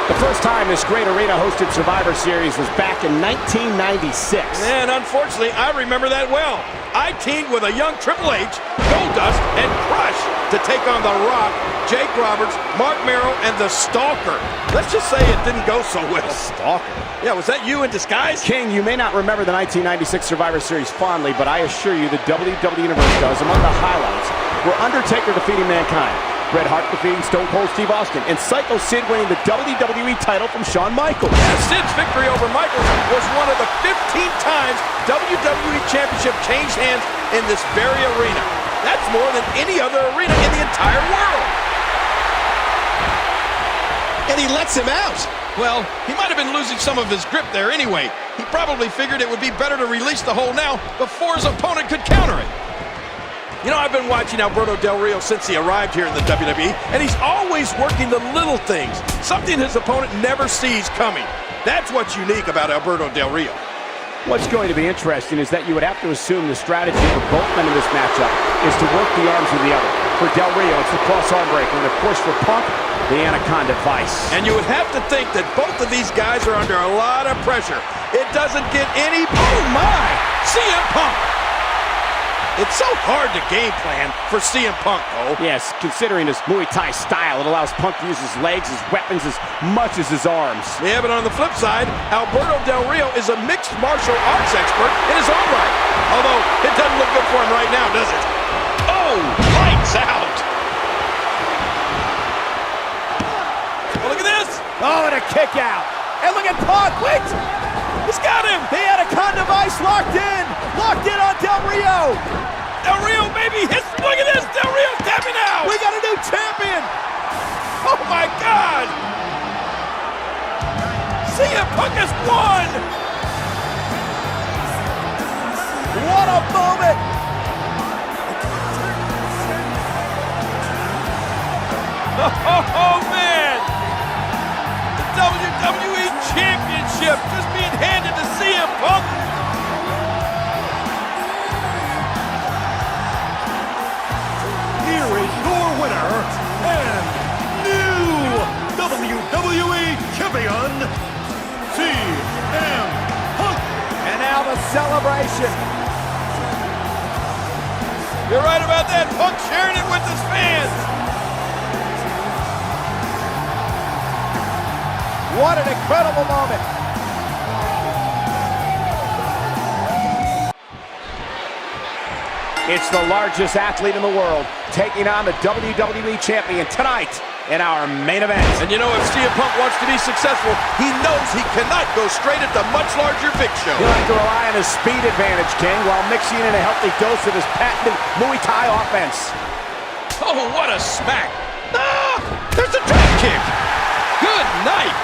The first time this great arena hosted Survivor Series was back in 1996. And unfortunately, I remember that well. I teamed with a young Triple H, Goldust, and Crush to take on The Rock, Jake Roberts, Mark Merrill, and The Stalker. Let's just say it didn't go so well. Stalker? Yeah, was that you in disguise? King, you may not remember the 1996 Survivor Series fondly, but I assure you the WWE Universe does. Among the highlights were Undertaker defeating Mankind, Bret Hart defeating Stone Cold Steve Austin, and Psycho Sid winning the WWE title from Shawn Michaels. Yeah, Sid's victory over Michaels was one of the 15 times WWE Championship changed hands in this very arena. That's more than any other arena in the entire world. And he lets him out. Well, he might have been losing some of his grip there anyway. He probably figured it would be better to release the hold now before his opponent could counter it. You know, I've been watching Alberto Del Rio since he arrived here in the WWE, and he's always working the little things, something his opponent never sees coming. That's what's unique about Alberto Del Rio. What's going to be interesting is that you would have to assume the strategy for both men in this matchup is to work the arms of the other. For Del Rio, it's the cross arm breaker, and of course for Punk, the Anaconda Vice. And you would have to think that both of these guys are under a lot of pressure. It doesn't get any... Oh my! CM Punk! It's so hard to game plan for CM Punk, Cole. Yes, considering his Muay Thai style, it allows Punk to use his legs, his weapons, as much as his arms. Yeah, but on the flip side, Alberto Del Rio is a mixed martial arts expert in his own right. Although, it doesn't look good for him right now, does it? Oh, lights out! Oh, look at this! Oh, and a kick out. And look at Punk. Wait! He's got him! The Anaconda Vice locked in! Locked in on Del Rio! Del Rio, baby! Look at this! Del Rio tapping out! We got a new champion! Oh, my God! CM Punk has won! What a moment! Oh, man! The WWE Championship just being handed to CM Punk! Here is your winner and new WWE Champion, CM Punk. And now the celebration. You're right about that. Punk sharing it with his fans. What an incredible moment. It's the largest athlete in the world taking on the WWE Champion tonight in our main event. And you know, if CM Punk wants to be successful, he knows he cannot go straight at the much larger Big Show. He'll have to rely on his speed advantage, King, while mixing in a healthy dose of his patented Muay Thai offense. Oh, what a smack. Ah, there's a drop kick. Good night.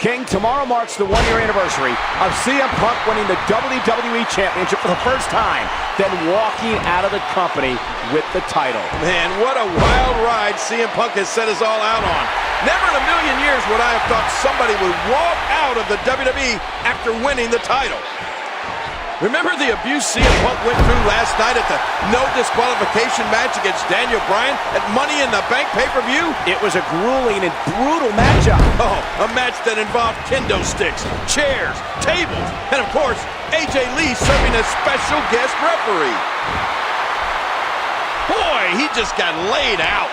King, tomorrow marks the one-year anniversary of CM Punk winning the WWE Championship for the first time, then walking out of the company with the title. Man, what a wild ride CM Punk has set us all out on. Never in a million years would I have thought somebody would walk out of the WWE after winning the title. Remember the abuse CM Punk went through last night at the no disqualification match against Daniel Bryan at Money in the Bank pay-per-view? It was a grueling and brutal matchup. Oh, a match that involved kendo sticks, chairs, tables, and of course, AJ Lee serving as special guest referee. Boy, he just got laid out.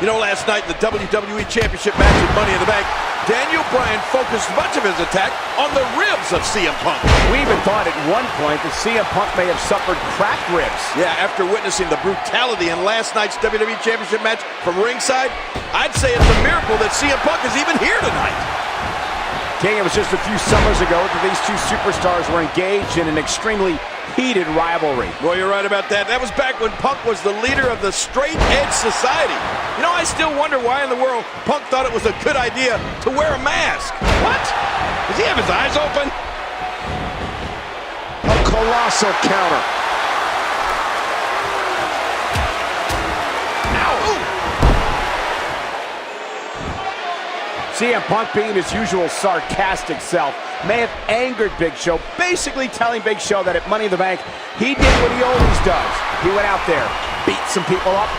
You know, last night in the WWE Championship match at Money in the Bank, Daniel Bryan focused much of his attack on the ribs of CM Punk. We even thought at one point that CM Punk may have suffered cracked ribs. Yeah, after witnessing the brutality in last night's WWE Championship match from ringside, I'd say it's a miracle that CM Punk is even here tonight. King, it was just a few summers ago that these two superstars were engaged in an extremely heated rivalry. Boy, you're right about that. That was back when Punk was the leader of the straight edge society. You know, I still wonder why in the world Punk thought it was a good idea to wear a mask. What? Does he have his eyes open? A colossal counter. CM Punk, being his usual sarcastic self, may have angered Big Show, basically telling Big Show that at Money in the Bank, he did what he always does. He went out there, beat some people up,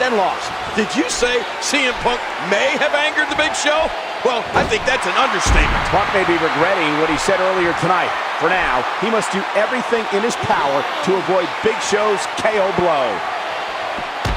then lost. Did you say CM Punk may have angered the Big Show? Well, I think that's an understatement. Punk may be regretting what he said earlier tonight. For now, he must do everything in his power to avoid Big Show's KO blow.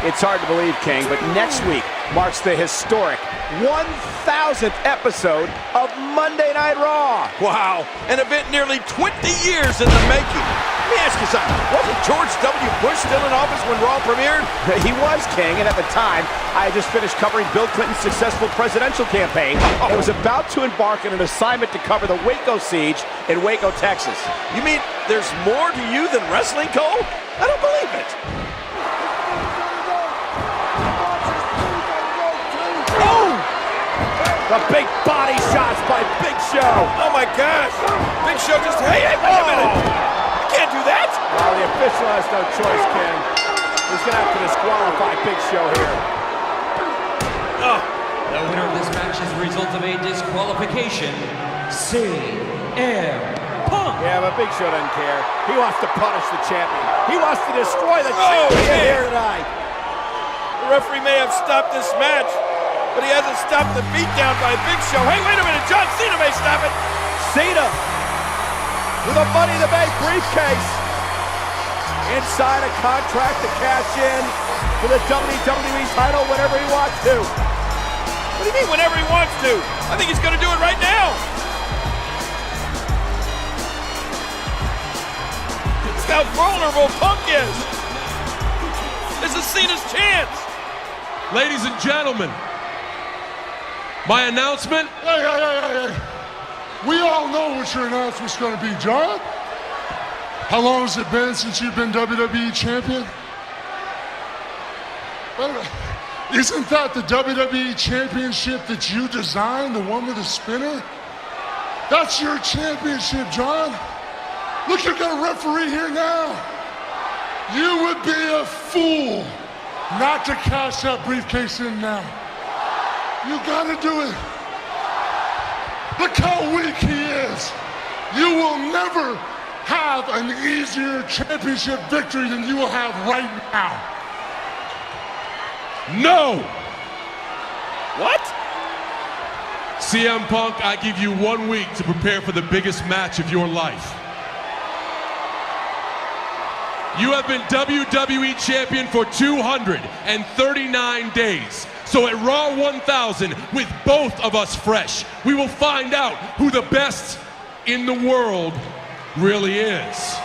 It's hard to believe, King, but next week marks the historic 1,000th episode of Monday Night Raw. Wow, an event nearly 20 years in the making. Let me ask you something. Wasn't George W. Bush still in office when Raw premiered? He was, King, and at the time, I had just finished covering Bill Clinton's successful presidential campaign and was about to embark on an assignment to cover the Waco siege in Waco, Texas. You mean there's more to you than wrestling, Cole? I don't believe it. The big body shots by Big Show. Oh my gosh. Big Show just, hey, wait a minute. You can't do that. Well, the official has no choice, King. He's going to have to disqualify Big Show here. The winner of this match is the result of a disqualification, CM Punk. Yeah, but Big Show doesn't care. He wants to punish the champion. He wants to destroy the champion here tonight. The referee may have stopped this match, but he hasn't stopped the beatdown by Big Show. Hey, wait a minute, John Cena may stop it. Cena with a Money in the Bank briefcase. Inside a contract to cash in for the WWE title whenever he wants to. What do you mean whenever he wants to? I think he's going to do it right now. Look how vulnerable Punk is. This is Cena's chance. Ladies and gentlemen, my announcement. Hey. We all know what your announcement's going to be, John. How long has it been since you've been WWE champion? Isn't that the WWE championship that you designed, the one with the spinner? That's your championship, John. Look, you've got a referee here now. You would be a fool not to cash that briefcase in now. You gotta do it. Look how weak he is. You will never have an easier championship victory than you will have right now. No! What? CM Punk, I give you 1 week to prepare for the biggest match of your life. You have been WWE champion for 239 days. So at Raw 1000, with both of us fresh, we will find out who the best in the world really is.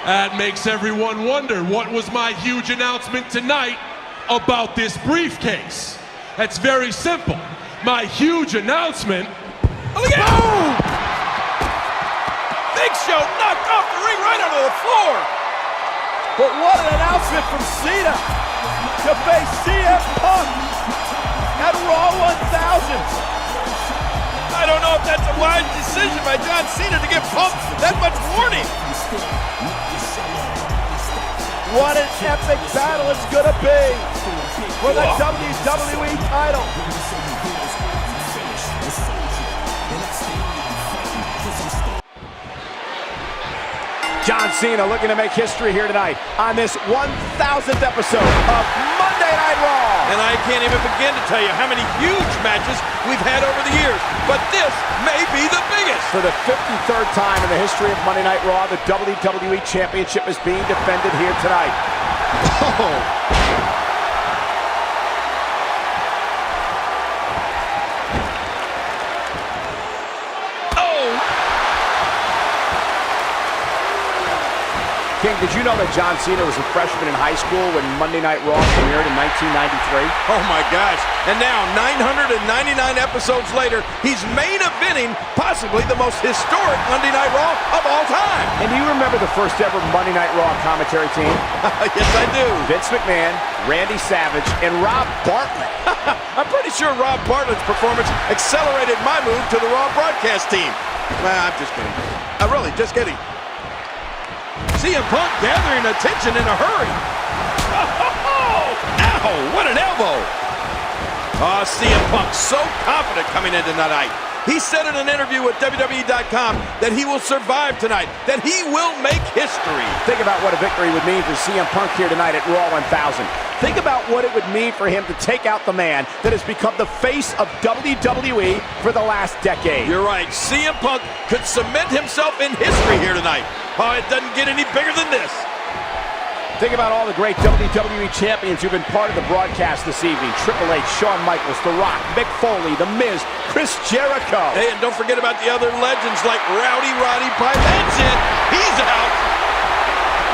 That makes everyone wonder, what was my huge announcement tonight about this briefcase? That's very simple. My huge announcement... Look at it! Big Show knocked off the ring right onto the floor. But what an announcement from Cena to face CM Punk at Raw 1000. I don't know if that's a wise decision by John Cena to give Punk that much warning. What an epic battle it's gonna be for the WWE title. John Cena looking to make history here tonight on this 1000th episode of Monday Night Raw. And I can't even begin to tell you how many huge matches we've had over the years, but this may be the biggest. For the 53rd time in the history of Monday Night Raw, the WWE Championship is being defended here tonight. King, did you know that John Cena was a freshman in high school when Monday Night Raw premiered in 1993? Oh my gosh. And now, 999 episodes later, he's main eventing possibly the most historic Monday Night Raw of all time. And do you remember the first ever Monday Night Raw commentary team? Yes, I do. Vince McMahon, Randy Savage, and Rob Bartlett. I'm pretty sure Rob Bartlett's performance accelerated my move to the Raw broadcast team. Well, I'm just kidding. Really, just kidding. CM Punk gathering attention in a hurry. Ow, what an elbow. Oh, CM Punk so confident coming in tonight. He said in an interview with WWE.com that he will survive tonight, that he will make history. Think about what a victory would mean for CM Punk here tonight at Raw 1000. Think about what it would mean for him to take out the man that has become the face of WWE for the last decade. You're right. CM Punk could cement himself in history here tonight. Oh, it doesn't get any bigger than this. Think about all the great WWE champions who've been part of the broadcast this evening. Triple H, Shawn Michaels, The Rock, Mick Foley, The Miz, Chris Jericho. Hey, and don't forget about the other legends like Rowdy Roddy Piper. That's it. He's out.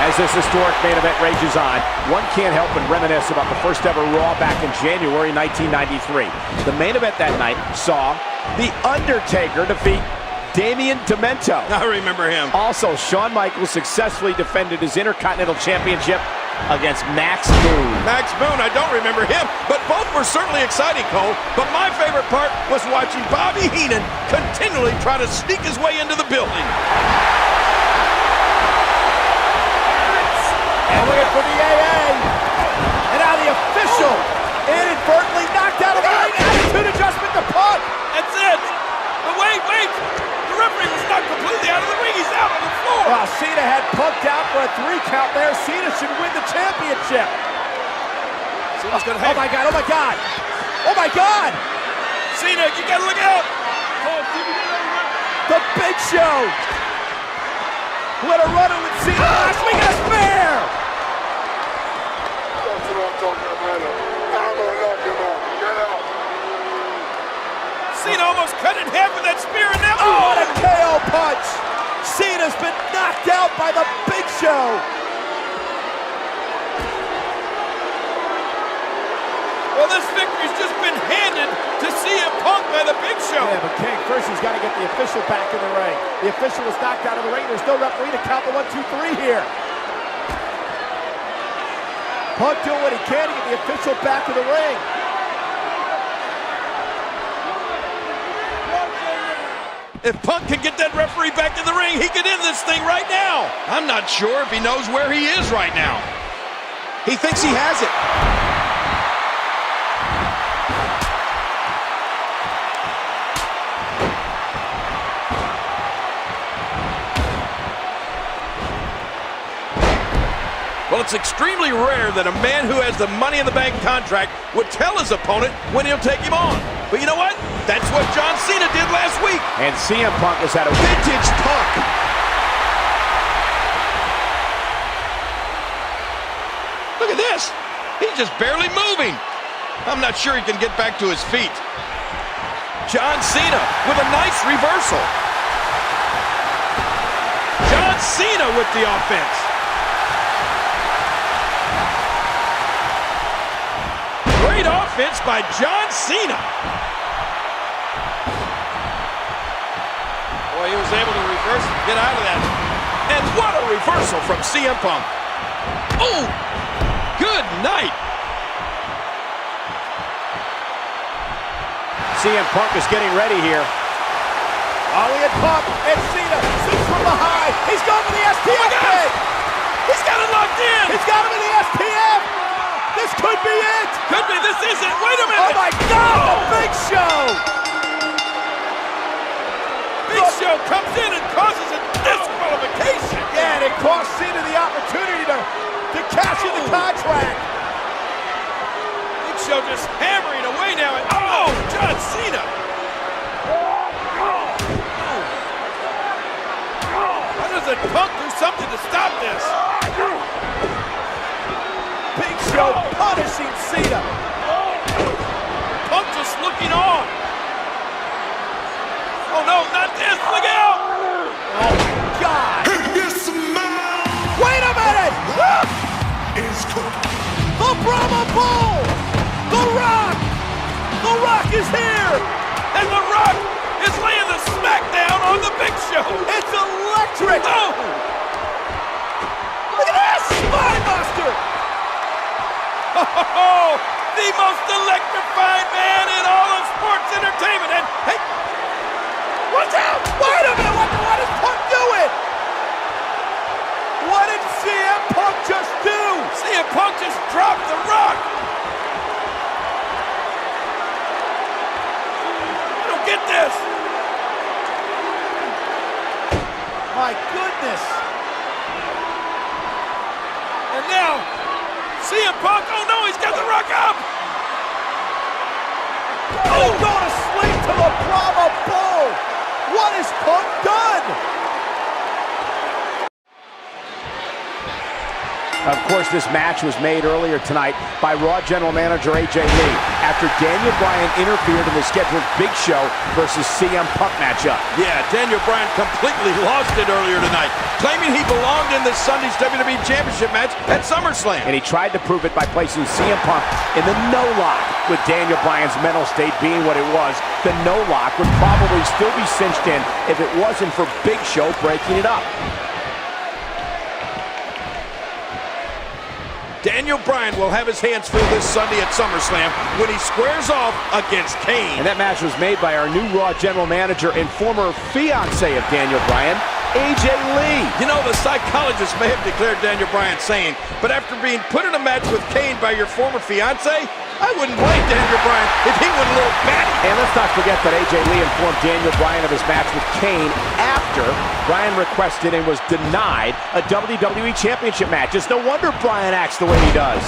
As this historic main event rages on, one can't help but reminisce about the first ever Raw back in January 1993. The main event that night saw The Undertaker defeat Damien Demento. I remember him. Also, Shawn Michaels successfully defended his Intercontinental Championship against Max Boone. Max Boone, I don't remember him, but both were certainly exciting, Cole. But my favorite part was watching Bobby Heenan continually try to sneak his way into the building. And looking for the AA. And now the official inadvertently knocked out of the ring. Attitude adjustment to Punk. That's it. But wait. The referee was knocked completely out of the ring. He's out on the floor. Well, Cena had Punk down for a 3 count there. Cena should win the championship. Cena's gonna oh my God. Oh my God. Cena, you gotta look out. The Big Show. What a runner with Cena. Last week in a spear. That's what I'm talking about. I'm gonna knock him out. Get out. Cena almost cut in half with that spear, and now... Oh, what a KO punch! Cena's been knocked out by the Big Show! Well, this victory's just been handed to CM Punk by the Big Show. Yeah, but King, first he's got to get the official back in the ring. The official was knocked out of the ring. There's no referee to count the 1, 2, 3 here. Punk doing what he can to get the official back in the ring. If Punk can get that referee back in the ring, he could end this thing right now. I'm not sure if he knows where he is right now. He thinks he has it. Well, it's extremely rare that a man who has the Money in the Bank contract would tell his opponent when he'll take him on. But you know what? That's what John Cena did last week. And CM Punk has had a Vintage Punk. Look at this. He's just barely moving. I'm not sure he can get back to his feet. John Cena with a nice reversal. John Cena with the offense. Great offense by John Cena. Boy, he was able to reverse and get out of that. And what a reversal from CM Punk. Oh, good night. CM Punk is getting ready here. Ollie and Punk and Cena sits from behind. He's going for the STF pin. He's got it locked in. He's got him in the STF. This could be it. Could be. This isn't. Wait a minute. Oh my God, the Big Show. Big Show comes in and causes a disqualification. Yeah, and it cost Cena the opportunity to cash in the contract. Big Show just hammering away now. And, oh, John Cena. Why doesn't Punk do something to stop this? Big Show punishing Cena. Punk just looking on. Oh no, not this. Look out. Oh my God. Yes, man. Wait a minute. Brahma Bull! The Rock! The Rock is here! And The Rock is laying the smackdown on the Big Show. It's electric! Oh! Look at this! Spinebuster! Oh, the most electrifying man in all of sports entertainment. And hey, watch out! Wait a minute! What is Punk doing? What did CM Punk just do? CM Punk just dropped The Rock. I don't get this. My goodness. And now, CM Punk, oh no, he's got The Rock up! Oh, going to sleep to the Brahma Bull! What has Punk done? Of course, this match was made earlier tonight by Raw General Manager AJ Lee after Daniel Bryan interfered in the scheduled Big Show versus CM Punk matchup. Yeah, Daniel Bryan completely lost it earlier tonight, claiming he belonged in this Sunday's WWE Championship match at SummerSlam. And he tried to prove it by placing CM Punk in the no-lock. With Daniel Bryan's mental state being what it was, the no-lock would probably still be cinched in if it wasn't for Big Show breaking it up. Daniel Bryan will have his hands full this Sunday at SummerSlam when he squares off against Kane. And that match was made by our new Raw General Manager and former fiancé of Daniel Bryan, AJ Lee. You know, the psychologist may have declared Daniel Bryan sane, but after being put in a match with Kane by your former fiancé, I wouldn't blame Daniel Bryan if he went a little batty. And let's not forget that AJ Lee informed Daniel Bryan of his match with Kane after Bryan requested and was denied a WWE Championship match. It's no wonder Bryan acts the way he does.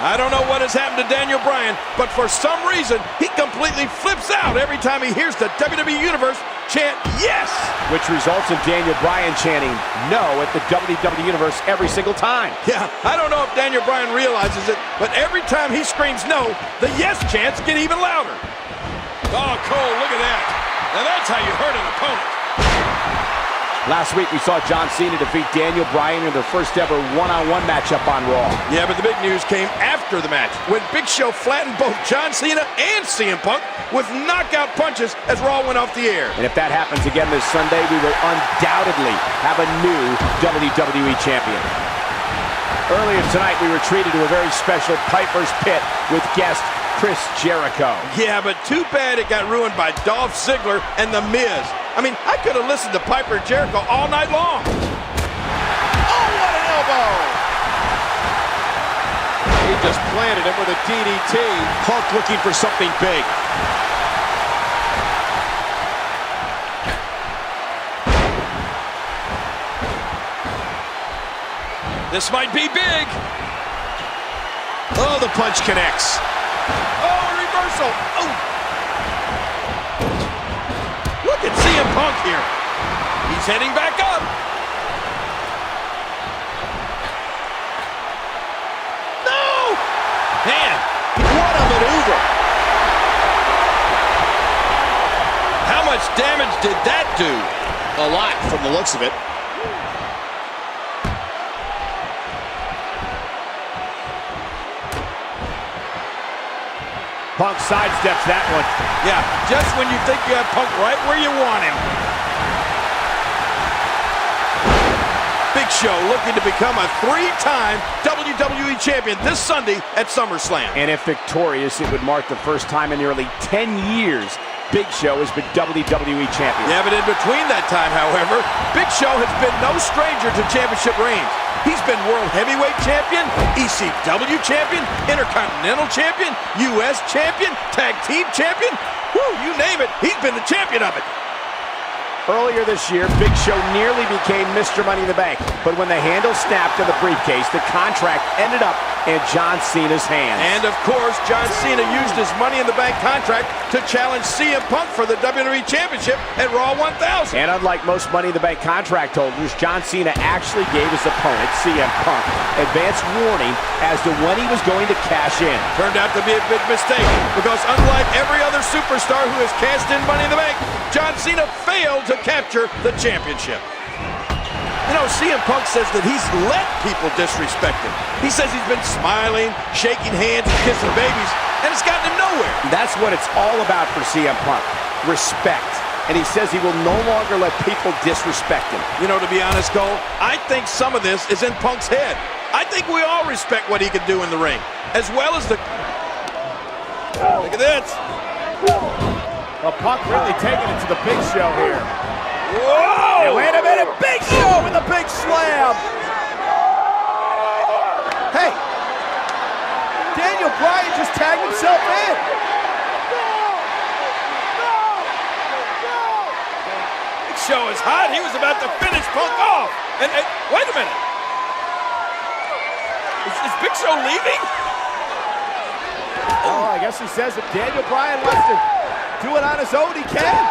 I don't know what has happened to Daniel Bryan, but for some reason, he completely flips out every time he hears the WWE Universe chant yes! Which results in Daniel Bryan chanting no at the WWE Universe every single time. Yeah, I don't know if Daniel Bryan realizes it, but every time he screams no, the yes chants get even louder. Oh, Cole, look at that. Now that's how you hurt an opponent. Last week we saw John Cena defeat Daniel Bryan in their first ever one-on-one matchup on Raw. Yeah, but the big news came after the match when Big Show flattened both John Cena and CM Punk with knockout punches as Raw went off the air. And if that happens again this Sunday, we will undoubtedly have a new WWE Champion. Earlier tonight we were treated to a very special Piper's Pit with guest Chris Jericho. Yeah, but too bad it got ruined by Dolph Ziggler and The Miz. I mean, I could have listened to Piper and Jericho all night long. Oh, what an elbow! He just planted him with a DDT. Punk looking for something big. This might be big. Oh, the punch connects. Oh, a reversal. Oh. Look at CM Punk here. He's heading back up. No! Man, what a maneuver. How much damage did that do? A lot from the looks of it. Punk sidesteps that one. Yeah, just when you think you have Punk right where you want him. Big Show looking to become a three-time WWE Champion this Sunday at SummerSlam. And if victorious, it would mark the first time in nearly 10 years Big Show has been WWE Champion. Yeah, but in between that time, however, Big Show has been no stranger to championship reigns. He's been World Heavyweight Champion, ECW Champion, Intercontinental Champion, U.S. Champion, Tag Team Champion. Woo, you name it, he's been the champion of it. Earlier this year, Big Show nearly became Mr. Money in the Bank, but when the handle snapped in the briefcase, the contract ended up in John Cena's hands. And of course, John Cena used his Money in the Bank contract to challenge CM Punk for the WWE Championship at Raw 1000. And unlike most Money in the Bank contract holders, John Cena actually gave his opponent, CM Punk, advance warning as to when he was going to cash in. Turned out to be a big mistake, because unlike every other superstar who has cashed in Money in the Bank, John Cena failed to capture the championship. You know, CM Punk says that he's let people disrespect him. He says he's been smiling, shaking hands, and kissing babies, and it's gotten him nowhere. That's what it's all about for CM Punk. Respect. And he says he will no longer let people disrespect him. You know, to be honest, Cole, I think some of this is in Punk's head. I think we all respect what he can do in the ring, as well as the... Look at this. Well, Punk really taking it to the Big Show here. Whoa! Hey, wait a minute, Big Show with a big slam. Hey, Daniel Bryan just tagged himself in. Big Show is hot. He was about to finish Punk off. And wait a minute. Is Big Show leaving? Oh, I guess he says if Daniel Bryan wants to do it on his own, he can.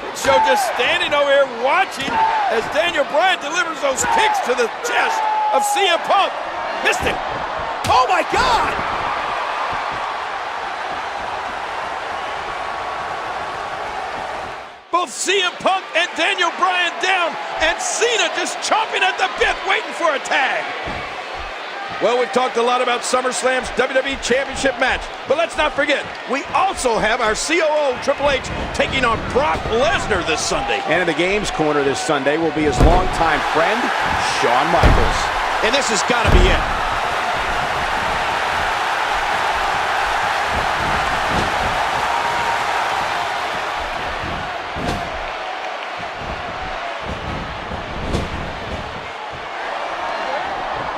Big Show just standing over here watching as Daniel Bryan delivers those kicks to the chest of CM Punk. Missed him. Oh my God! Both CM Punk and Daniel Bryan down, and Cena just chomping at the bit, waiting for a tag. Well, we've talked a lot about SummerSlam's WWE Championship match, but let's not forget, we also have our COO, Triple H, taking on Brock Lesnar this Sunday. And in the Games Corner this Sunday will be his longtime friend, Shawn Michaels. And this has got to be it.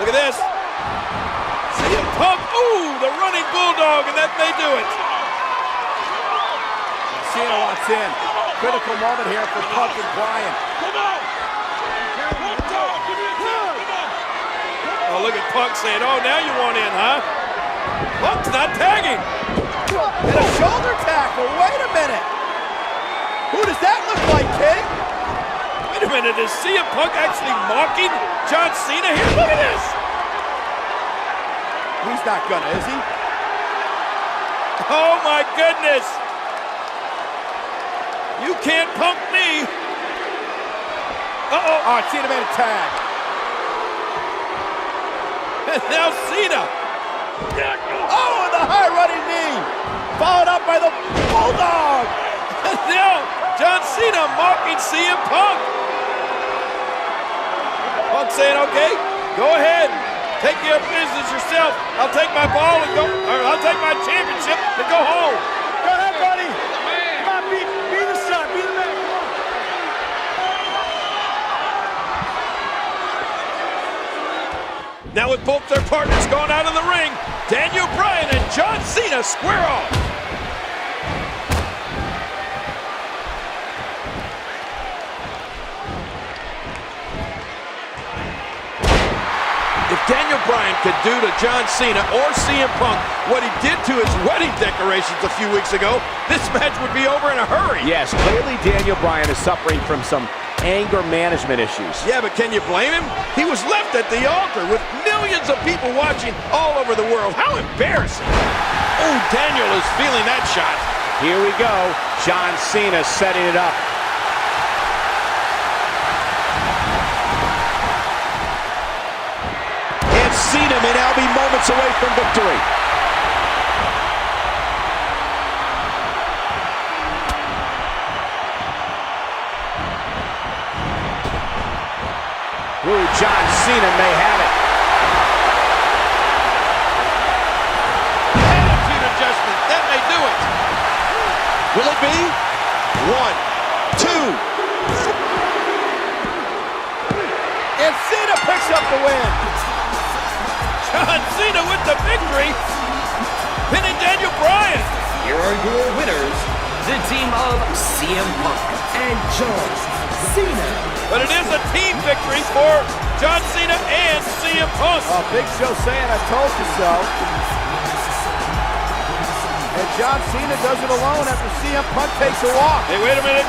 Look at this. CM Punk, ooh, the running bulldog, and that may do it. Cena wants in. Critical moment here for Punk and Bryan. Oh, look at Punk saying, oh, now you want in, huh? Punk's not tagging. And a shoulder tackle, wait a minute. Who does that look like, King? Wait a minute, is CM Punk actually mocking John Cena here? Look at this. He's not gonna, is he? Oh my goodness! You can't punk me! Uh-oh! Oh, Cena made a tag. And now Cena! Oh, and the high running knee! Followed up by the Bulldog! And now John Cena mocking CM Punk! Punk saying, okay, go ahead. Take care of business yourself. I'll take my ball and go, or I'll take my championship and go home. Go ahead, buddy. Come on, be the son, be the man. Come on. Now with both their partners going out of the ring, Daniel Bryan and John Cena square off. If Daniel Bryan could do to John Cena or CM Punk what he did to his wedding decorations a few weeks ago, this match would be over in a hurry. Yes, clearly Daniel Bryan is suffering from some anger management issues. Yeah, but can you blame him? He was left at the altar with millions of people watching all over the world. How embarrassing. Oh, Daniel is feeling that shot. Here we go. John Cena setting it up. And Cena may now be moments away from victory. Ooh, John Cena may have it. Attitude adjustment. That may do it. Will it be? 1, 2. And Cena picks up the win. John Cena with the victory, pinning Daniel Bryan. Here are your winners, the team of CM Punk and John Cena. But it is a team victory for John Cena and CM Punk. Oh, Big Show saying, I told you so. And John Cena does it alone after CM Punk takes a walk. Hey, wait a minute.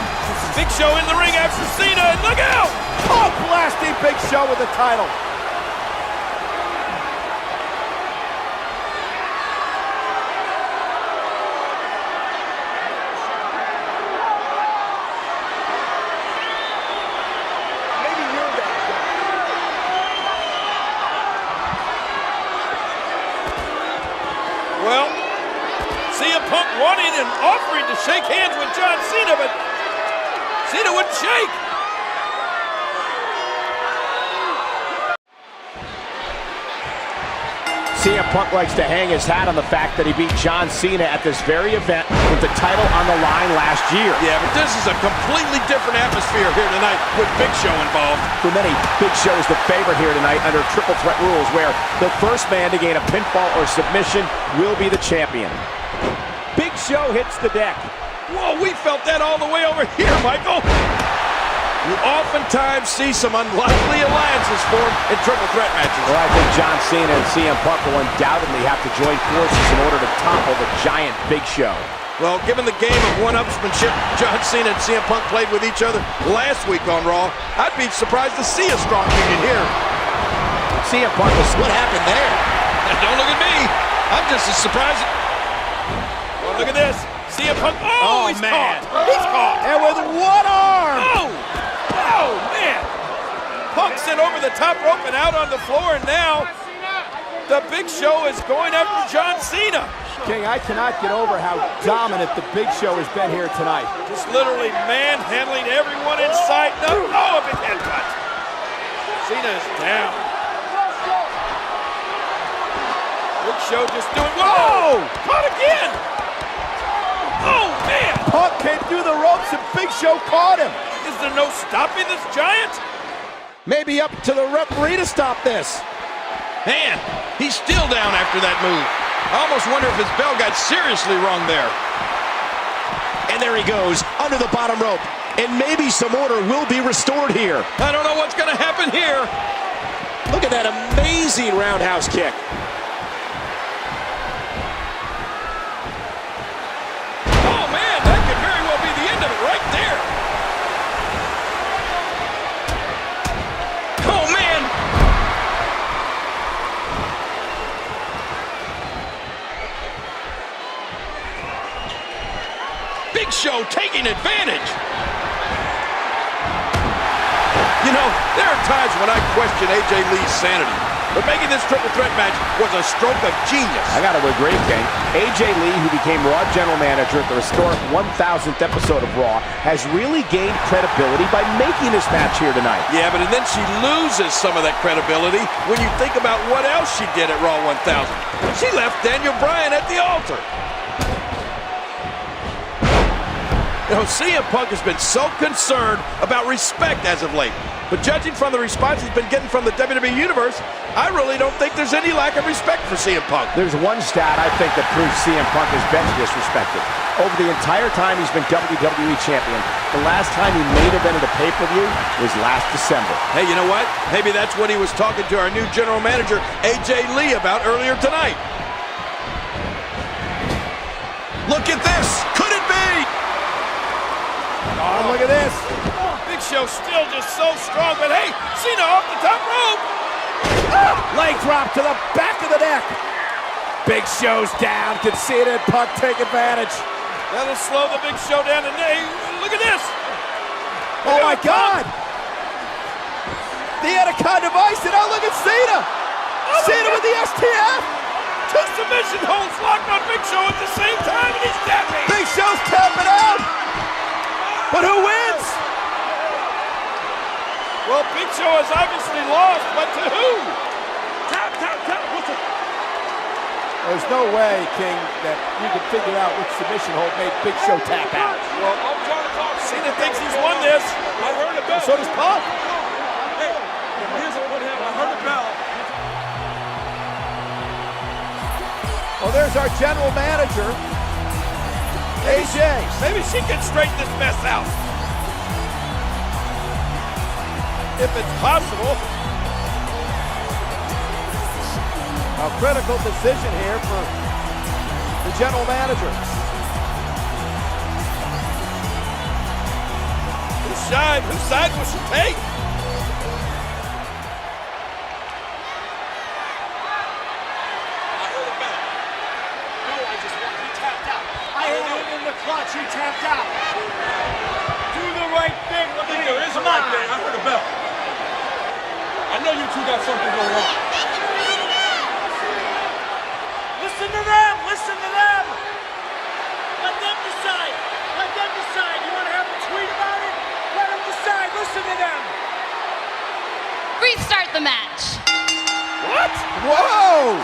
Big Show in the ring after Cena, and look out! Oh, blasting Big Show with the title. shake hands with John Cena, but Cena wouldn't shake. CM Punk likes to hang his hat on the fact that he beat John Cena at this very event with the title on the line last year. Yeah, but this is a completely different atmosphere here tonight with Big Show involved. For many, Big Show is the favorite here tonight under triple threat rules, where the first man to gain a pinfall or submission will be the champion. Big Show hits the deck. Whoa, we felt that all the way over here, Michael. You oftentimes see some unlikely alliances formed in triple threat matches. Well, I think John Cena and CM Punk will undoubtedly have to join forces in order to topple the giant Big Show. Well, given the game of one-upsmanship John Cena and CM Punk played with each other last week on Raw, I'd be surprised to see a strong union here. CM Punk was... What happened there? Don't look at me. I'm just as surprised. Well, look at this. CM Punk. Oh, he's man. Caught. He's caught. And with one arm. Oh, man. Punk sent over the top rope and out on the floor, and now the Big Show is going after John Cena. King, I cannot get over how dominant the Big Show has been here tonight. Just literally manhandling everyone in sight. No, a big headbutt. Cena is down. Big Show just doing, whoa! Caught again! Oh, man! Punk came through the ropes and Big Show caught him. Is there no stopping this giant? Maybe up to the referee to stop this. Man, he's still down after that move. I almost wonder if his bell got seriously wrong there. And there he goes, under the bottom rope. And maybe some order will be restored here. I don't know what's going to happen here. Look at that amazing roundhouse kick. Oh, man, that could very well be the end of it right there. Oh, man. Big Show taking advantage. You know, there are times when I question AJ Lee's sanity, but making this triple threat match was a stroke of genius. I gotta agree, King. AJ Lee, who became Raw General Manager at the historic 1000th episode of Raw, has really gained credibility by making this match here tonight. Yeah, but then she loses some of that credibility when you think about what else she did at Raw 1000. She left Daniel Bryan at the altar. You know, CM Punk has been so concerned about respect as of late. But judging from the response he's been getting from the WWE Universe, I really don't think there's any lack of respect for CM Punk. There's one stat I think that proves CM Punk has been disrespected. Over the entire time he's been WWE Champion, the last time he main evented a pay-per-view was last December. Hey, you know what? Maybe that's what he was talking to our new general manager, AJ Lee, about earlier tonight. Look at this. Could it be? Oh, look at this. Big Show still just so strong, but hey, Cena off the top rope. Leg drop to the back of the neck. Big Show's down. Can Cena and Punk take advantage? That'll slow the Big Show down. And hey, look at this. Oh, my God. The Anaconda Vice, and now look at Cena. Cena with the STF. Two submission holds locked on Big Show at the same time, and he's tapping. Big Show's tapping out. But who wins? Well, Big Show has obviously lost, but to who? Tap. There's no way, King, that you can figure out which submission hold made Big Show tap out. Well, I'm trying to talk. Cena thinks he's won this. I heard a bell. So does Punk. Hey, here's what happened. I heard a bell. Oh, there's our general manager, AJ. Maybe she can straighten this mess out. If it's possible. A critical decision here for the general manager. Whose side will she take? He tapped out. Do the right thing. I think there is a right thing. I heard a bell. I know you two got something going on. Listen to them. Let them decide. the match. What? Whoa!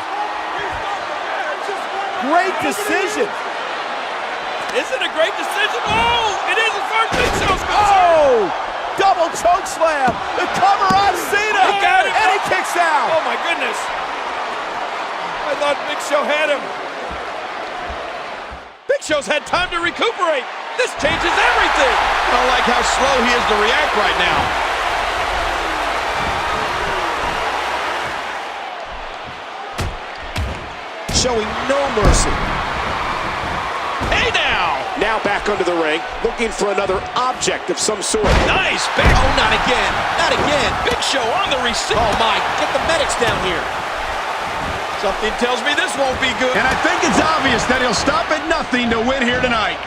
Great decision. Is it a great decision? Oh, it is as far as Big Show's concerned. Oh! Double choke slam. The cover on Cena. He got it. And he kicks out. Oh, my goodness. I thought Big Show had him. Big Show's had time to recuperate. This changes everything. I don't like how slow he is to react right now. Showing no mercy. Hey now! Now back under the ring, looking for another object of some sort. Nice back. Oh, not again. Not again. Big Show on the receipt. Oh, my. Get the medics down here. Something tells me this won't be good. And I think it's obvious that he'll stop at nothing to win here tonight.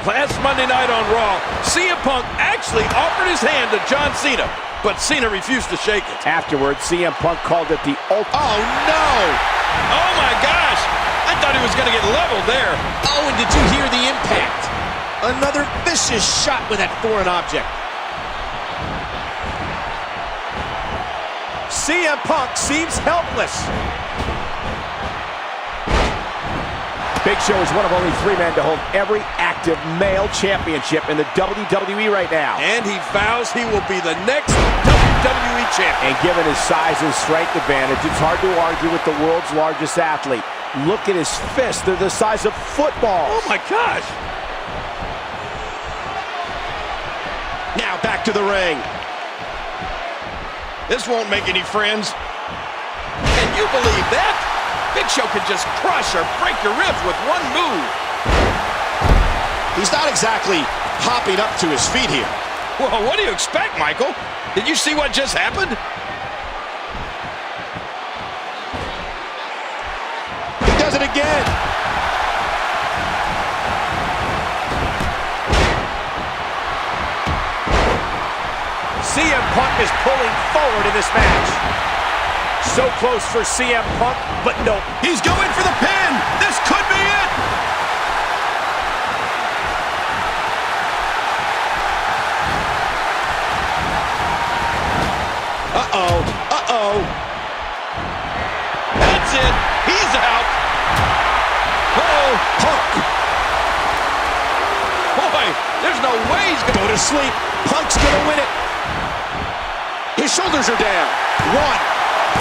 Last Monday night on Raw, CM Punk actually offered his hand to John Cena, but Cena refused to shake it. Afterwards, CM Punk called it the ultimate. Oh, no! Oh, my gosh! I thought he was going to get leveled there. Oh, and did you hear the impact? Another vicious shot with that foreign object. CM Punk seems helpless. Big Show is one of only 3 men to hold every active male championship in the WWE right now. And he vows he will be the next WWE champion. And given his size and strength advantage, it's hard to argue with the world's largest athlete. Look at his fists. They're the size of footballs. Oh, my gosh. Now back to the ring. This won't make any friends. Can you believe that? Big Show can just crush or break your ribs with one move. He's not exactly hopping up to his feet here. Well, what do you expect, Michael? Did you see what just happened? He does it again. CM Punk is pulling forward in this match. So close for CM Punk, but nope. He's going for the pin. This could be it. Uh-oh. Uh-oh. That's it. He's out. Uh-oh. Punk. Boy, there's no way he's going to go to sleep. Punk's going to win it. His shoulders are down. 1,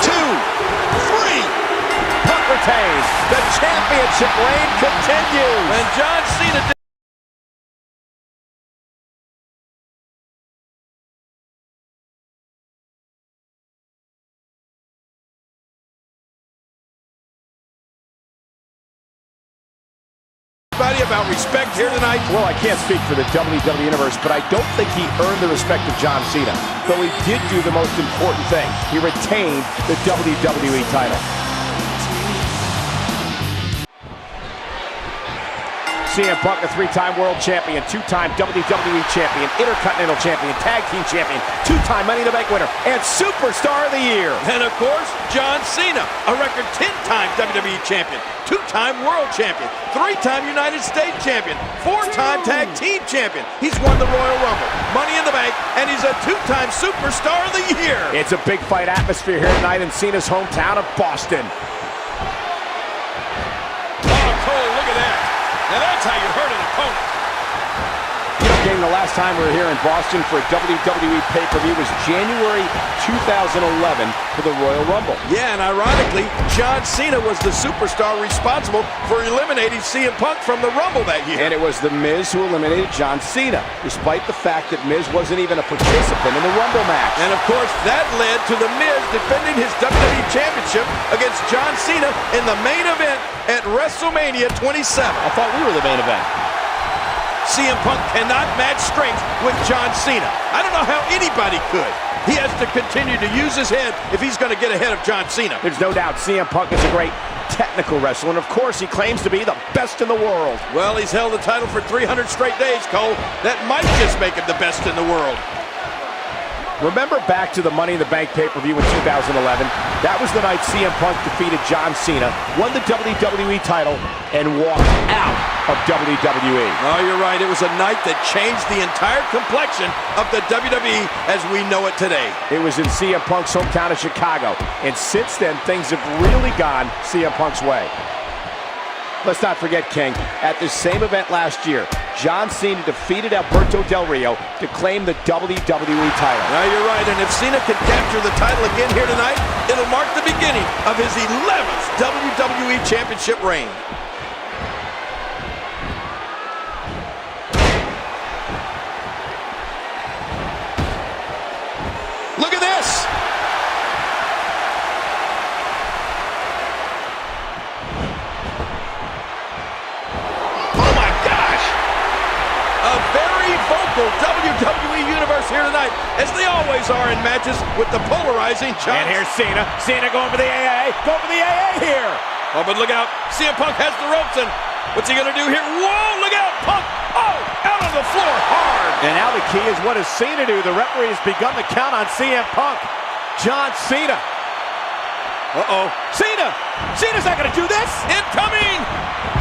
2, 3. Punk retains. The championship reign continues. And John Cena about respect here tonight? Well, I can't speak for the WWE Universe, but I don't think he earned the respect of John Cena. Though he did do the most important thing. He retained the WWE title. CM Punk, a 3-time world champion, 2-time WWE champion, Intercontinental champion, Tag Team champion, 2-time Money in the Bank winner, and Superstar of the Year. And of course, John Cena, a record 10-time WWE champion, 2-time world champion, 3-time United States champion, 4-time Tag Team champion. He's won the Royal Rumble, Money in the Bank, and he's a 2-time Superstar of the Year. It's a big fight atmosphere here tonight in Cena's hometown of Boston. Oh, Cole, look at that. Now that's how you hurt an opponent. You know, gang, the last time we were here in Boston for a WWE pay-per-view was January 2011 for the Royal Rumble. Yeah, and ironically, John Cena was the superstar responsible for eliminating CM Punk from the Rumble that year. And it was The Miz who eliminated John Cena, despite the fact that Miz wasn't even a participant in the Rumble match. And of course, that led to The Miz defending his WWE Championship against John Cena in the main event at WrestleMania 27. I thought we were the main event. CM Punk cannot match strength with John Cena. I don't know how anybody could. He has to continue to use his head if he's going to get ahead of John Cena. There's no doubt CM Punk is a great technical wrestler, and of course he claims to be the best in the world. Well, he's held the title for 300 straight days, Cole. That might just make him the best in the world. Remember back to the Money in the Bank pay-per-view in 2011? That was the night CM Punk defeated John Cena, won the WWE title, and walked out of WWE. Oh, you're right. It was a night that changed the entire complexion of the WWE as we know it today. It was in CM Punk's hometown of Chicago, and since then, things have really gone CM Punk's way. Let's not forget, King, at this same event last year, John Cena defeated Alberto Del Rio to claim the WWE title. Now you're right, and if Cena can capture the title again here tonight, it'll mark the beginning of his 11th WWE Championship reign. Look at this! Vocal WWE Universe here tonight, as they always are in matches with the polarizing John. And here's Cena. Cena going for the AA. Going for the AA here. Oh, but look out. CM Punk has the ropes, and what's he going to do here? Whoa, look out. Punk, oh, out on the floor hard. And now the key is, what does Cena do? The referee has begun the count on CM Punk. John Cena. Uh-oh. Cena. Cena's not going to do this. Incoming.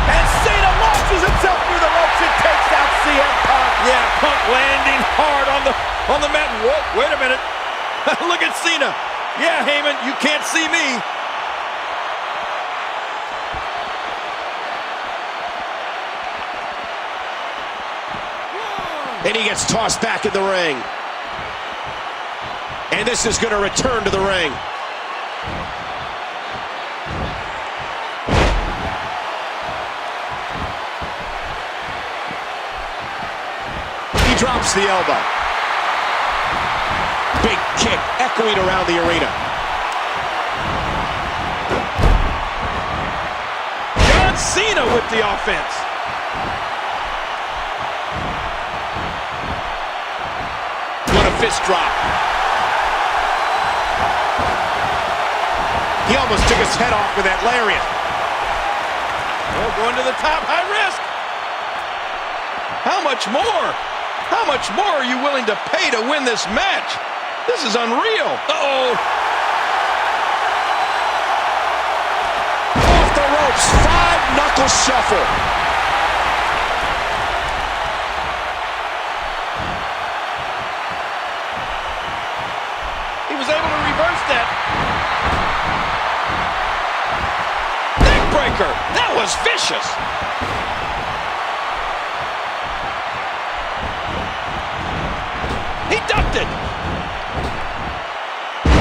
And Cena launches himself through the ropes and takes out CM Punk. Yeah, Punk landing hard on the mat. Whoa, wait a minute. Look at Cena. Yeah, Heyman, you can't see me. And he gets tossed back in the ring. And this is going to return to the ring. Drops the elbow. Big kick echoing around the arena. John Cena with the offense. What a fist drop. He almost took his head off with that lariat. Oh, going to the top, high risk. How much more? How much more are you willing to pay to win this match? This is unreal. Uh-oh. Off the ropes, 5-knuckle shuffle. He was able to reverse that. Neckbreaker. That was vicious.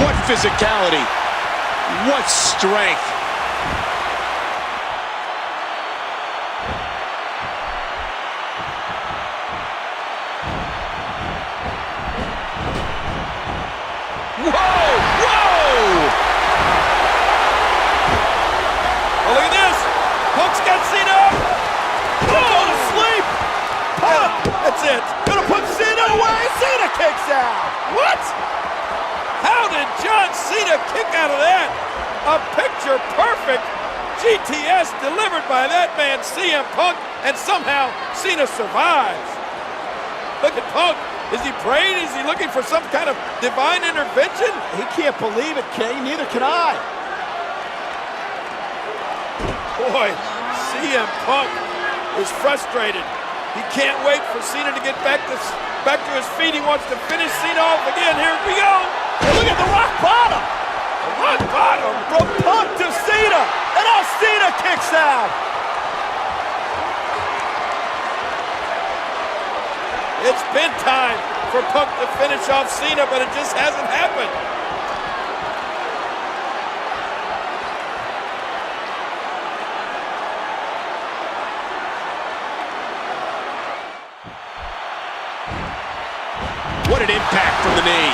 What physicality. What strength. Whoa! Whoa! Oh, look at this. Punk's got Cena up. Go to sleep. Punk. That's it. Gonna put Cena away. Cena kicks out. What? How did John Cena kick out of that? A picture-perfect GTS delivered by that man, CM Punk, and somehow Cena survives. Look at Punk. Is he praying? Is he looking for some kind of divine intervention? He can't believe it, King. Neither can I. Boy, CM Punk is frustrated. He can't wait for Cena to get back to his feet. He wants to finish Cena off again. Here we go. Hey, look at the rock bottom. The rock bottom. From Punk to Cena. And now Cena kicks out. It's been time for Punk to finish off Cena, but it just hasn't happened. What an impact from the knee.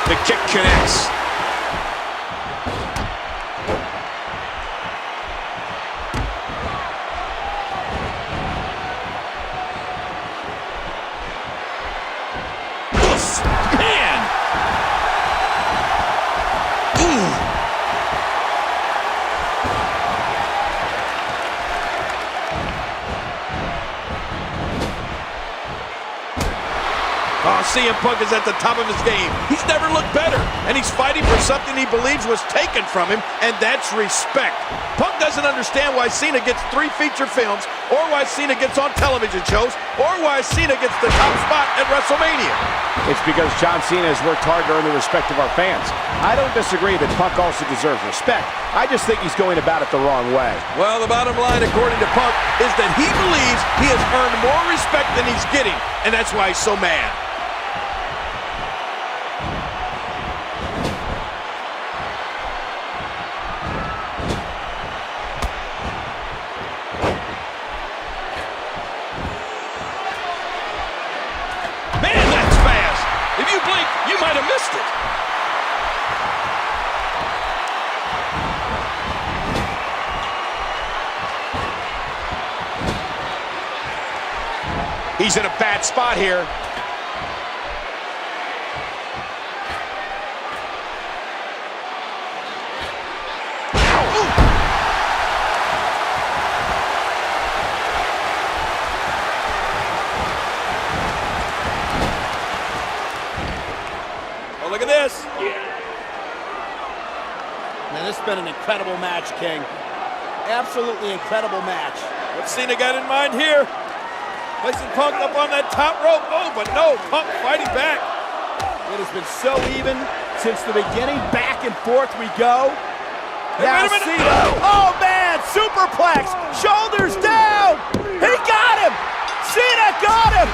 The kick connects. Oof, man. Oh, CM Punk is at the top of his game. He's never looked better, and he's fighting for something he believes was taken from him, and that's respect. Punk doesn't understand why Cena gets 3 feature films, or why Cena gets on television shows, or why Cena gets the top spot at WrestleMania. It's because John Cena has worked hard to earn the respect of our fans. I don't disagree that Punk also deserves respect. I just think he's going about it the wrong way. Well, the bottom line, according to Punk, is that he believes he has earned more respect than he's getting, and that's why he's so mad. Man, that's fast. If you blink, you might have missed it. He's in a bad spot here. Oh, look at this. Man, this has been an incredible match, King. Absolutely incredible match. What's Cena got in mind here? Placing Punk up on that top rope. Oh, but no, Punk fighting back. It has been so even since the beginning. Back and forth we go. Hey, now wait a minute. Cena. Oh, man, superplex. Shoulders down. He got him. Cena got him.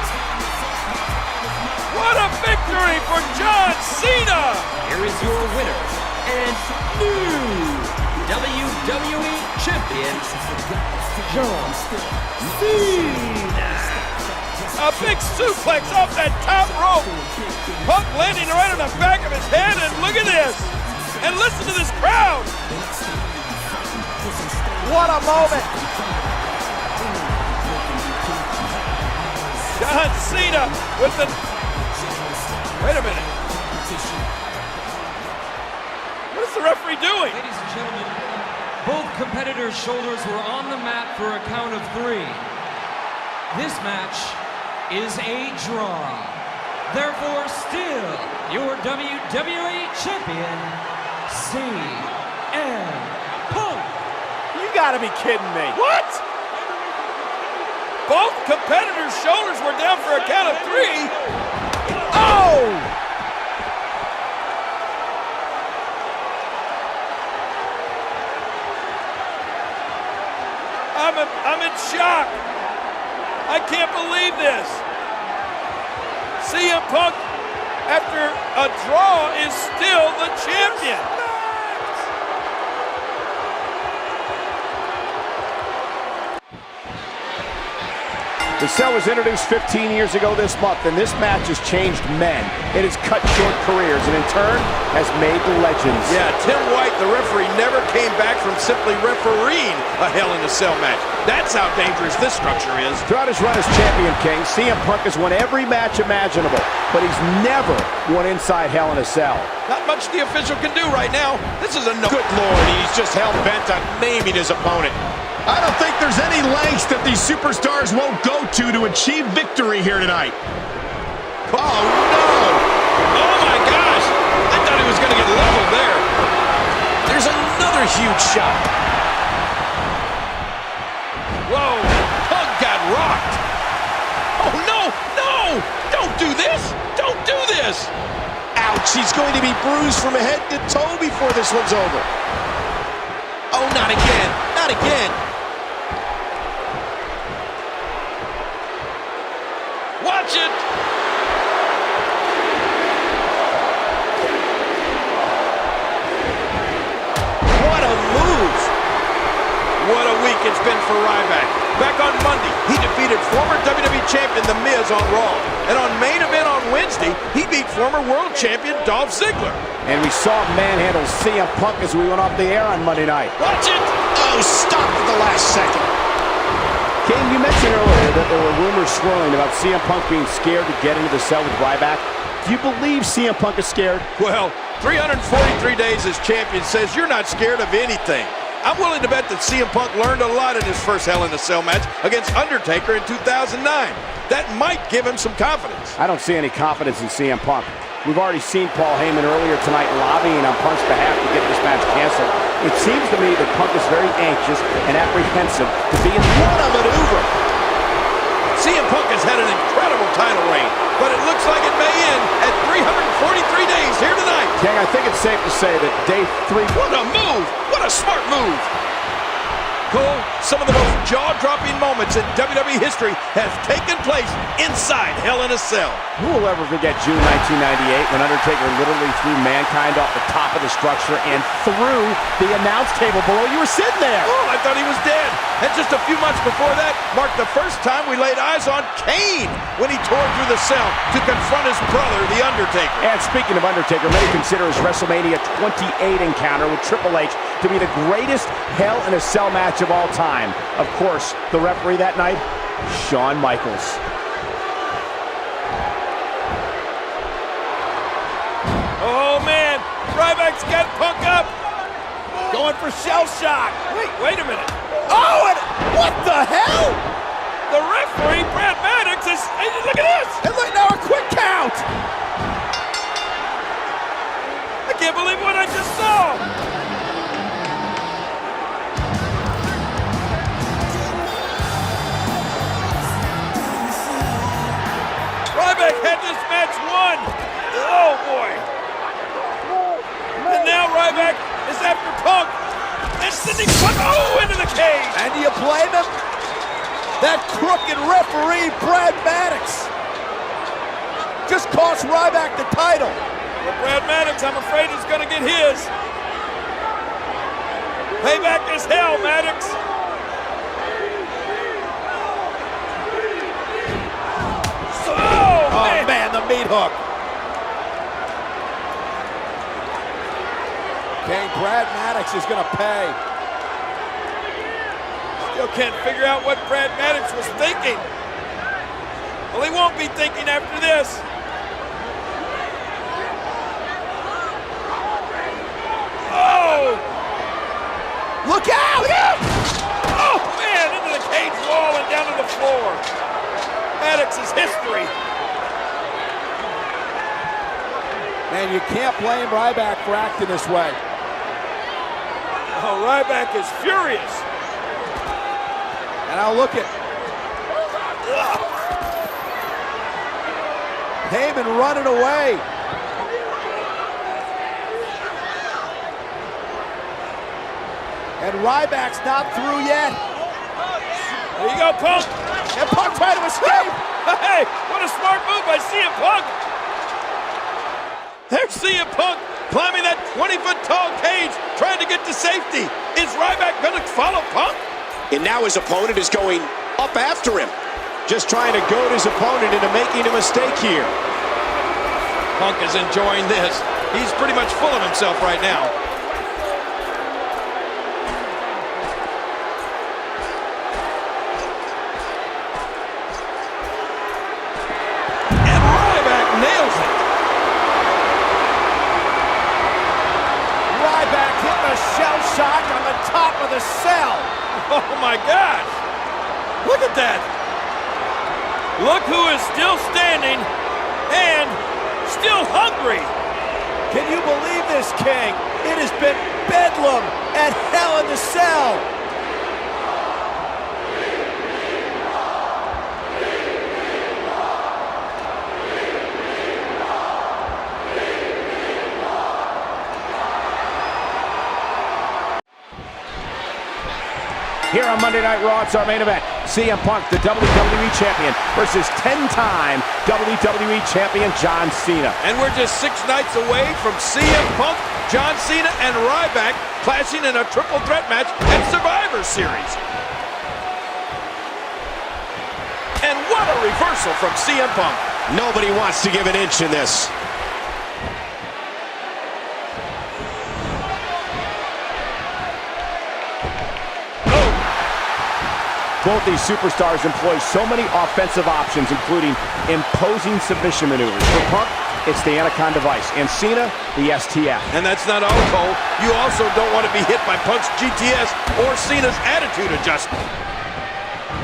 What a victory for John Cena. Here is your winner and new WWE Champion, John Cena. A big suplex off that top rope. Punk landing right on the back of his head, and look at this. And listen to this crowd. What a moment. John Cena with the... Wait a minute. What is the referee doing? Ladies and gentlemen, both competitors' shoulders were on the mat for a count of 3. This match is a draw. Therefore, still your WWE Champion, CM Punk. You gotta be kidding me. What? Both competitors' shoulders were down for a count of 3. Oh! I'm in shock. I can't believe this. CM Punk, after a draw, is still the champion. The cell was introduced 15 years ago this month, and this match has changed men. It has cut short careers, and in turn, has made legends. Yeah, Tim White, the referee, never came back from simply refereeing a Hell in a Cell match. That's how dangerous this structure is. Throughout his run as champion, King, CM Punk has won every match imaginable, but he's never won inside Hell in a Cell. Not much the official can do right now. This is a no. Good Lord, he's just hell-bent on naming his opponent. I don't think there's any lengths that these superstars won't go to achieve victory here tonight. Oh, no! Oh, my gosh! I thought he was going to get leveled there. There's another huge shot. Whoa! Punk got rocked. Oh, no! No! Don't do this! Don't do this! Ouch, he's going to be bruised from head to toe before this one's over. Oh, not again! Not again! Watch it! What a move! What a week it's been for Ryback. Back on Monday, he defeated former WWE Champion The Miz on Raw. And on Main Event on Wednesday, he beat former World Champion Dolph Ziggler. And we saw him manhandle CM Punk as we went off the air on Monday night. Watch it! Oh, stop at the last second. King, you mentioned earlier that there were rumors swirling about CM Punk being scared to get into the cell with Ryback. Do you believe CM Punk is scared? Well, 343 days as champion says you're not scared of anything. I'm willing to bet that CM Punk learned a lot in his first Hell in a Cell match against Undertaker in 2009. that might give him some confidence. I don't see any confidence in CM Punk. We've already seen Paul Heyman earlier tonight lobbying on Punk's behalf to get this match canceled. It seems to me that Punk is very anxious and apprehensive to be in What a maneuver! CM Punk has had an incredible title reign, but it looks like it may end at 343 days here tonight. King, I think it's safe to say that day 3... What a move! What a smart move! Cole, some of the most jaw-dropping moments in WWE history have taken place inside Hell in a Cell. Who will ever forget June 1998 when Undertaker literally threw Mankind off the top of the structure and threw the announce table below? You were sitting there. Oh, I thought he was dead. And just a few months before that marked the first time we laid eyes on Kane when he tore through the cell to confront his brother, The Undertaker. And speaking of Undertaker, many consider his WrestleMania 28 encounter with Triple H to be the greatest Hell in a Cell match of all time. Of course, the referee that night, Shawn Michaels. Oh, man. Ryback's got Punk up. Going for shell shock. Wait a minute. Oh, and what the hell? The referee, Brad Maddox, is... Hey, look at this. And look now, a quick count. I can't believe what I just saw. Ryback had this match won. Oh, boy. And now Ryback is after Punk. And sending Punk, into the cage. And do you blame him? That crooked referee, Brad Maddox, just cost Ryback the title. But Brad Maddox, I'm afraid, is going to get his. Payback is hell, Maddox. Oh, man, the meat hook. Okay, Brad Maddox is going to pay. Still can't figure out what Brad Maddox was thinking. Well, he won't be thinking after this. Oh! Look out! Oh, man, into the cage wall and down to the floor. Maddox's history. Man, you can't blame Ryback for acting this way. Oh, Ryback is furious. And now look at Heyman running away. And Ryback's not through yet. There you go, Punk. And Punk trying to escape. Hey, what a smart move by CM Punk. There's CM Punk climbing that 20-foot tall cage, trying to get to safety. Is Ryback going to follow Punk? And now his opponent is going up after him. Just trying to goad his opponent into making a mistake here. Punk is enjoying this. He's pretty much full of himself right now. And Ryback nails it. Ryback hitting a shell shock on the top of the cell. Oh my gosh. Look at that. Look who is still standing and still hungry. Can you believe this, King? It has been bedlam at Hell in the Cell. Here on Monday Night Raw, it's our main event. CM Punk, the WWE Champion, versus 10-time WWE Champion John Cena. And we're just 6 nights away from CM Punk, John Cena, and Ryback clashing in a triple threat match at Survivor Series. And what a reversal from CM Punk. Nobody wants to give an inch in this. Both these superstars employ so many offensive options, including imposing submission maneuvers. For Punk, it's the Anaconda Vice, and Cena, the STF. And that's not all, Cole. You also don't want to be hit by Punk's GTS or Cena's attitude adjustment.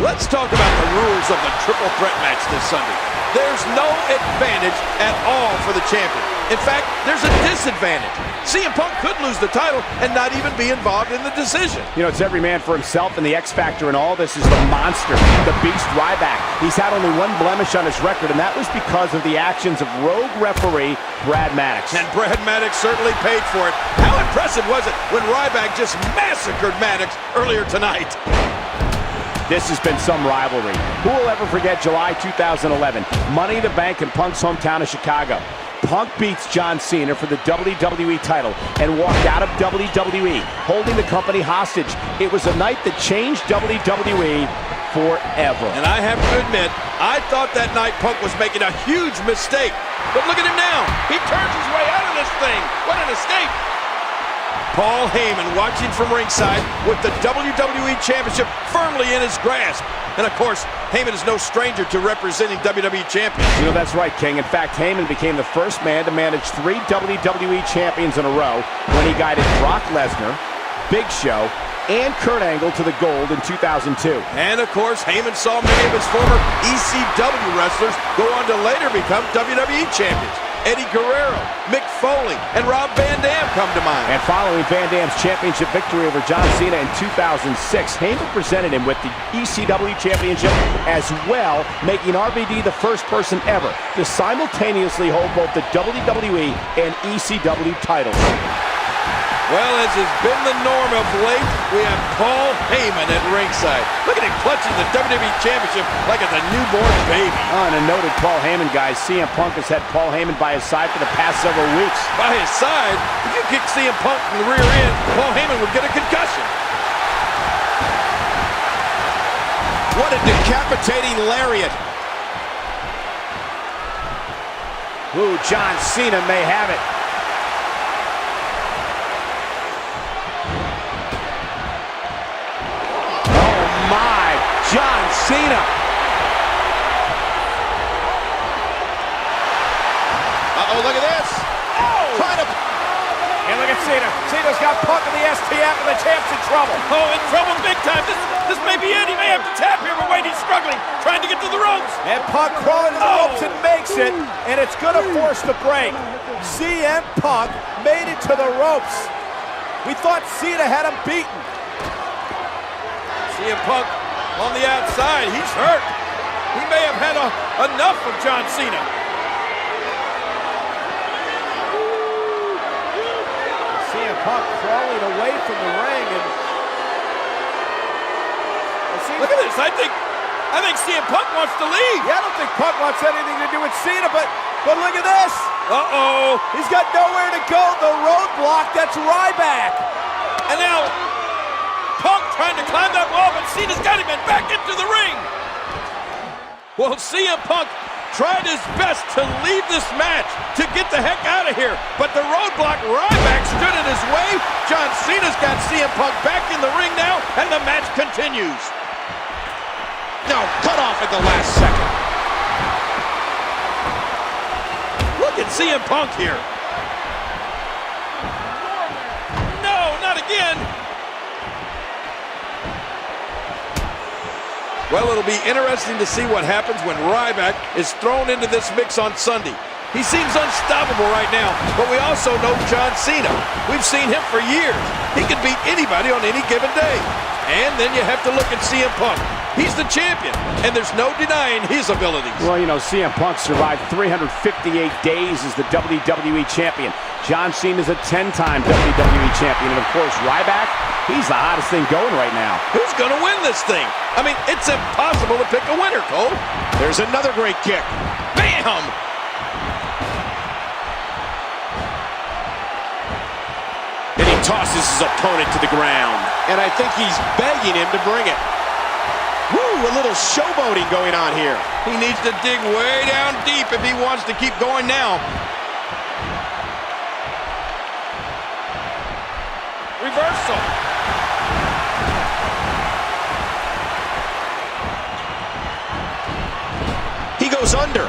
Let's talk about the rules of the triple threat match this Sunday. There's no advantage at all for the champion. In fact, there's a disadvantage. CM Punk could lose the title and not even be involved in the decision. You know, it's every man for himself, and the X factor in all this is the monster, the beast Ryback. He's had only one blemish on his record, and that was because of the actions of rogue referee Brad Maddox. And Brad Maddox certainly paid for it. How impressive was it when Ryback just massacred Maddox earlier tonight? This has been some rivalry. Who will ever forget July 2011? Money in the Bank in Punk's hometown of Chicago. Punk beats John Cena for the WWE title and walked out of WWE, holding the company hostage. It was a night that changed WWE forever. And I have to admit, I thought that night Punk was making a huge mistake. But look at him now. He turns his way out of this thing. What an escape. Paul Heyman watching from ringside with the WWE Championship firmly in his grasp. And of course, Heyman is no stranger to representing WWE champions. You know, that's right, King. In fact, Heyman became the first man to manage 3 WWE champions in a row when he guided Brock Lesnar, Big Show, and Kurt Angle to the gold in 2002. And of course, Heyman saw many of his former ECW wrestlers go on to later become WWE champions. Eddie Guerrero, Mick Foley, and Rob Van Dam come to mind. And following Van Dam's championship victory over John Cena in 2006, Heyman presented him with the ECW championship as well, making RVD the first person ever to simultaneously hold both the WWE and ECW titles. Well, as has been the norm of late, we have Paul Heyman at ringside. Look at him clutching the WWE Championship like it's a newborn baby. Oh, and a noted Paul Heyman, guys. CM Punk has had Paul Heyman by his side for the past several weeks. By his side? If you kick CM Punk in the rear end, Paul Heyman would get a concussion. What a decapitating lariat. Ooh, John Cena may have it. John Cena. Uh-oh, look at this. Oh! Trying to... And look at Cena. Cena's got Punk in the STF and the champ's in trouble. Oh, in trouble big time. This may be it. He may have to tap here, but wait, he's struggling, trying to get to the ropes. And Punk crawling to the ropes and makes it, and it's going to force the break. CM Punk made it to the ropes. We thought Cena had him beaten. CM Punk on the outside, he's hurt. He may have had enough of John Cena. CM Punk crawling away from the ring, and look at this. I think CM Punk wants to leave. Yeah, I don't think Punk wants anything to do with Cena, but look at this. Uh-oh. He's got nowhere to go. The roadblock, that's Ryback. And now Punk trying to climb that wall, but Cena's got him and back into the ring. Well, CM Punk tried his best to leave this match, to get the heck out of here, but the roadblock Ryback stood in his way. John Cena's got CM Punk back in the ring now, and the match continues. No, cut off at the last second. Look at CM Punk here. No, not again. Well, it'll be interesting to see what happens when Ryback is thrown into this mix on Sunday. He seems unstoppable right now, but we also know John Cena. We've seen him for years. He can beat anybody on any given day. And then you have to look at CM Punk. He's the champion, and there's no denying his abilities. Well, you know, CM Punk survived 358 days as the WWE champion. John Cena's a 10-time WWE champion, and of course, Ryback, he's the hottest thing going right now. Who's going to win this thing? I mean, it's impossible to pick a winner, Cole. There's another great kick. Bam! And he tosses his opponent to the ground. And I think he's begging him to bring it. Woo, a little showboating going on here. He needs to dig way down deep if he wants to keep going now. Reversal. He goes under.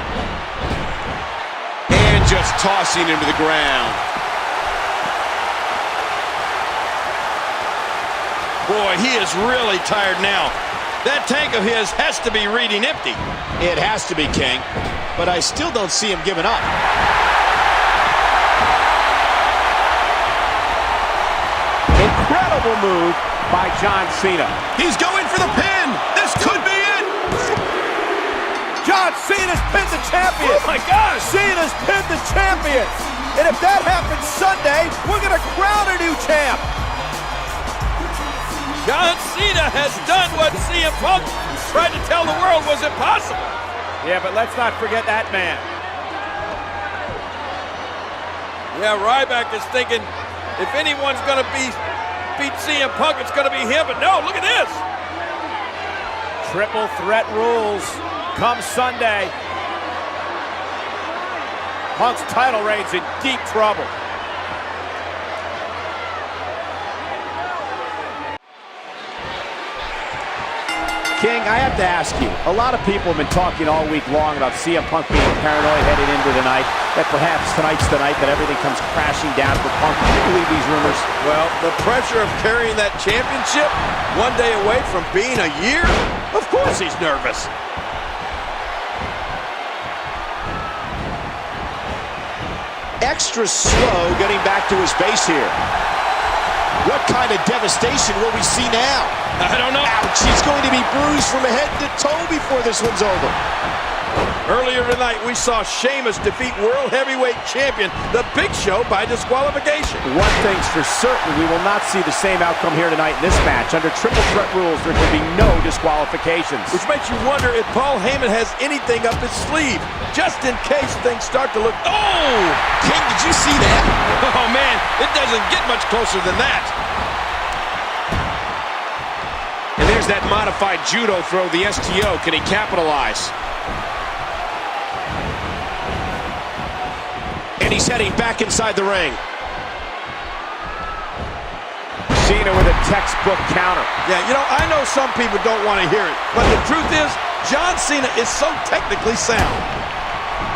And just tossing him to the ground. Boy, he is really tired now. That tank of his has to be reading empty. It has to be, King, but I still don't see him giving up. Incredible move by John Cena. He's going for the pin. This could be it. John Cena's pinned the champion. Oh my gosh! Cena's pinned the champion. And if that happens Sunday, we're going to crown a new champ. John Cena has done what CM Punk tried to tell the world was impossible. Yeah, but let's not forget that man. Yeah, Ryback is thinking if anyone's going to beat CM Punk, it's going to be him. But no, look at this. Triple threat rules come Sunday. Punk's title reign's in deep trouble. King, I have to ask you, a lot of people have been talking all week long about CM Punk being paranoid headed into tonight, that perhaps tonight's the night that everything comes crashing down for Punk. Do you believe these rumors? Well, the pressure of carrying that championship one day away from being a year, of course he's nervous. Extra slow getting back to his base here. What kind of devastation will we see now? I don't know. Ouch, he's going to be bruised from head to toe before this one's over. Earlier tonight, we saw Sheamus defeat World Heavyweight Champion The Big Show by disqualification. One thing's for certain, we will not see the same outcome here tonight in this match. Under triple threat rules, there can be no disqualifications. Which makes you wonder if Paul Heyman has anything up his sleeve, just in case things start to look... Oh! King, did you see that? Oh, man, it doesn't get much closer than that. And there's that modified judo throw, the STO. Can he capitalize? And he's heading back inside the ring. Cena with a textbook counter. Yeah, you know, I know some people don't want to hear it, but the truth is, John Cena is so technically sound.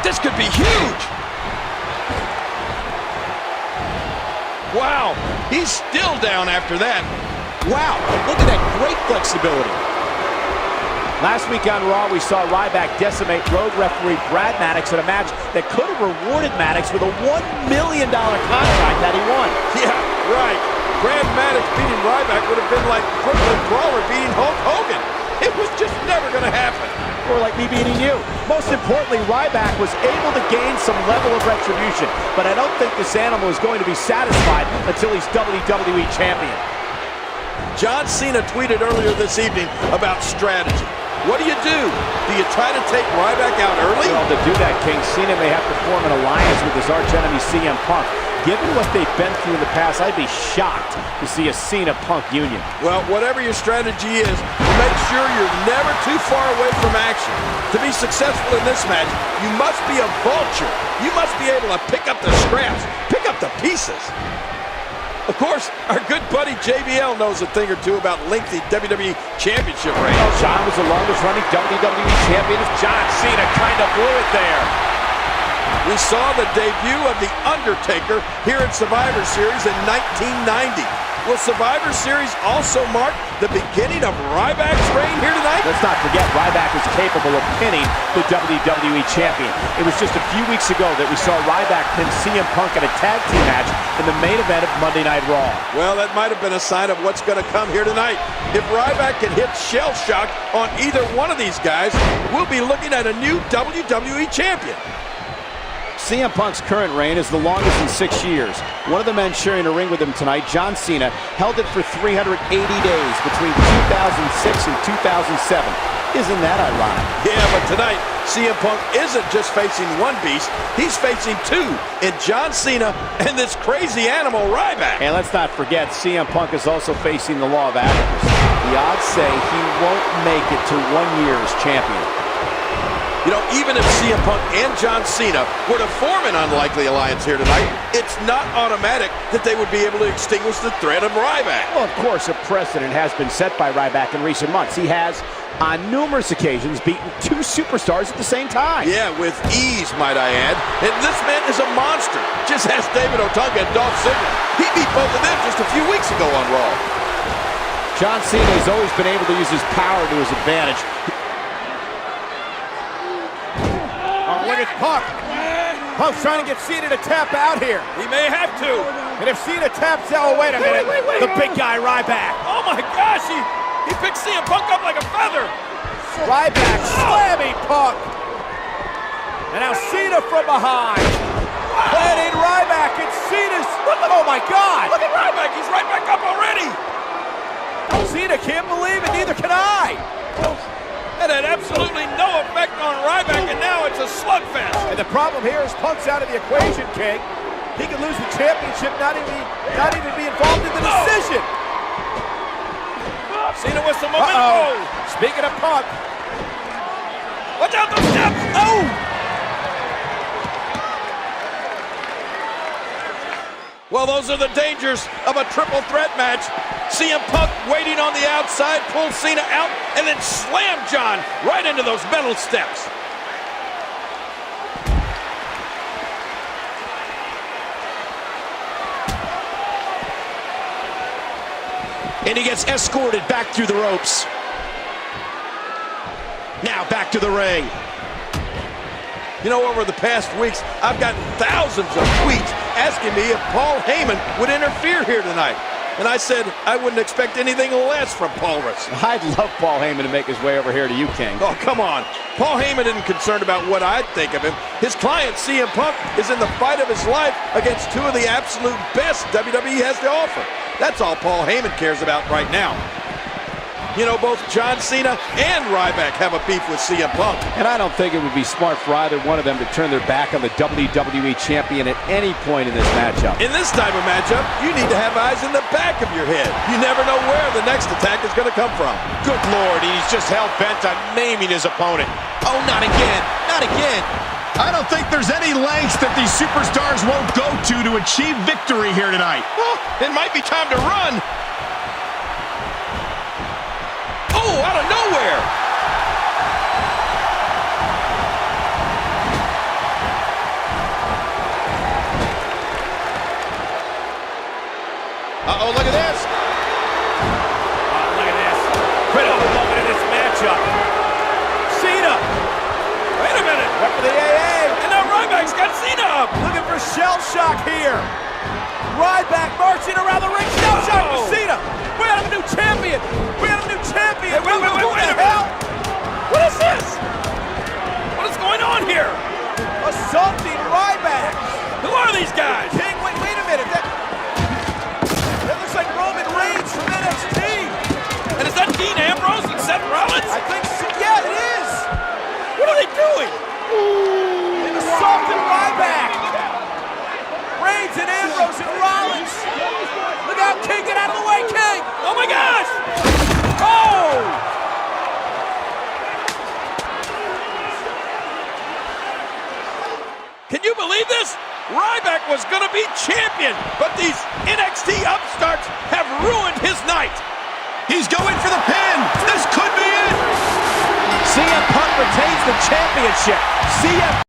This could be huge. Wow, he's still down after that. Wow, look at that great flexibility. Last week on Raw, we saw Ryback decimate Road referee Brad Maddox in a match that could have rewarded Maddox with a $1 million contract that he won. Yeah, right. Brad Maddox beating Ryback would have been like Brooklyn Brawler beating Hulk Hogan. It was just never going to happen. Or like me beating you. Most importantly, Ryback was able to gain some level of retribution, but I don't think this animal is going to be satisfied until he's WWE Champion. John Cena tweeted earlier this evening about strategy. What do? Do you try to take Ryback out early? Well, to do that, King, Cena may have to form an alliance with his archenemy CM Punk. Given what they've been through in the past, I'd be shocked to see a Cena-Punk union. Well, whatever your strategy is, make sure you're never too far away from action. To be successful in this match, you must be a vulture. You must be able to pick up the scraps, pick up the pieces. Of course, our good buddy JBL knows a thing or two about lengthy WWE Championship reigns. Well, John was the longest-running WWE Champion. John Cena kind of blew it there. We saw the debut of The Undertaker here at Survivor Series in 1990. Will Survivor Series also mark the beginning of Ryback's reign here tonight? Let's not forget, Ryback is capable of pinning the WWE Champion. It was just a few weeks ago that we saw Ryback pin CM Punk in a tag team match in the main event of Monday Night Raw. Well, that might have been a sign of what's going to come here tonight. If Ryback can hit shell shock on either one of these guys, we'll be looking at a new WWE Champion. CM Punk's current reign is the longest in 6 years. One of the men sharing a ring with him tonight, John Cena, held it for 380 days between 2006 and 2007. Isn't that ironic? Yeah, but tonight, CM Punk isn't just facing one beast, he's facing two in John Cena and this crazy animal Ryback. And let's not forget, CM Punk is also facing the law of averages. The odds say he won't make it to 1 year as champion. You know, even if CM Punk and John Cena were to form an unlikely alliance here tonight, it's not automatic that they would be able to extinguish the threat of Ryback. Well, of course, a precedent has been set by Ryback in recent months. He has, on numerous occasions, beaten two superstars at the same time. Yeah, with ease, might I add. And this man is a monster. Just ask David Otunga and Dolph Ziggler. He beat both of them just a few weeks ago on Raw. John Cena has always been able to use his power to his advantage. Oh, look at Punk. Punk's trying to get Cena to tap out here. He may have to. And if Cena taps out, oh, wait a minute. Wait. The big guy, Ryback. Oh my gosh, he picked CM Punk up like a feather. Ryback slamming Punk. And now Cena from behind. Planting Ryback, and Cena's, oh my God. Look at Ryback, he's right back up already. Cena can't believe it, neither can I. That had absolutely no effect on Ryback, and now it's a slugfest. And the problem here is Punk's out of the equation, King. He could lose the championship, not even be involved in the decision. Cena with some momentum. Speaking of Punk. Watch out, those steps. Oh! Well, those are the dangers of a triple threat match. CM Punk waiting on the outside, pulls Cena out, and then slammed John right into those metal steps. And he gets escorted back through the ropes. Now back to the ring. You know, over the past weeks, I've gotten thousands of tweets asking me if Paul Heyman would interfere here tonight. And I said I wouldn't expect anything less from Paulus. I'd love Paul Heyman to make his way over here to you, King. Oh, come on. Paul Heyman isn't concerned about what I think of him. His client, CM Punk, is in the fight of his life against two of the absolute best WWE has to offer. That's all Paul Heyman cares about right now. You know, both John Cena and Ryback have a beef with CM Punk. And I don't think it would be smart for either one of them to turn their back on the WWE champion at any point in this matchup. In this type of matchup, you need to have eyes in the back of your head. You never know where the next attack is going to come from. Good Lord, he's just hell-bent on maiming his opponent. Oh, not again. Not again. I don't think there's any lengths that these superstars won't go to achieve victory here tonight. Oh, it might be time to run. Oh, out of nowhere. Uh-oh, look at this. Look at this. Critical moment in this matchup. Cena. Wait a minute. Went for the AA. And now Ryback's got Cena up. Looking for shell shock here. Ryback marching around the ring. Shell shock for Cena. We have a new champion. We have a new champion. Hey, wait a minute. What is this? What is going on here? Assaulting Ryback. Who are these guys? King, wait a minute. That looks like Roman Reigns from NXT. And is that Dean Ambrose and Seth Rollins? I think so. Yeah, it is. What are they doing? They've assaulted Ryback. Reigns and Ambrose and Rollins. Look out, King. Get out of the way, King. Oh, my gosh. Oh! Can you believe this? Ryback was going to be champion, but these NXT upstarts have ruined his night. He's going for the pin. This could be it. CM Punk retains the championship. CM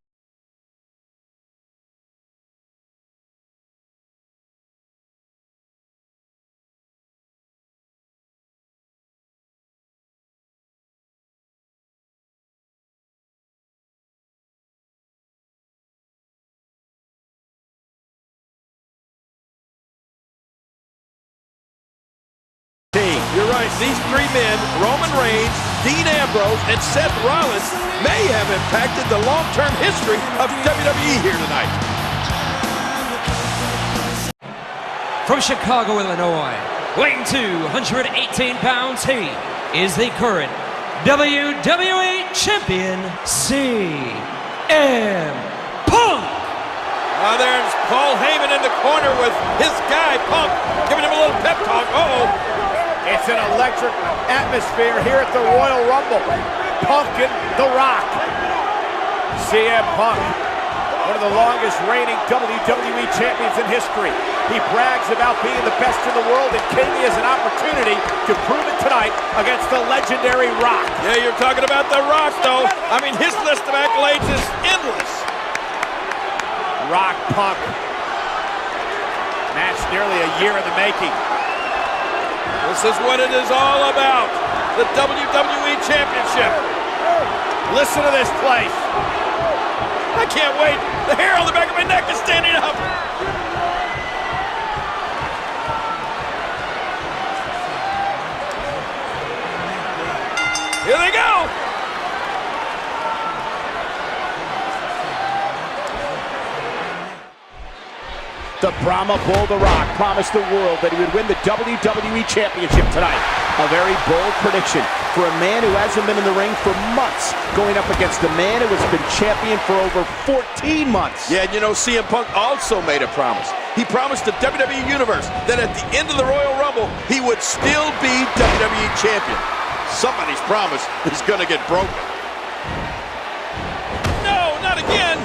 You're right. These three men, Roman Reigns, Dean Ambrose, and Seth Rollins, may have impacted the long-term history of WWE here tonight. From Chicago, Illinois, weighing 218 pounds, he is the current WWE Champion, CM Punk. There's Paul Heyman in the corner with his guy, Punk, giving him a little pep talk. It's an electric atmosphere here at the Royal Rumble. Punk and The Rock. CM Punk, one of the longest reigning WWE champions in history. He brags about being the best in the world, and King has an opportunity to prove it tonight against the legendary Rock. Yeah, you're talking about The Rock, though. I mean, his list of accolades is endless. Rock Punk. Match nearly a year in the making. This is what it is all about. The WWE Championship. Listen to this place. I can't wait. The hair on the back of my neck is standing up. Here they go. The Brahma Bull, The Rock, promised the world that he would win the WWE Championship tonight. A very bold prediction for a man who hasn't been in the ring for months, going up against a man who has been champion for over 14 months. Yeah, and you know, CM Punk also made a promise. He promised the WWE Universe that at the end of the Royal Rumble, he would still be WWE Champion. Somebody's promise is going to get broken. No, not again.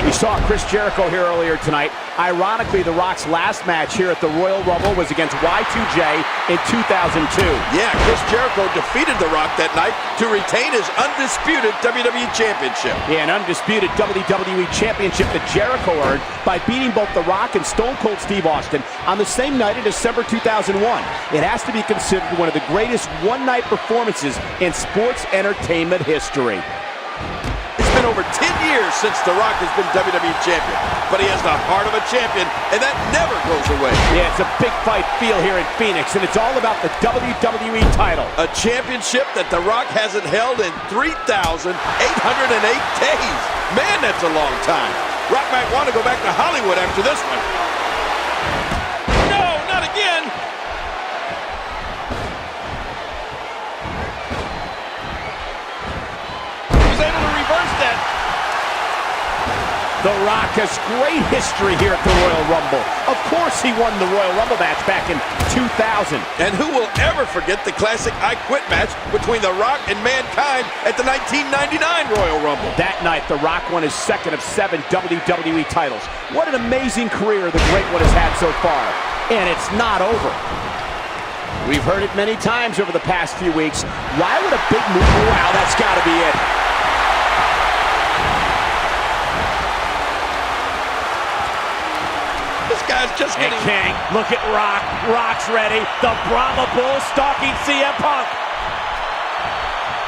We saw Chris Jericho here earlier tonight. Ironically, The Rock's last match here at the Royal Rumble was against Y2J in 2002. Yeah, Chris Jericho defeated The Rock that night to retain his undisputed WWE Championship. Yeah, an undisputed WWE Championship that Jericho earned by beating both The Rock and Stone Cold Steve Austin on the same night in December 2001. It has to be considered one of the greatest one-night performances in sports entertainment history. It's been over 10 years since The Rock has been WWE Champion, but he has the heart of a champion, and that never goes away. Yeah, it's a big fight feel here in Phoenix, and it's all about the WWE title. A championship that The Rock hasn't held in 3,808 days. Man, that's a long time. Rock might want to go back to Hollywood after this one. No, not again. The Rock has great history here at the Royal Rumble. Of course he won the Royal Rumble match back in 2000. And who will ever forget the classic I Quit match between The Rock and Mankind at the 1999 Royal Rumble? That night, The Rock won his second of 7 WWE titles. What an amazing career the Great One has had so far. And it's not over. We've heard it many times over the past few weeks. Why would a big move? Wow, that's got to be it. Guy's just getting... King, look at Rock. Rock's ready. The Brahma Bull stalking CM Punk.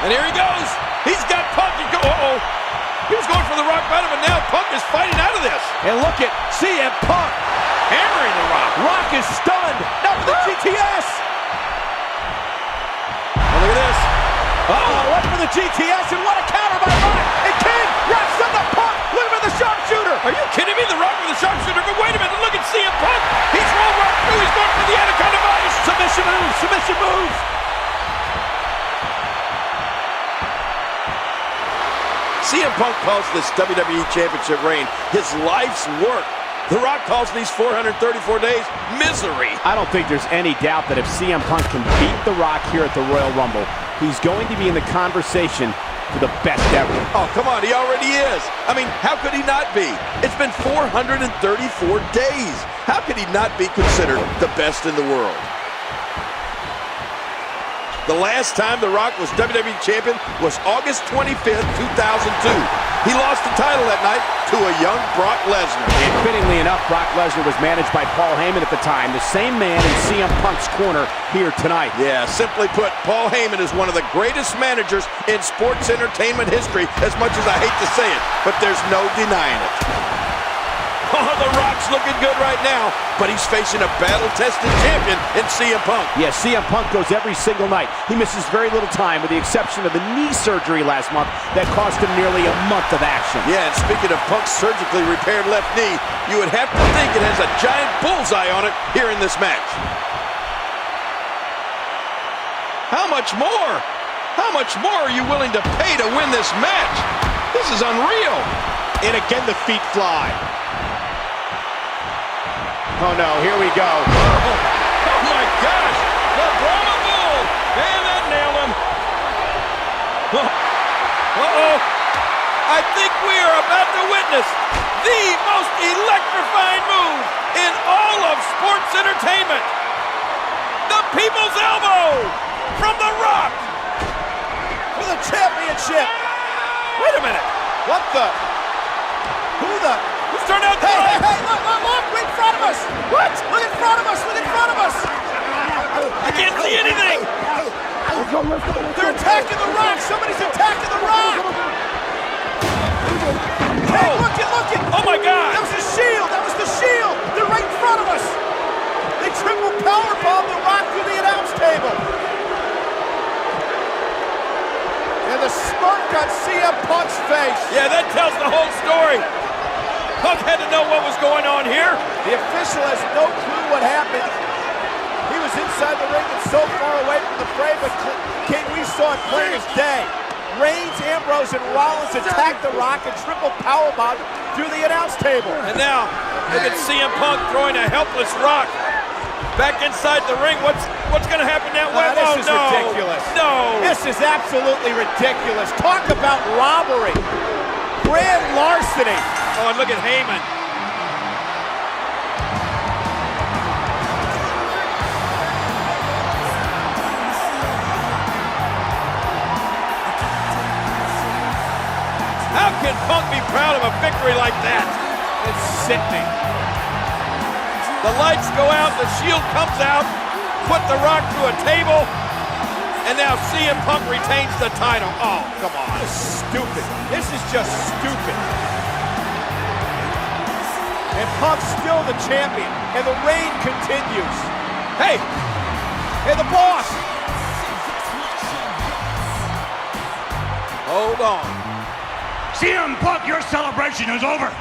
And here he goes. He's got Punk. Uh-oh. He was going for the rock bottom, and now Punk is fighting out of this. And look at CM Punk hammering the Rock. Rock is stunned. Now for the GTS. Oh, look at this. Uh-oh, what for the GTS, and what a counter by Rock. And King wraps up the Punk. Look at the sharpshooter. Are you kidding me? The Rock with the sharpshooter. But wait a minute. Look at CM Punk. He's rolled right through. He's going for the Anaconda Vice. Submission move. Submission move. CM Punk calls this WWE Championship reign his life's work. The Rock calls these 434 days misery. I don't think there's any doubt that if CM Punk can beat The Rock here at the Royal Rumble, he's going to be in the conversation for the best ever. Oh, come on, he already is. I mean, how could he not be? It's been 434 days. How could he not be considered the best in the world? The last time The Rock was WWE Champion was August 25th, 2002. He lost the title that night to a young Brock Lesnar. And fittingly enough, Brock Lesnar was managed by Paul Heyman at the time, the same man in CM Punk's corner here tonight. Yeah, simply put, Paul Heyman is one of the greatest managers in sports entertainment history, as much as I hate to say it, but there's no denying it. Oh, The Rock's looking good right now, but he's facing a battle-tested champion in CM Punk. Yeah, CM Punk goes every single night. He misses very little time, with the exception of the knee surgery last month that cost him nearly a month of action. Yeah, and speaking of Punk's surgically repaired left knee, you would have to think it has a giant bullseye on it here in this match. How much more? How much more are you willing to pay to win this match? This is unreal. And again, the feet fly. Oh no, here we go. Oh my gosh! The Brahma Bull! And that nailed him. Uh-oh. I think we are about to witness the most electrifying move in all of sports entertainment. The People's Elbow from The Rock. For the championship. Wait a minute. What the? Who the? Who's turned out? Hey, look, in front of us. What? Look in front They're attacking The Rock. Somebody's attacking The Rock. Hey, look it. Oh, my God. That was the Shield. They're right in front of us. They triple powerbomb The Rock through the announce table. And the smirk on CM Punk's face. Yeah, that tells the whole story. Punk had to know what was going on here. The official has no clue what happened. He was inside the ring and so far away from the fray, but King, we saw it plain as day. Reigns, Ambrose, and Rollins attacked The Rock and triple powerbomb through the announce table. And now, look at CM Punk throwing a helpless Rock back inside the ring. What's going to happen now? This is ridiculous. No. This is absolutely ridiculous. Talk about robbery. Grand larceny. Oh, and look at Heyman. How can Punk be proud of a victory like that? It's sickening. The lights go out, the Shield comes out, put The Rock through a table, and now CM Punk retains the title. Oh, come on. This is stupid. This is just stupid. And Punk's still the champion, and the reign continues. Hey, the boss. Hold on. CM Punk, your celebration is over.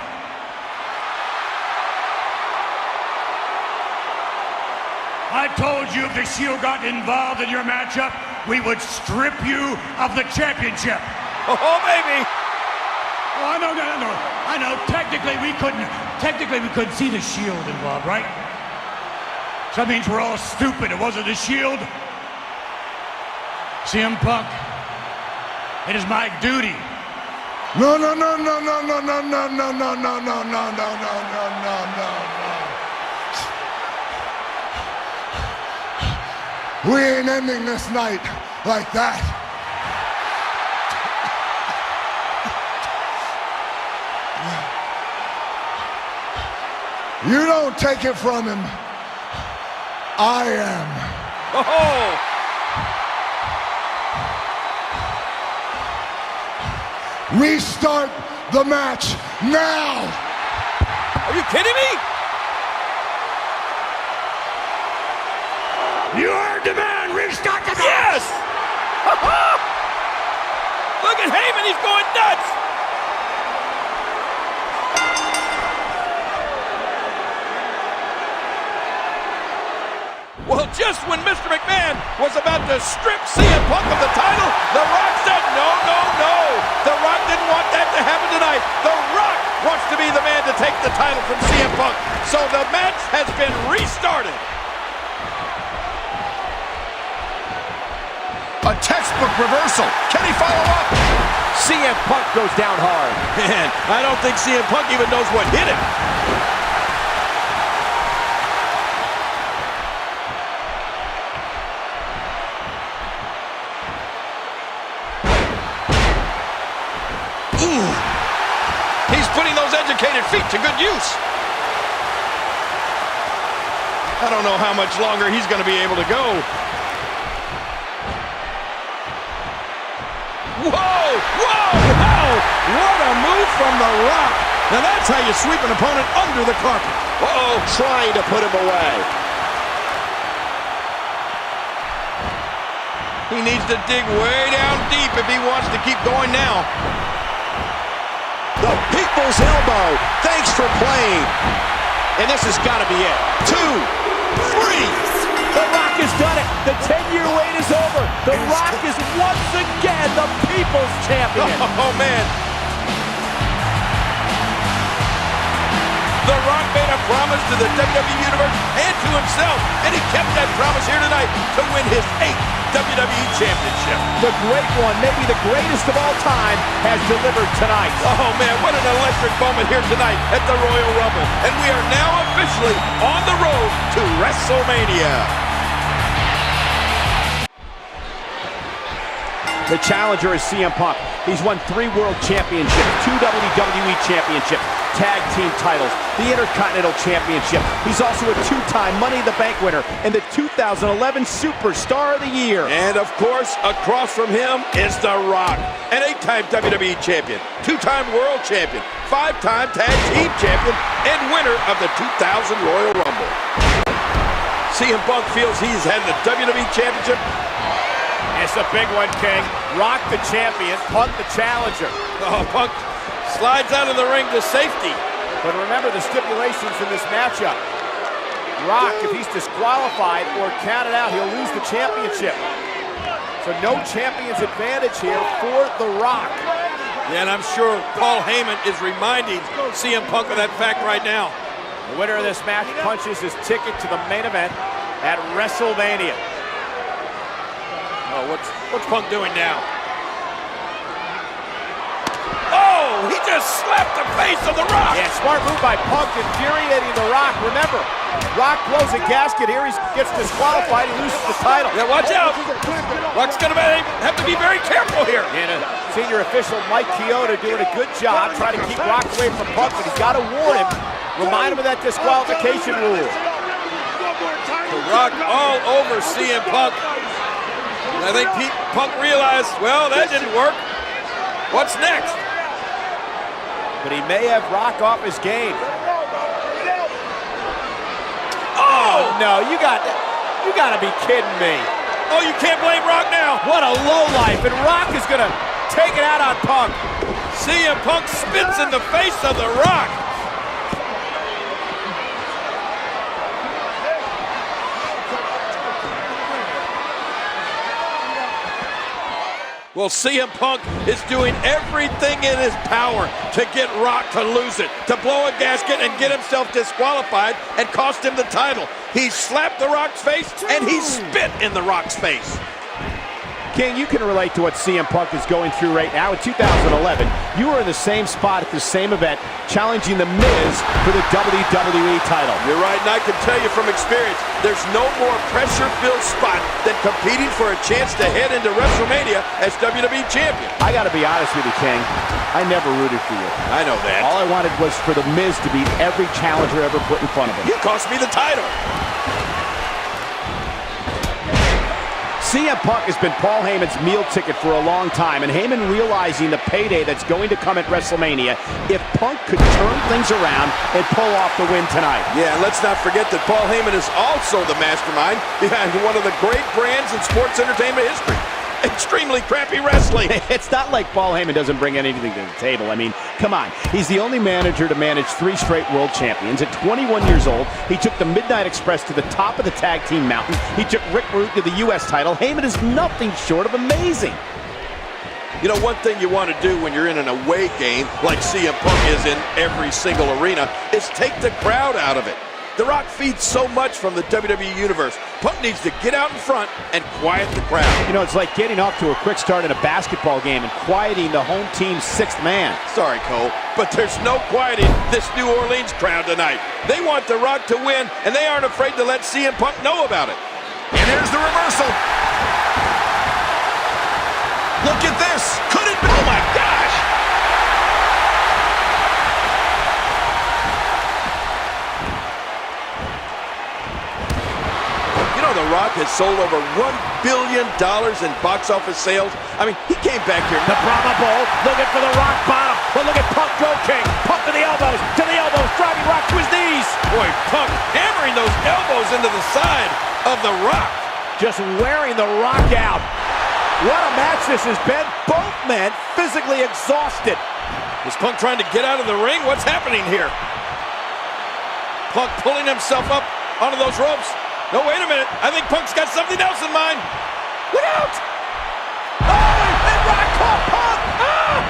I told you if the Shield got involved in your matchup, we would strip you of the championship. Oh, baby. Oh, I know. Technically, we couldn't see the Shield involved, right? So that means we're all stupid. It wasn't the Shield. CM Punk, it is my duty. No. We ain't ending this night like that. You don't take it from him. I am. Oh! Restart the match now! Are you kidding me? You heard the man! Restart the match! Yes! Look at Heyman, he's going nuts! Well, just when Mr. McMahon was about to strip CM Punk of the title, The Rock said, no. The Rock didn't want that to happen tonight. The Rock wants to be the man to take the title from CM Punk. So the match has been restarted. A textbook reversal. Can he follow up? CM Punk goes down hard. Man, I don't think CM Punk even knows what hit him. He's putting those educated feet to good use. I don't know how much longer he's going to be able to go. Whoa! What a move from The Rock. Now that's how you sweep an opponent under the carpet. Uh-oh, trying to put him away. He needs to dig way down deep if he wants to keep going now. The people's elbow. Thanks for playing. And this has got to be it. 2, 3. The Rock has done it. The 10-year wait is over. The Rock is once again the people's champion. Oh, man. The Rock made a promise to the WWE Universe and to himself, and he kept that promise here tonight to win his 8th WWE Championship. The great one, maybe the greatest of all time, has delivered tonight. Oh, man, what an electric moment here tonight at the Royal Rumble. And we are now officially on the road to WrestleMania. The challenger is CM Punk. He's won 3 World Championships, 2 WWE Championships, Tag Team titles, the Intercontinental Championship. He's also a 2-time Money in the Bank winner and the 2011 Superstar of the Year. And of course, across from him is The Rock, an 8-time WWE Champion, 2-time World Champion, 5-time Tag Team Champion, and winner of the 2000 Royal Rumble. CM Punk feels he's had the WWE Championship. It's a big one, King. Rock the champion, Punk the challenger. Oh, Punk slides out of the ring to safety. But remember the stipulations in this matchup. Rock, if he's disqualified or counted out, he'll lose the championship. So no champion's advantage here for The Rock. Yeah, and I'm sure Paul Heyman is reminding CM Punk of that fact right now. The winner of this match punches his ticket to the main event at WrestleMania. Oh, what's Punk doing now? Oh, he just slapped the face of The Rock. Yeah, smart move by Punk, infuriating The Rock. Remember, Rock blows a gasket here. He gets disqualified. He loses the title. Yeah, watch out. Rock's going to have to be very careful here. And senior official Mike Chioda doing a good job trying to keep Rock away from Punk, but he's got to warn him. Remind him of that disqualification rule. The Rock all over CM Punk. I think Punk realized, well, that didn't work. What's next? But he may have Rock off his game. Oh no, you got to be kidding me. Oh, you can't blame Rock now. What a lowlife, and Rock is going to take it out on Punk. CM Punk spits in the face of The Rock. Well, CM Punk is doing everything in his power to get Rock to lose it, to blow a gasket and get himself disqualified and cost him the title. He slapped The Rock's face and he spit in The Rock's face. King, you can relate to what CM Punk is going through right now. In 2011, you were in the same spot at the same event, challenging The Miz for the WWE title. You're right, and I can tell you from experience, there's no more pressure-filled spot than competing for a chance to head into WrestleMania as WWE Champion. I got to be honest with you, King. I never rooted for you. I know that. All I wanted was for The Miz to beat every challenger ever put in front of him. You cost me the title. CM Punk has been Paul Heyman's meal ticket for a long time, and Heyman realizing the payday that's going to come at WrestleMania if Punk could turn things around and pull off the win tonight. Yeah, and let's not forget that Paul Heyman is also the mastermind behind one of the great brands in sports entertainment history. Extremely crappy wrestling. It's not like Paul Heyman doesn't bring anything to the table. I mean, come on. He's the only manager to manage 3 straight world champions. At 21 years old, he took the Midnight Express to the top of the tag team mountain. He took Rick Rude to the U.S. title. Heyman is nothing short of amazing. You know, one thing you want to do when you're in an away game, like CM Punk is in every single arena, is take the crowd out of it. The Rock feeds so much from the WWE Universe. Punk needs to get out in front and quiet the crowd. You know, it's like getting off to a quick start in a basketball game and quieting the home team's 6th man. Sorry, Cole, but there's no quieting this New Orleans crowd tonight. They want The Rock to win, and they aren't afraid to let CM Punk know about it. And there's the reversal. Look at this. Could it be? Oh, my gosh. The Rock has sold over $1 billion in box office sales. I mean, he came back here. The Brahma Bull looking for the Rock bottom. But look at Punk go, King. Punk to the elbows, driving Rock to his knees. Boy, Punk hammering those elbows into the side of the Rock. Just wearing the Rock out. What a match this has been. Both men physically exhausted. Is Punk trying to get out of the ring? What's happening here? Punk pulling himself up onto those ropes. No, wait a minute. I think Punk's got something else in mind. Look out! Oh, and Rock caught Punk!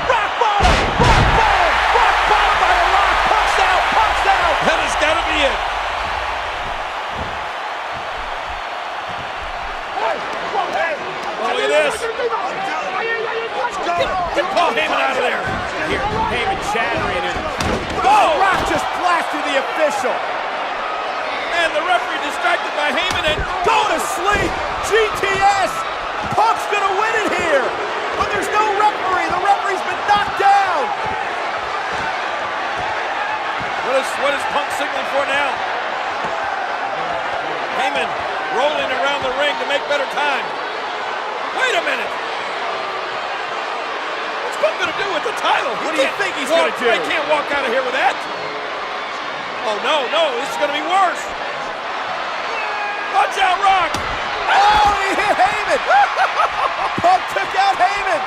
Rock bottom! Rock bottom! Rock bottom by the Rock! Punk's out! Punk's out! That has got to be it. Oh, look at this. Get Paul Heyman out of there. Here, Heyman chattering and... Oh, Rock just blasted the official. And the referee distracted by Heyman and... Go to sleep! GTS! Punk's gonna win it here! But there's no referee! The referee make better time. Wait a minute. What's Punk going to do with the title? What do you think he's going to do? He can't walk out of here with that. Oh, no, this is going to be worse. Watch out, Rock. Oh, he hit Heyman. Punk took out Heyman.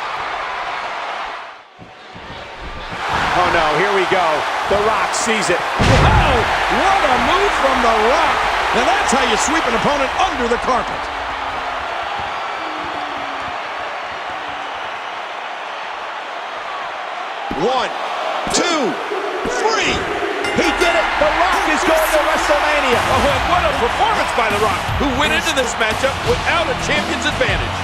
Oh no, here we go. The Rock sees it. Oh, what a move from The Rock. Now that's how you sweep an opponent under the carpet. One, two, three. He did it. The Rock is going to WrestleMania. Oh, and what a performance by The Rock, who went into this matchup without a champion's advantage.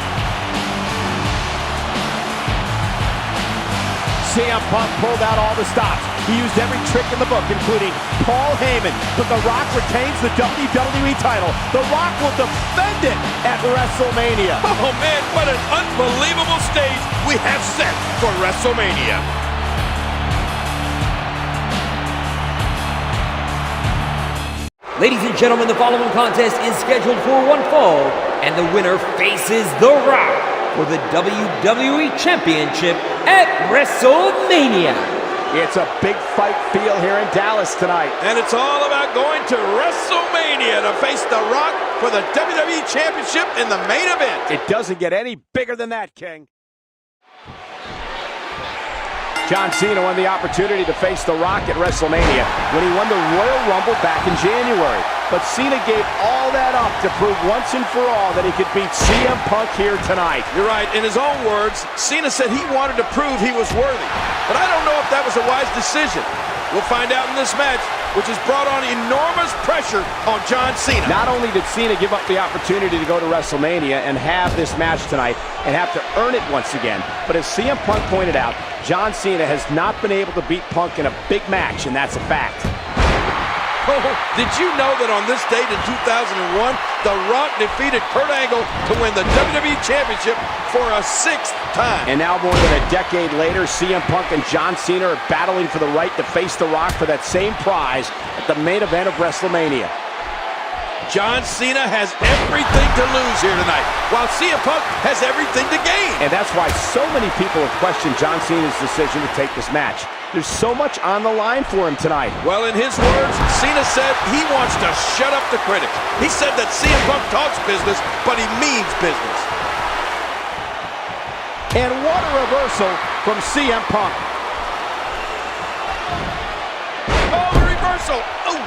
CM Punk pulled out all the stops. He used every trick in the book, including Paul Heyman. But The Rock retains the WWE title. The Rock will defend it at WrestleMania. Oh, man, what an unbelievable stage we have set for WrestleMania. Ladies and gentlemen, the following contest is scheduled for one fall, and the winner faces The Rock for the WWE Championship at WrestleMania. It's a big fight feel here in Dallas tonight. And it's all about going to WrestleMania to face The Rock for the WWE Championship in the main event. It doesn't get any bigger than that, King. John Cena won the opportunity to face The Rock at WrestleMania when he won the Royal Rumble back in January. But Cena gave all that up to prove once and for all that he could beat CM Punk here tonight. You're right. In his own words, Cena said he wanted to prove he was worthy. But I don't know if that was a wise decision. We'll find out in this match, which has brought on enormous pressure on John Cena. Not only did Cena give up the opportunity to go to WrestleMania and have this match tonight and have to earn it once again, but as CM Punk pointed out, John Cena has not been able to beat Punk in a big match, and that's a fact. Oh, did you know that on this date in 2001, The Rock defeated Kurt Angle to win the WWE Championship for a 6th time? And now more than a decade later, CM Punk and John Cena are battling for the right to face The Rock for that same prize at the main event of WrestleMania. John Cena has everything to lose here tonight, while CM Punk has everything to gain. And that's why so many people have questioned John Cena's decision to take this match. There's so much on the line for him tonight. Well, in his words, Cena said he wants to shut up the critics. He said that CM Punk talks business, but he means business. And what a reversal from CM Punk. Oh, the reversal. Oh.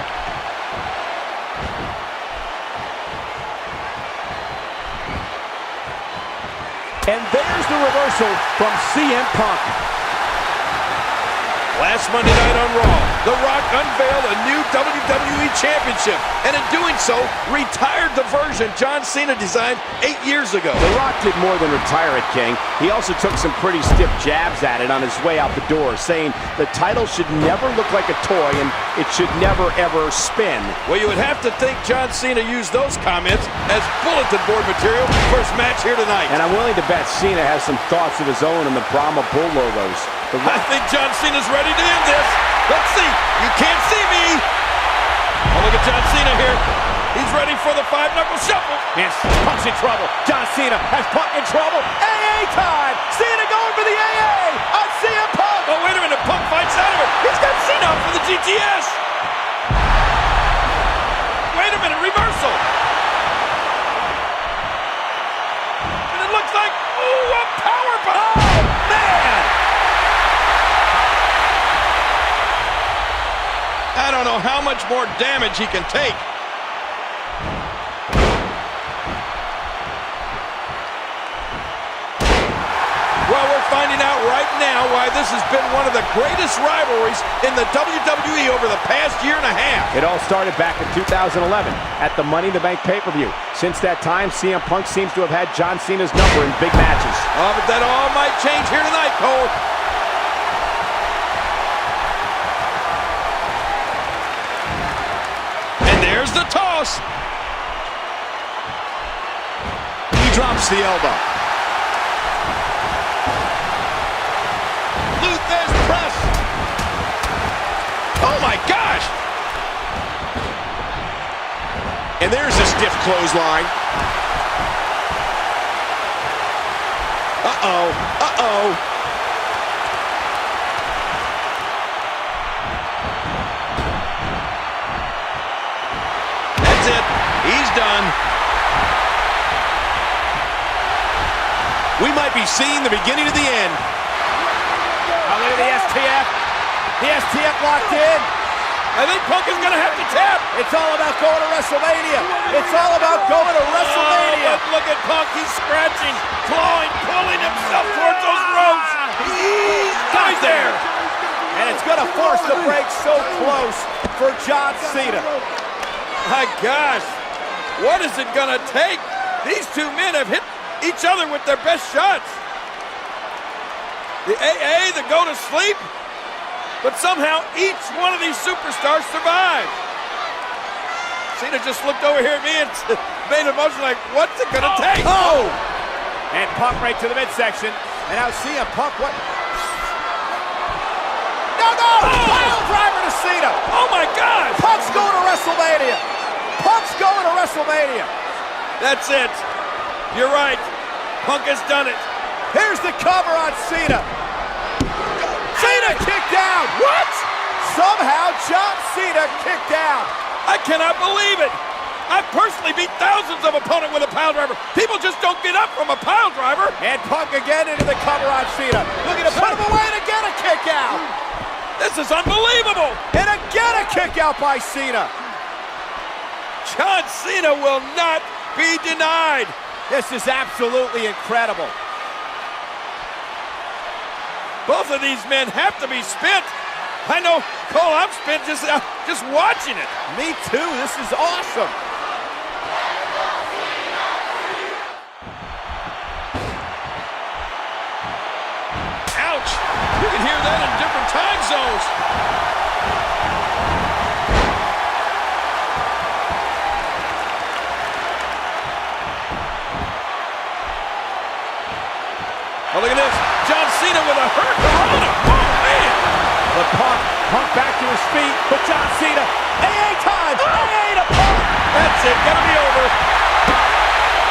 And there's the reversal from CM Punk. Last Monday night on Raw, The Rock unveiled a new WWE Championship, and in doing so, retired the version John Cena designed 8 years ago. The Rock did more than retire it, King. He also took some pretty stiff jabs at it on his way out the door, saying the title should never look like a toy and it should never, ever spin. Well, you would have to think John Cena used those comments as bulletin board material for his match here tonight. And I'm willing to bet Cena has some thoughts of his own on the Brahma Bull logos. I think John Cena's ready to end this. Let's see. You can't see me. Oh, look at John Cena here. He's ready for the 5-knuckle shuffle. And Punk's in trouble. John Cena has Punk in trouble. AA time. Cena going for the AA on CM Punk. Oh, wait a minute. Punk fights out of it. He's got Cena out for the GTS. Wait a minute. Reversal. And it looks like, ooh, a powerbomb. Oh, man. I don't know how much more damage he can take. Well, we're finding out right now why this has been one of the greatest rivalries in the WWE over the past year and a half. It all started back in 2011 at the Money in the Bank pay-per-view. Since that time, CM Punk seems to have had John Cena's number in big matches. Oh, but that all might change here tonight, Cole. And there's the toss. He drops the elbow. Press. Oh my gosh! And there's a stiff clothesline. Uh-oh. Uh-oh. That's it. He's done. We might be seeing the beginning of the end. Oh, look at the STF. The STF locked in. I think Punk is going to have to tap. It's all about going to WrestleMania. It's all about going to WrestleMania. Oh, but look at Punk. He's scratching, clawing, pulling himself towards those ropes. He's right there. And it's going to force the break so close for John Cena. My gosh. What is it going to take? These two men have hit each other with their best shots. The AA, the go to sleep. But somehow each one of these superstars survived. Cena just looked over here at me and made a motion like, what's it gonna take? Oh! And Punk right to the midsection. And now CM Punk, what? No! Pile driver to Cena! Oh my God! Punk's going to WrestleMania! Punk's going to WrestleMania! That's it. You're right. Punk has done it. Here's the cover on Cena. Cena kicked down! What? Somehow John Cena kicked down. I cannot believe it. I've personally beat thousands of opponents with a pile driver. People just don't get up from a pile driver. And Punk again into the cover on Cena. Looking to put him away and again a kick out. This is unbelievable. And again a kick out by Cena. John Cena will not be denied. This is absolutely incredible. Both of these men have to be spent. I know, Cole, I'm spent just watching it. Me too. This is awesome. Ouch. You can hear that in different time zones. Oh, look at this. John Cena with a hurt Corona. Oh, man. But Punk back to his feet. But John Cena, AA time. AA to Punk. That's it. Gonna be over.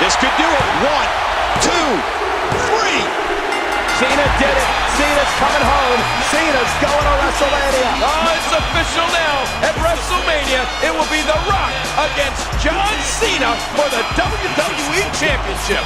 This could do it. 1, 2, 3. Cena did it. Cena's coming home. Cena's going to WrestleMania. Oh, it's official now. At WrestleMania, it will be The Rock against John Cena for the WWE Championship.